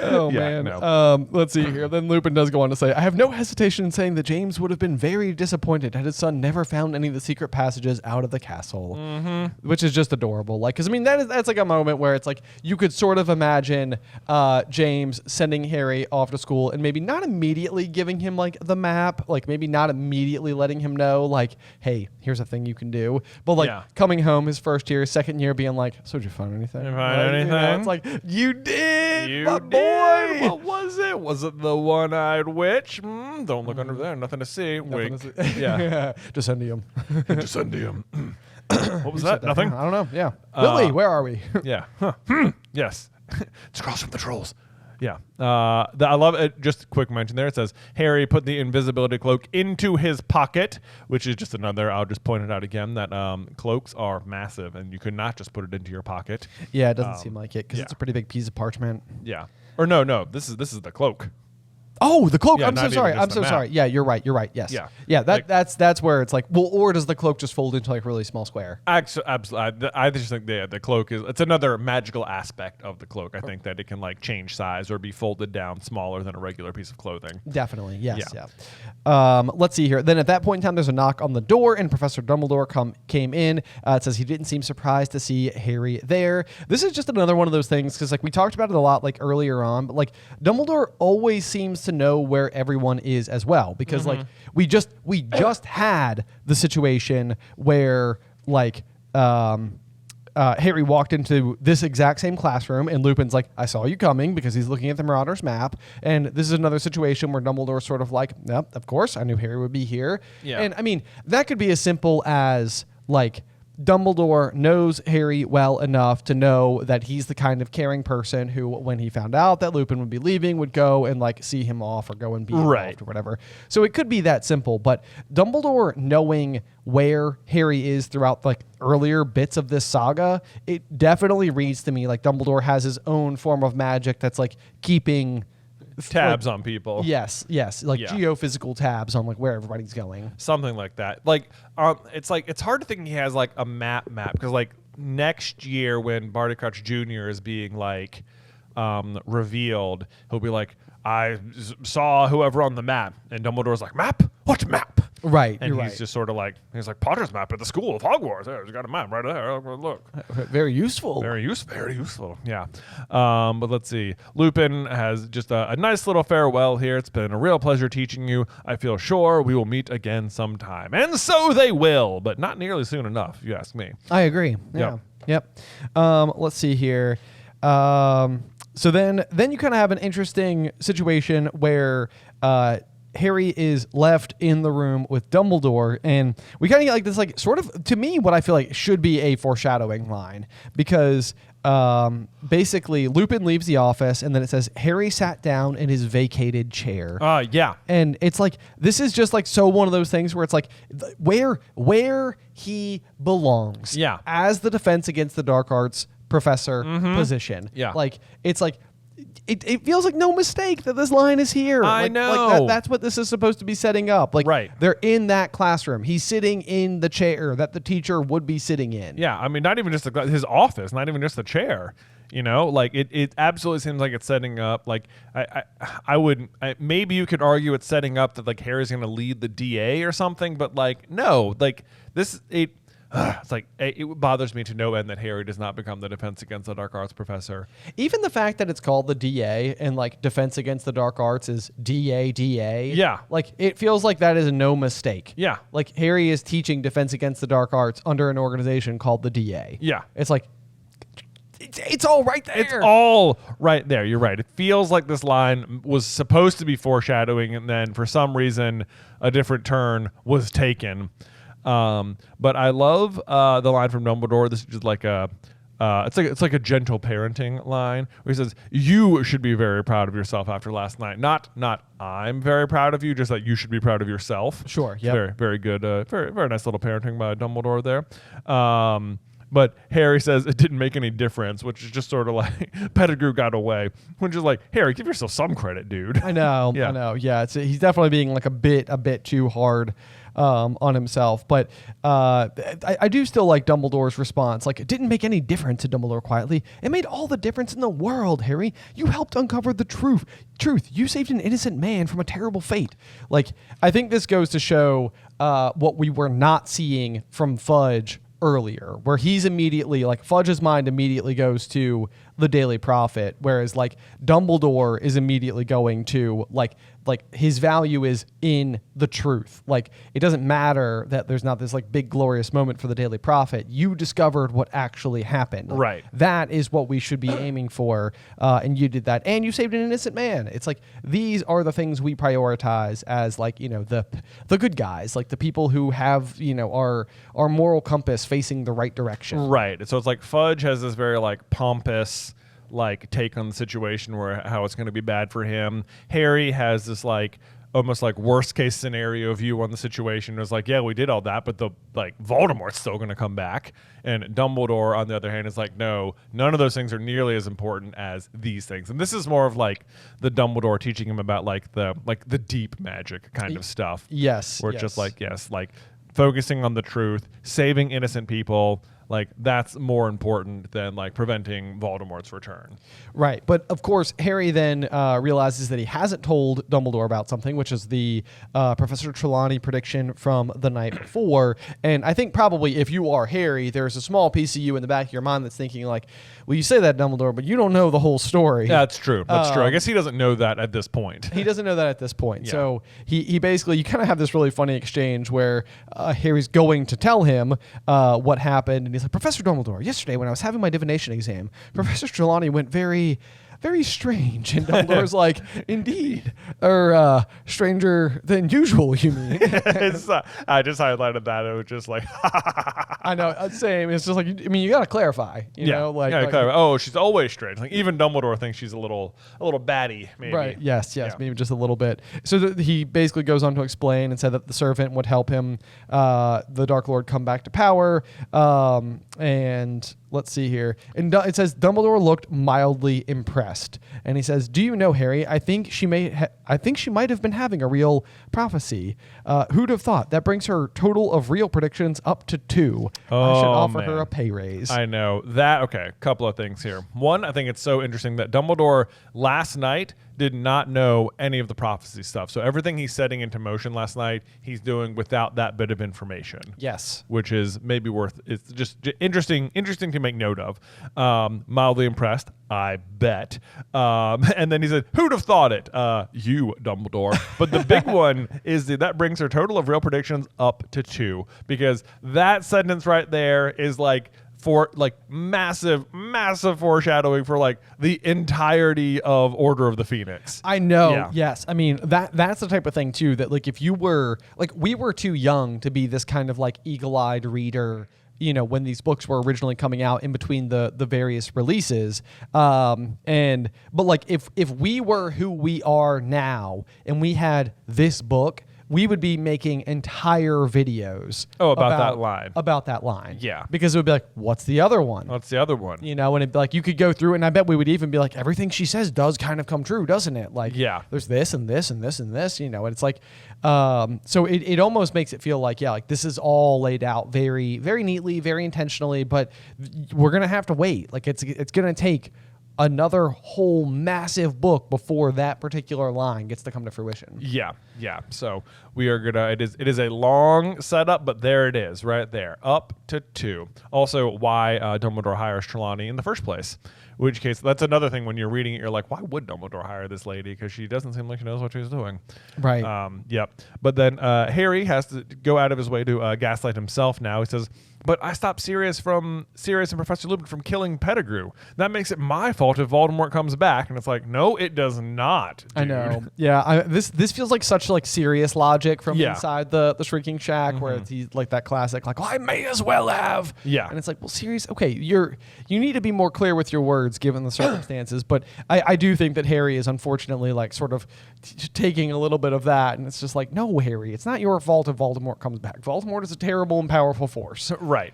Oh, yeah, man. No. Let's see here. Then Lupin does go on to say, I have no hesitation in saying that James would have been very disappointed had his son never found any of the secret passages out of the castle, which is just adorable. Like, because I mean, that's like a moment where it's like you could sort of imagine James sending Harry off to school and maybe not immediately giving him like the map, like maybe not immediately letting him know, like, hey, here's a thing you can do. But like coming home his first year, second year, being like, so did you find anything? It's like, you did, my boy. What was it? Was it the one-eyed witch? Don't look under there. Nothing to see. Wink. Yeah. Descendium. Descendium. What was that? Nothing? I don't know. Yeah. Lily, where are we? Yeah. Yes. It's across from the trolls. Yeah. I love it. Just a quick mention there. It says, Harry put the invisibility cloak into his pocket, which is just another, I'll just point it out again, that cloaks are massive, and you could not just put it into your pocket. Yeah, it doesn't seem like it, because it's a pretty big piece of parchment. Yeah. Or no, this is the cloak. Oh, the cloak. Yeah, I'm so not sorry. even just I'm the so map. sorry. Yeah, you're right. You're right. Yes. Yeah. Yeah. Like- That's where it's like, well, or does the cloak just fold into like a really small square? Absolutely. I just think the cloak it's another magical aspect of the cloak. I think that it can like change size or be folded down smaller than a regular piece of clothing. Definitely. Yes. Yeah. Yeah. Let's see here. Then at that point in time, there's a knock on the door, and Professor Dumbledore came in. It says he didn't seem surprised to see Harry there. This is just another one of those things because like we talked about it a lot like earlier on, but like Dumbledore always seems to know where everyone is as well because like we just had the situation where like Harry walked into this exact same classroom and Lupin's like, I saw you coming because he's looking at the Marauders map. And this is another situation where Dumbledore's sort of like, yep, of course, I knew Harry would be here. Yeah. And I mean, that could be as simple as like Dumbledore knows Harry well enough to know that he's the kind of caring person who, when he found out that Lupin would be leaving, would go and like see him off or go and be involved or whatever. So it could be that simple. But Dumbledore knowing where Harry is throughout like earlier bits of this saga, it definitely reads to me like Dumbledore has his own form of magic that's like keeping Tabs on people. Yes, like geophysical tabs on like where everybody's going. Something like that. Like, it's hard to think he has like a map because like next year when Barty Crouch Jr. is being like revealed, he'll be like, I saw whoever on the map, and Dumbledore's like, map? What map? Right, and you're he's right. just sort of like, he's like, Potter's map at the school of Hogwarts. There's got a map right there. Look. Very useful. Very useful. Yeah. But let's see. Lupin has just a nice little farewell here. It's been a real pleasure teaching you. I feel sure we will meet again sometime. And so they will, but not nearly soon enough, if you ask me. I agree. Yeah. Yep. Let's see here. So then you kind of have an interesting situation where Harry is left in the room with Dumbledore, and we kind of get like this, like sort of, to me, what I feel like should be a foreshadowing line, because basically Lupin leaves the office, and then it says Harry sat down in his vacated chair. Yeah. And it's like, this is just like so one of those things where it's like where he belongs. Yeah. As the Defense Against the Dark Arts professor position. Yeah. Like, it's like, it feels like no mistake that this line is here. I like, know. Like that's what this is supposed to be setting up. Like, right. They're in that classroom. He's sitting in the chair that the teacher would be sitting in. Yeah. I mean, not even just his office, not even just the chair. You know, like it absolutely seems like it's setting up. Like I would maybe you could argue it's setting up that like Harry's going to lead the DA or something, but like no, like this it's like it bothers me to no end that Harry does not become the Defense Against the Dark Arts professor. Even the fact that it's called the DA and like Defense Against the Dark Arts is DA. Yeah. Like it feels like that is no mistake. Yeah. Like Harry is teaching Defense Against the Dark Arts under an organization called the DA. Yeah. It's like it's all right there. It's all right there. You're right. It feels like this line was supposed to be foreshadowing, and then for some reason a different turn was taken. But I love the line from Dumbledore. This is just like it's like a gentle parenting line where he says, "You should be very proud of yourself after last night." Not I'm very proud of you, just that you should be proud of yourself. Sure. Yeah. Very very good. Very nice little parenting by Dumbledore there. But Harry says it didn't make any difference, which is just sort of like Pettigrew got away. Which is like, Harry, give yourself some credit, dude. I know. Yeah. I know. Yeah. He's definitely being like a bit too hard on himself. But I do still like Dumbledore's response. Like, it didn't make any difference to Dumbledore quietly. It made all the difference in the world, Harry. You helped uncover the truth. You saved an innocent man from a terrible fate. Like, I think this goes to show what we were not seeing from Fudge earlier, where he's immediately like Fudge's mind immediately goes to the Daily Prophet, whereas like Dumbledore is immediately going to like his value is in the truth. Like, it doesn't matter that there's not this like big glorious moment for the Daily Prophet. You discovered what actually happened. Like, right. That is what we should be aiming for. And you did that, and you saved an innocent man. It's like, these are the things we prioritize as like, you know, the good guys, like the people who have, you know, our moral compass facing the right direction. Right. So it's like Fudge has this very like pompous like take on the situation where how it's going to be bad for him. Harry has this like almost like worst case scenario view on the situation. It was like, yeah, we did all that, but the like Voldemort's still going to come back. And Dumbledore, on the other hand, is like, no, none of those things are nearly as important as these things. And this is more of like the Dumbledore teaching him about like the deep magic kind of stuff. Yes. Where it's just like, yes, like focusing on the truth, saving innocent people. Like, that's more important than, like, preventing Voldemort's return. Right. But, of course, Harry then realizes that he hasn't told Dumbledore about something, which is the Professor Trelawney prediction from the night before. And I think probably if you are Harry, there's a small piece of you in the back of your mind that's thinking, like, well, you say that, Dumbledore, but you don't know the whole story. That's true. That's true. I guess he doesn't know that at this point. He doesn't know that at this point. Yeah. So he basically, you kind of have this really funny exchange where Harry's going to tell him what happened. And he's like, Professor Dumbledore, yesterday when I was having my divination exam, Professor Trelawney went very strange. And Dumbledore's like, indeed. Or stranger than usual, you mean? I just highlighted that. It was just like, I know. Same. It's just like, I mean, you got to clarify. You know, like, clarify. Oh, she's always strange. Like, even Dumbledore thinks she's a little batty, maybe. Right. Yes. Yeah. Maybe just a little bit. So he basically goes on to explain and said that the servant would help him, the Dark Lord, come back to power. And let's see here. And it says Dumbledore looked mildly impressed, and he says, "Do you know, Harry? I think she might have been having a real prophecy. Who'd have thought? That brings her total of real predictions up to 2. I should offer her a pay raise." I know that. Okay, a couple of things here. One, I think it's so interesting that Dumbledore last night did not know any of the prophecy stuff. So everything he's setting into motion last night, he's doing without that bit of information. Yes. Which is maybe it's just interesting to make note of. Mildly impressed, I bet. And then he said, who'd have thought it? You, Dumbledore. But the big one is that brings her total of real predictions up to 2. Because that sentence right there is like, for like massive foreshadowing for like the entirety of Order of the Phoenix. I know. Yeah. Yes. I mean, that's the type of thing too, that like if you were like, we were too young to be this kind of like eagle-eyed reader, you know, when these books were originally coming out in between the various releases. But like if we were who we are now and we had this book, we would be making entire videos about that line. Yeah. Because it would be like, what's the other one? What's the other one? You know, and it'd be like, you could go through, and I bet we would even be like, everything she says does kind of come true, doesn't it? Like, yeah, there's this and this and this and this, you know, and it's like, so it almost makes it feel like, yeah, like this is all laid out very, very neatly, very intentionally, but we're going to have to wait. Like it's going to take another whole massive book before that particular line gets to come to fruition. Yeah. So we are gonna. It is a long setup, but there it is, right there, up to 2. Also, why Dumbledore hires Trelawney in the first place. In which case, that's another thing when you're reading it, you're like, why would Dumbledore hire this lady? Because she doesn't seem like she knows what she's doing. Right. Yep. But then Harry has to go out of his way to gaslight himself now. He says, but I stopped Sirius and Professor Lupin from killing Pettigrew. That makes it my fault if Voldemort comes back. And it's like, no, it does not, dude. I know. Yeah. This feels like such like serious logic from inside the Shrinking Shack, where he's like that classic, like, well, I may as well have. Yeah. And it's like, well, Sirius, okay, you need to be more clear with your words given the circumstances. But I do think that Harry is unfortunately like sort of taking a little bit of that. And it's just like, no, Harry, it's not your fault if Voldemort comes back. Voldemort is a terrible and powerful force. Right.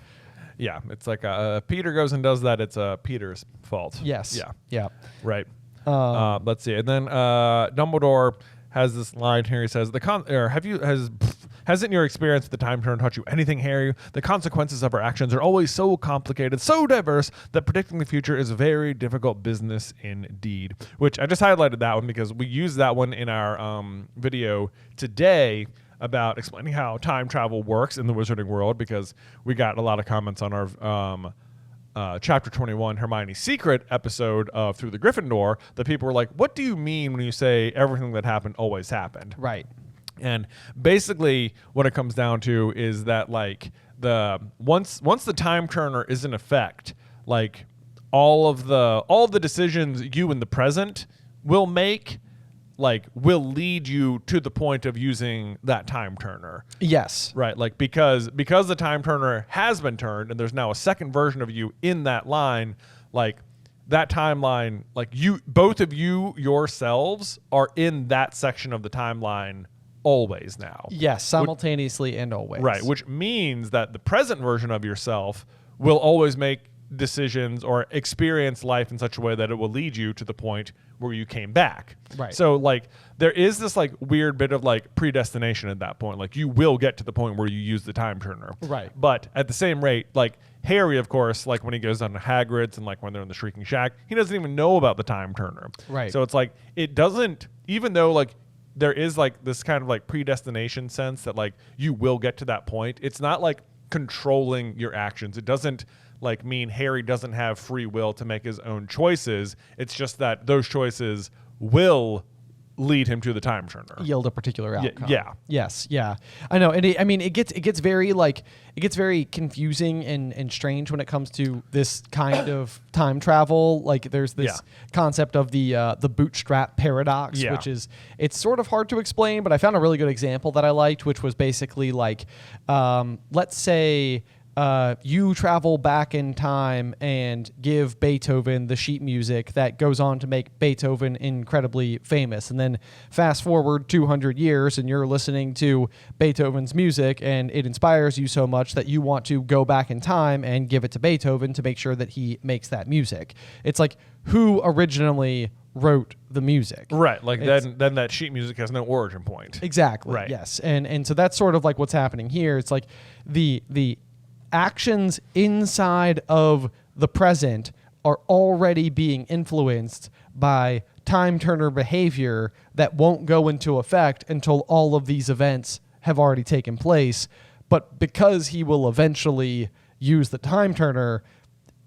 Yeah. It's like Peter goes and does that. It's Peter's fault. Yes. Yeah. Yeah. Right. Let's see. And then Dumbledore has this line here. He says, hasn't your experience with the Time Turner taught you anything, Harry? The consequences of our actions are always so complicated, so diverse, that predicting the future is a very difficult business indeed. Which I just highlighted that one because we used that one in our video today about explaining how time travel works in the wizarding world, because we got a lot of comments on our Chapter 21 Hermione's Secret episode of Through the Griffin Door that people were like, what do you mean when you say everything that happened always happened? Right. And basically what it comes down to is that like once the Time Turner is in effect, like all the decisions you in the present will make will lead you to the point of using that Time Turner. Yes. Right. Like because the Time Turner has been turned and there's now a second version of you in that line, like that timeline, like both of you yourselves are in that section of the timeline always now. Yes, simultaneously and always. Right, which means that the present version of yourself will always make decisions or experience life in such a way that it will lead you to the point where you came back. Right. So like there is this like weird bit of like predestination at that point. Like you will get to the point where you use the time turner. Right. But at the same rate, like Harry, of course, like when he goes down to Hagrid's and like when they're in the Shrieking Shack, he doesn't even know about the time turner. Right. So it's like it doesn't, even though like there is like this kind of like predestination sense that like you will get to that point, it's not like controlling your actions. It doesn't like mean Harry doesn't have free will to make his own choices. It's just that those choices will lead him to the time turner. Yield a particular outcome. Yeah. Yes. Yeah. I know. And it gets very confusing and strange when it comes to this kind of time travel. Like there's this concept of the bootstrap paradox, which is, it's sort of hard to explain, but I found a really good example that I liked, which was basically like, let's say, you travel back in time and give Beethoven the sheet music that goes on to make Beethoven incredibly famous. And then fast forward 200 years and you're listening to Beethoven's music and it inspires you so much that you want to go back in time and give it to Beethoven to make sure that he makes that music. It's like, who originally wrote the music? Right. Like then that sheet music has no origin point. Exactly. Right. Yes. And so that's sort of like what's happening here. It's like the actions inside of the present are already being influenced by time turner behavior that won't go into effect until all of these events have already taken place. But because he will eventually use the time turner,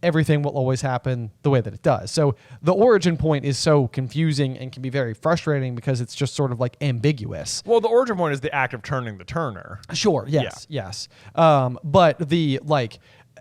everything will always happen the way that it does. So the origin point is so confusing and can be very frustrating because it's just sort of like ambiguous. Well, the origin point is the act of turning the turner. Sure. Yes. Yeah. Yes. But the like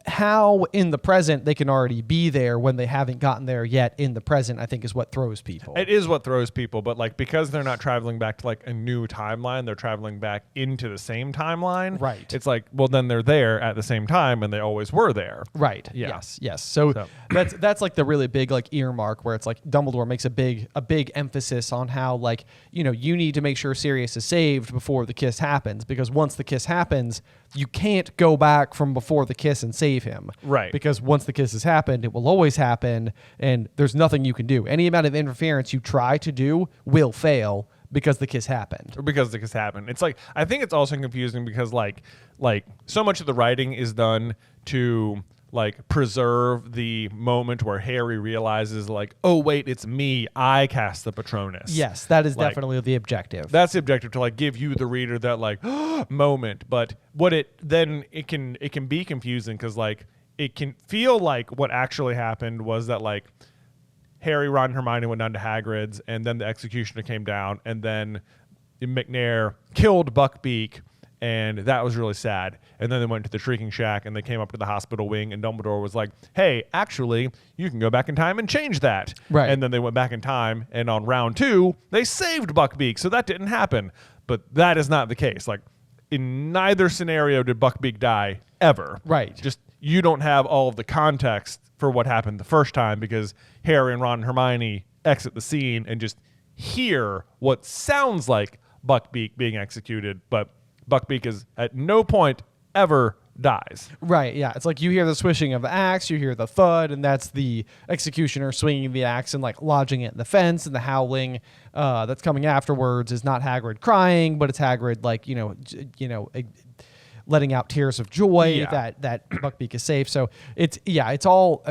how in the present they can already be there when they haven't gotten there yet in the present, I think is what throws people. It is what throws people, but like because they're not traveling back to like a new timeline, they're traveling back into the same timeline. Right. It's like, well, then they're there at the same time and they always were there. Right. Yeah. Yes. Yes. So that's like the really big like earmark where it's like Dumbledore makes a big emphasis on how like, you know, you need to make sure Sirius is saved before the kiss happens, because once the kiss happens, you can't go back from before the kiss and save him. Right. Because once the kiss has happened, it will always happen and there's nothing you can do. Any amount of interference you try to do will fail because the kiss happened. Or because the kiss happened. It's like, I think it's also confusing because like so much of the writing is done to like preserve the moment where Harry realizes like, oh wait, it's me, I cast the Patronus. Yes, that is like, definitely the objective. That's the objective, to like give you the reader that like moment. But what it can be confusing because like it can feel like what actually happened was that like Harry, Ron, and Hermione went down to Hagrid's and then the executioner came down and then McNair killed Buckbeak. And that was really sad. And then they went to the Shrieking Shack and they came up to the hospital wing and Dumbledore was like, hey, actually, you can go back in time and change that. Right. And then they went back in time and on round 2, they saved Buckbeak. So that didn't happen. But that is not the case. Like in neither scenario did Buckbeak die ever. Right. Just you don't have all of the context for what happened the first time because Harry and Ron and Hermione exit the scene and just hear what sounds like Buckbeak being executed, but Buckbeak is at no point ever dies. Right, yeah. It's like you hear the swishing of the axe, you hear the thud, and that's the executioner swinging the axe and like lodging it in the fence, and the howling that's coming afterwards is not Hagrid crying, but it's Hagrid like, letting out tears of joy that Buckbeak is safe. So it's all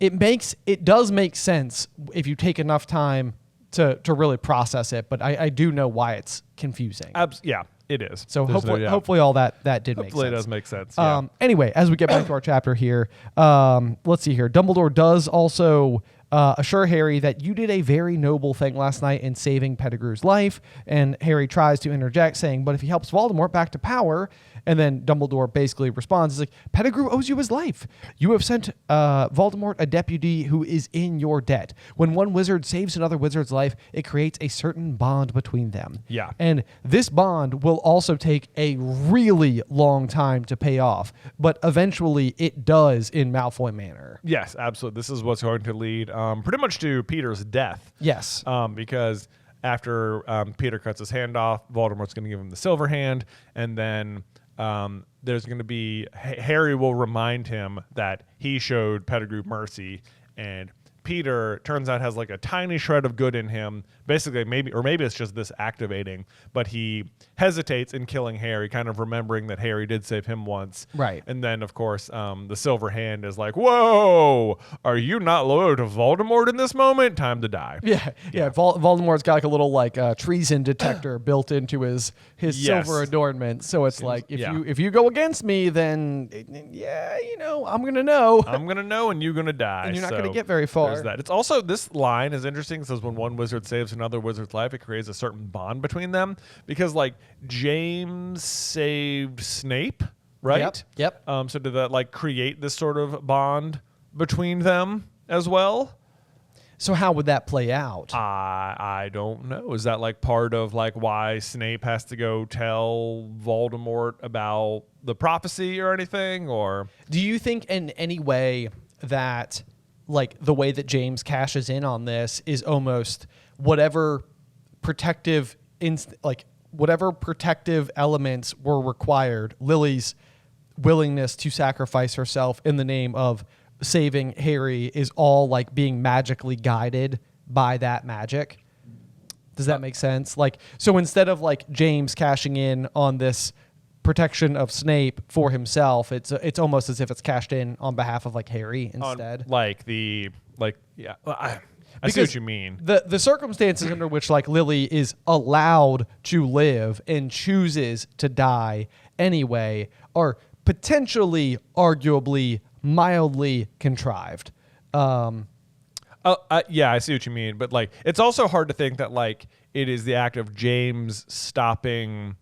it does make sense if you take enough time to really process it, but I do know why it's confusing. Yeah, it is. So hopefully all that did make sense. Hopefully it does make sense. Yeah. Anyway, as we get back to our chapter here, let's see here. Dumbledore does also assure Harry that you did a very noble thing last night in saving Pettigrew's life, and Harry tries to interject saying, but if he helps Voldemort back to power, And then Dumbledore basically responds, he's like, Pettigrew owes you his life. You have sent Voldemort a deputy who is in your debt. When one wizard saves another wizard's life, it creates a certain bond between them. Yeah. And this bond will also take a really long time to pay off, but eventually it does in Malfoy Manor. Yes, absolutely. This is what's going to lead pretty much to Peter's death. Yes. Because after Peter cuts his hand off, Voldemort's going to give him the silver hand, and then there's going to be Harry will remind him that he showed Pettigrew mercy, and Peter turns out has like a tiny shred of good in him. Basically, maybe it's just this activating, but he hesitates in killing Harry, kind of remembering that Harry did save him once. Right. And then, of course, the Silver Hand is like, "Whoa, are you not loyal to Voldemort in this moment? Time to die." Yeah. Voldemort's got like a little like treason detector built into his Yes. silver adornment. So it's like if you go against me, then I'm gonna know. I'm gonna know, and you're gonna die. And you're not So gonna get very far. there's that. It's also, this line is interesting. It says when one wizard saves another wizard's life, it creates a certain bond between them, because like James saved Snape, right? Yep. So did that like create this sort of bond between them as well? So how would that play out? I don't know. Is that like part of like why Snape has to go tell Voldemort about the prophecy or anything? Or Do you think in any way that like the way that James cashes in on this is almost whatever protective elements were required, Lily's willingness to sacrifice herself in the name of saving Harry is all like being magically guided by that magic? Does that make sense? Like, so instead of like James cashing in on this protection of Snape for himself, it's almost as if it's cashed in on behalf of like Harry instead. I see what you mean. The circumstances under which like Lily is allowed to live and chooses to die anyway are potentially, arguably, mildly contrived. Yeah, I see what you mean. But like, it's also hard to think that like it is the act of James saving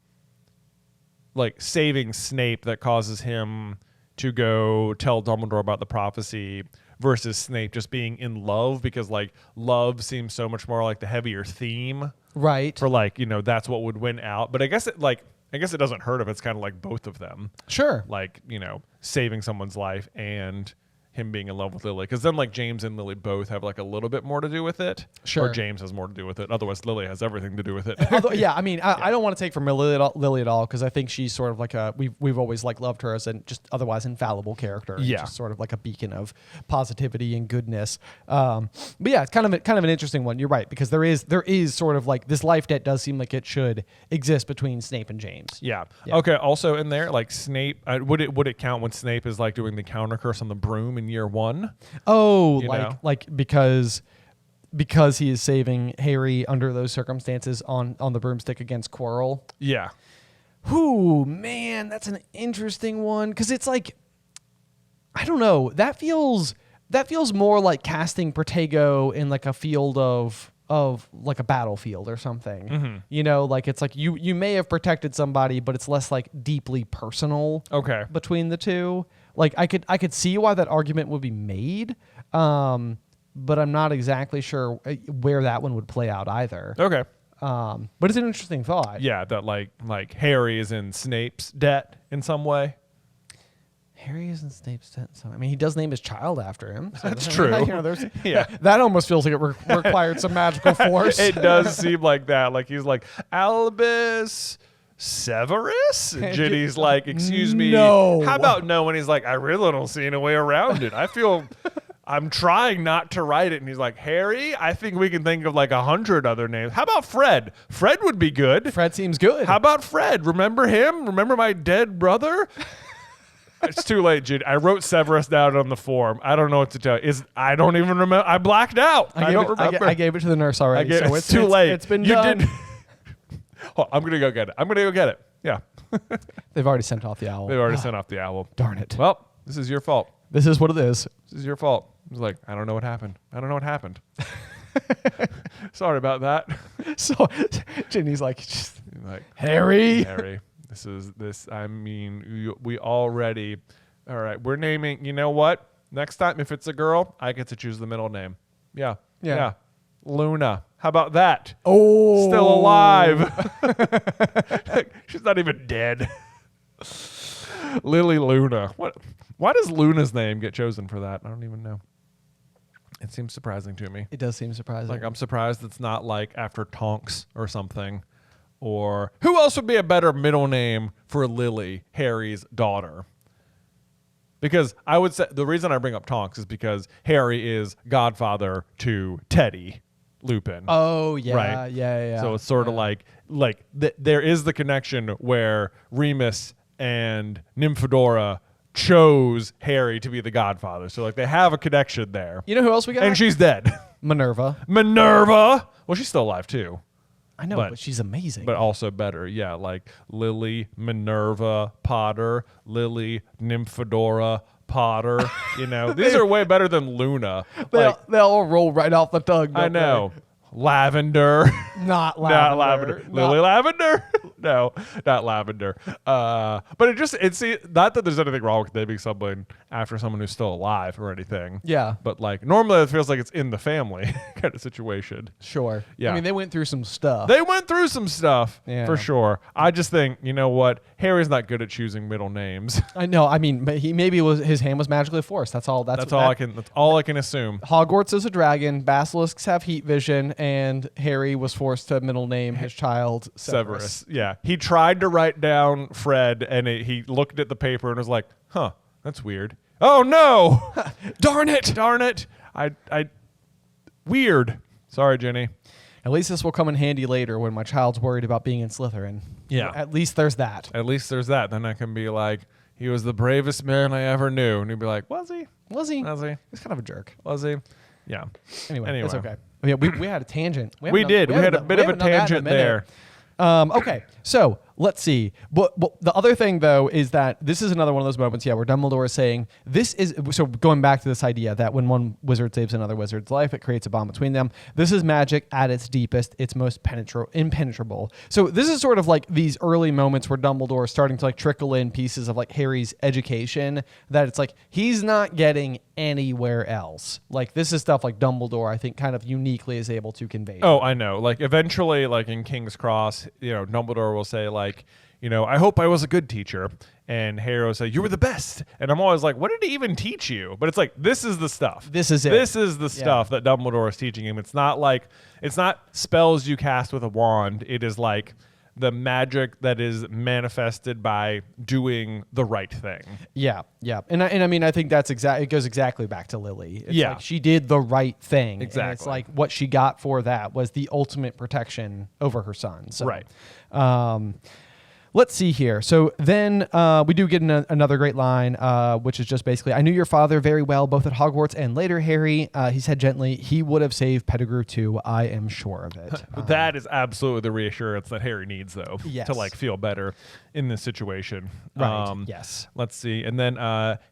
Snape that causes him to go tell Dumbledore about the prophecy versus Snape just being in love, because like love seems so much more like the heavier theme. Right. For like, that's what would win out. But I guess it doesn't hurt if it's kind of like both of them. Sure. Like, saving someone's life and him being in love with Lily, because then like James and Lily both have like a little bit more to do with it. Sure. Or James has more to do with it. Otherwise, Lily has everything to do with it. I mean, I don't want to take from Lily at all, because I think she's sort of like we've always like loved her as a just otherwise infallible character. Yeah. Just sort of like a beacon of positivity and goodness. But yeah, it's kind of an interesting one. You're right, because there is sort of like this life debt does seem like it should exist between Snape and James. Yeah. Okay. Also in there, like Snape, would it count when Snape is like doing the counter curse on the broom in year 1? Oh, like because he is saving Harry under those circumstances on the broomstick against Quirrell. Yeah. Whoo, man, that's an interesting one, because it's like, I don't know, that feels more like casting Protego in like a field of like a battlefield or something. Mm-hmm. Like it's like you may have protected somebody, but it's less like deeply personal. Okay. Between the two. Like I could see why that argument would be made, but I'm not exactly sure where that one would play out either. Okay. But it's an interesting thought. Yeah, that like Harry is in Snape's debt in some way. Harry is in Snape's debt. So I mean, he does name his child after him. So that's true. Yeah, that almost feels like it required some magical force. It does seem like that. Like he's like Albus Severus? Ginny's like, excuse me. No. How about no? And he's like, I really don't see any way around it. I feel I'm trying not to write it. And he's like, Harry, I think we can think of like 100 other names. How about Fred? Fred would be good. Fred seems good. How about Fred? Remember him? Remember my dead brother? It's too late, Ginny. I wrote Severus down on the form. I don't know what to tell you. I don't even remember. I blacked out. I don't remember. I gave it to the nurse already. It's too late. It's been done. Oh, I'm going to go get it. Yeah. They've already sent off the owl. Sent off the owl. Darn it. Well, this is your fault. This is what it is. This is your fault. I was like, I don't know what happened. Sorry about that. So Ginny's like Harry. I mean, we already. All right, we're naming. You know what? Next time, if it's a girl, I get to choose the middle name. Yeah. Luna. How about that? Oh, still alive. She's not even dead. Lily Luna. What? Why does Luna's name get chosen for that? I don't even know. It seems surprising to me. It does seem surprising. Like, I'm surprised it's not like after Tonks or something. Or who else would be a better middle name for Lily, Harry's daughter? Because I would say the reason I bring up Tonks is because Harry is godfather to Teddy Lupin. Oh, yeah. Right? Yeah. So it's sort of like there is the connection where Remus and Nymphadora chose Harry to be the godfather. So like they have a connection there. You know who else we got? And she's dead. Minerva. Well, she's still alive too. I know, but she's amazing. But also better. Yeah, like Lily, Minerva, Potter, Lily, Nymphadora, Potter. You know, these are way better than Luna. They all roll right off the tongue. I know. Lavender. Not lavender. Not lavender. Lily Lavender? No, not lavender. But it's not that there's anything wrong with naming someone after someone who's still alive or anything. Yeah. But like normally it feels like it's in the family kind of situation. Sure. Yeah. I mean, they went through some stuff. For sure. I just think, you know what? Harry's not good at choosing middle names. I know. I mean, his hand was magically forced. That's all I can assume. Hogwarts is a dragon. Basilisks have heat vision, and Harry was forced to middle name his child Severus. Yeah. He tried to write down Fred, and he looked at the paper and was like, "Huh, that's weird." Oh no! Darn it! I weird. Sorry, Jenny. At least this will come in handy later when my child's worried about being in Slytherin. Yeah. At least there's that. Then I can be like, he was the bravest man I ever knew. And he'd be like, was he? Was he? He's kind of a jerk. Was he? Yeah. Anyway. It's okay. Yeah, we had a tangent. We had a bit of a tangent there. Okay, so let's see. But the other thing, though, is that this is another one of those moments, where Dumbledore is saying, this is, so going back to this idea that when one wizard saves another wizard's life, it creates a bond between them. This is magic at its deepest, its most impenetrable. So this is sort of like these early moments where Dumbledore is starting to like trickle in pieces of like Harry's education that it's like he's not getting anywhere else. Like this is stuff like Dumbledore, I think, kind of uniquely is able to convey. Oh, I know. Like eventually, like in King's Cross, Dumbledore will say like, I hope I was a good teacher. And Harry will say, you were the best. And I'm always like, what did he even teach you? But it's like, this is the stuff. This is it. This is the stuff that Dumbledore is teaching him. It's not spells you cast with a wand. It is like the magic that is manifested by doing the right thing. Yeah. And I mean, I think that's it goes exactly back to Lily. It's like she did the right thing. Exactly. And it's like what she got for that was the ultimate protection over her son. So, right. Let's see here. So then we do get another great line, which is just basically, I knew your father very well, both at Hogwarts and later, Harry. He said gently, he would have saved Pettigrew too. I am sure of it. That is absolutely the reassurance that Harry needs, though, yes. to like feel better in this situation. Right. Yes. Let's see. And then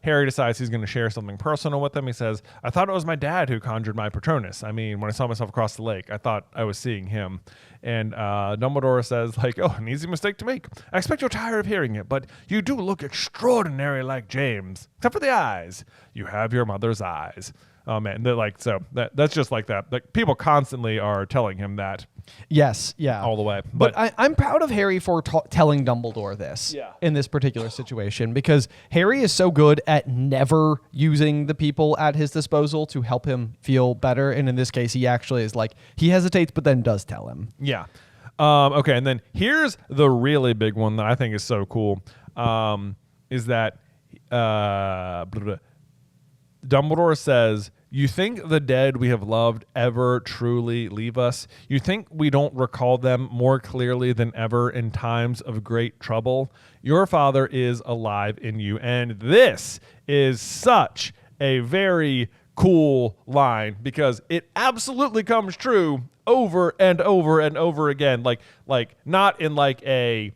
Harry decides he's going to share something personal with them. He says, I thought it was my dad who conjured my Patronus. I mean, when I saw myself across the lake, I thought I was seeing him. And Dumbledore says, like, oh, an easy mistake to make. I expect you're tired of hearing it, but you do look extraordinary like James, except for the eyes. You have your mother's eyes. Oh, man. They're like, so that's just like that. Like, people constantly are telling him that. Yes, yeah. All the way. But I'm proud of Harry for telling Dumbledore this in this particular situation, because Harry is so good at never using the people at his disposal to help him feel better. And in this case, he actually is like, he hesitates, but then does tell him. Yeah. Okay, and then here's the really big one that I think is so cool, is that Dumbledore says, you think the dead we have loved ever truly leave us? You think we don't recall them more clearly than ever in times of great trouble? Your father is alive in you. And this is such a very cool line because it absolutely comes true over and over and over again. Like not in like a,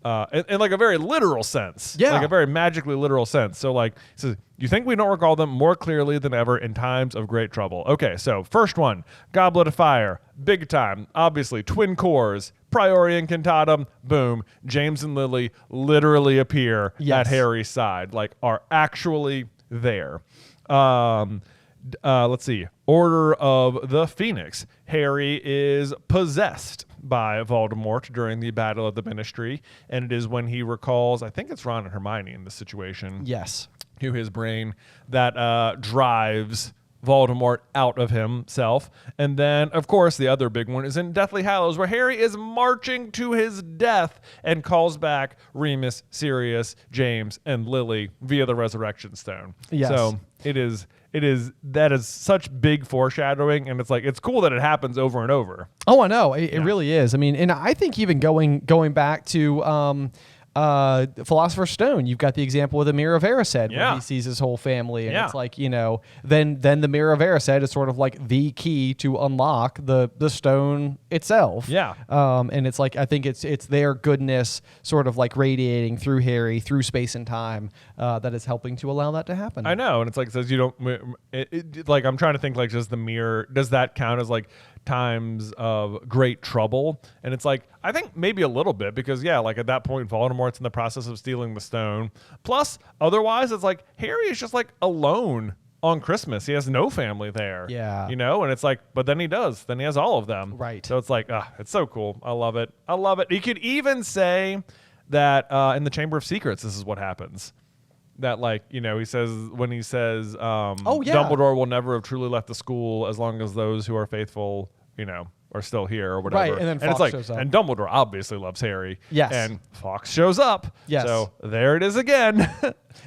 in like a very literal sense. Yeah. Like a very magically literal sense. So like, it says, you think we don't recall them more clearly than ever in times of great trouble. Okay, so first one, Goblet of Fire, big time. Obviously, twin cores, Priori Incantatum, boom. James and Lily literally appear at Harry's side, like are actually there. Let's see. Order of the Phoenix. Harry is possessed by Voldemort during the Battle of the Ministry, and it is when he recalls, I think it's Ron and Hermione in this situation. Yes. To his brain that drives Voldemort out of himself. And then, of course, the other big one is in Deathly Hallows, where Harry is marching to his death and calls back Remus, Sirius, James, and Lily via the Resurrection Stone. Yes. So that is such big foreshadowing, and it's cool that it happens over and over. Oh, I know. It really is. I mean, and I think even going back to Philosopher's Stone, you've got the example with the Mirror of Erised when he sees his whole family, and it's like, then the Mirror of Erised is sort of like the key to unlock the stone itself. Yeah. And it's like, I think it's their goodness sort of like radiating through Harry, through space and time, that is helping to allow that to happen. I know, and it's like, it says you don't, like, I'm trying to think, like, does the mirror, does that count as like times of great trouble? And it's like, I think maybe a little bit, because like at that point Voldemort's in the process of stealing the stone, plus otherwise it's like Harry is just like alone on Christmas. He has no family there. And it's like, but then he does, then he has all of them, right? So it's like, it's so cool. I love it. He could even say that in the Chamber of Secrets this is what happens. That, like, he says, when he says, Dumbledore will never have truly left the school as long as those who are faithful, are still here or whatever. Right, and then Fox shows up. And Dumbledore obviously loves Harry. Yes. And Fox shows up. Yes. So there it is again.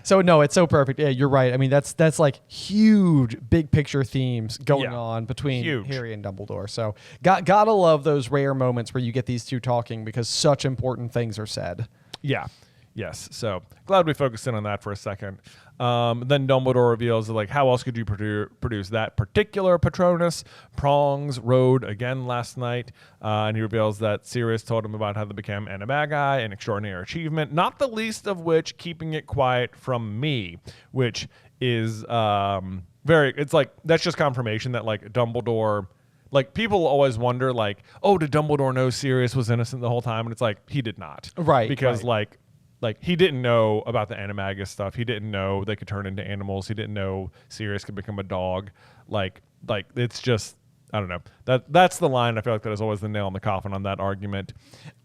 So no, it's so perfect. Yeah, you're right. I mean, that's like huge, big picture themes going on between Harry and Dumbledore. So gotta love those rare moments where you get these two talking, because such important things are said. Yeah. Yes. So glad we focused in on that for a second. Then Dumbledore reveals that, like, how else could you produce that particular Patronus? Prongs rode again last night. And he reveals that Sirius told him about how they became Animagi, an extraordinary achievement, not the least of which keeping it quiet from me, which is it's like, that's just confirmation that, like, Dumbledore, like, people always wonder, like, oh, did Dumbledore know Sirius was innocent the whole time? And it's like, he did not. Right. Because, like, he didn't know about the Animagus stuff. He didn't know they could turn into animals. He didn't know Sirius could become a dog. Like it's just, I don't know. That's the line. I feel like that is always the nail in the coffin on that argument.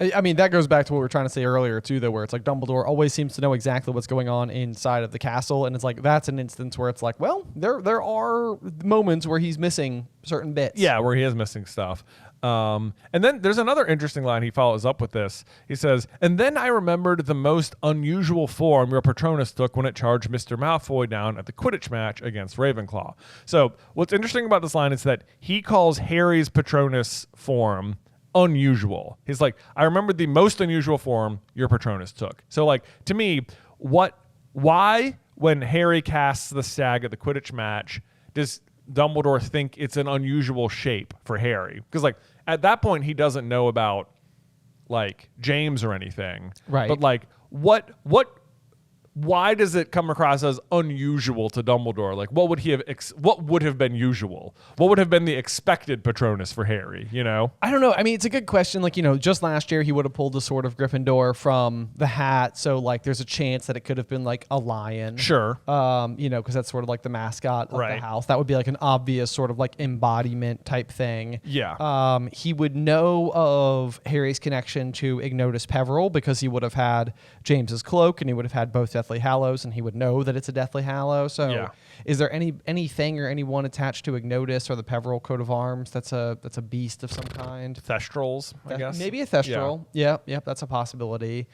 I mean, that goes back to what we were trying to say earlier too, though, where it's like Dumbledore always seems to know exactly what's going on inside of the castle, and it's like that's an instance where it's like, well, there are moments where he's missing certain bits. Yeah, where he is missing stuff. And then there's another interesting line he follows up with this. He says, and then I remembered the most unusual form your Patronus took when it charged Mr. Malfoy down at the Quidditch match against Ravenclaw. So what's interesting about this line is that he calls Harry's Patronus form unusual. He's like, I remember the most unusual form your Patronus took. So, like, to me, why when Harry casts the stag at the Quidditch match does Dumbledore think it's an unusual shape for Harry? Because, like, at that point he doesn't know about, like, James or anything, right? But, like, why does it come across as unusual to Dumbledore? Like, what would he have? What would have been usual? What would have been the expected Patronus for Harry? I don't know. I mean, it's a good question. Like, just last year he would have pulled the Sword of Gryffindor from the hat, so, like, there's a chance that it could have been like a lion. Sure. Because that's sort of like the mascot of the house. That would be like an obvious sort of like embodiment type thing. Yeah. He would know of Harry's connection to Ignotus Peverell because he would have had James's cloak, and he would have had both Deathly Hallows, and he would know that it's a Deathly Hallow. So is there anything or anyone attached to Ignotus or the Peverell coat of arms that's a beast of some kind? Thestrals, I guess. Maybe a Thestral. Yeah. Yep, that's a possibility.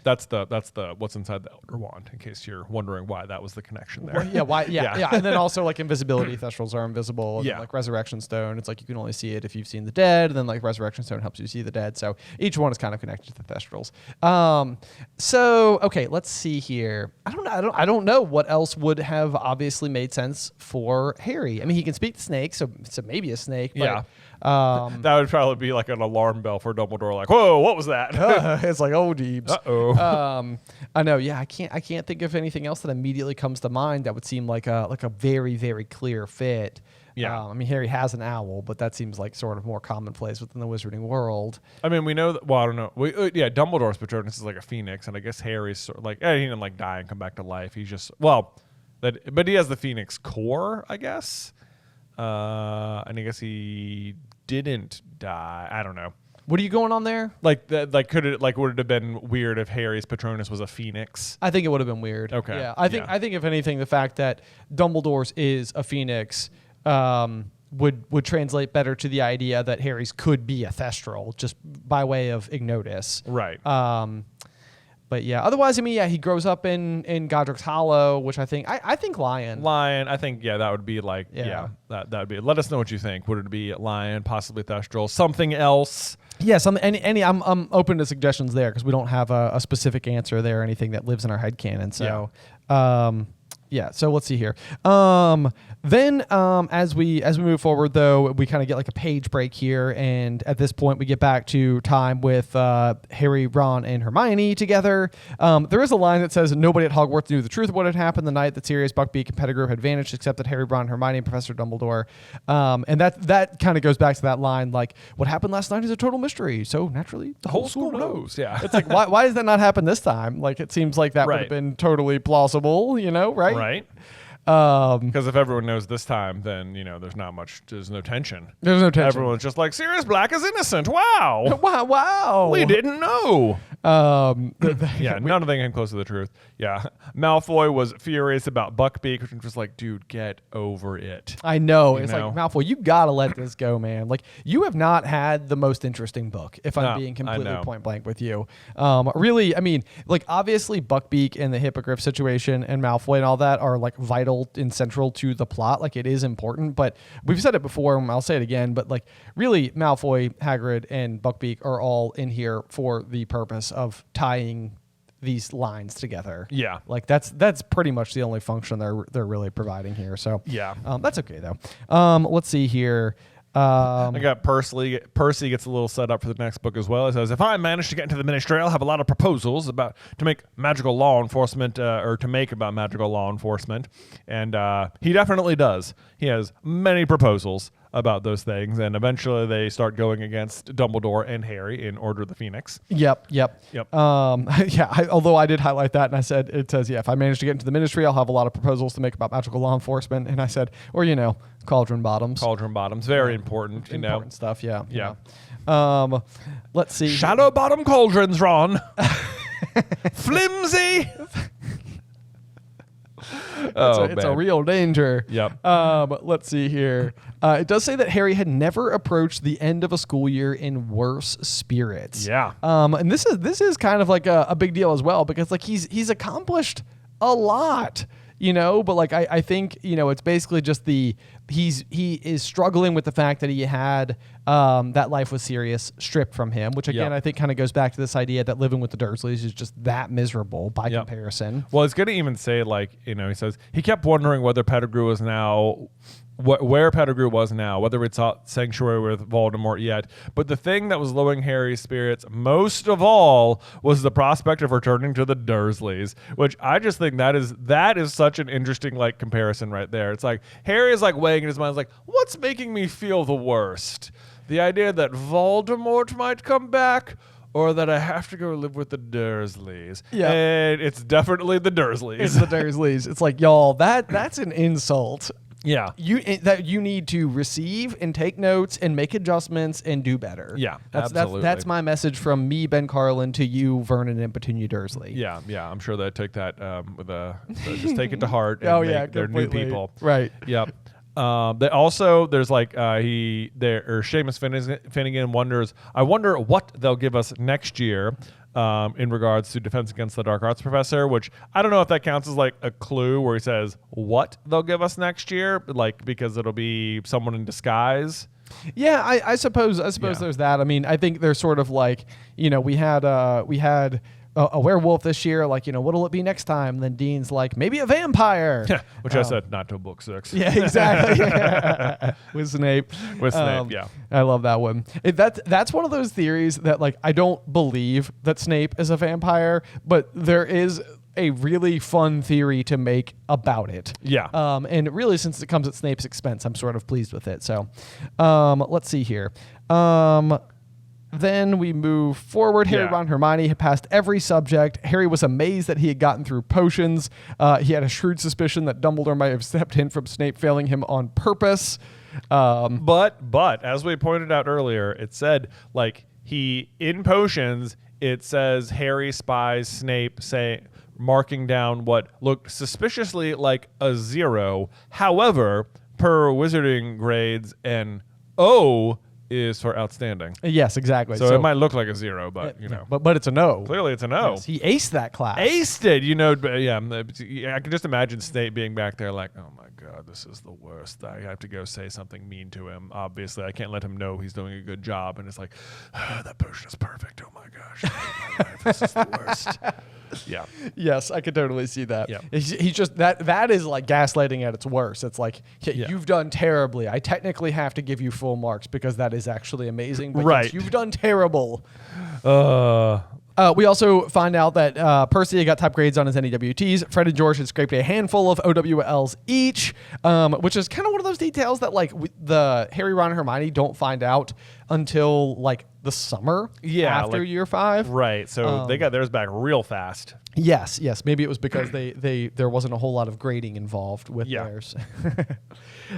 That's the what's inside the Elder Wand, in case you're wondering why that was the connection there. Well, yeah. And then also, like, invisibility, Thestrals are invisible. And yeah. Then, like, Resurrection Stone, it's like you can only see it if you've seen the dead. And then, like, Resurrection Stone helps you see the dead. So each one is kind of connected to the Thestrals. So okay, let's see here. I don't know what else would have obviously made sense for Harry. I mean, he can speak to snakes, so maybe a snake. But, That would probably be like an alarm bell for Dumbledore. Like, whoa, what was that? It's like, oh, Deebs. Uh-oh. I know. Yeah, I can't think of anything else that immediately comes to mind that would seem like a very, very clear fit. Yeah. I mean, Harry has an owl, but that seems like sort of more commonplace within the wizarding world. I mean, we know that. Well, I don't know. Dumbledore's Patronus is like a phoenix, and I guess Harry's sort of like he didn't like die and come back to life. He's just but he has the phoenix core, I guess. And I guess he didn't die. I don't know. What are you going on there? Like would it have been weird if Harry's Patronus was a phoenix? I think it would have been weird. Okay. Yeah. I think if anything, the fact that Dumbledore's is a phoenix would translate better to the idea that Harry's could be a Thestral just by way of Ignotus. Right. But yeah, otherwise, I mean, yeah, he grows up in Godric's Hollow, which I think Lion. Lion, I think, yeah, that would be like, that would be. Let us know what you think. Would it be Lion, possibly Thestral, something else? Yeah, I'm open to suggestions there because we don't have a specific answer there or anything that lives in our headcanon. So, yeah, so let's see here. Then as we move forward, though, we kind of get like a page break here, and at this point we get back to time with Harry, Ron, and Hermione together. There is a line that says, "Nobody at Hogwarts knew the truth of what had happened the night that Sirius, Buckbeak, and Pettigrew had vanished, except that Harry, Ron, Hermione, and Professor Dumbledore." And that kind of goes back to that line, like, what happened last night is a total mystery, so naturally the whole school knows. Yeah, it's like, why does that not happen this time? Like, it seems like that would have been totally plausible, right? Right. Because if everyone knows this time, then there's no tension. There's no tension. Everyone's just like, Sirius Black is innocent. Wow. Wow. We didn't know. Yeah, none of them came close to the truth. Yeah. Malfoy was furious about Buckbeak, which was just like, dude, get over it. I know. It's like, Malfoy, you gotta let this go, man. Like, you have not had the most interesting book, if I'm being completely point blank with you. Really, I mean, like, obviously Buckbeak and the Hippogriff situation and Malfoy and all that are like vital and central to the plot. Like, it is important, but we've said it before and I'll say it again, but like, really, Malfoy, Hagrid, and Buckbeak are all in here for the purpose of tying these lines together. Yeah. Like, that's pretty much the only function they're really providing here. So yeah, that's okay though. Let's see here. I got Percy gets a little set up for the next book as well. It says, if I manage to get into the ministry, I'll have a lot of proposals to make magical law enforcement, about magical law enforcement. And he definitely does. He has many proposals about those things, and eventually they start going against Dumbledore and Harry in Order of the Phoenix. Yep. Although I did highlight that, and I said, it says, if I manage to get into the ministry, I'll have a lot of proposals to make about magical law enforcement. And I said, or cauldron bottoms. Cauldron bottoms, very important. Important stuff. Yeah. Let's see. Shadow bottom cauldrons, Ron. Flimsy. It's a real danger. Yep. Let's see here. It does say that Harry had never approached the end of a school year in worse spirits. Yeah. And this is kind of like a big deal as well, because like he's accomplished a lot, but like I think it's basically just he is struggling with the fact that he had that life was Sirius stripped from him, which again I think kind of goes back to this idea that living with the Dursleys is just that miserable by comparison. Well, it's going to even say, like, he says he kept wondering whether Pettigrew was now where Pettigrew was now, whether it's sanctuary with Voldemort yet. But the thing that was lowering Harry's spirits most of all was the prospect of returning to the Dursleys, which I just think that is such an interesting like comparison right there. It's like Harry is like weighing in his mind, like, what's making me feel the worst? The idea that Voldemort might come back, or that I have to go live with the Dursleys. Yeah. And it's definitely the Dursleys. It's the Dursleys. It's like, y'all, that's an insult. Yeah. You need to receive and take notes and make adjustments and do better. Yeah, absolutely. That's my message from me, Ben Carlin, to you, Vernon and Petunia Dursley. Yeah. I'm sure they take that just take it to heart. And they're new people. Right. Yep. They also, there's like Seamus Finnegan wonders, I wonder what they'll give us next year in regards to Defense Against the Dark Arts Professor, which I don't know if that counts as like a clue where he says what they'll give us next year, like, because it'll be someone in disguise. Yeah, I suppose there's that. I mean, I think they're sort of like, we had a werewolf this year. Like, what'll it be next time? Then Dean's like, maybe a vampire. Which I said not till book 6. Yeah, exactly. With Snape. Yeah. I love that one. That's one of those theories that, like, I don't believe that Snape is a vampire, but there is a really fun theory to make about it. Yeah. And really, since it comes at Snape's expense, I'm sort of pleased with it. So, let's see here. Then we move forward. Harry, Ron, Hermione had passed every subject. Harry was amazed that he had gotten through potions. He had a shrewd suspicion that Dumbledore might have stepped in from Snape failing him on purpose. But as we pointed out earlier, it said, like, in potions, it says Harry spies Snape marking down what looked suspiciously like a 0. However, per wizarding grades, an O is for outstanding. Yes, exactly. So it might look like a 0, but but it's a no. Clearly, it's a no. Yes, he aced that class. Aced it, yeah. I can just imagine Snape being back there like, oh my God, this is the worst. I have to go say something mean to him. Obviously, I can't let him know he's doing a good job. And it's like, that potion is perfect. Oh my gosh, this is the worst. Yeah. Yes, I could totally see that. Yeah. He's just that is like gaslighting at its worst. It's like, you've done terribly. I technically have to give you full marks because that is actually amazing. But right. Yes, you've done terrible. We also find out that Percy got top grades on his NEWTs. Fred and George had scraped a handful of OWLs each, which is kind of one of those details that, like, the Harry, Ron, and Hermione don't find out until, like, the summer after year 5. Right. So they got theirs back real fast. Yes. Maybe it was because there wasn't a whole lot of grading involved with theirs.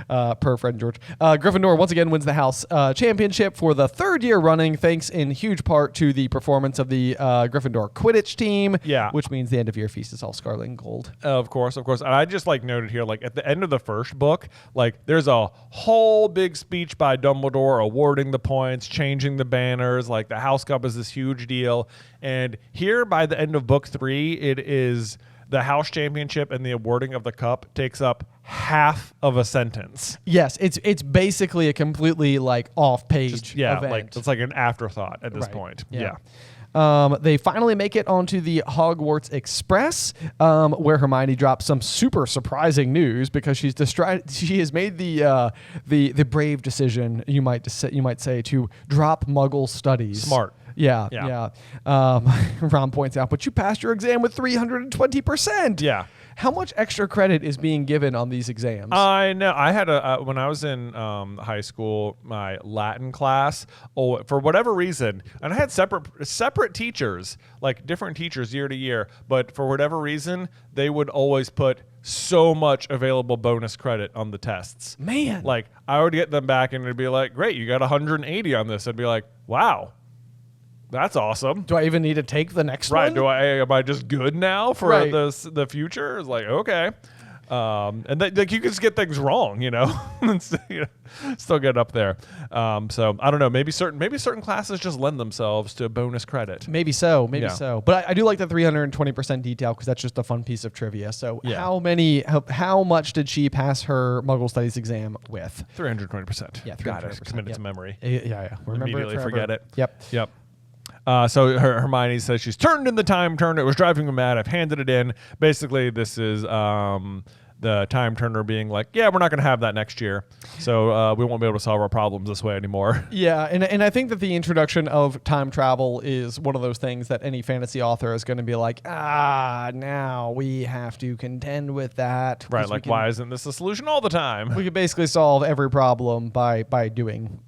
Per Fred and George. Gryffindor once again wins the house championship for the 3rd year running, thanks in huge part to the performance of the Gryffindor Quidditch team. Yeah. Which means the end of year feast is all scarlet and gold. Of course. And I just, like, noted here, like, at the end of the first book, like, there's a whole big speech by Dumbledore awarding the points, changing the banners. Like, the House Cup is this huge deal. And here, by the end of book 3, it is the house championship, and the awarding of the cup takes up half of a sentence. Yes, it's basically a completely, like, off-page event. Like, it's like an afterthought at this point. Yeah. They finally make it onto the Hogwarts Express, where Hermione drops some super surprising news because she has made the brave decision, you might say, to drop Muggle studies. Smart. Yeah. Ron points out, but you passed your exam with 320%. Yeah. How much extra credit is being given on these exams? I know. I had when I was in high school, my Latin class, for whatever reason, and I had separate teachers, like different teachers year to year, but for whatever reason, they would always put so much available bonus credit on the tests. Man. Like, I would get them back and it'd be like, great, you got 180 on this. I'd be like, wow. That's awesome. Do I even need to take the next one? Right. Am I just good now for the future? It's like, okay. And like, you can just get things wrong, and still get up there. So I don't know. Maybe certain classes just lend themselves to bonus credit. Maybe so. But I do like the 320% detail because that's just a fun piece of trivia. So how much did she pass her Muggle Studies exam with? 320%. Yeah, 320%. Got it. Committed to memory. Yeah. Remember immediately forget it. Yep. So Hermione says she's turned in the time turner. It was driving me mad. I've handed it in. Basically, this is the time turner being like, yeah, we're not going to have that next year. So we won't be able to solve our problems this way anymore. Yeah, and I think that the introduction of time travel is one of those things that any fantasy author is going to be like, now we have to contend with that. Right, like, why isn't this the solution all the time? We could basically solve every problem by doing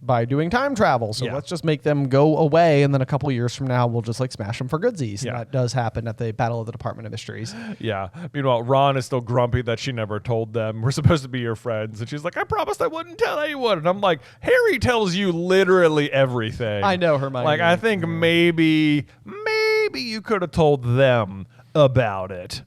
time travel. So let's just make them go away, and then a couple years from now, we'll just, like, smash them for goodsies. Yeah. And that does happen at the Battle of the Department of Mysteries. Yeah. Meanwhile, Ron is still grumpy that she never told them we're supposed to be your friends, and she's like, I promised I wouldn't tell anyone. And I'm like, Harry tells you literally everything. I know, Hermione. Like, I think maybe you could have told them about it,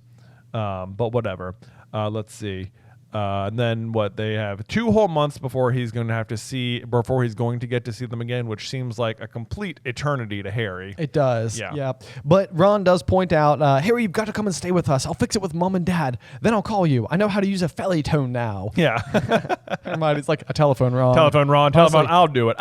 but whatever. Let's see. And then they have 2 whole months before he's going to get to see them again, which seems like a complete eternity to Harry. It does. Yeah. But Ron does point out, Harry, you've got to come and stay with us. I'll fix it with Mom and Dad. Then I'll call you. I know how to use a felly tone now. Yeah. Hermione's like, a telephone, Ron. Telephone, Ron. Telephone, like, I'll do it.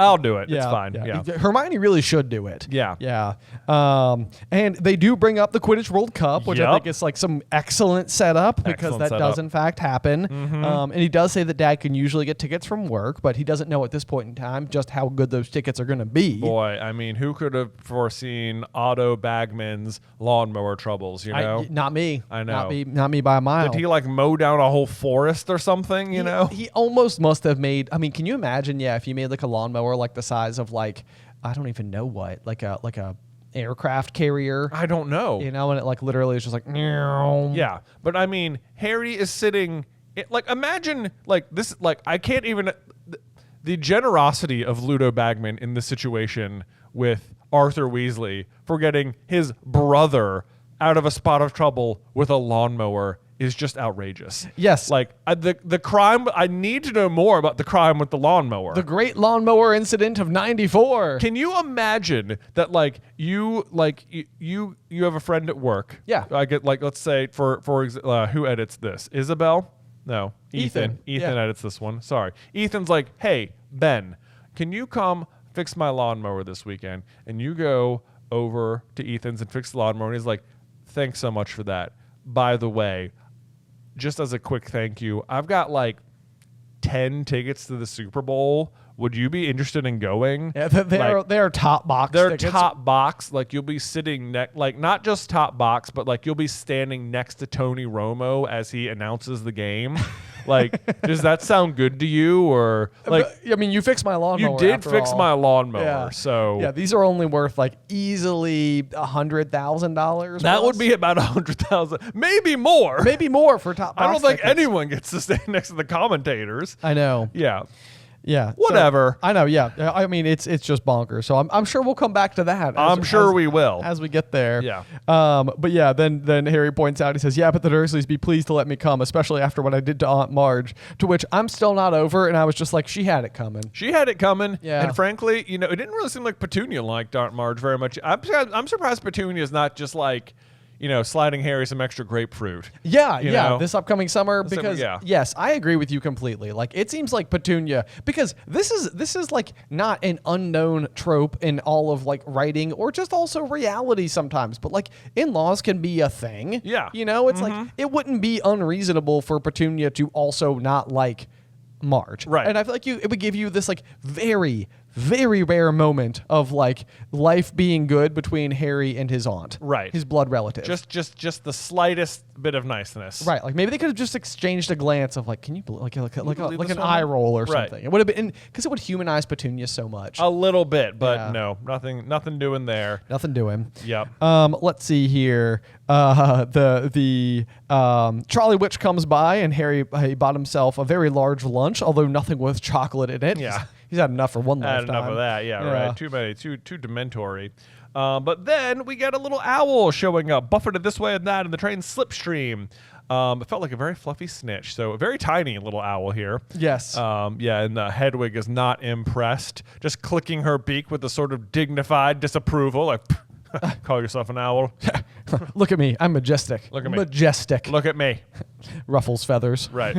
Yeah, it's fine. Yeah. Hermione really should do it. Yeah. Yeah. And they do bring up the Quidditch World Cup, which I think is like some excellent setup because that does in fact happen. And he does say that Dad can usually get tickets from work, but he doesn't know at this point in time just how good those tickets are going to be. Boy, I mean, who could have foreseen Otto Bagman's lawnmower troubles, you know? Not me. I know. Not me by a mile. Did he like mow down a whole forest or something, you know? He almost must have made, I mean, can you imagine, if you made like a lawnmower like the size of like, I don't even know what, like a aircraft carrier. I don't know. You know, and it like literally is just like, meow. Yeah, but I mean, Harry is sitting... imagine, this, I can't even... The generosity of Ludo Bagman in this situation with Arthur Weasley for getting his brother out of a spot of trouble with a lawnmower is just outrageous. Yes. The crime... I need to know more about the crime with the lawnmower. The great lawnmower incident of 94. Can you imagine that, you have a friend at work? Yeah. I get, let's say, for who edits this? Isabel? No, Ethan. Ethan edits this one. Sorry. Ethan's like, hey, Ben, can you come fix my lawnmower this weekend? And you go over to Ethan's and fix the lawnmower. And he's like, thanks so much for that. By the way, just as a quick thank you, I've got 10 tickets to the Super Bowl. Would you be interested in going? Yeah, they're top box. They're tickets. top box. You'll be sitting not just top box, but you'll be standing next to Tony Romo as he announces the game. Does that sound good to you? Or I mean, you fixed my lawnmower. You did fix my lawnmower. Yeah. So yeah, these are only worth easily $100,000. That would be about $100,000, maybe more. Maybe more for top box. I don't think tickets. anyone gets to stand next to the commentators. I know. Yeah. Yeah. Whatever. So, I know. Yeah. I mean, it's just bonkers. So I'm sure we'll come back to that. I'm sure we will as we get there. Yeah. But yeah, then Harry points out. He says, "Yeah, but the Dursleys be pleased to let me come, especially after what I did to Aunt Marge." To which I'm still not over, and I was just like, "She had it coming." She had it coming. Yeah. And frankly, it didn't really seem like Petunia liked Aunt Marge very much. I'm surprised Petunia is not just sliding Harry some extra grapefruit. Yeah, this upcoming summer because yeah. Yes, I agree with you completely. It seems like Petunia because this is not an unknown trope in all of writing or just also reality sometimes, but in-laws can be a thing. Yeah. It's it wouldn't be unreasonable for Petunia to also not like Marge. Right. And I feel like it would give you this very, very rare moment of life being good between Harry and his aunt. Right. His blood relative. Just the slightest bit of niceness. Right. Maybe they could have just exchanged a glance of can you like an eye roll or right. something. It would have been because it would humanize Petunia so much. A little bit, but Yeah. no, nothing doing there. Nothing doing. Yep. Let's see here. The Charlie Witch comes by and Harry he bought himself a very large lunch, although nothing with chocolate in it. Yeah. He's had enough for one Had lifetime. enough of that. Yeah. Right. Too many. Too Dementory. But then we get a little owl showing up, buffeted this way and that in the train's slipstream. It felt like a very fluffy snitch, so a very tiny little owl here. Yes. Yeah, and Hedwig is not impressed, just clicking her beak with a sort of dignified disapproval, call yourself an owl. Look at me. I'm majestic. Look at me. Majestic. Look at me. Ruffles feathers. Right.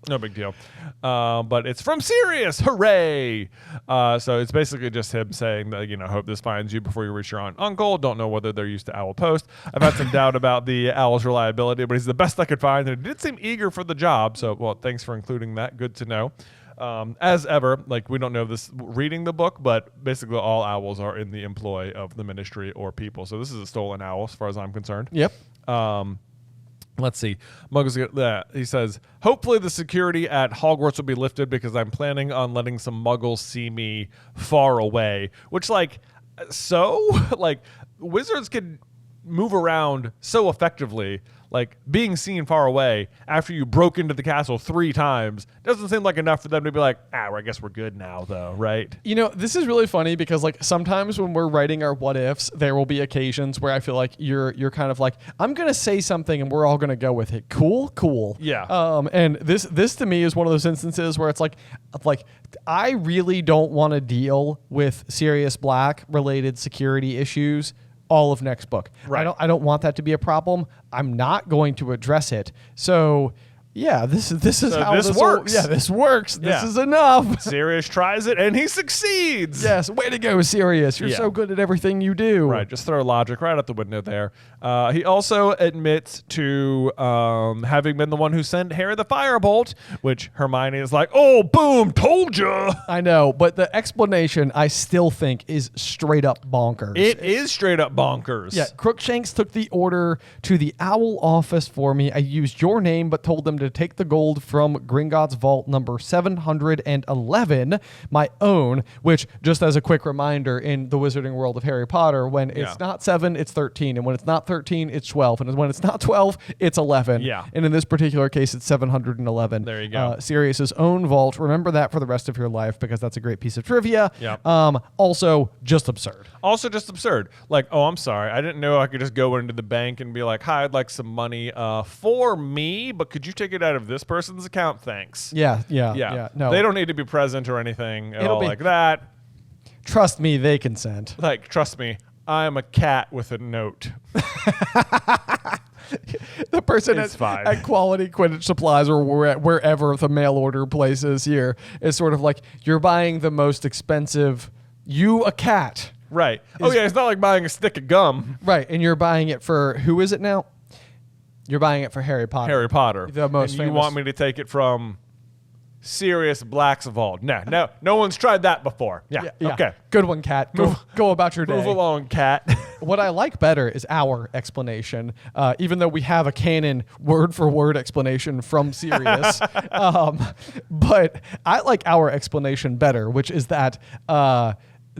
No big deal. But it's from Sirius. Hooray. So it's basically just him saying that, hope this finds you before you reach your aunt and uncle. Don't know whether they're used to Owl Post. I've had some doubt about the owl's reliability, but he's the best I could find. And it did seem eager for the job. So, thanks for including that. Good to know. As ever, we don't know this reading the book, but basically all owls are in the employ of the ministry or people. So this is a stolen owl as far as I'm concerned. Yep. Let's see. Muggles, he says, hopefully the security at Hogwarts will be lifted because I'm planning on letting some Muggles see me far away. Which, wizards can move around so effectively. Like, being seen far away after you broke into the castle 3 times doesn't seem like enough for them to be like, well, I guess we're good now, though, right? You know, this is really funny because, like, sometimes when we're writing our what ifs, there will be occasions where I feel like you're kind of like, I'm gonna say something and we're all gonna go with it. Cool. Yeah. And this to me is one of those instances where it's like I really don't want to deal with Sirius Black related security issues all of next book. Right. I don't want that to be a problem. I'm not going to address it. So yeah, this is how this works. This works. This Yeah. is enough. Sirius tries it, and he succeeds. Yes, way to go, Sirius. You're so good at everything you do. Right, just throw logic right out the window there. He also admits to having been the one who sent Harry the Firebolt, which Hermione is like, oh, boom, told ya. I know, but the explanation I still think is straight up bonkers. It is straight up bonkers. Yeah, Crookshanks took the order to the Owl office for me. I used your name, but told them to take the gold from Gringotts vault number 711, my own, which, just as a quick reminder, in the Wizarding World of Harry Potter, when it's not 7, it's 13, and when it's not 13, it's 12, and when it's not 12, it's 11. Yeah. And in this particular case, it's 711. There you go. Sirius's own vault. Remember that for the rest of your life because that's a great piece of trivia. Yep. Also, just absurd. Also just absurd. Like, oh, I'm sorry. I didn't know I could just go into the bank and be like, hi, I'd like some money for me, but could you take it out of this person's account? Thanks. Yeah. No. They don't need to be present or anything at all like that. Trust me, they consent. Like, trust me, I'm a cat with a note. The person It's fine. at Quality Quidditch Supplies or wherever the mail order place is here is sort of like, you're buying the most expensive, you a cat. Right. Oh, yeah, it's not like buying a stick of gum. Right, and you're buying it for, who is it now? You're buying it for Harry Potter. Harry Potter. The most and famous. you want me to take it from Sirius Black's vault. No one's tried that before. Yeah. Okay. Good one, Cat. Go about your day. Move along, cat. What I like better is our explanation, even though we have a canon word-for-word explanation from Sirius. But I like our explanation better, which is that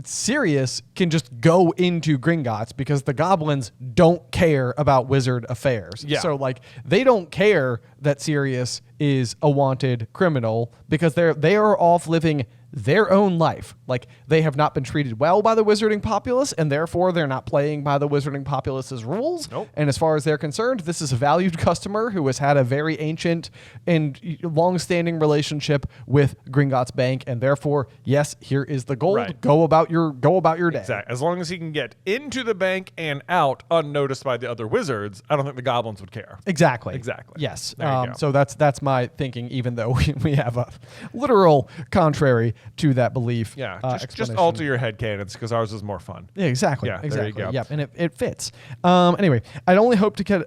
Sirius can just go into Gringotts because the goblins don't care about wizard affairs. Yeah. So, like, they don't care that Sirius is a wanted criminal because they are off living their own life. Like, they have not been treated well by the wizarding populace, and therefore they're not playing by the wizarding populace's rules. Nope. And as far as they're concerned, this is a valued customer who has had a very ancient and long-standing relationship with Gringotts Bank, and therefore, yes, here is the gold. Right. Go about your day. Exactly. As long as he can get into the bank and out unnoticed by the other wizards, I don't think the goblins would care. Exactly. There Yes. you go. So that's my thinking, even though we have a literal contrary to that belief. Yeah. Just explanation. alter your headcanons because ours is more fun. Yeah, exactly. Yeah, there exactly. you go. Yep, and it fits. Anyway, I'd only hope to get.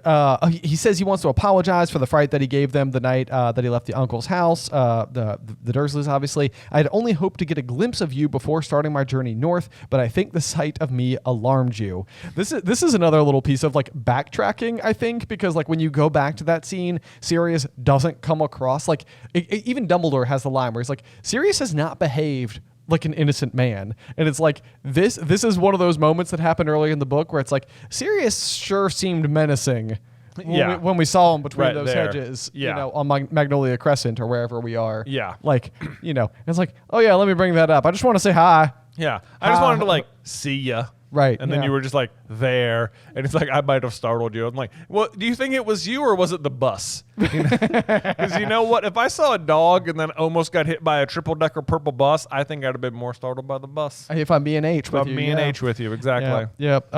He says he wants to apologize for the fright that he gave them the night that he left the uncle's house. The Dursleys, obviously. I'd only hoped to get a glimpse of you before starting my journey north, but I think the sight of me alarmed you. This is another little piece of like backtracking, I think, because like when you go back to that scene, Sirius doesn't come across like even Dumbledore has the line where he's like, Sirius has not behaved like an innocent man. And it's like, this is one of those moments that happened early in the book where it's like, Sirius sure seemed menacing when we saw him between those hedges, on Magnolia Crescent or wherever we are. Yeah. Like, it's like, oh yeah, let me bring that up. I just want to say hi. Yeah. I just wanted to like see ya. Right. And then you were just like there. And it's like, I might have startled you. I'm like, well, do you think it was you or was it the bus? Because you know what? If I saw a dog and then almost got hit by a triple-decker purple bus, I think I'd have been more startled by the bus. If I'm being H with you. I'm being H with you, exactly. Yep.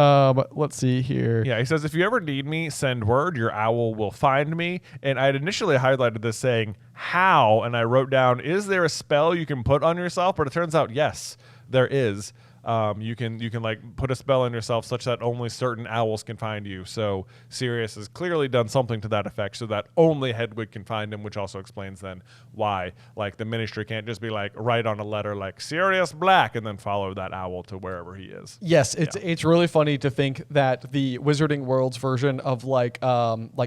Let's see here. Yeah, he says, if you ever need me, send word. Your owl will find me. And I had initially highlighted this saying, how? And I wrote down, is there a spell you can put on yourself? But it turns out, yes, there is. You can like put a spell on yourself such that only certain owls can find you. So Sirius has clearly done something to that effect so that only Hedwig can find him, which also explains then why like the ministry can't just be like write on a letter like Sirius Black and then follow that owl to wherever he is. Yes, it's really funny to think that the Wizarding World's version of like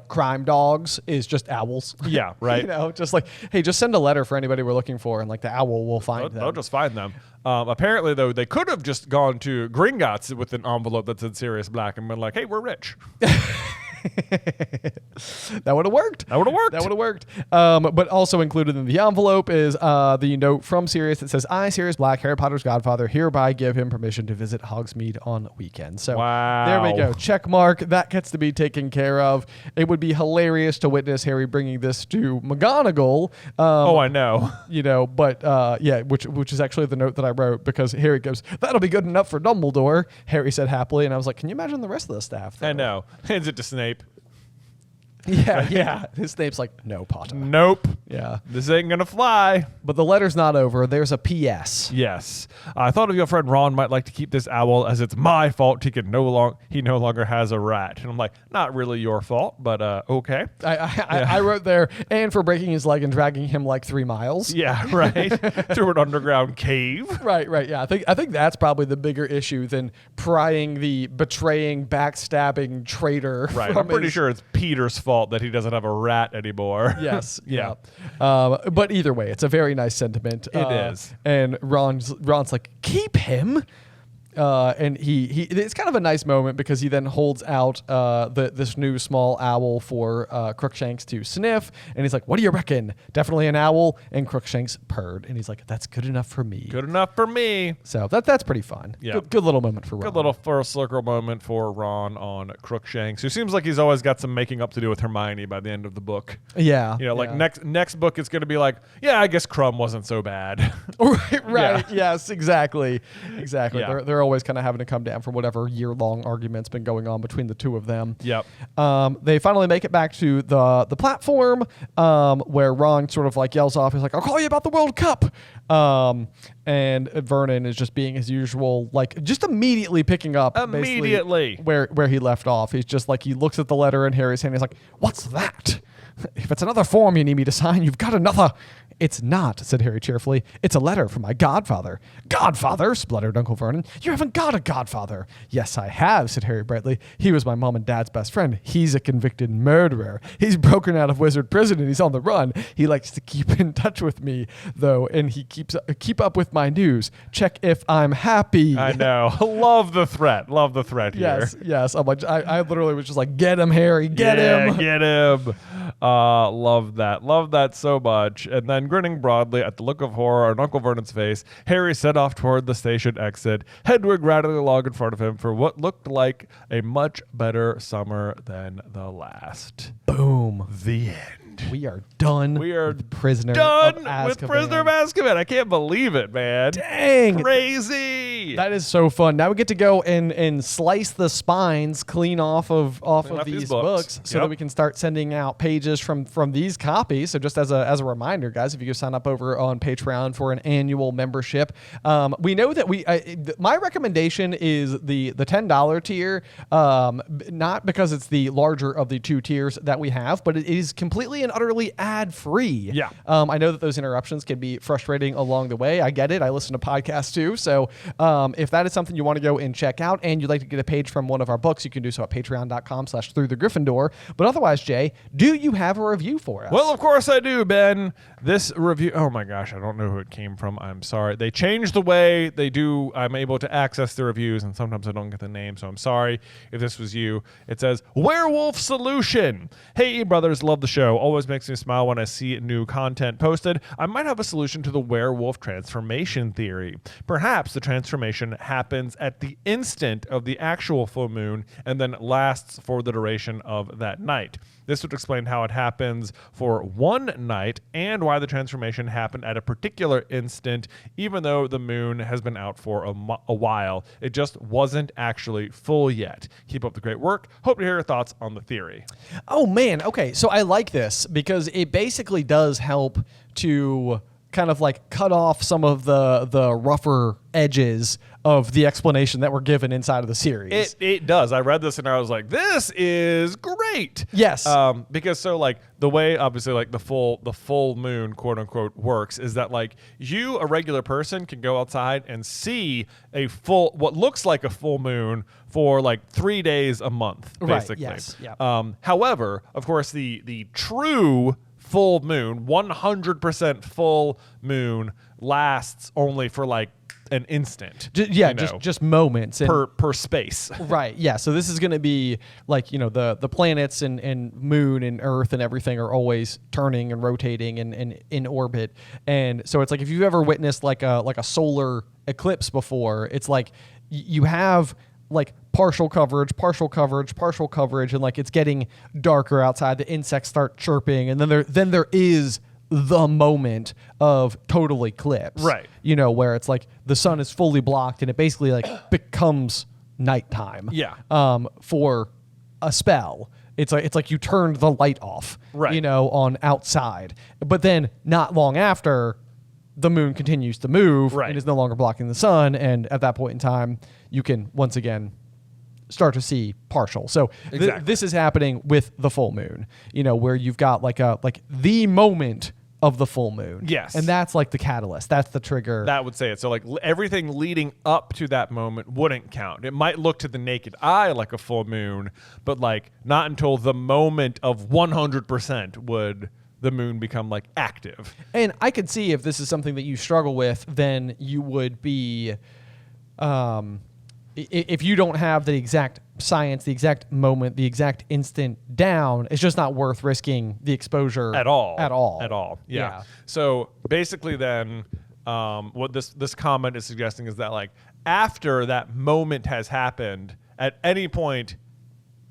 crime dogs is just owls. Yeah, right. Just like, hey, just send a letter for anybody we're looking for, and like the owl will find them. They'll just find them. Apparently, though, they could have just gone to Gringotts with an envelope that said Sirius Black and been like, hey, we're rich. That would have worked. That would have worked. That would have worked. But also included in the envelope is the note from Sirius that says, I, Sirius Black, Harry Potter's godfather, hereby give him permission to visit Hogsmeade on weekends. So there we go. Check mark. That gets to be taken care of. It would be hilarious to witness Harry bringing this to McGonagall. I know. You know, but yeah, which is actually the note that I wrote, because Harry goes, that'll be good enough for Dumbledore, Harry said happily. And I was like, can you imagine the rest of the staff, though? I know. Hands it to Snape. Yeah. His Snape's like, no, Potter. Nope. Yeah. This ain't gonna fly. But the letter's not over. There's a P.S. Yes. I thought of your friend Ron might like to keep this owl, as it's my fault he no longer has a rat. And I'm like, not really your fault, but okay. I wrote there, and for breaking his leg and dragging him like 3 miles. Yeah, right. Through an underground cave. Right. Yeah. I think that's probably the bigger issue than prying the betraying, backstabbing traitor. Right. I'm pretty sure it's Peter's fault that he doesn't have a rat anymore. Yes. Yeah. But either way, it's a very nice sentiment. It is. And Ron's like, keep him. And he it's kind of a nice moment, because he then holds out this new small owl for Crookshanks to sniff, and he's like, what do you reckon? Definitely an owl. And Crookshanks purred, and he's like, that's good enough for me. Good enough for me. So that's pretty fun. Yeah. Good little moment for Ron. Good little first circle moment for Ron on Crookshanks, who seems like he's always got some making up to do with Hermione by the end of the book. Yeah. You know, like next book it's going to be like, yeah, I guess Crumb wasn't so bad. Right. Yeah. Yes, exactly. Yeah. They're always kind of having to come down from whatever year-long argument's been going on between the two of them. Yep. They finally make it back to the platform, where Ron sort of like yells off. He's like, I'll call you about the World Cup. And Vernon is just being his usual, like just immediately picking up Immediately where he left off. He's just like, he looks at the letter in Harry's hand. He's like, what's that? If it's another form you need me to sign, you've got another. It's not, said Harry cheerfully. It's a letter from my godfather. Godfather, spluttered Uncle Vernon. You haven't got a godfather. Yes, I have, said Harry brightly. He was my mom and dad's best friend. He's a convicted murderer. He's broken out of wizard prison and he's on the run. He likes to keep in touch with me, though, and he keep up with my news. Check if I'm happy. I know. Love the threat. Love the threat here. Yes. I'm like, I literally was just like, get him, Harry. Get him. Get him. Love that. Love that so much. And then, grinning broadly at the look of horror on Uncle Vernon's face, Harry set off toward the station exit, Hedwig rattling along in front of him for what looked like a much better summer than the last. Boom. The end. We are done. We are with Prisoner done of Azkaban. with Prisoner of Azkaban. I can't believe it, man. Dang. Crazy. That is so fun. Now we get to go and slice the spines clean off of these books so that we can start sending out pages from these copies. So just as a reminder, guys, if you go sign up over on Patreon for an annual membership, we know that my recommendation is the $10 tier, not because it's the larger of the 2 tiers that we have, but it is completely and utterly ad-free. Yeah. I know that those interruptions can be frustrating along the way. I get it. I listen to podcasts too. So if that is something you want to go and check out and you'd like to get a page from one of our books, you can do so at patreon.com/Through the Griffin Door. But otherwise, Jay, do you have a review for us? Well, of course I do, Ben. This review, oh my gosh, I don't know who it came from. I'm sorry. They changed the way they do. I'm able to access the reviews, and sometimes I don't get the name, so I'm sorry if this was you. It says, Werewolf Solution. Hey, brothers, love the show. Always makes me smile when I see new content posted. I might have a solution to the werewolf transformation theory. Perhaps the transformation happens at the instant of the actual full moon and then lasts for the duration of that night. This would explain how it happens for one night and why the transformation happened at a particular instant, even though the moon has been out for a while. It just wasn't actually full yet. Keep up the great work. Hope to hear your thoughts on the theory. Oh, man. Okay, so I like this because it basically does help to kind of like cut off some of the rougher edges of the explanation that were given inside of the series. It does. I read this and I was like, this is great. Yes. Because so like the way obviously like the full moon quote unquote works is that like you, a regular person, can go outside and see what looks like a full moon for like 3 days a month, basically. Right. Yes. Yeah. However, of course, the true full moon, 100% full moon, lasts only for like an instant. Just moments per space. Right. Yeah. So this is going to be like, the planets and moon and Earth and everything are always turning and rotating and in orbit. And so it's like if you've ever witnessed like a solar eclipse before, it's like you have like partial coverage, and like it's getting darker outside. The insects start chirping, and then there is the moment of total eclipse, right? Where it's like the sun is fully blocked, and it basically like becomes nighttime. Yeah. For a spell, it's like you turned the light off, right? On outside, but then not long after, the moon continues to move, right, and is no longer blocking the sun, and at that point in time, you can once again start to see partial. So exactly. This is happening with the full moon, where you've got like the moment of the full moon. Yes. And that's like the catalyst. That's the trigger. That would say it. So like everything leading up to that moment wouldn't count. It might look to the naked eye like a full moon, but like not until the moment of 100% would the moon become like active. And I could see if this is something that you struggle with, then you would be, if you don't have the exact science, the exact moment, the exact instant down, it's just not worth risking the exposure at all. Yeah. So basically then what this comment is suggesting is that like after that moment has happened, at any point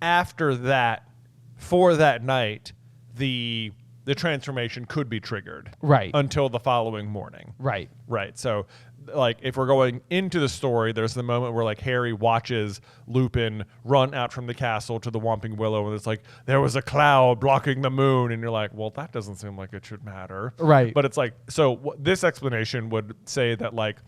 after that, for that night, the transformation could be triggered. Right. Until the following morning. Right. Right. So like if we're going into the story, there's the moment where like Harry watches Lupin run out from the castle to the Whomping Willow, and it's like there was a cloud blocking the moon, and you're like, well, that doesn't seem like it should matter. Right. But it's like, so this explanation would say that like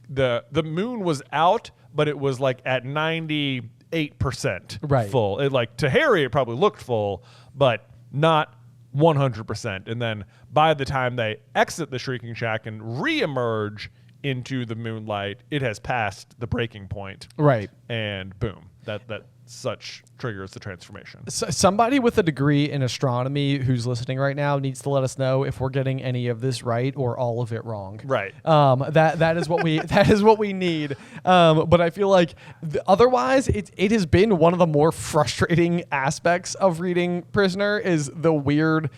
the moon was out, but it was like at 98% right. full. It like to Harry it probably looked full, but not 100%. And then by the time they exit the Shrieking Shack and re-emerge into the moonlight, it has passed the breaking point. Right. And boom, that such triggers the transformation. Somebody with a degree in astronomy who's listening right now needs to let us know if we're getting any of this right or all of it wrong. Right. That is what we that is what we need. But I feel like otherwise it has been one of the more frustrating aspects of reading Prisoner is the weird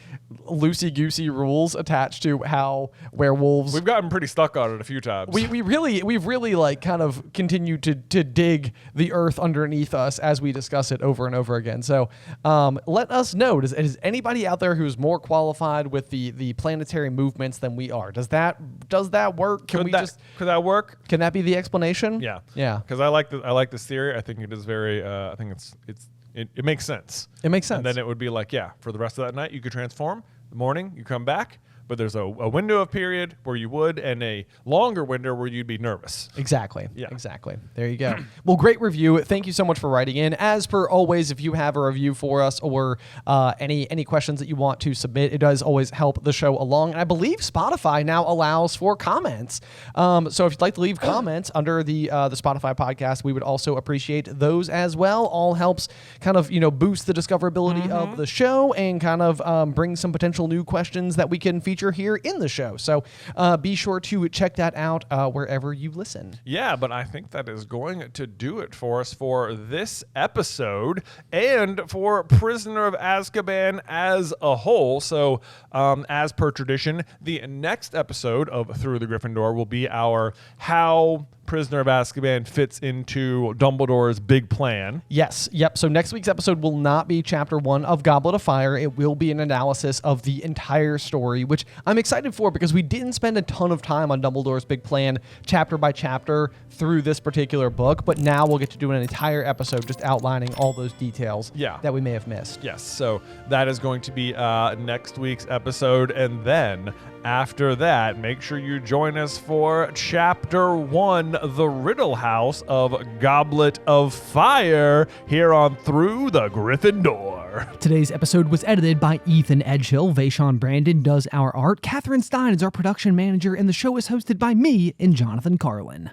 loosey-goosey rules attached to how werewolves. We've gotten pretty stuck on it a few times. We've really like kind of continued to dig the earth underneath us as we discuss it over and over again. So let us know. Is anybody out there who's more qualified with the planetary movements than we are? Does that work? Could that work? Can that be the explanation? Yeah. Yeah. Because I like this theory. I think it is very. I think it makes sense. It makes sense. And then it would be like, yeah, for the rest of that night you could transform. The morning you come back. But there's a window of period where you would, and a longer window where you'd be nervous. Exactly. Yeah. Exactly. There you go. Well, great review. Thank you so much for writing in. As per always, if you have a review for us or any questions that you want to submit, it does always help the show along. And I believe Spotify now allows for comments. So if you'd like to leave comments under the Spotify podcast, we would also appreciate those as well. All helps kind of boost the discoverability of the show and kind of bring some potential new questions that we can feature here in the show. So be sure to check that out wherever you listen. Yeah, but I think that is going to do it for us for this episode and for Prisoner of Azkaban as a whole. So as per tradition, the next episode of Through the Griffin Door will be our how Prisoner of Azkaban fits into Dumbledore's big plan. Yes. Yep. So next week's episode will not be chapter 1 of Goblet of Fire. It will be an analysis of the entire story, which I'm excited for because we didn't spend a ton of time on Dumbledore's big plan chapter by chapter through this particular book, but now we'll get to do an entire episode just outlining all those details that we may have missed. Yes. So that is going to be next week's episode. And then after that, make sure you join us for Chapter 1, The Riddle House of Goblet of Fire, here on Through the Griffin Door. Today's episode was edited by Ethan Edgehill. Vaishon Brandon does our art. Catherine Stein is our production manager, and the show is hosted by me and Jonathan Carlin.